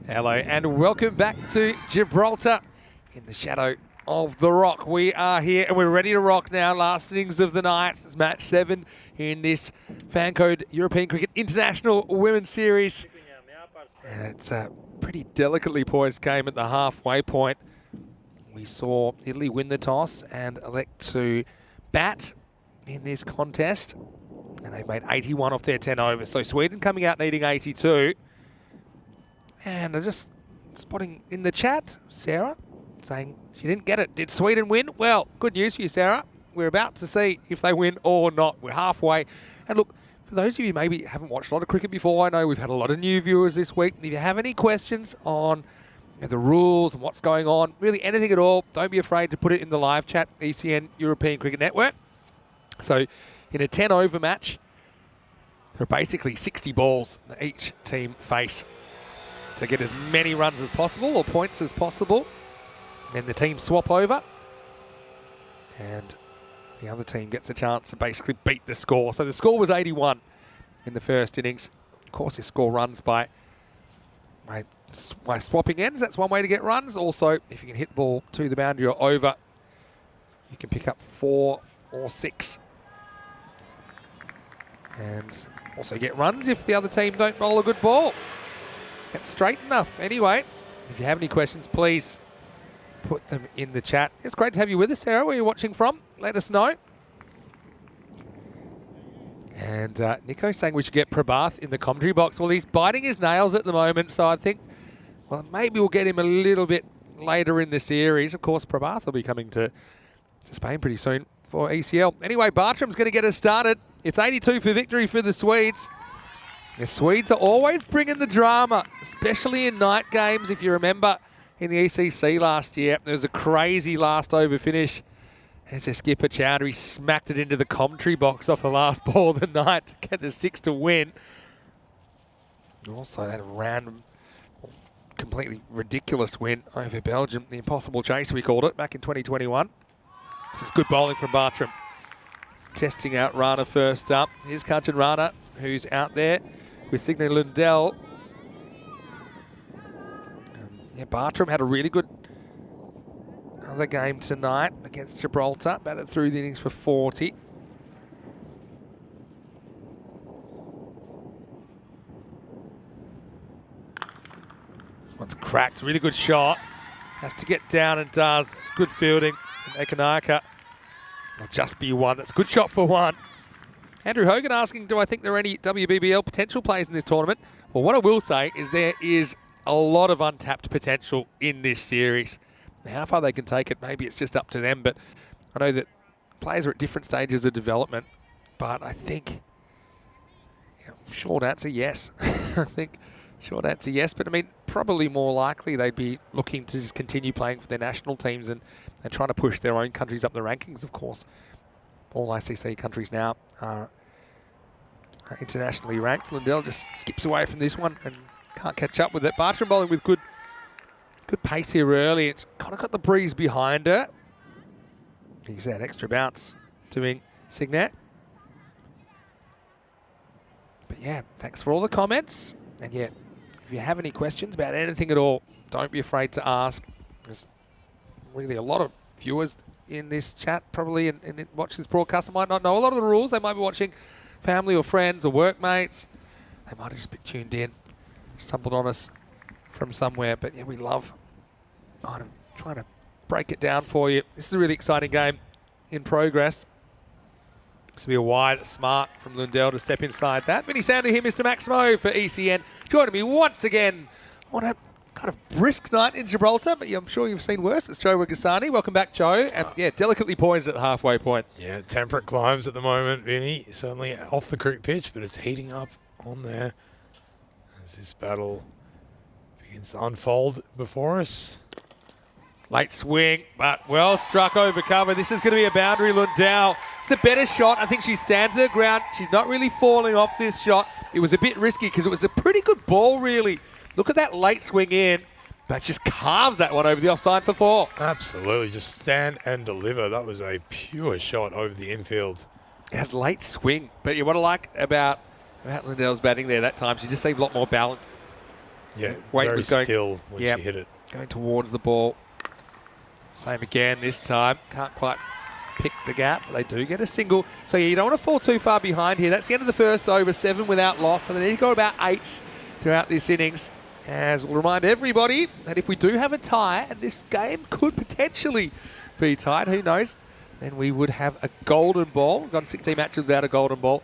Hello and welcome back to Gibraltar in the shadow of the rock. We are here and we're ready to rock now. Last innings of the night. It's match 7 in this FanCode European Cricket International Women's Series. And it's a pretty delicately poised game at the halfway point. We saw Italy win the toss and elect to bat in this contest. And they've made 81 off their 10 overs. So Sweden coming out needing 82. And I'm just spotting in the chat, Sarah, saying she didn't get it. Did Sweden win? Well, good news for you, Sarah. We're about to see if they win or not. We're halfway. And look, for those of you who maybe haven't watched a lot of cricket before, I know we've had a lot of new viewers this week. And if you have any questions on the rules and what's going on, really anything at all, don't be afraid to put it in the live chat, ECN European Cricket Network. So in a 10-over match, there are basically 60 balls that each team face to get as many runs as possible or points as possible. Then the team swap over and the other team gets a chance to basically beat the score. So the score was 81 in the first innings. Of course, this score runs by swapping ends. That's one way to get runs. Also, if you can hit the ball to the boundary or over, you can pick up 4 or 6. And also get runs if the other team don't bowl a good ball. That's straight enough. Anyway, if you have any questions, please put them in the chat. It's great to have you with us, Sarah. Where are you watching from? Let us know. And Nico's saying we should get Prabhath in the commentary box. Well, he's biting his nails at the moment, so I think, well, maybe we'll get him a little bit later in the series. Of course, Prabhath will be coming to Spain pretty soon for ECL. Anyway, Bartram's going to get us started. It's 82 for victory for the Swedes. The Swedes are always bringing the drama, especially in night games. If you remember in the ECC last year, there was a crazy last over finish. As their skipper Chowdhury smacked it into the commentary box off the last ball of the night to get the 6 to win. Also that random, completely ridiculous win over Belgium, the impossible chase we called it back in 2021. This is good bowling from Bartram. Testing out Rana first up. Here's Kanchan Rana, who's out there with Signe Lundell. Yeah, Bartram had a really good other game tonight against Gibraltar. Batted through the innings for 40. One's cracked. Really good shot. Has to get down and does. It's good fielding from Ekanaka. It'll just be one. That's a good shot for one. Andrew Hogan asking, do I think there are any WBBL potential players in this tournament? Well, what I will say is there is a lot of untapped potential in this series. How far they can take it, maybe it's just up to them, but I know that players are at different stages of development, but I think, short answer, yes. I think short answer, yes, but I mean, probably more likely they'd be looking to just continue playing for their national teams and trying to push their own countries up the rankings, of course. All ICC countries now are internationally ranked. Lundell just skips away from this one and can't catch up with it. Bartram bowling with good pace here early. It's kind of got the breeze behind her. He's that extra bounce doing Signet. But yeah, thanks for all the comments. And yeah, if you have any questions about anything at all, don't be afraid to ask. There's really a lot of viewers in this chat probably and watch this broadcast. They might not know a lot of the rules. They might be watching family or friends or workmates. They might have just been tuned in, stumbled on us from somewhere. But yeah, we love kind of trying to break it down for you. This is a really exciting game in progress. This will be a wide, smart from Lundell to step inside that. Vinny Sander here, Mr. Maximo for ECN. Joining me once again on a kind of brisk night in Gibraltar, but I'm sure you've seen worse. It's Joe Wagasani. Welcome back, Joe. And yeah, delicately poised at the halfway point. Yeah, temperate climbs at the moment, Vinny. Certainly off the cricket pitch, but it's heating up on there as this battle begins to unfold before us. Late swing, but well struck over cover. This is going to be a boundary, Lundell. It's a better shot. I think she stands her ground. She's not really falling off this shot. It was a bit risky because it was a pretty good ball, really. Look at that late swing in, but just carves that one over the offside for 4. Absolutely, just stand and deliver. That was a pure shot over the infield. It had late swing, but what I like about Lundell's batting there that time, she just seemed a lot more balanced. Yeah, Weight very was going, still when she hit it. Going towards the ball. Same again this time. Can't quite pick the gap, but they do get a single. So yeah, you don't want to fall too far behind here. That's the end of the first over, 7 without loss. So they need to go about 8 throughout this innings. As we'll remind everybody that if we do have a tie, and this game could potentially be tied, who knows, then we would have a golden ball. We've gone 16 matches without a golden ball,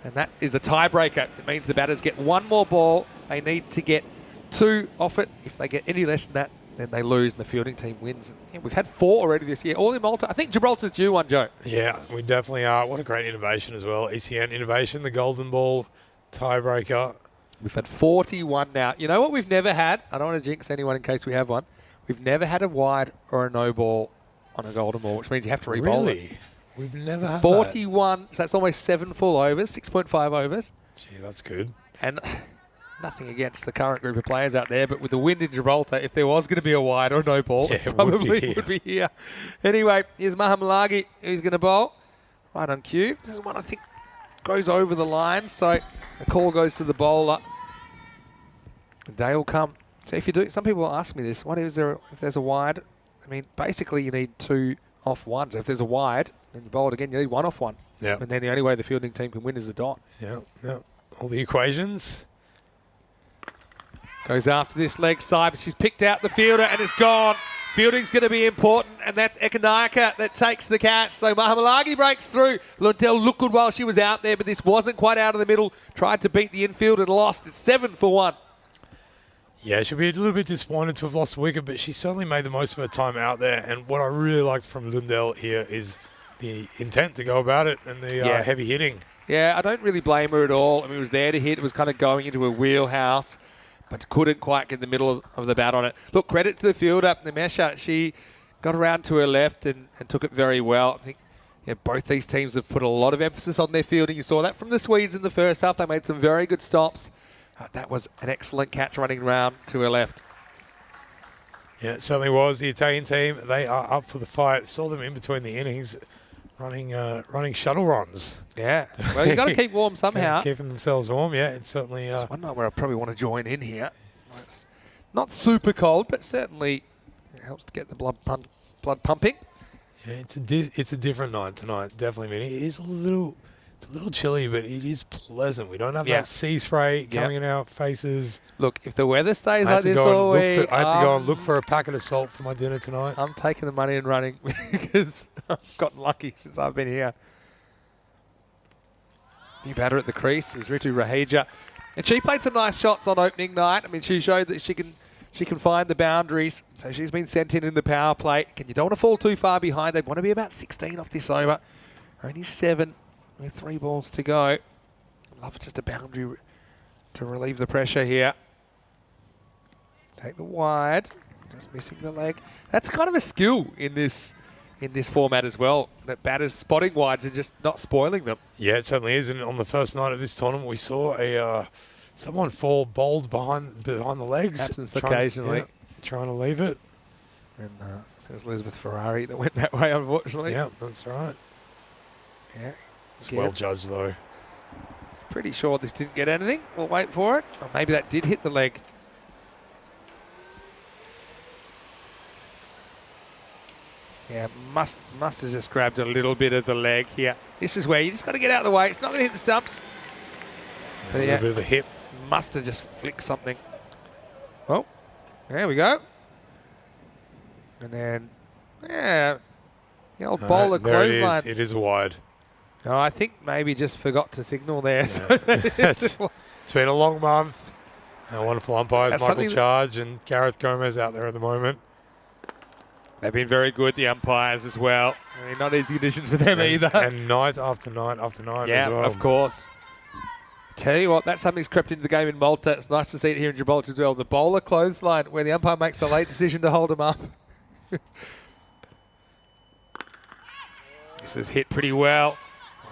and that is a tiebreaker. It means the batters get 1 more ball. They need to get 2 off it. If they get any less than that, then they lose and the fielding team wins. Yeah, we've had 4 already this year, all in Malta. I think Gibraltar's due one, Joe. Yeah, we definitely are. What a great innovation as well. ECN innovation, the golden ball tiebreaker. We've had 41 now. You know what we've never had? I don't want to jinx anyone in case we have one. We've never had a wide or a no ball on a golden ball, which means you have to re-bowl it. We've never had 41, so that's almost 7 full overs, 6.5 overs. Gee, that's good. And nothing against the current group of players out there, but with the wind in Gibraltar, if there was going to be a wide or no ball, it probably would be here. Anyway, here's Mahamalagi, who's going to bowl. Right on cue. This is one I think goes over the line, so the call goes to the bowler. The day will come. So if you do, some people ask me this, what is there if there's a wide? I mean, basically you need 2 off ones. If there's a wide, then you bowl it again, you need 1 off one. Yeah. And then the only way the fielding team can win is a dot. Yeah, yeah. All the equations. Goes after this leg side, but she's picked out the fielder and it's gone. Fielding's going to be important, and that's Ekanayaka that takes the catch. So Mahamalagi breaks through. Lundell looked good while she was out there, but this wasn't quite out of the middle. Tried to beat the infield and lost. It's 7-1. Yeah, she'll be a little bit disappointed to have lost the wicket, but she certainly made the most of her time out there. And what I really liked from Lundell here is the intent to go about it and the heavy hitting. Yeah, I don't really blame her at all. I mean, it was there to hit. It was kind of going into a wheelhouse, but couldn't quite get in the middle of the bat on it. Look, credit to the fielder, Nimesha. She got around to her left and took it very well. I think both these teams have put a lot of emphasis on their fielding. You saw that from the Swedes in the first half. They made some very good stops. That was an excellent catch running round to her left. Yeah, it certainly was. The Italian team, they are up for the fight. Saw them in between the innings running shuttle runs. Yeah, well, you got to keep warm somehow. Keeping themselves warm, yeah. It's certainly... It's one night where I probably want to join in here. It's not super cold, but certainly it helps to get the blood pumping. Yeah, it's a different night tonight, definitely. I mean, it's a little chilly, but it is pleasant. We don't have that sea spray coming in our faces. Look, if the weather stays like this all week... I had to go and look for a packet of salt for my dinner tonight. I'm taking the money and running because I've gotten lucky since I've been here. New batter at the crease is Ritu Raheja. And she played some nice shots on opening night. I mean, she showed that she can find the boundaries. So she's been sent in the power play. You don't want to fall too far behind. They want to be about 16 off this over. Only 7 with 3 balls to go. Love just a boundary to relieve the pressure here. Take the wide. Just missing the leg. That's kind of a skill in this format as well, that batters spotting wides and just not spoiling them. Yeah, it certainly is. And on the first night of this tournament, we saw someone fall bowled behind the legs. Happens occasionally. Trying to leave it. And it was Elizabeth Ferrari that went that way, unfortunately. Yeah, that's right. Yeah. It's well judged, though. Pretty sure this didn't get anything. We'll wait for it. Or maybe that did hit the leg. Yeah, must have just grabbed a little bit of the leg here. This is where you just got to get out of the way. It's not going to hit the stumps. A little bit of the hip. Must have just flicked something. Oh, there we go. And then, the old bowler clothesline. It is wide. Oh, I think maybe just forgot to signal there. Yeah. So it's been a long month. Wonderful umpires, Michael Charge and Gareth Gomez out there at the moment. They've been very good, the umpires as well. I mean, not easy conditions for them either. And night after night after night as well. Yeah, of course. Tell you what, that's something that's crept into the game in Malta. It's nice to see it here in Gibraltar as well. The bowler clothesline, where the umpire makes a late decision to hold him up. This is hit pretty well.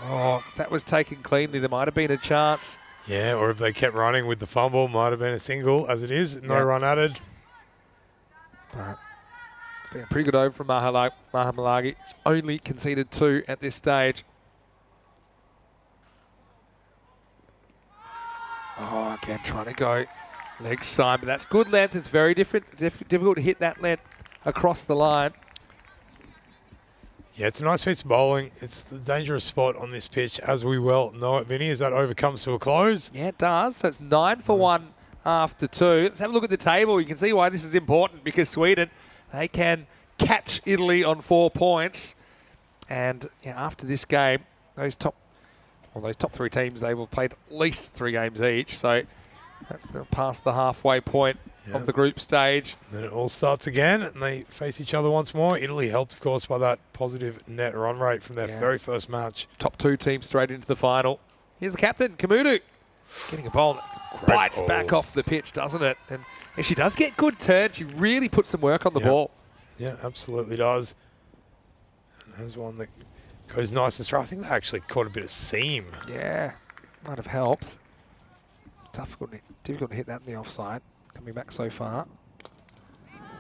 Oh, if that was taken cleanly, there might have been a chance. Yeah, or if they kept running with the fumble, might have been a single. As it is, no run added. But it's been a pretty good over from Mahamalagi. It's only conceded 2 at this stage. Oh, again, trying to go leg side, but that's good length. It's very difficult to hit that length across the line. Yeah, it's a nice piece of bowling. It's the dangerous spot on this pitch, as we well know it, Vinny, as that over comes to a close. Yeah, it does. So it's 9 for 1 after 2. Let's have a look at the table. You can see why this is important, because Sweden, they can catch Italy on 4 points. And after this game, those top 3 teams, they will play at least 3 games each. So that's past the halfway point of the group stage. Then it all starts again, and they face each other once more. Italy helped, of course, by that positive net run rate from their very first match. Top 2 teams straight into the final. Here's the captain, Kamudu, getting a bowl that bites back off the pitch, doesn't it? And she does get good turns. She really puts some work on the ball. Yeah, absolutely does. And there's one that goes nice and straight. I think they actually caught a bit of seam. Yeah, might have helped. Difficult to hit that in the offside. Coming back so far.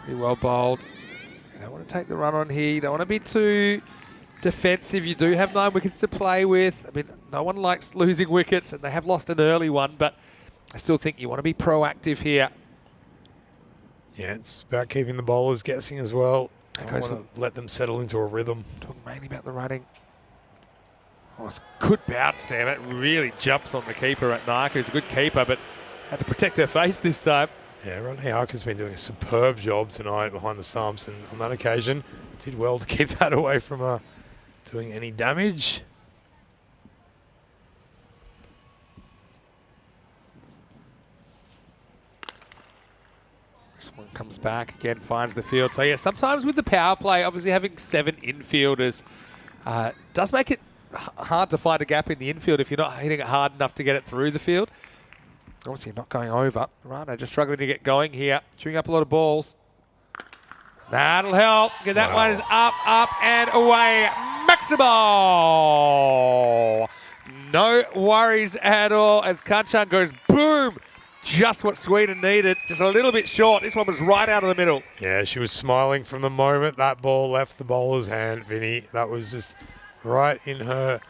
Pretty well bowled. You don't want to take the run on here. You don't want to be too defensive. You do have 9 wickets to play with. I mean, no one likes losing wickets, and they have lost an early one, but I still think you want to be proactive here. Yeah, it's about keeping the bowlers guessing as well. I want to let them settle into a rhythm. Talking mainly about the running. Oh, it's a good bounce there. That really jumps on the keeper at Naka, who's a good keeper, but had to protect her face this time. Yeah, Rodney Harker's been doing a superb job tonight behind the stumps, and on that occasion did well to keep that away from doing any damage. This one comes back again, finds the field. So yeah, sometimes with the power play, obviously having 7 infielders does make it hard to find a gap in the infield if you're not hitting it hard enough to get it through the field. Obviously not going over. Rana just struggling to get going here, chewing up a lot of balls. That'll help. That one is up, and away. Maximo! No worries at all as Kanchan goes boom. Just what Sweden needed. Just a little bit short. This one was right out of the middle. Yeah, she was smiling from the moment that ball left the bowler's hand, Vinny. That was just right in her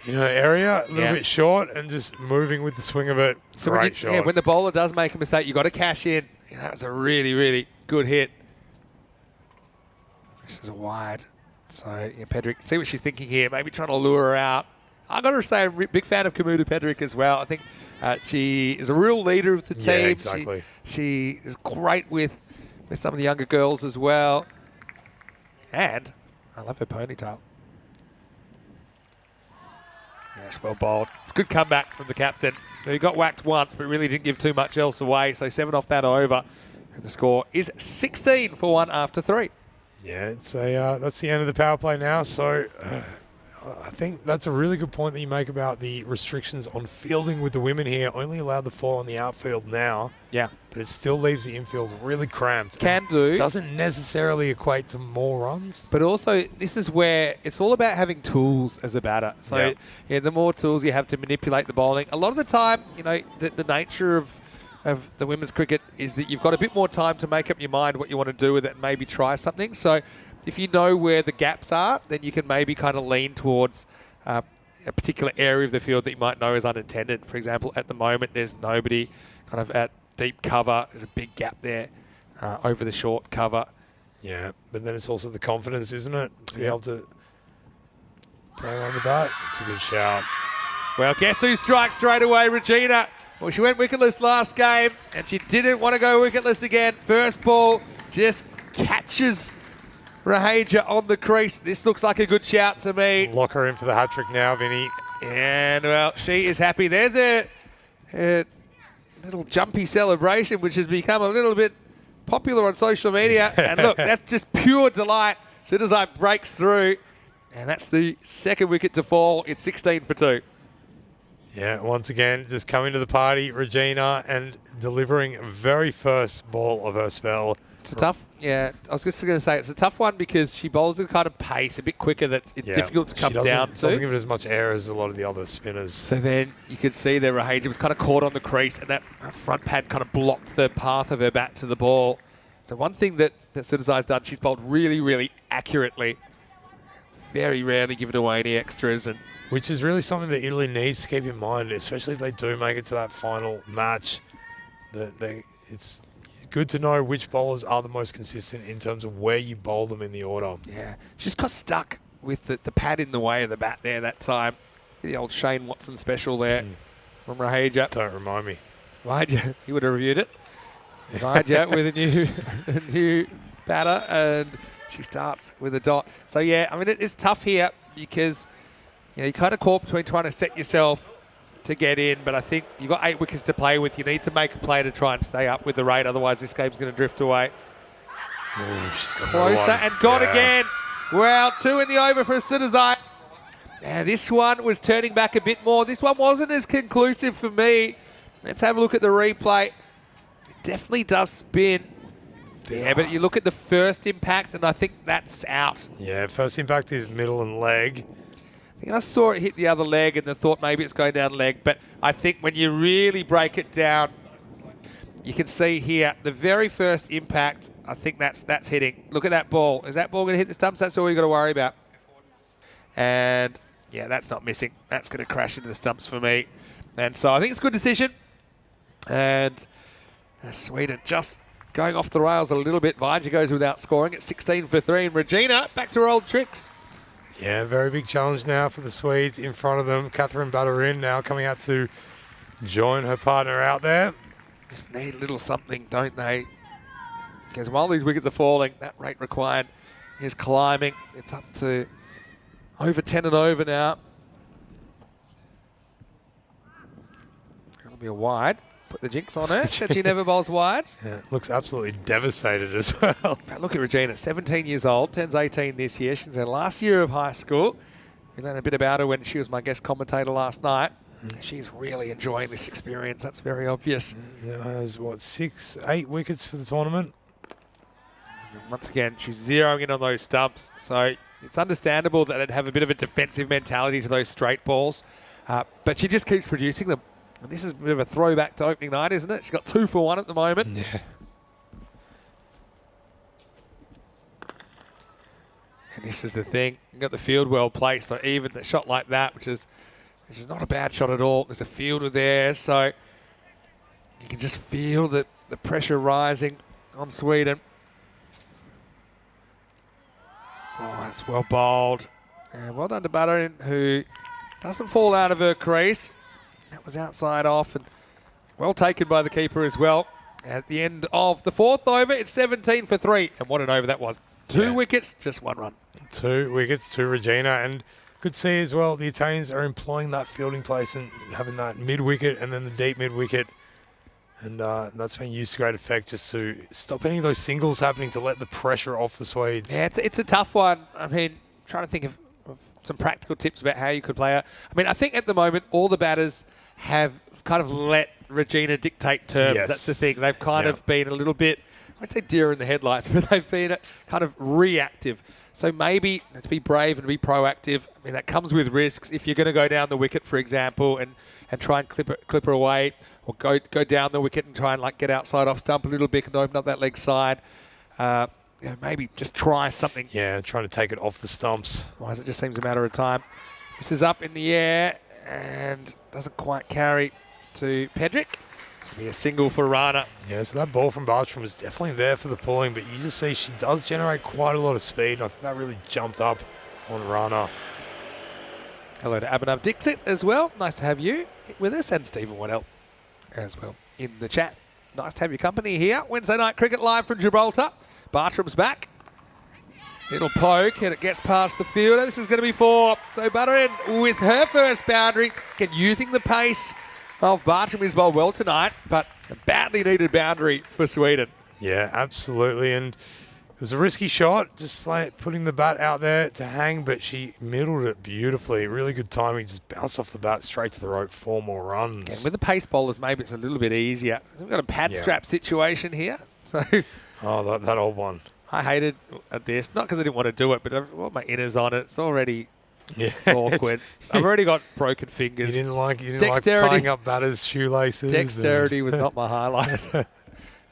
area, a little bit short, and just moving with the swing of it. So Great shot. Yeah, when the bowler does make a mistake, you've got to cash in. That was a really, really good hit. This is a wide. So, yeah, Pedrick, see what she's thinking here. Maybe trying to lure her out. I've got to say, I'm a big fan of Kamuta Pedrick as well. I think she is a real leader of the team. Yeah, exactly. She is great with some of the younger girls as well. And I love her ponytail. Yes, well bowled. It's a good comeback from the captain. He got whacked once, but really didn't give too much else away. So 7 off that over. And the score is 16 for 1 after 3. Yeah, it's that's the end of the power play now. So I think that's a really good point that you make about the restrictions on fielding with the women here. Only allowed the 4 on the outfield now. Yeah. But it still leaves the infield really cramped. Can do. Doesn't necessarily equate to more runs. But also, this is where it's all about having tools as a batter. So, yeah, the more tools you have to manipulate the bowling. A lot of the time, the nature of the women's cricket is that you've got a bit more time to make up your mind what you want to do with it and maybe try something. So if you know where the gaps are, then you can maybe kind of lean towards a particular area of the field that you might know is unintended. For example, at the moment, there's nobody kind of at deep cover. There's a big gap there over the short cover. Yeah, but then it's also the confidence, isn't it? To be able to play around with that. It's a good shout. Well, guess who strikes straight away? Regina. Well, she went wicketless last game, and she didn't want to go wicketless again. First ball just catches Rahaja on the crease. This looks like a good shout to me. Lock her in for the hat-trick now, Vinny. And, well, she is happy. There's a little jumpy celebration, which has become a little bit popular on social media. And, look, that's just pure delight. Siddhasai breaks through, and that's the second wicket to fall. It's 16 for 2. Yeah, once again, just coming to the party, Regina, and delivering very first ball of her spell. It's a tough, I was just going to say, it's a tough one because she bowls the kind of pace a bit quicker that's difficult to come down to. Doesn't give it as much air as a lot of the other spinners. So then you could see that Rahaja was kind of caught on the crease, and that front pad kind of blocked the path of her bat to the ball. So one thing that Siddhasai's done, she's bowled really, really accurately. Very rarely given away any extras. Which is really something that Italy needs to keep in mind, especially if they do make it to that final match. It's good to know which bowlers are the most consistent in terms of where you bowl them in the order. Yeah, she just got stuck with the pad in the way of the bat there that time. The old Shane Watson special there from Rahaja. Don't remind me. Rahaja, he would have reviewed it. Rahaja with a new batter, and she starts with a dot. So, yeah, I mean, it's tough here because you kind of caught between trying to set yourself to get in, but I think you've got 8 wickets to play with. You need to make a play to try and stay up with the rate, otherwise this game's going to drift away. Ooh, she's got closer and gone again. Well, 2 in the over for Siddhasai. And this one was turning back a bit more. This one wasn't as conclusive for me. Let's have a look at the replay. It definitely does spin. Yeah, but you look at the first impact, and I think that's out. Yeah, first impact is middle and leg. I think I saw it hit the other leg and then thought maybe it's going down leg. But I think when you really break it down, you can see here the very first impact, I think that's hitting. Look at that ball. Is that ball going to hit the stumps? That's all you've got to worry about. And, yeah, that's not missing. That's going to crash into the stumps for me. And so I think it's a good decision. And Sweden just going off the rails a little bit. Vaja goes without scoring at 16 for 3. And Regina back to her old tricks. Yeah, very big challenge now for the Swedes in front of them. Catherine Badarin now coming out to join her partner out there. just need a little something, don't they? Because while these wickets are falling, that rate required is climbing. It's up to over 10 and over now. It'll be a wide. Put the jinx on her. Said she never bowls wides. Yeah, looks absolutely devastated as well. But look at Regina, 17 years old, turns 18 this year. She's in her last year of high school. We learned a bit about her when she was my guest commentator last night. She's really enjoying this experience. That's very obvious. Has, what, 6, 8 wickets for the tournament? And once again, she's zeroing in on those stumps. So it's understandable that it'd have a bit of a defensive mentality to those straight balls. But she just keeps producing them. And this is a bit of a throwback to opening night, isn't it? She's got 2 for 1 at the moment. Yeah. And this is the thing. You've got the field well placed. So even the shot like that, which is not a bad shot at all. There's a fielder there. So you can just feel the pressure rising on Sweden. Oh, that's well bowled. And well done to Buttering, who doesn't fall out of her crease. That was outside off and well taken by the keeper as well. At the end of the 4th over, it's 17 for 3. And what an over that was. 2 wickets, just 1 run. 2 wickets to Regina. And good to see as well, the Italians are employing that fielding place and having that mid-wicket and then the deep mid-wicket. And that's been used to great effect just to stop any of those singles happening, to let the pressure off the Swedes. Yeah, it's a tough one. I mean, trying to think of some practical tips about how you could play it. I mean, I think at the moment, all the batters have kind of let Regina dictate terms. Yes. That's the thing. They've kind of been a little bit, I'd say deer in the headlights, but they've been kind of reactive. So maybe to be brave and be proactive, I mean, that comes with risks. If you're going to go down the wicket, for example, and try and clip her away, or go down the wicket and try and like get outside off stump a little bit and open up that leg side, maybe just try something. Yeah, trying to take it off the stumps. Otherwise, it just seems a matter of time. This is up in the air and doesn't quite carry to Pedrick. This will be a single for Rana. Yeah, so that ball from Bartram was definitely there for the pulling, but you just see she does generate quite a lot of speed. I think that really jumped up on Rana. Hello to Abhinav Dixit as well. Nice to have you with us, and Stephen Waddell as well in the chat. Nice to have your company here. Wednesday night cricket live from Gibraltar. Bartram's back. Little poke, and it gets past the fielder. This is going to be 4. So Buttering with her first boundary, again using the pace of Bartram is bowled well tonight, but a badly needed boundary for Sweden. Yeah, absolutely. And it was a risky shot, just putting the bat out there to hang, but she middled it beautifully. Really good timing, just bounced off the bat straight to the rope, 4 more runs. And with the pace bowlers, maybe it's a little bit easier. We've got a pad strap situation here. So oh, that old one. I hated this, not because I didn't want to do it, but I've got my inners on it. It's already awkward. I've already got broken fingers. You didn't like tying up batters' shoelaces. Dexterity was not my highlight.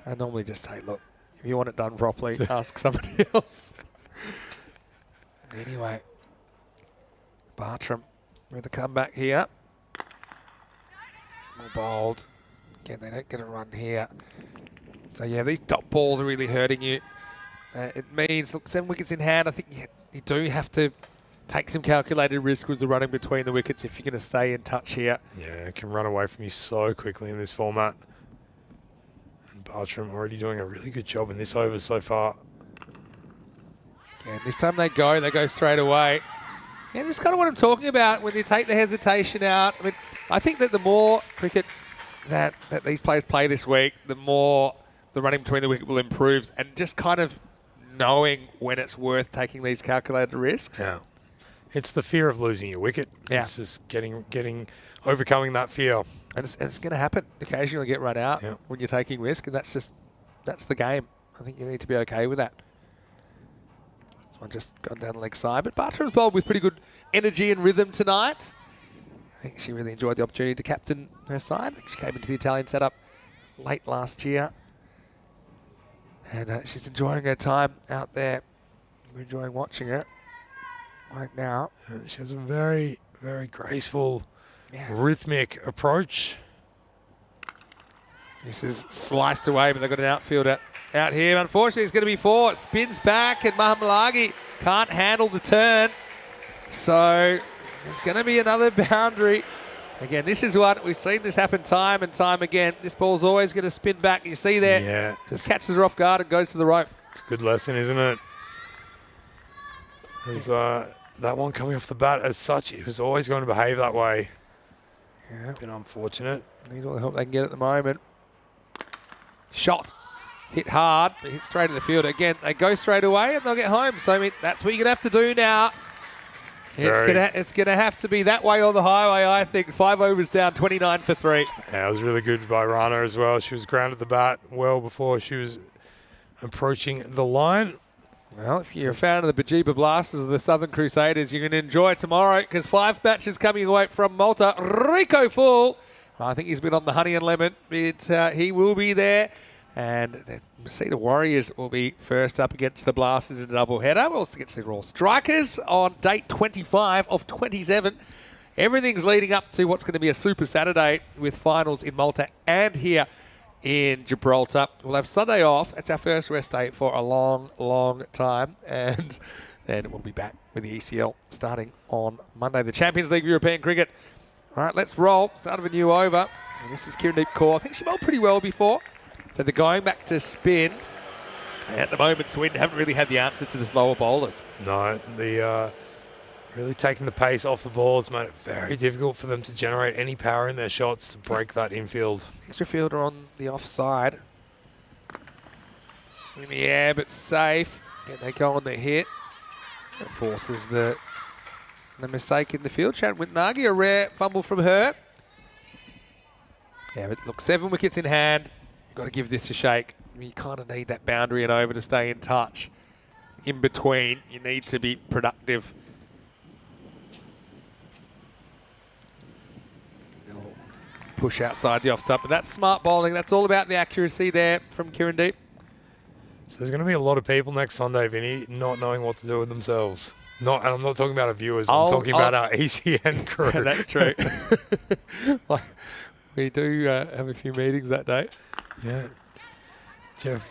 I normally just say, look, if you want it done properly, ask somebody else. Anyway, Bartram with a comeback here. More bowled. Again, they don't get a run here. So yeah, these top balls are really hurting you. It means, look, 7 wickets in hand. I think you do have to take some calculated risk with the running between the wickets if you're going to stay in touch here. Yeah, it can run away from you so quickly in this format. And Bartram already doing a really good job in this over so far. And this time they go straight away. Yeah, this is kind of what I'm talking about when you take the hesitation out. I mean, I think that the more cricket that these players play this week, the more the running between the wicket will improve, and just kind of knowing when it's worth taking these calculated risks. Yeah. It's the fear of losing your wicket. Yeah. It's just overcoming that fear. And it's going to happen. Occasionally get run out when you're taking risk, and that's the game. I think you need to be okay with that. This one just gone down the leg side, but Bartram's bowled with pretty good energy and rhythm tonight. I think she really enjoyed the opportunity to captain her side. I think she came into the Italian setup late last year. And she's enjoying her time out there. We're enjoying watching it right now. She has a very, very graceful, rhythmic approach. This is sliced away, but they've got an outfielder out here. Unfortunately, it's going to be 4. It spins back, and Mahamalagi can't handle the turn. So there's going to be another boundary. Again, this is one, we've seen this happen time and time again. This ball's always going to spin back. You see there, Yeah. just catches her off guard and goes to the rope. It's a good lesson, isn't it? There's that one coming off the bat as such, it was always going to behave that way. Yeah. Been unfortunate. Need all the help they can get at the moment. Shot. Hit hard, but hit straight in the field. Again, they go straight away and they'll get home. So, I mean, that's what you're going to have to do now. It's gonna have to be that way on the highway, I think. 5 overs down, 29 for 3. Yeah, it was really good by Rana as well. She was grounded the bat well before she was approaching the line. Well, if you're a fan of the Bajiba Blasters of the Southern Crusaders, you're going to enjoy tomorrow because 5 matches coming away from Malta. Rico Full, I think he's been on the honey and lemon. He will be there. And the Masita Warriors will be first up against the Blasters in a doubleheader. We'll also get the Raw Strikers on date 25 of 27. Everything's leading up to what's going to be a Super Saturday with finals in Malta and here in Gibraltar. We'll have Sunday off. It's our first rest day for a long, long time. And then we'll be back with the ECL starting on Monday. The Champions League of European Cricket. All right, let's roll. Start of a new over. And this is Kirandeep Kaur. I think she bowled pretty well before. So they're going back to spin. At the moment, Sweden haven't really had the answer to the slower bowlers. No, the really taking the pace off the balls made it very difficult for them to generate any power in their shots to break that infield. Extra fielder on the offside. In the air, but safe. Again, they go on the hit. That forces the mistake in the field. Sharon with Nagi, a rare fumble from her. Yeah, but look, 7 wickets in hand. You've got to give this a shake. You kind of need that boundary and over to stay in touch. In between, you need to be productive. Push outside the off stump, but that's smart bowling. That's all about the accuracy there from Kirandeep. So there's going to be a lot of people next Sunday, Vinny, not knowing what to do with themselves. And I'm not talking about our viewers. I'm talking about our ECN crew. That's true. We do have a few meetings that day. Yeah.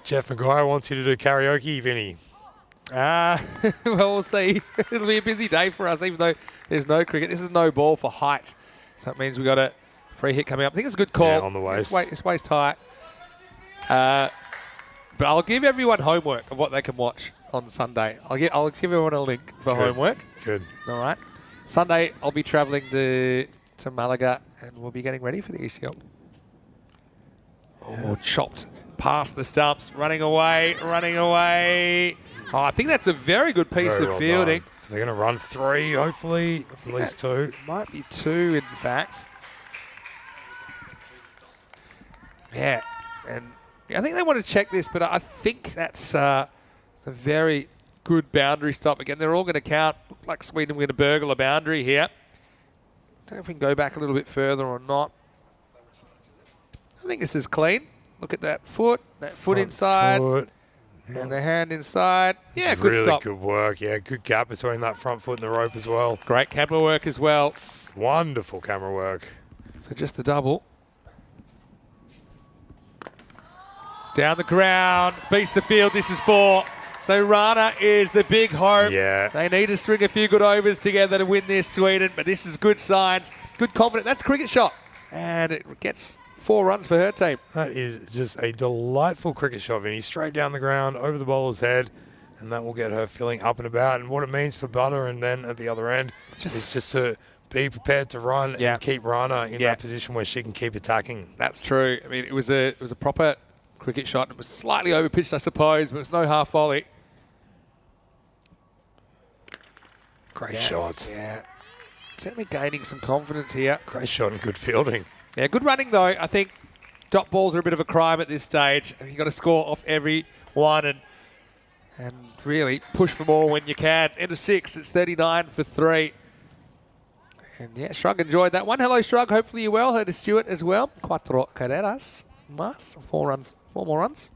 Jeff McGuire wants you to do karaoke, Vinny. Well, we'll see. It'll be a busy day for us, even though there's no cricket. This is no ball for height. So that means we got a free hit coming up. I think it's a good call. Yeah, on the waist. It's waist height. But I'll give everyone homework of what they can watch on Sunday. I'll give everyone a link for homework. Good. All right. Sunday, I'll be travelling to Malaga, and we'll be getting ready for the ECL. Oh, chopped past the stumps, running away. Oh, I think that's a very good piece Very of well fielding. done. They're going to run 3, hopefully, at least 2. Might be 2, in fact. Yeah, and I think they want to check this, but I think that's a very good boundary stop. Again, they're all going to count. Look like Sweden are going to burgle a boundary here. Don't know if we can go back a little bit further or not. I think this is clean. Look at that foot Front inside, foot. and the hand inside. Yeah, good really stop. Good work. Yeah, good gap between that front foot and the rope as well. Great camera work as well. Wonderful camera work. So just the double. Down the ground, beats the field. This is 4. So Rana is the big hope. Yeah. They need to string a few good overs together to win this, Sweden. But this is good signs, good confidence. That's a cricket shot. And it gets 4 runs for her team. That is just a delightful cricket shot, Vinny. Straight down the ground, over the bowler's head. And that will get her feeling up and about. And what it means for Butter and then at the other end is just to be prepared to run and keep Rana in that position where she can keep attacking. That's true. I mean, it was a proper cricket shot. It was slightly overpitched, I suppose, but it's no half volley. Great shot. Yeah. Certainly gaining some confidence here. Great shot and good fielding. Yeah, good running though. I think dot balls are a bit of a crime at this stage. You've got to score off every one and really push for more when you can. End of 6, it's 39 for 3. And yeah, Shrug enjoyed that one. Hello, Shrug. Hopefully you're well. Heard to Stuart as well. 4 carreras más. 4 more runs.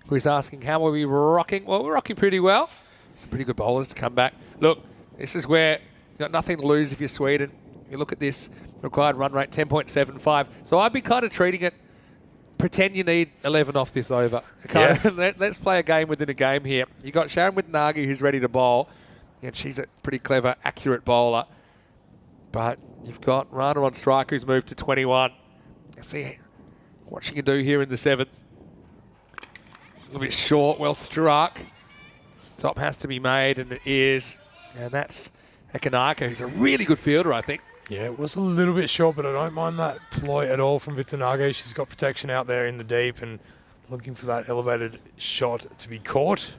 Who's asking how are we rocking? Well, we're rocking pretty well. Some pretty good bowlers to come back. Look, this is where you've got nothing to lose if you're Sweden. You look at this required run rate, 10.75. So I'd be kind of treating it, pretend you need 11 off this over. Let's play a game within a game here. You got Sharon with Nagi who's ready to bowl, and she's a pretty clever, accurate bowler. But you've got Rana on strike, who's moved to 21. Let's see what she can do here in the 7th. A little bit short, well struck. Stop has to be made, and it is. And that's Ekanaka, who's a really good fielder, I think. Yeah, it was a little bit short, but I don't mind that ploy at all from Vitanage. She's got protection out there in the deep and looking for that elevated shot to be caught.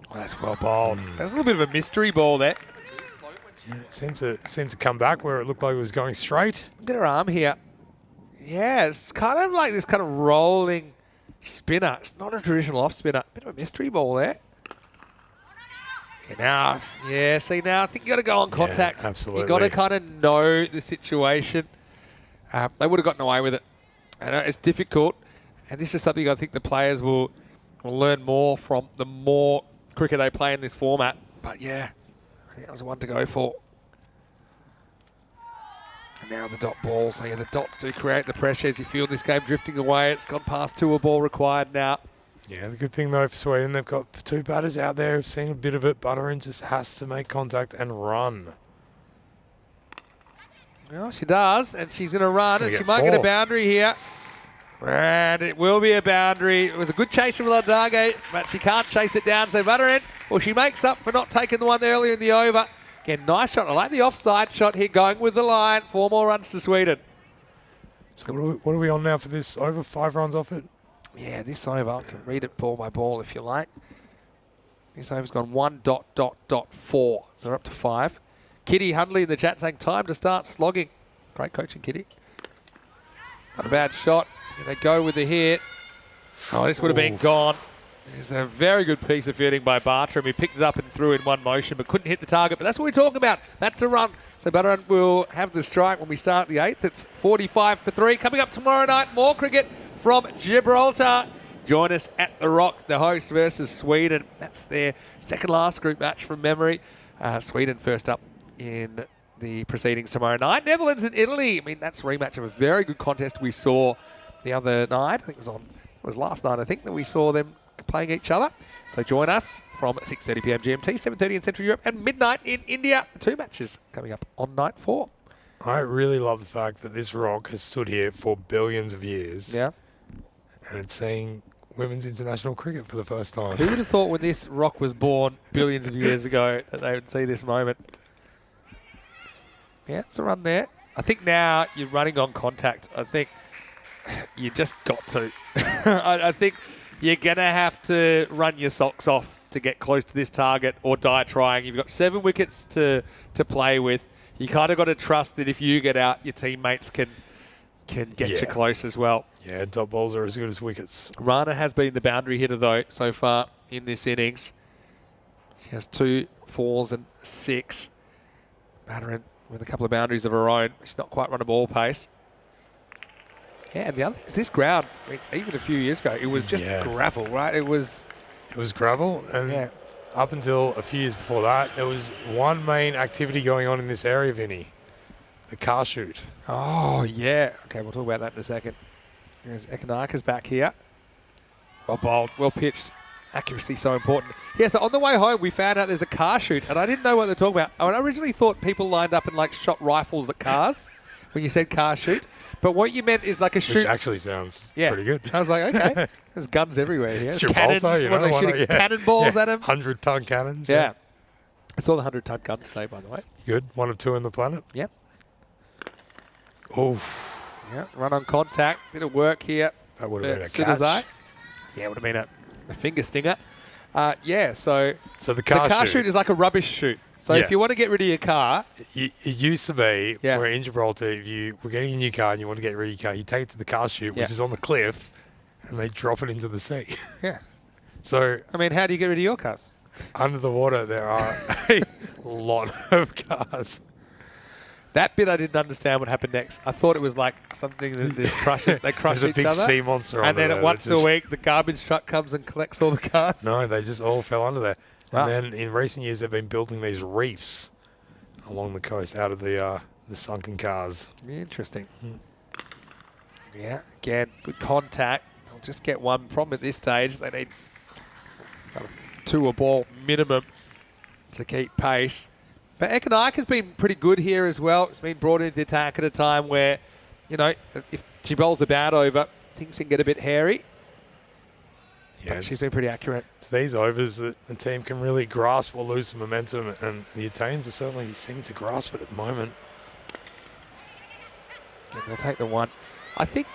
Oh, that's well bowled. There's a little bit of a mystery ball there. Yeah, it seemed to come back where it looked like it was going straight. Look at her arm here. Yeah, it's kind of like this kind of rolling spinner. It's not a traditional off spinner. Bit of a mystery ball there. See now, I think you got to go on contact. Yeah, absolutely. You got to kind of know the situation. They would have gotten away with it. I know it's difficult, and this is something I think the players will learn more from the more cricket they play in this format. But yeah, I think that was one to go for. And now the dot ball. So yeah, the dots do create the pressure as you feel this game drifting away. It's gone past 2 a ball required now. Yeah, the good thing though for Sweden, they've got 2 batters out there who've seen a bit of it. Butterin just has to make contact and run. Well, she does, and she's going to run, and she might 4. get a boundary here. And it will be a boundary. It was a good chase from Ladage, but she can't chase it down, so Butterin, well, she makes up for not taking the one earlier in the over. Again, nice shot. I like the offside shot here, going with the line. 4 more runs to Sweden. So what are we on now for this over? 5 runs off it? Yeah, this over, I can read it ball by ball if you like. This over's gone 1.4, so we're up to 5. Kitty Hundley in the chat saying time to start slogging. Great coaching, Kitty. Not a bad shot. Here they go with the hit. Oh, this would have been gone. There's a very good piece of fielding by Bartram. He picked it up and threw in one motion, but couldn't hit the target. But that's what we're talking about. That's a run. So Bartram will have the strike when we start the 8th. It's 45 for 3. Coming up tomorrow night, more cricket from Gibraltar. Join us at the Rock, the host versus Sweden. That's their second last group match from memory. Sweden first up in the proceedings tomorrow night. Netherlands and Italy. I mean, that's a rematch of a very good contest we saw the other night. I think it was last night, I think, that we saw them playing each other. So join us from 6:30 p.m. GMT, 7:30 in Central Europe, and midnight in India. 2 matches coming up on night 4. I really love the fact that this rock has stood here for billions of years. Yeah. And it's seeing women's international cricket for the first time. Who would have thought when this rock was born billions of years ago that they would see this moment? Yeah, it's a run there. I think now you're running on contact. I think you just got to. I think you're going to have to run your socks off to get close to this target or die trying. You've got 7 wickets to play with. You kind of got to trust that if you get out, your teammates can get you close as well. Yeah, dot balls are as good as wickets. Rana has been the boundary hitter, though, so far in this innings. She has 2 4s and 6. Butterin with a couple of boundaries of her own. She's not quite run a ball pace. Yeah, and the other thing is this ground, I mean, even a few years ago, it was just gravel, right? It was gravel, and up until a few years before that, there was one main activity going on in this area, Vinny. The car shoot. Oh, yeah. Okay, we'll talk about that in a second. There's Ekanaka's back here. Well bowled, well pitched. Accuracy so important. Yeah, so on the way home, we found out there's a car shoot, and I didn't know what they're talking about. I originally thought people lined up and like shot rifles at cars when you said car shoot. But what you meant is like a shoot. Which actually sounds pretty good. I was like, okay, there's guns everywhere here. It's cannons, Gibraltar, you know, what are they shooting cannonballs at them? 100-ton cannons. Yeah. I saw the 100-ton gun today, by the way. Good. 1 of 2 on the planet. Yep. Oh. Yeah, run on contact. Bit of work here. That would have been a catch. Yeah, it would have been a finger stinger. So the car shoot is like a rubbish shoot. So if you want to get rid of your car... It used to be where in Gibraltar, if you were getting a new car and you want to get rid of your car, you take it to the car shoot, which is on the cliff, and they drop it into the sea. Yeah. So... I mean, how do you get rid of your cars? Under the water, there are a lot of cars. That bit I didn't understand what happened next. I thought it was like something that just crush it. They crush There's each other. a big sea monster and then there once a week, the garbage truck comes and collects all the cars. No, they just all fell under there. Wow. And then in recent years, they've been building these reefs along the coast out of the sunken cars. Interesting. Yeah, again, good contact. I'll just get one problem at this stage. They need 2 a ball minimum to keep pace. But Economica's been pretty good here as well. It's been brought into attack at a time where, you know, if she bowls a bat over, things can get a bit hairy. Yeah, She's been pretty accurate. It's these overs that the team can really grasp or lose some momentum, and the Italians are certainly seem to grasp it at the moment. And they'll take the one. I think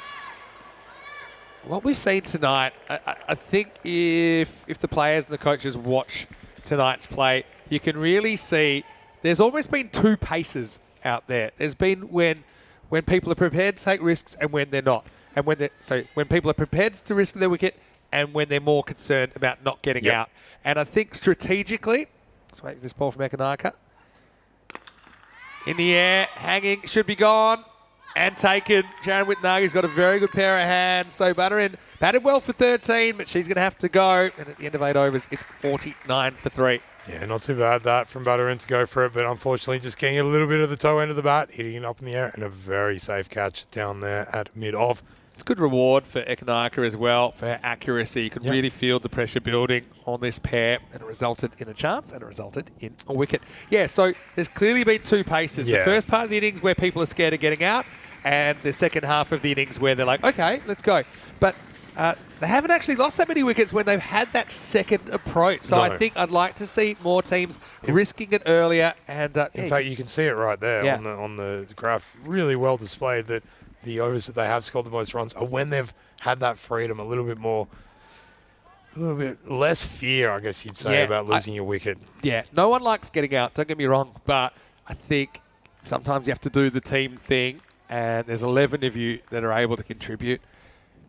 what we've seen tonight, I think if the players and the coaches watch tonight's play, you can really see there's almost been two paces out there. There's been when people are prepared to take risks and when they're not. And when people are prepared to risk their wicket and when they're more concerned about not getting out. And I think strategically, let's wait for this ball from Ekanaka. In the air, hanging, should be gone. And taken. Sharon Whitnagi's got a very good pair of hands. So Butterin batted well for 13, but she's going to have to go. And at the end of 8 overs, it's 49 for 3. Yeah, not too bad that from Butterin to go for it, but unfortunately just getting a little bit of the toe end of the bat, hitting it up in the air, and a very safe catch down there at mid-off. It's a good reward for Ekanaka as well for her accuracy. You could really feel the pressure building on this pair, and it resulted in a chance, and it resulted in a wicket. Yeah, so there's clearly been two paces. The first part of the innings where people are scared of getting out, and the second half of the innings where they're like, okay, let's go. But they haven't actually lost that many wickets when they've had that second approach. So I think I'd like to see more teams risking it earlier. And in fact, you can see it right there on the graph. Really well displayed that the overs that they have scored the most runs are when they've had that freedom, a little bit less fear, I guess you'd say, about losing your wicket. Yeah, no one likes getting out, don't get me wrong, but I think sometimes you have to do the team thing, and there's 11 of you that are able to contribute.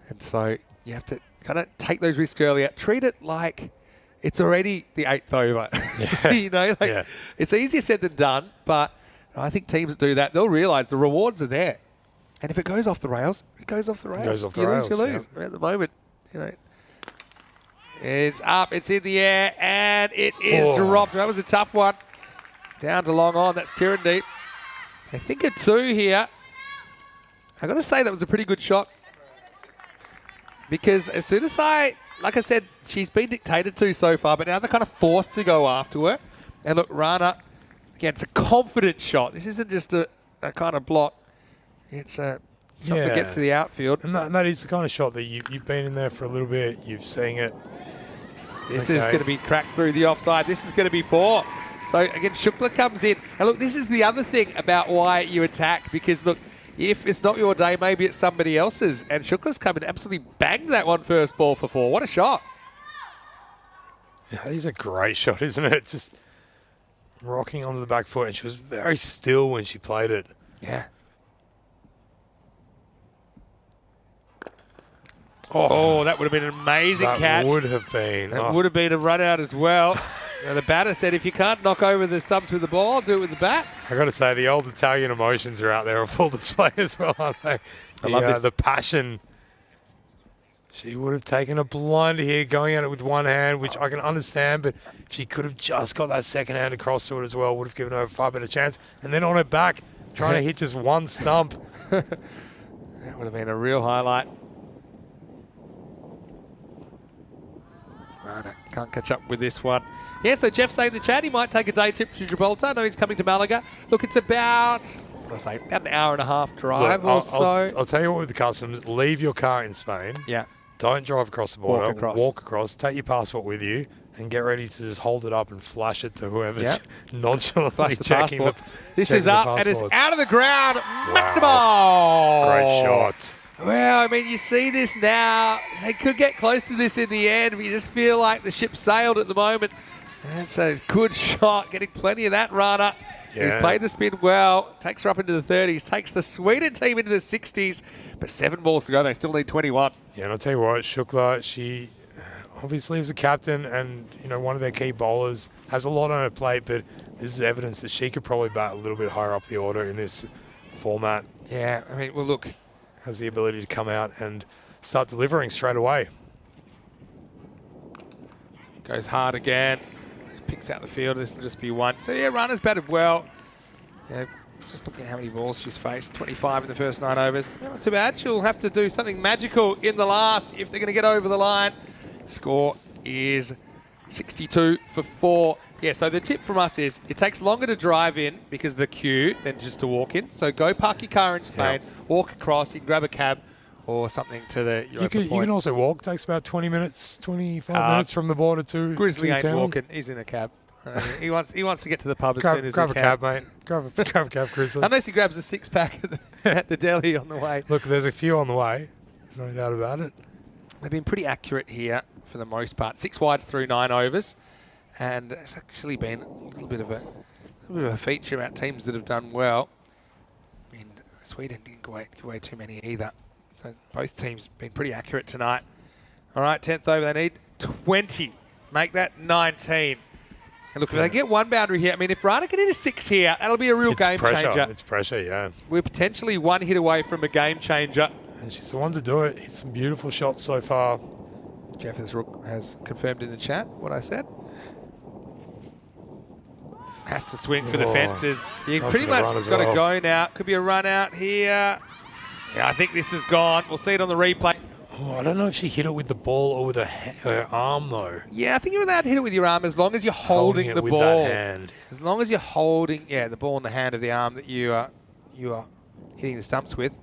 And so you have to kind of take those risks earlier. Treat it like it's already the 8th over. You know, it's easier said than done, but I think teams that do that, they'll realise the rewards are there. And if it goes off the rails, it goes off the rails. It goes off the rails, you lose. At the moment, you know, it's up, it's in the air, and it is dropped. That was a tough one. Down to long on. That's Kirandeep. I think a 2 here. I got to say that was a pretty good shot. Because as soon as like I said, she's been dictated to so far, but now they're kind of forced to go after her. And look, Rana, again, it's a confident shot. This isn't just a kind of block. It's a shot that gets to the outfield. And that is the kind of shot that you've been in there for a little bit. You've seen it. This is going to be cracked through the offside. This is going to be 4. So, again, Shukla comes in. And look, this is the other thing about why you attack. Because, look, if it's not your day, maybe it's somebody else's. And Shukla's come in and absolutely banged that one first ball for 4. What a shot. Yeah, that is a great shot, isn't it? Just rocking onto the back foot. And she was very still when she played it. Yeah. Oh, that would have been an amazing catch. That would have been. That would have been a run out as well. Now, the batter said, if you can't knock over the stumps with the ball, I'll do it with the bat. I got to say, the old Italian emotions are out there on full display as well, aren't they? I love this. The passion. She would have taken a blinder here, going at it with one hand, which I can understand, but if she could have just got that second hand across to it as well, would have given her a far better chance. And then on her back, trying to hit just one stump. That would have been a real highlight. Rana can't catch up with this one. Yeah, so Jeff's saying in the chat he might take a day trip to Gibraltar. I know he's coming to Malaga. Look, it's about, about an hour and a half drive or so. I'll tell you what with the customs, leave your car in Spain. Yeah. Don't drive across the border. Walk across. Take your passport with you and get ready to just hold it up and flash it to whoever's nonchalantly checking the This is up and it's out of the ground. Maximo! Great shot. Well, I mean, you see this now. They could get close to this in the end, but you just feel like the ship sailed at the moment. That's a good shot, getting plenty of that runner. Yeah. He's played the spin well, takes her up into the 30s, takes the Sweden team into the 60s, but 7 balls to go. They still need 21. Yeah, and I'll tell you what, Shukla, she obviously is a captain and, you know, one of their key bowlers, has a lot on her plate, but this is evidence that she could probably bat a little bit higher up the order in this format. Yeah, I mean, well, look. Has the ability to come out and start delivering straight away. Goes hard again. Just picks out the field. This will just be 1. So, yeah, runner's batted well. Yeah, just looking at how many balls she's faced. 25 in the first 9 overs. Not too bad. She'll have to do something magical in the last if they're going to get over the line. Score is 62 for 4. Yeah, so the tip from us is it takes longer to drive in because of the queue than just to walk in. So go park your car in Spain, walk across, you can grab a cab or something to the Europa You point. can also walk. Takes about 20 minutes, 25 minutes from the border to Grizzly to ain't town. walking. He's in a cab. He wants to get to the pub as Grab, soon as grab he a can. cab, mate. Grab a cab, Grizzly. Unless he grabs a six-pack at the deli on the way. Look, there's a few on the way. No doubt about it. They've been pretty accurate here for the most part. 6 wides through 9 overs. And it's actually been a little bit of a feature about teams that have done well. I mean, Sweden didn't give away too many either. So both teams been pretty accurate tonight. All right, 10th over, they need 20. Make that 19. And look, if they get one boundary here, I mean, if Rana can hit a 6 here, that'll be a real game changer. It's pressure, yeah. We're potentially one hit away from a game changer. And she's the one to do it. Hit some beautiful shots so far. Jeff has confirmed in the chat what I said. Has to swing for the fences. You pretty much got to go now. Could be a run out here. Yeah, I think this is gone. We'll see it on the replay. Oh, I don't know if she hit it with the ball or with her arm, though. Yeah, I think you're allowed to hit it with your arm as long as you're holding it the with ball. That hand. As long as you're holding, the ball in the hand of the arm that you are hitting the stumps with.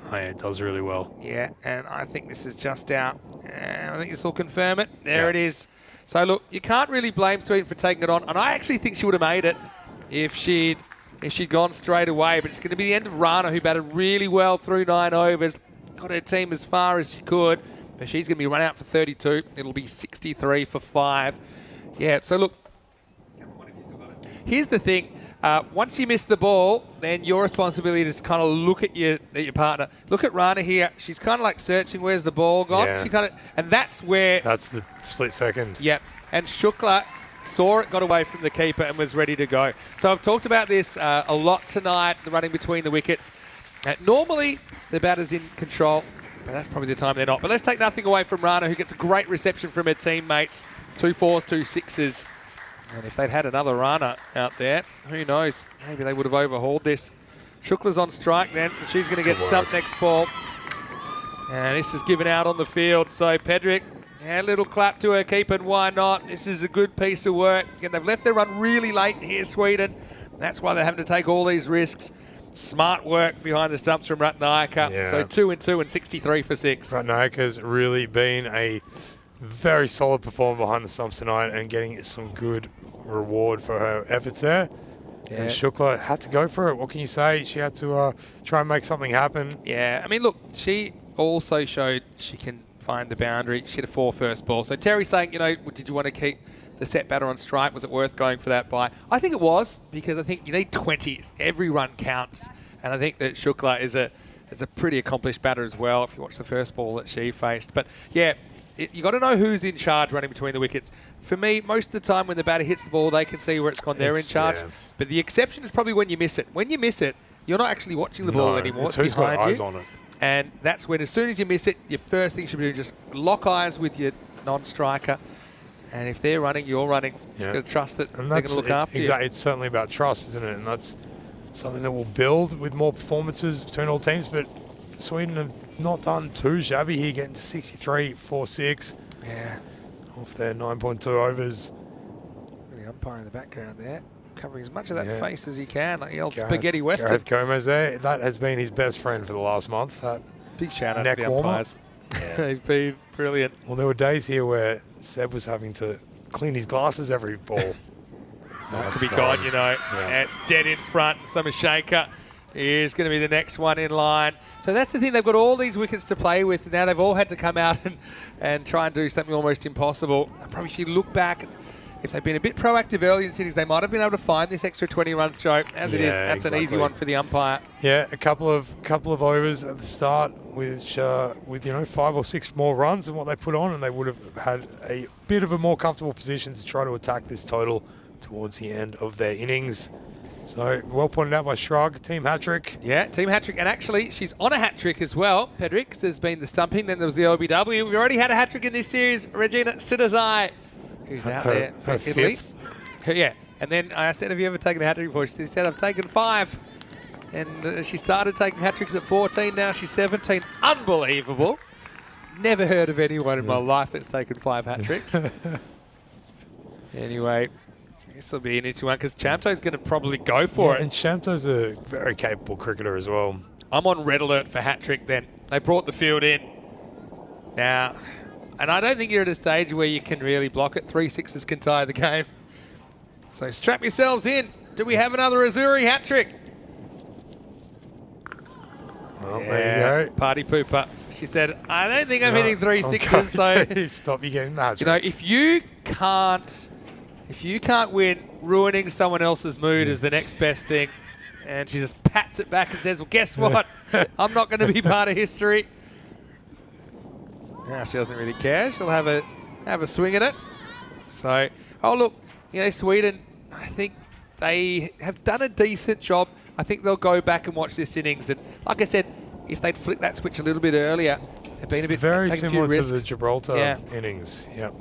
Oh, yeah, it does really well. Yeah, and I think this is just out. And I think this will confirm it. There it is. So look, you can't really blame Sweden for taking it on, and I actually think she would have made it if she'd gone straight away. But it's going to be the end of Rana, who batted really well through 9 overs, got her team as far as she could, but she's going to be run out for 32. It'll be 63 for 5. Yeah. So look, here's the thing. Once you miss the ball, then your responsibility is to kind of look at your partner. Look at Rana here. She's kind of like searching where's the ball gone. Yeah. And that's where... That's the split second. Yep. And Shukla saw it, got away from the keeper and was ready to go. So I've talked about this a lot tonight, the running between the wickets. Normally, the batter's in control, but that's probably the time they're not. But let's take nothing away from Rana, who gets a great reception from her teammates. 2 4s, 2 6s. And if they'd had another runner out there, who knows? Maybe they would have overhauled this. Shukla's on strike then, and she's going to get stumped next ball. And this is given out on the field. So Pedrick, a little clap to her keeper, and why not? This is a good piece of work. Again, they've left their run really late here, Sweden. That's why they're having to take all these risks. Smart work behind the stumps from Ratnayaka. Yeah. So 2 and 2 and 63 for 6. Ratnayaka's really been a very solid performer behind the stumps tonight and getting some good reward for her efforts there. Yeah. And Shukla had to go for it. What can you say? She had to try and make something happen. Yeah, I mean, look, she also showed she can find the boundary. She had a 4 first ball. So Terry's saying, did you want to keep the set batter on strike? Was it worth going for that buy? I think it was, because I think you need 20. Every run counts. And I think that Shukla is a pretty accomplished batter as well, if you watch the first ball that she faced. But yeah, you got to know who's in charge running between the wickets. For me, most of the time when the batter hits the ball, they can see where it's gone. They're in charge. Yeah. But the exception is probably when you miss it. When you miss it, you're not actually watching the ball anymore. It's who's got eyes on it. And that's when, as soon as you miss it, your first thing you should be doing is just lock eyes with your non-striker. And if they're running, you're running. Just got to trust that they're going to look after you. It's certainly about trust, isn't it? And that's something that will build with more performances between all teams. But Sweden have not done too shabby here, getting to 63, 4-6. Yeah. Off their 9.2 overs. The umpire in the background there, covering as much of that face as he can, like the old spaghetti western. Gareth Gomez there. That has been his best friend for the last month. Big shout out to the umpires. They've been brilliant. Well, there were days here where Seb was having to clean his glasses every ball. Could be gone, Yeah. It's dead in front. Somasheka is going to be the next one in line. So that's the thing. They've got all these wickets to play with. Now they've all had to come out and try and do something almost impossible. Probably if you look back, if they've been a bit proactive early in cities, they might have been able to find this extra 20 runs, Joe. As it is, that's an easy one for the umpire. Yeah, a couple of overs at the start with 5 or 6 more runs than what they put on, and they would have had a bit of a more comfortable position to try to attack this total towards the end of their innings. So, well pointed out by Shrug, team hat-trick. Yeah, team hat-trick. And actually, she's on a hat-trick as well. Pedrick, there's been the stumping, then there was the OBW. We've already had a hat-trick in this series. Regina Sidazai, who's out there for Italy. Yeah, and then I said, have you ever taken a hat-trick before? She said, I've taken 5. And she started taking hat-tricks at 14, now she's 17. Unbelievable. Never heard of anyone in my life that's taken 5 hat-tricks. Anyway, this will be an interesting one because Chamto's going to probably go for it. And Shamto's a very capable cricketer as well. I'm on red alert for hat-trick then. They brought the field in. Now, and I don't think you're at a stage where you can really block it. 3 sixes can tie the game. So strap yourselves in. Do we have another Azuri hat-trick? Well, there you go. Party pooper. She said, I don't think I'm hitting 3 sixes, so stop you getting that. you know, if you can't win, ruining someone else's mood is the next best thing. And she just pats it back and says, well, guess what? I'm not going to be part of history. Now she doesn't really care. She'll have a swing at it. So, oh look, you know, Sweden, I think they have done a decent job. I think they'll go back and watch this innings. And like I said, if they'd flicked that switch a little bit earlier, they've been a bit very taking similar a few to the risks. Gibraltar innings. Yep.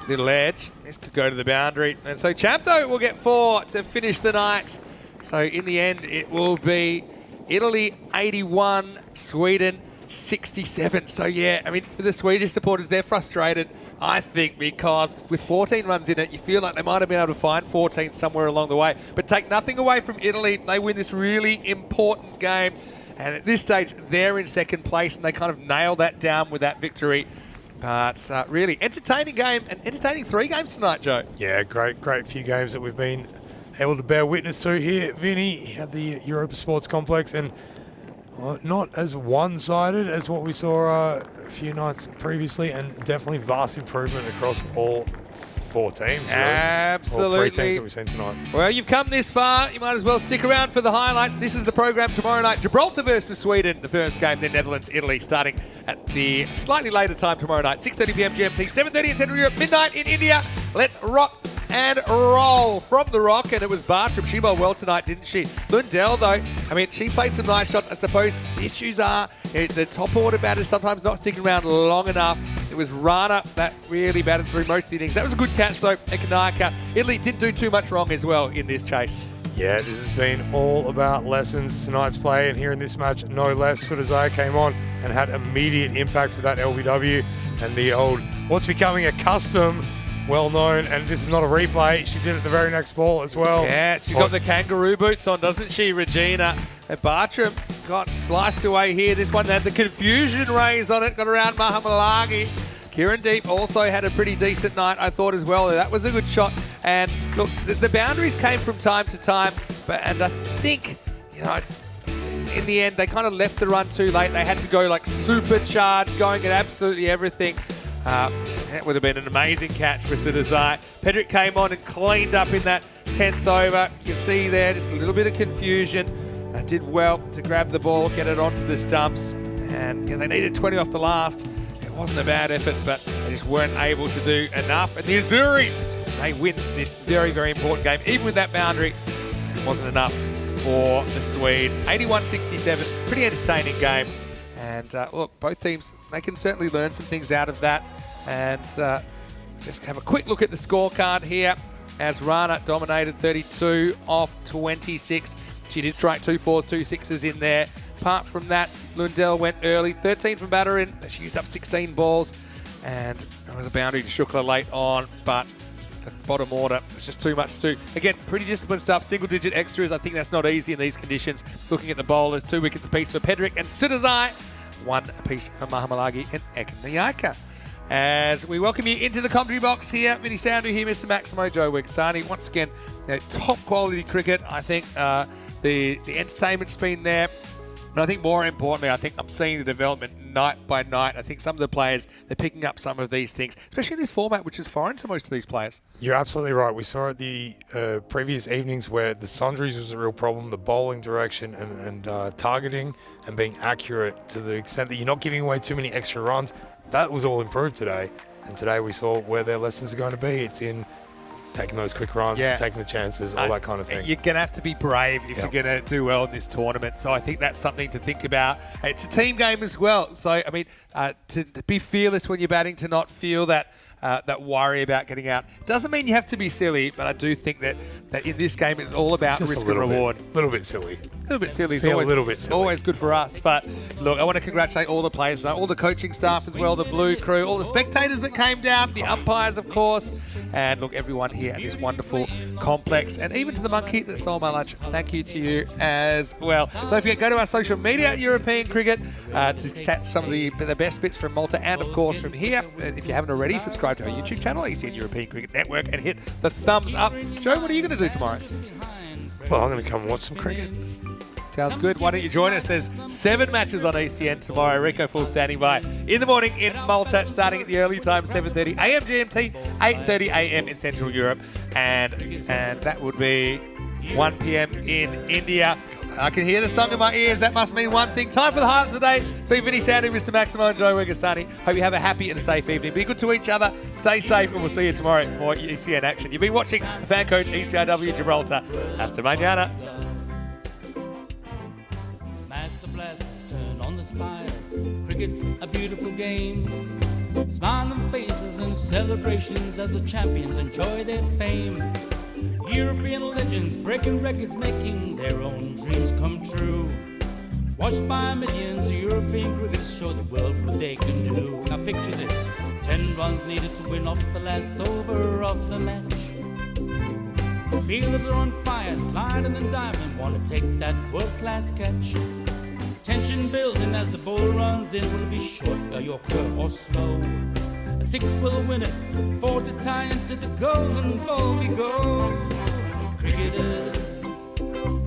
Little edge. This could go to the boundary. And so Chamto will get 4 to finish the night. So in the end, it will be Italy 81, Sweden 67. So yeah, I mean, for the Swedish supporters, they're frustrated, I think, because with 14 runs in it, you feel like they might have been able to find 14 somewhere along the way. But take nothing away from Italy. They win this really important game. And at this stage, they're in second place, and they kind of nailed that down with that victory. But really entertaining game, and entertaining 3 games tonight, Joe. Yeah, great few games that we've been able to bear witness to here. Vinny at the Europa Sports Complex, and not as one-sided as what we saw a few nights previously, and definitely vast improvement across all 4 teams. Really. Absolutely. All 3 teams that we've seen tonight. Well, you've come this far. You might as well stick around for the highlights. This is the program tomorrow night. Gibraltar versus Sweden, the first game. Then Netherlands, Italy, starting at the slightly later time tomorrow night. 6:30 p.m. GMT, 7:30 in Central Europe, midnight in India. Let's rock and roll from the rock. And it was Bartram. She bowled well tonight, didn't she? Lundell, though, I mean, she played some nice shots. I suppose the issues are the top order batters sometimes not sticking around long enough. It was Rana that really batted through most of the innings. That was a good catch, though. Ekanaka. Italy didn't do too much wrong as well in this chase. Yeah, this has been all about lessons tonight's play, and here in this match, no less. Sudazaya came on and had immediate impact with that LBW, and the old, what's becoming a custom, well known, and this is not a replay. She did it the very next ball as well. Yeah, she's got the kangaroo boots on, doesn't she, Regina? And Bartram got sliced away here. This one had the confusion rays on it, got around Mahamalagi. Kieran Deep also had a pretty decent night, I thought, as well. That was a good shot. And look, the boundaries came from time to time, and I think, you know, in the end, they kind of left the run too late. They had to go like supercharged, going at absolutely everything. That would have been an amazing catch for Sudazai. Pedrick came on and cleaned up in that 10th over. You can see there just a little bit of confusion. Did well to grab the ball, get it onto the stumps, and they needed 20 off the last. It wasn't a bad effort, but they just weren't able to do enough. And the Azuri, they win this very, very important game. Even with that boundary, it wasn't enough for the Swedes. 81-67, pretty entertaining game. And look, both teams, they can certainly learn some things out of that. And just have a quick look at the scorecard here as Rana dominated 32 off 26. She did strike 2 4s, 2 6s in there. Apart from that, Lundell went early, 13 from Batterin. She used up 16 balls, and there was a boundary to Shukla late on, but the bottom order was just too much to do. Again, pretty disciplined stuff, single-digit extras. I think that's not easy in these conditions. Looking at the bowlers, 2 wickets apiece for Pedrick and Sudazai, 1 apiece for Mahamalagi and Ekanayaka. As we welcome you into the commentary box here, Vinny Sandu here, Mr. Maximo, Joe Wegsani. Once again, top quality cricket. I think the entertainment's been there. But I think more importantly, I think I'm seeing the development night by night. I think some of the players, they're picking up some of these things, especially in this format, which is foreign to most of these players. You're absolutely right. We saw at the previous evenings where the sundries was a real problem, the bowling direction and targeting and being accurate to the extent that you're not giving away too many extra runs. That was all improved today. And today we saw where their lessons are going to be. It's in taking those quick runs, taking the chances, all that kind of thing. You're going to have to be brave if you're going to do well in this tournament. So I think that's something to think about. It's a team game as well. So, I mean, to be fearless when you're batting, to not feel that that worry about getting out. Doesn't mean you have to be silly, but I do think that in this game it's all about Just risk a little and reward. bit, little bit silly. A little bit silly. It's Yeah, a always, little bit silly. always good for us. But look, I want to congratulate all the players, all the coaching staff as well, the Blue crew, all the spectators that came down, the umpires, of course, and look, everyone here at this wonderful complex, and even to the monkey that stole my lunch. Thank you to you as well. Don't forget, go to our social media at European Cricket to catch some of the best bits from Malta and, of course, from here. If you haven't already, subscribe to our YouTube channel, ECN European Cricket Network, and hit the thumbs up. Joe, what are you going to do tomorrow? Well, I'm going to come and watch some cricket. Sounds good. Why don't you join us? There's 7 matches on ECN tomorrow. Rico Full standing by in the morning in Malta, starting at the early time, 7:30 a.m. GMT, 8:30 a.m. in Central Europe, and that would be 1 p.m. in India. I can hear the song in my ears. That must mean one thing. Time for the highlights of the day. It's been Vinny Sandy, Mr. Maximo, and Joe Wegasani. Hope you have a happy and a safe evening. Be good to each other. Stay safe, and we'll see you tomorrow for more ECN action. You've been watching the FanCode ECIW Gibraltar. Hasta mañana. Master blasters turn on the style. Cricket's a beautiful game. Smiling faces and celebrations as the champions enjoy their fame. European legends breaking records, making their own dreams come true. Watched by millions, European cricketers show the world what they can do. Now picture this, 10 runs needed to win off the last over of the match. Fielders are on fire, sliding and diving, want to take that world-class catch. Tension building as the ball runs in, will it be short, a yorker or slow? A 6 will win it, 4 to tie into the golden ball we go. Cricketers,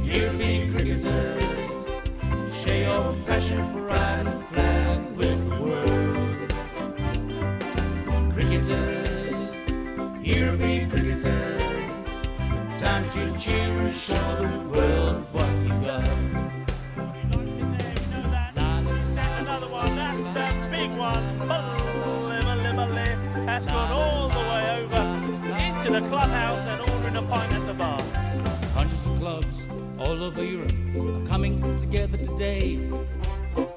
European cricketers, share your passion for riding flag with the world. Cricketers, European cricketers, time to cheer and show the world what you got. Another one, that's the big one. That's gone all the way over into the clubhouse and ordering a pint at the bar. Hundreds of clubs all over Europe are coming together today.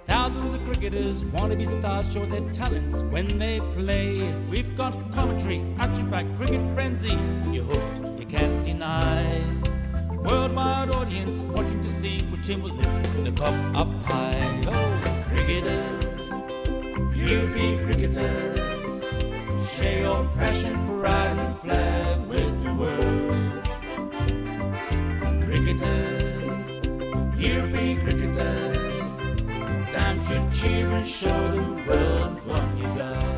Thousands of cricketers want to be stars, show their talents when they play. We've got commentary, action-packed cricket frenzy. You're hooked, you can't deny. Worldwide audience watching to see which team will lift the cup up high. Oh, cricketers, European cricketers, share your passion for riding flag with the world. Cricketers, European cricketers, time to cheer and show the world what you got.